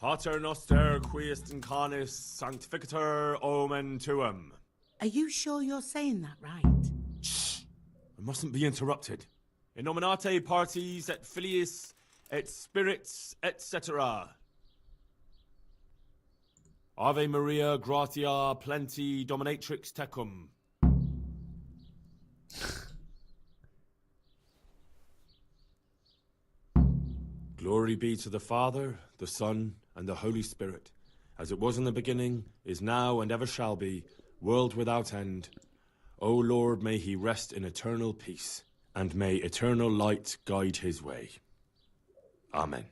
Pater noster quiest incarnis sanctificator omen tuum. Are you sure you're saying that right? Shh! I mustn't be interrupted. In nominate parties et filiis et spirits, etc. Ave Maria gratia plenti dominatrix tecum. Glory be to the Father, the Son, and the Holy Spirit, as it was in the beginning, is now, and ever shall be, world without end. O Lord, may he rest in eternal peace, and may eternal light guide his way. Amen.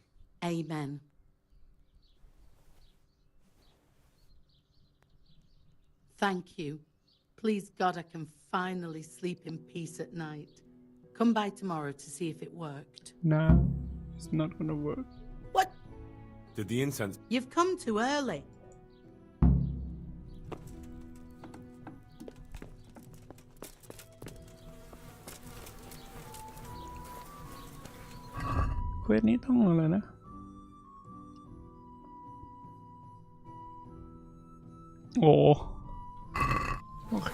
Amen. Thank you. Please God, I can finally sleep in peace at night. Come by tomorrow to see if it worked. No, it's not gonna work. What? Did the incense... You've come too early. Quét นี้ต้องอะไรนะโอ้โอเค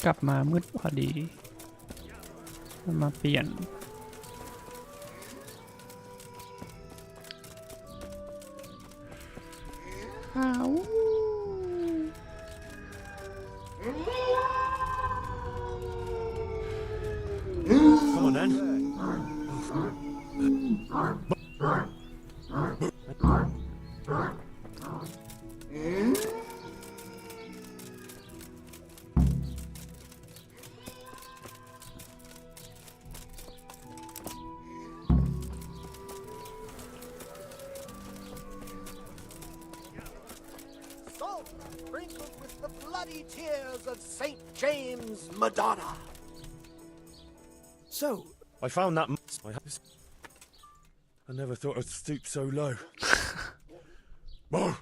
กลับมามืดพอดีมาเปลี่ยนอ้าว Come on then. Salt sprinkled with the bloody tears of St. James Madonna. So, I found that... I never thought I'd stoop so low. Whoa!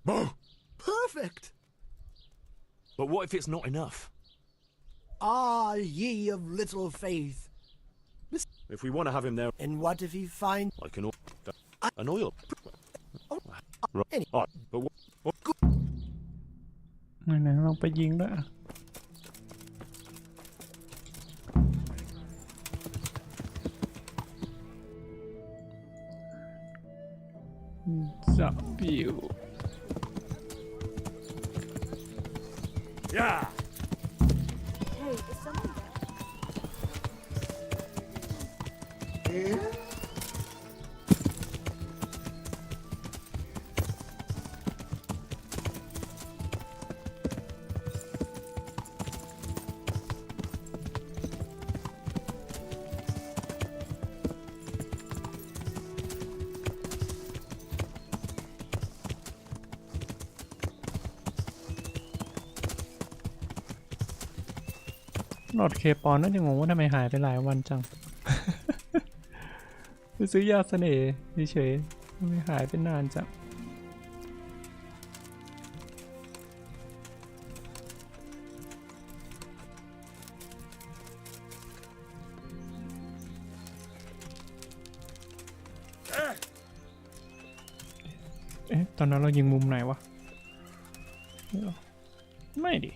Whoa! Perfect! But what if it's not enough? Ah, ye of little faith. If we want to have him there... And what if he finds... Like an oil... An oil... Oh, Right. But what... ไหนๆลองไปยิงด้วยจับปิว Yeah. Hey, is someone Here? หลอดเคปอนนั่นยังงงว่าทำไมหายไปหลายวันจัง ไปซื้อยาเสน่ห์เฉยๆทำไมหายไปนานจังเอ๊ะตอนนั้นเรายิงมุมไหนวะไม่ดิ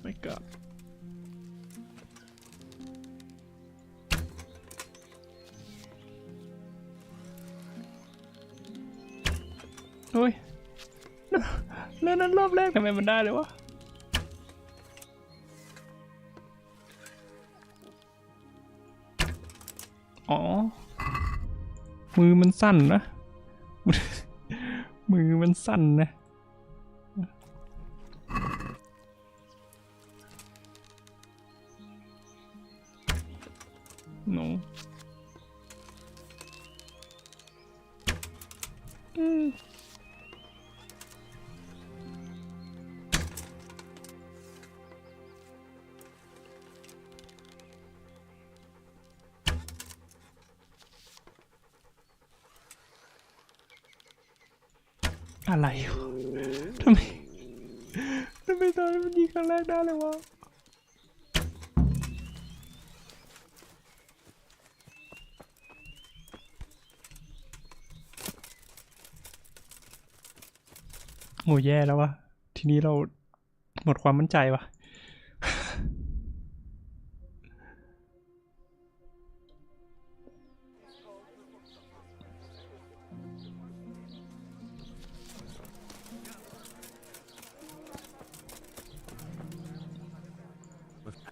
ไม่กลับโอ้ยแล้วนั้นรอบแรกทำไมมันได้เลยวะอ๋อมือมันสั่นนะ มือมันสั่นนะหนูอะไรทำไมตอนมันยิงครั้งแรกได้เลยวะโอ้แย่แล้ววะทีนี้เราหมดความมั่นใจวะ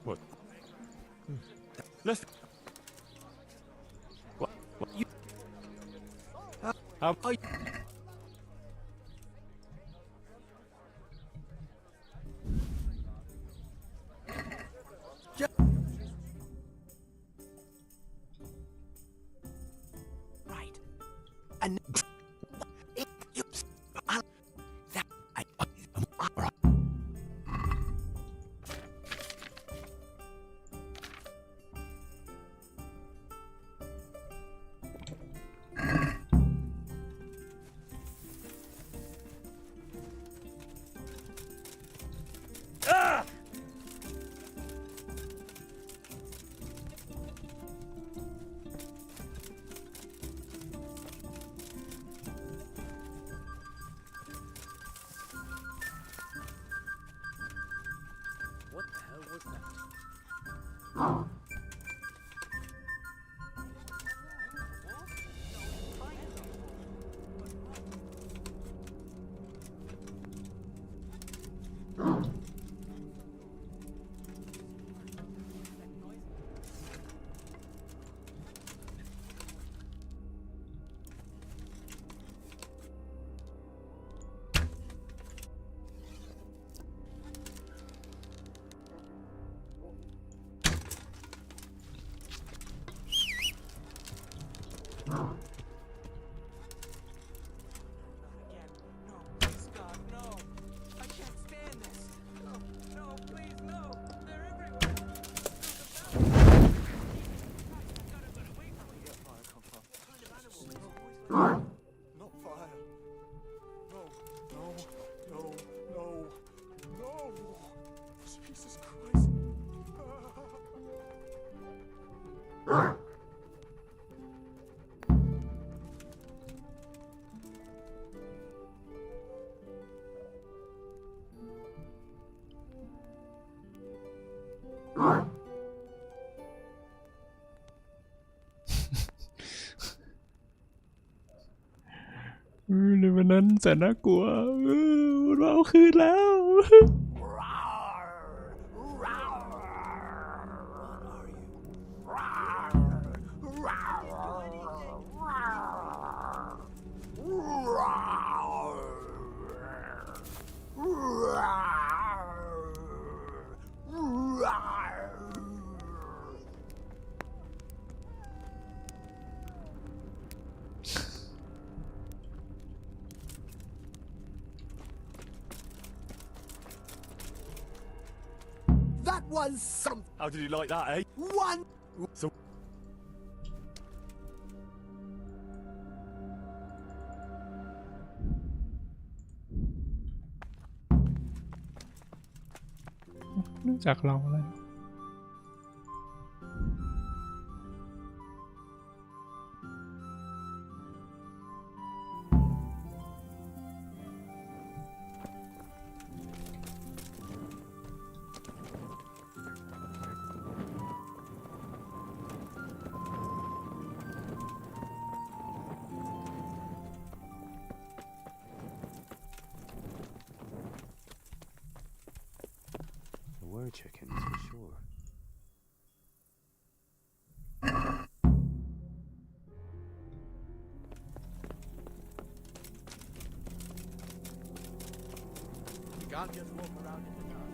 What? Let's. What? You? How? Right. And if you that I What the hell was that? Not fire. No, no, no, no, no. Jesus Christ. ในวันนั้นแสนน่ากลัวเราเอาคืนแล้ว That was some. How did you like that, eh? One. So.รู้จักเราอะไร Were chickens for sure. You can't just walk around in the dark.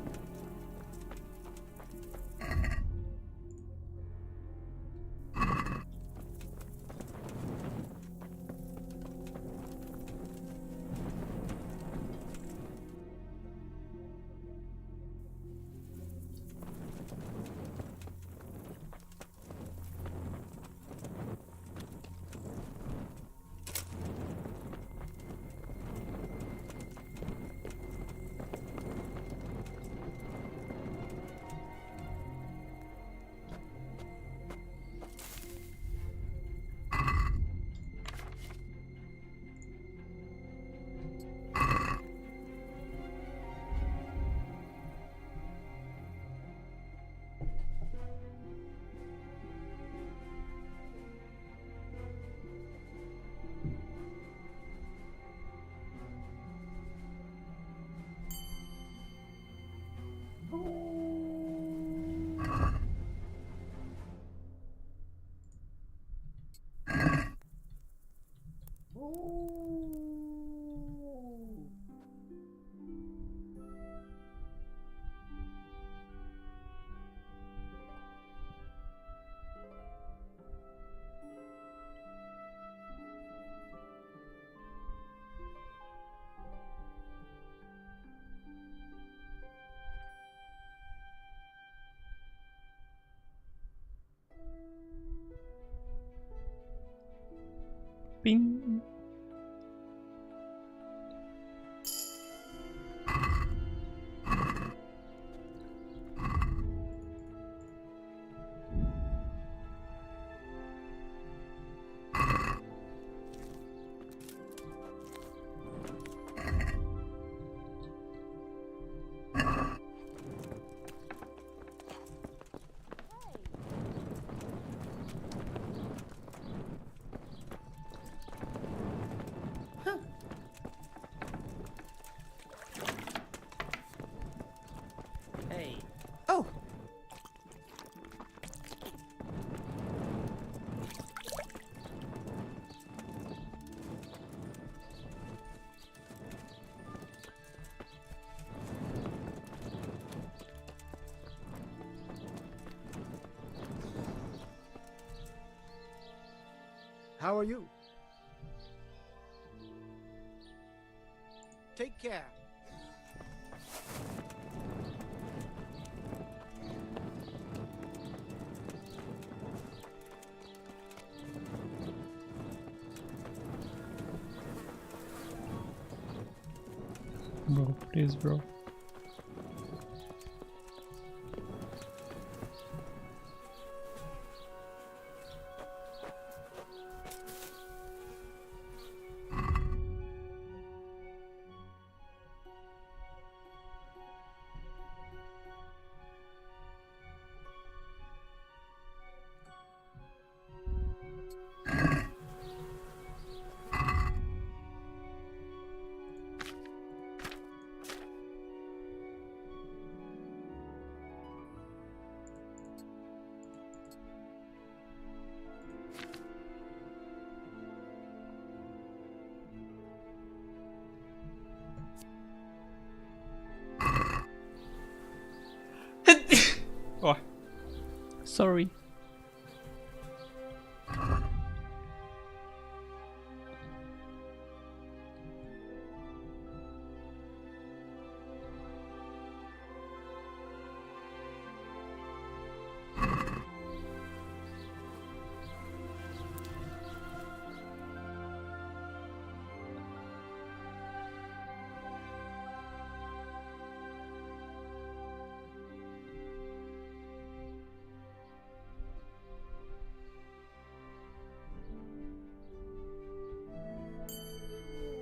Bing. Hey. Oh. How are you? Take care. Bro, please, bro. sorry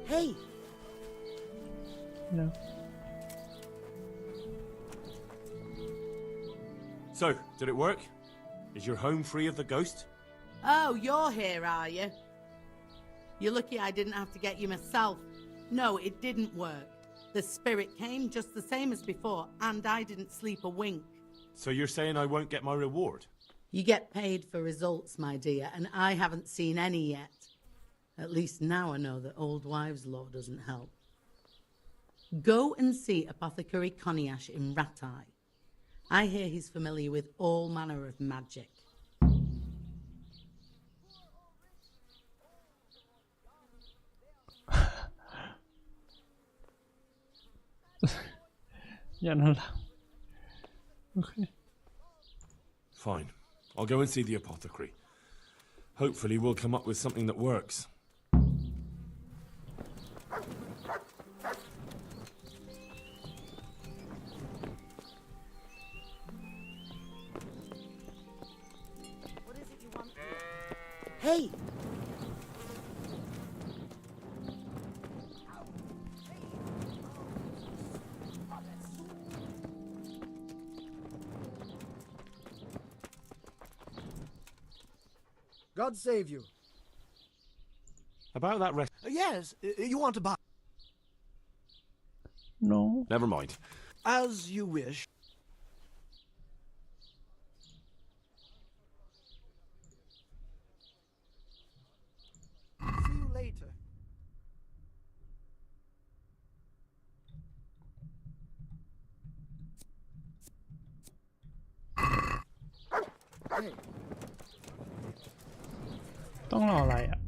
Hey, no So, did it work? Is your home free of the ghost? Oh, you're here, are you? You're lucky I didn't have to get you myself. No, it didn't work. The spirit came just the same as before, and I didn't sleep a wink. So you're saying I won't get my reward? You get paid for results, my dear, and I haven't seen any yet. At least now I know that old wives' law doesn't help. Go and see Apothecary Coniash in Ratai. I hear he's familiar with all manner of magic. Okay. Fine. I'll go and see the apothecary. Hopefully we'll come up with something that works. hey. God save you. About that rest... Yes, you want to buy? No. Never mind. As you wish. See you later. Hey. ต้องรออะไรอ่ะ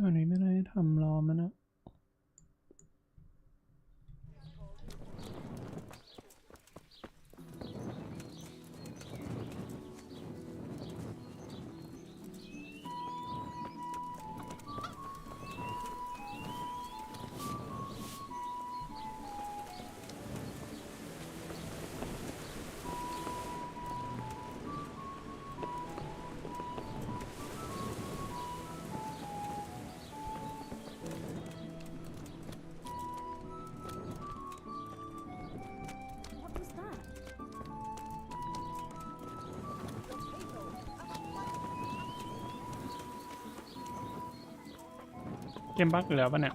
อันนี้ไม่ได้ทำรอมันนะ What was that? เกมบั๊กอยู่แล้วป่ะเนี่ย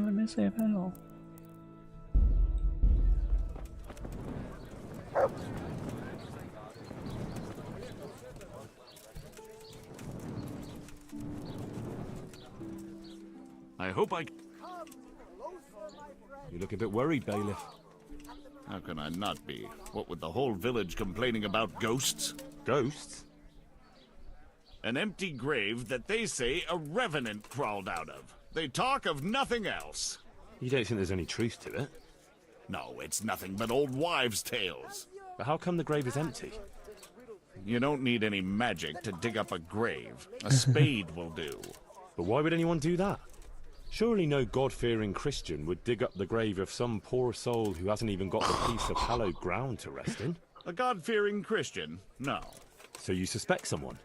มันไม่เซฟให้หรอ I hope I... You You look a bit worried, bailiff. How can I not be? What with the whole village complaining about ghosts? Ghosts? An empty grave that they say a revenant crawled out of. They talk of nothing else. You don't think there's any truth to it? No, it's nothing but old wives' tales. But how come the grave is empty? You don't need any magic to dig up a grave. A spade will do. But why would anyone do that? Surely no God-fearing Christian would dig up the grave of some poor soul who hasn't even got the piece of hallowed ground to rest in. A God-fearing Christian? No. So you suspect someone?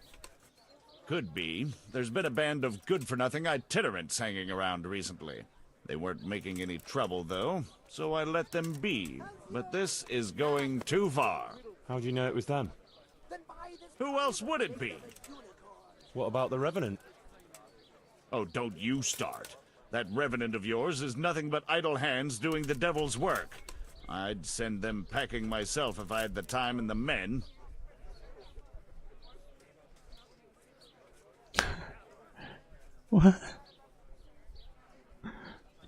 Could be. There's been a band of good-for-nothing itinerants hanging around recently. They weren't making any trouble, though, so I let them be. But this is going too far. How do you know it was them? Who else would it be? What about the Revenant? Oh, don't you start. That Revenant of yours is nothing but idle hands doing the devil's work. I'd send them packing myself if I had the time and the men. What?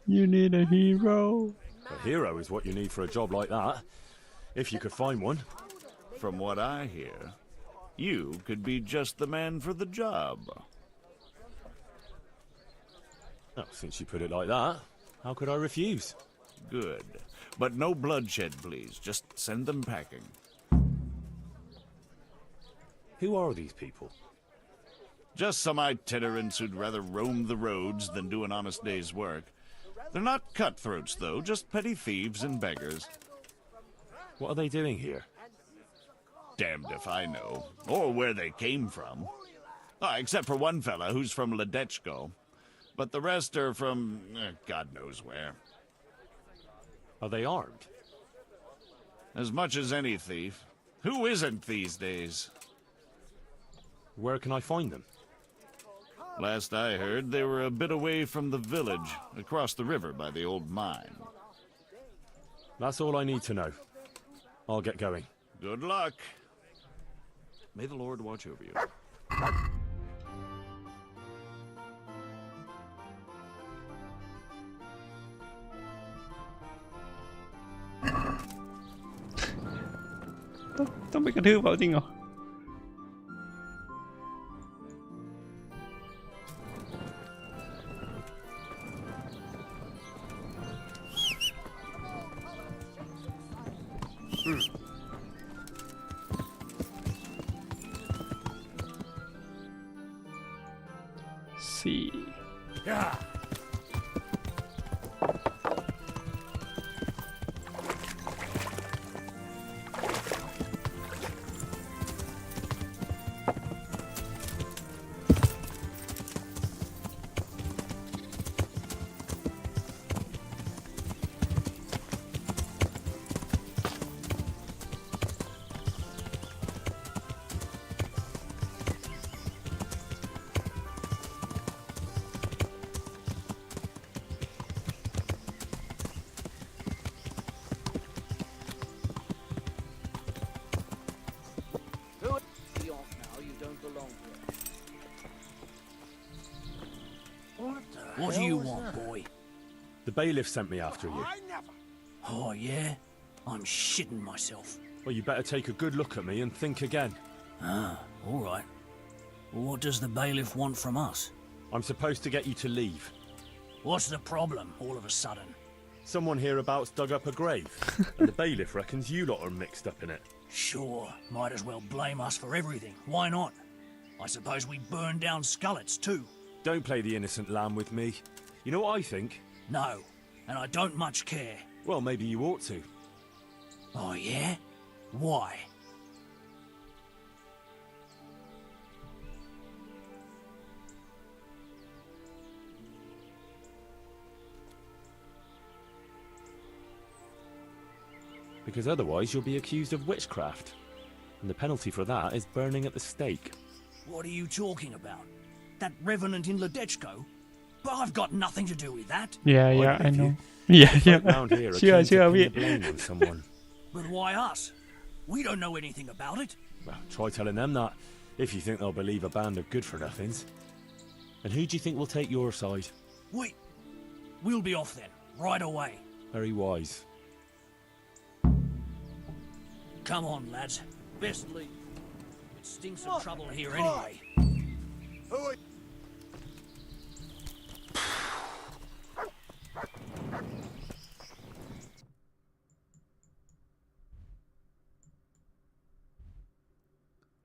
You need a hero. A hero is what you need for a job like that. If you could find one. From what I hear, you could be just the man for the job. Oh, since you put it like that, how could I refuse? Good. But no bloodshed, please. Just send them packing. Who are these people? Just some itinerants who'd rather roam the roads than do an honest day's work. They're not cutthroats, though, just petty thieves and beggars. What are they doing here? Damned if I know. Or where they came from. Except for one fella who's from Ledechko. But the rest are from God knows where. Are they armed? As much as any thief. Who isn't these days? Where can I find them? Last I heard, they were a bit away from the village, across the river by the old mine. That's all I need to know. I'll get going. Good luck. May the Lord watch over you.ต้องไปกระทืบเขาจริงเหรอ 4 Yeah. What do you want, boy? The bailiff sent me after you. Oh, yeah? I'm shitting myself. Well, you better take a good look at me and think again. Ah, all right. Well, what does the bailiff want from us? I'm supposed to get you to leave. What's the problem, all of a sudden? Someone hereabouts dug up a grave, and the bailiff reckons you lot are mixed up in it. Sure, might as well blame us for everything. Why not? I suppose we burned down Skullets too. Don't play the innocent lamb with me. You know what I think? No, and I don't much care. Well, maybe you ought to. Oh, yeah? Why? Because otherwise you'll be accused of witchcraft. And the penalty for that is burning at the stake. What are you talking about? That revenant in Ledechko? But I've got nothing to do with that. Yeah, I know. Yeah. Round here are Sure, keen to pinพี่ the blame on someone. But why us? We don't know anything about it. Well, try telling them that, if you think they'll believe a band of good-for-nothings. And who do you think will take your side? We'll be off then, right away. Very wise. Come on, lads. Best leave. It stinks of trouble here anyway. Who are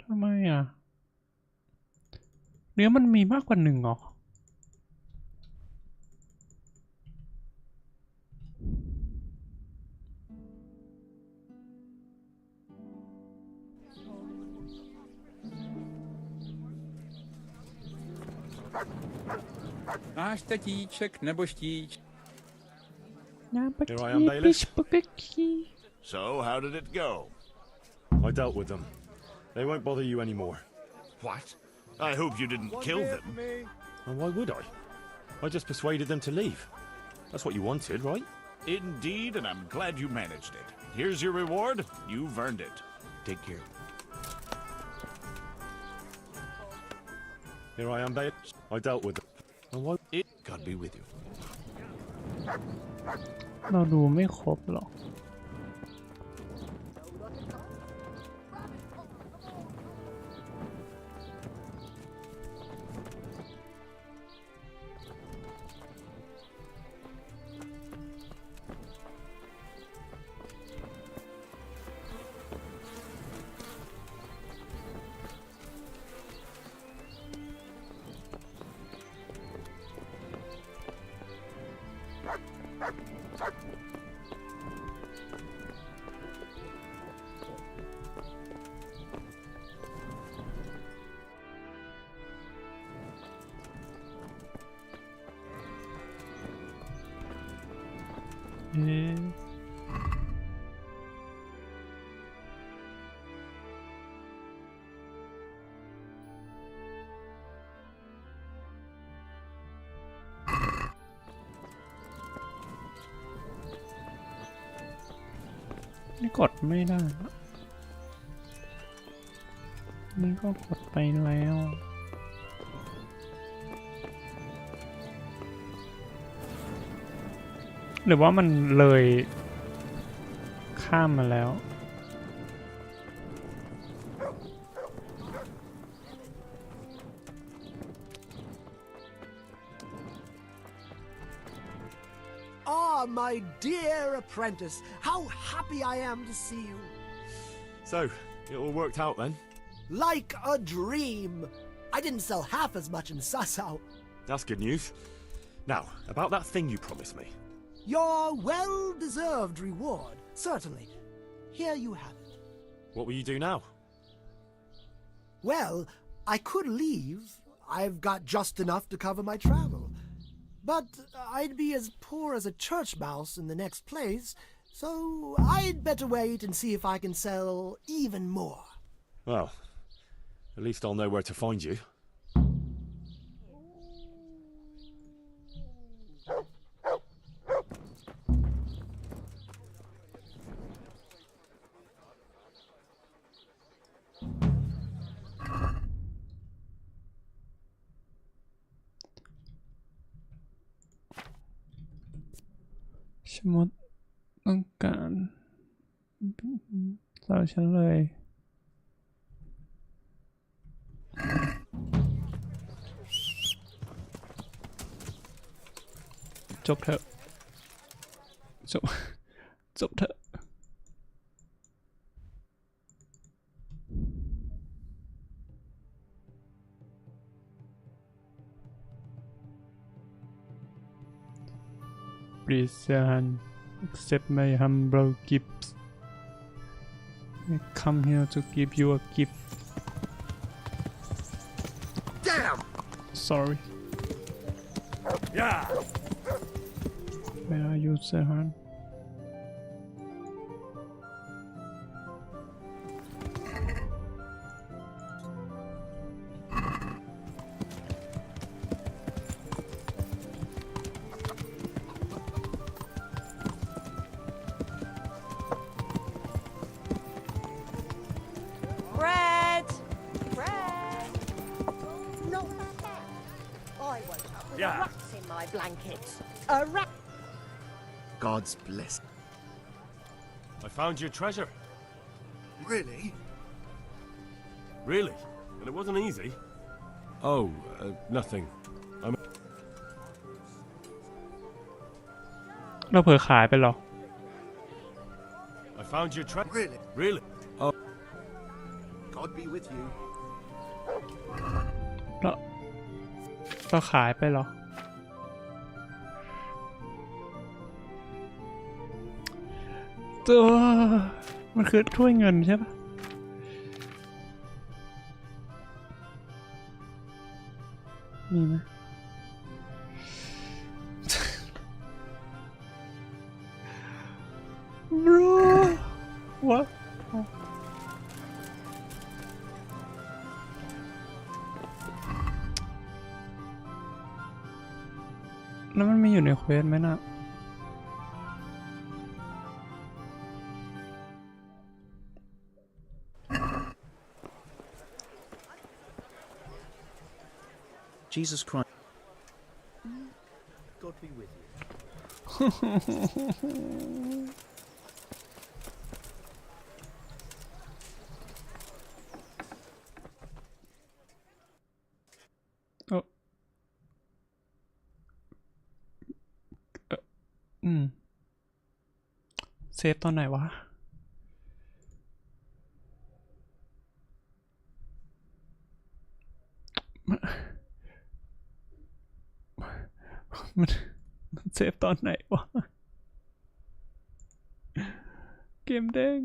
ทำไมเนื้อมันมีมากกว่า1หรอNáš tatíček nebo štíč. Here I am, bailiff. So, how did it go? I dealt with them. They won't bother you anymore. What? I hope you didn't kill them. And why would I? I just persuaded them to leave. That's what you wanted, right? Indeed, and I'm glad you managed it. Here's your reward. You've earned it. Take care. Here I am, babe. I dealt with them. And why? God be with you. เราดูไม่ครบหรอกนี่กดไม่ได้นี่ก็กดไปแล้วหรือว่ามันเลยข้ามมาแล้ว Ah, my dear apprentice, how happy I am to see you. So, it all worked out then? Like a dream. I didn't sell half as much in Sasau. That's good news. Now, about that thing you promised me. Your well-deserved reward, certainly. Here you have it. What will you do now? Well, I could leave. I've got just enough to cover my travel. But I'd be as poor as a church mouse in the next place, so I'd better wait and see if I can sell even more. Well, at least I'll know where to find you.ชมดต้องการสาวฉันเลยจบเถอะจบเถอะPlease accept my humble gifts. I come here to give you a gift. Damn! Sorry. Yeah. Where are you, Serhan? Bread! Bread! Not that. I woke up with Yeah. rats in my blankets. A rat. God's blessing. I found your treasure. Really? Really? And it wasn't easy? Oh, nothing. เราเผลอขายไปหรอ I found your treasure. Really? Really? Oh. God be with you. เราขายไปหรอตัวมันคือถ้วยเงินใช่ปะมีไหมbro what แล้วมันมีอยู่ในเควสไหมนะJesus Christ. God be with you. เซฟตอนไหนวะมันเซฟตอนไหนวะเกมเด้ง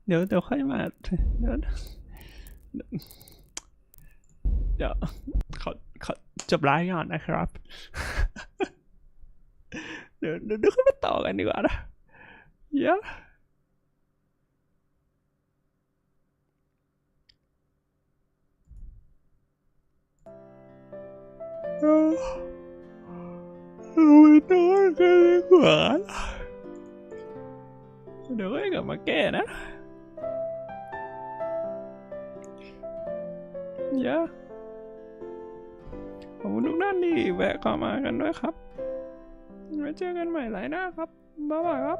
เดี๋ยวค่อยมาเดี๋ยวเขาจบไลฟ์ก่อนนะครับ เดี๋ยวค่อยมาต่อกันดีกว่านะเยอะไปนอนกันดีกว่าเดี๋ยวค่อยกลับมาแก้นะเยอะขอบคุณทุกท่านที่แวะเข้ามากันด้วยครับไว้เจอกันใหม่หลายหน้าครับบ๊ายบายครับ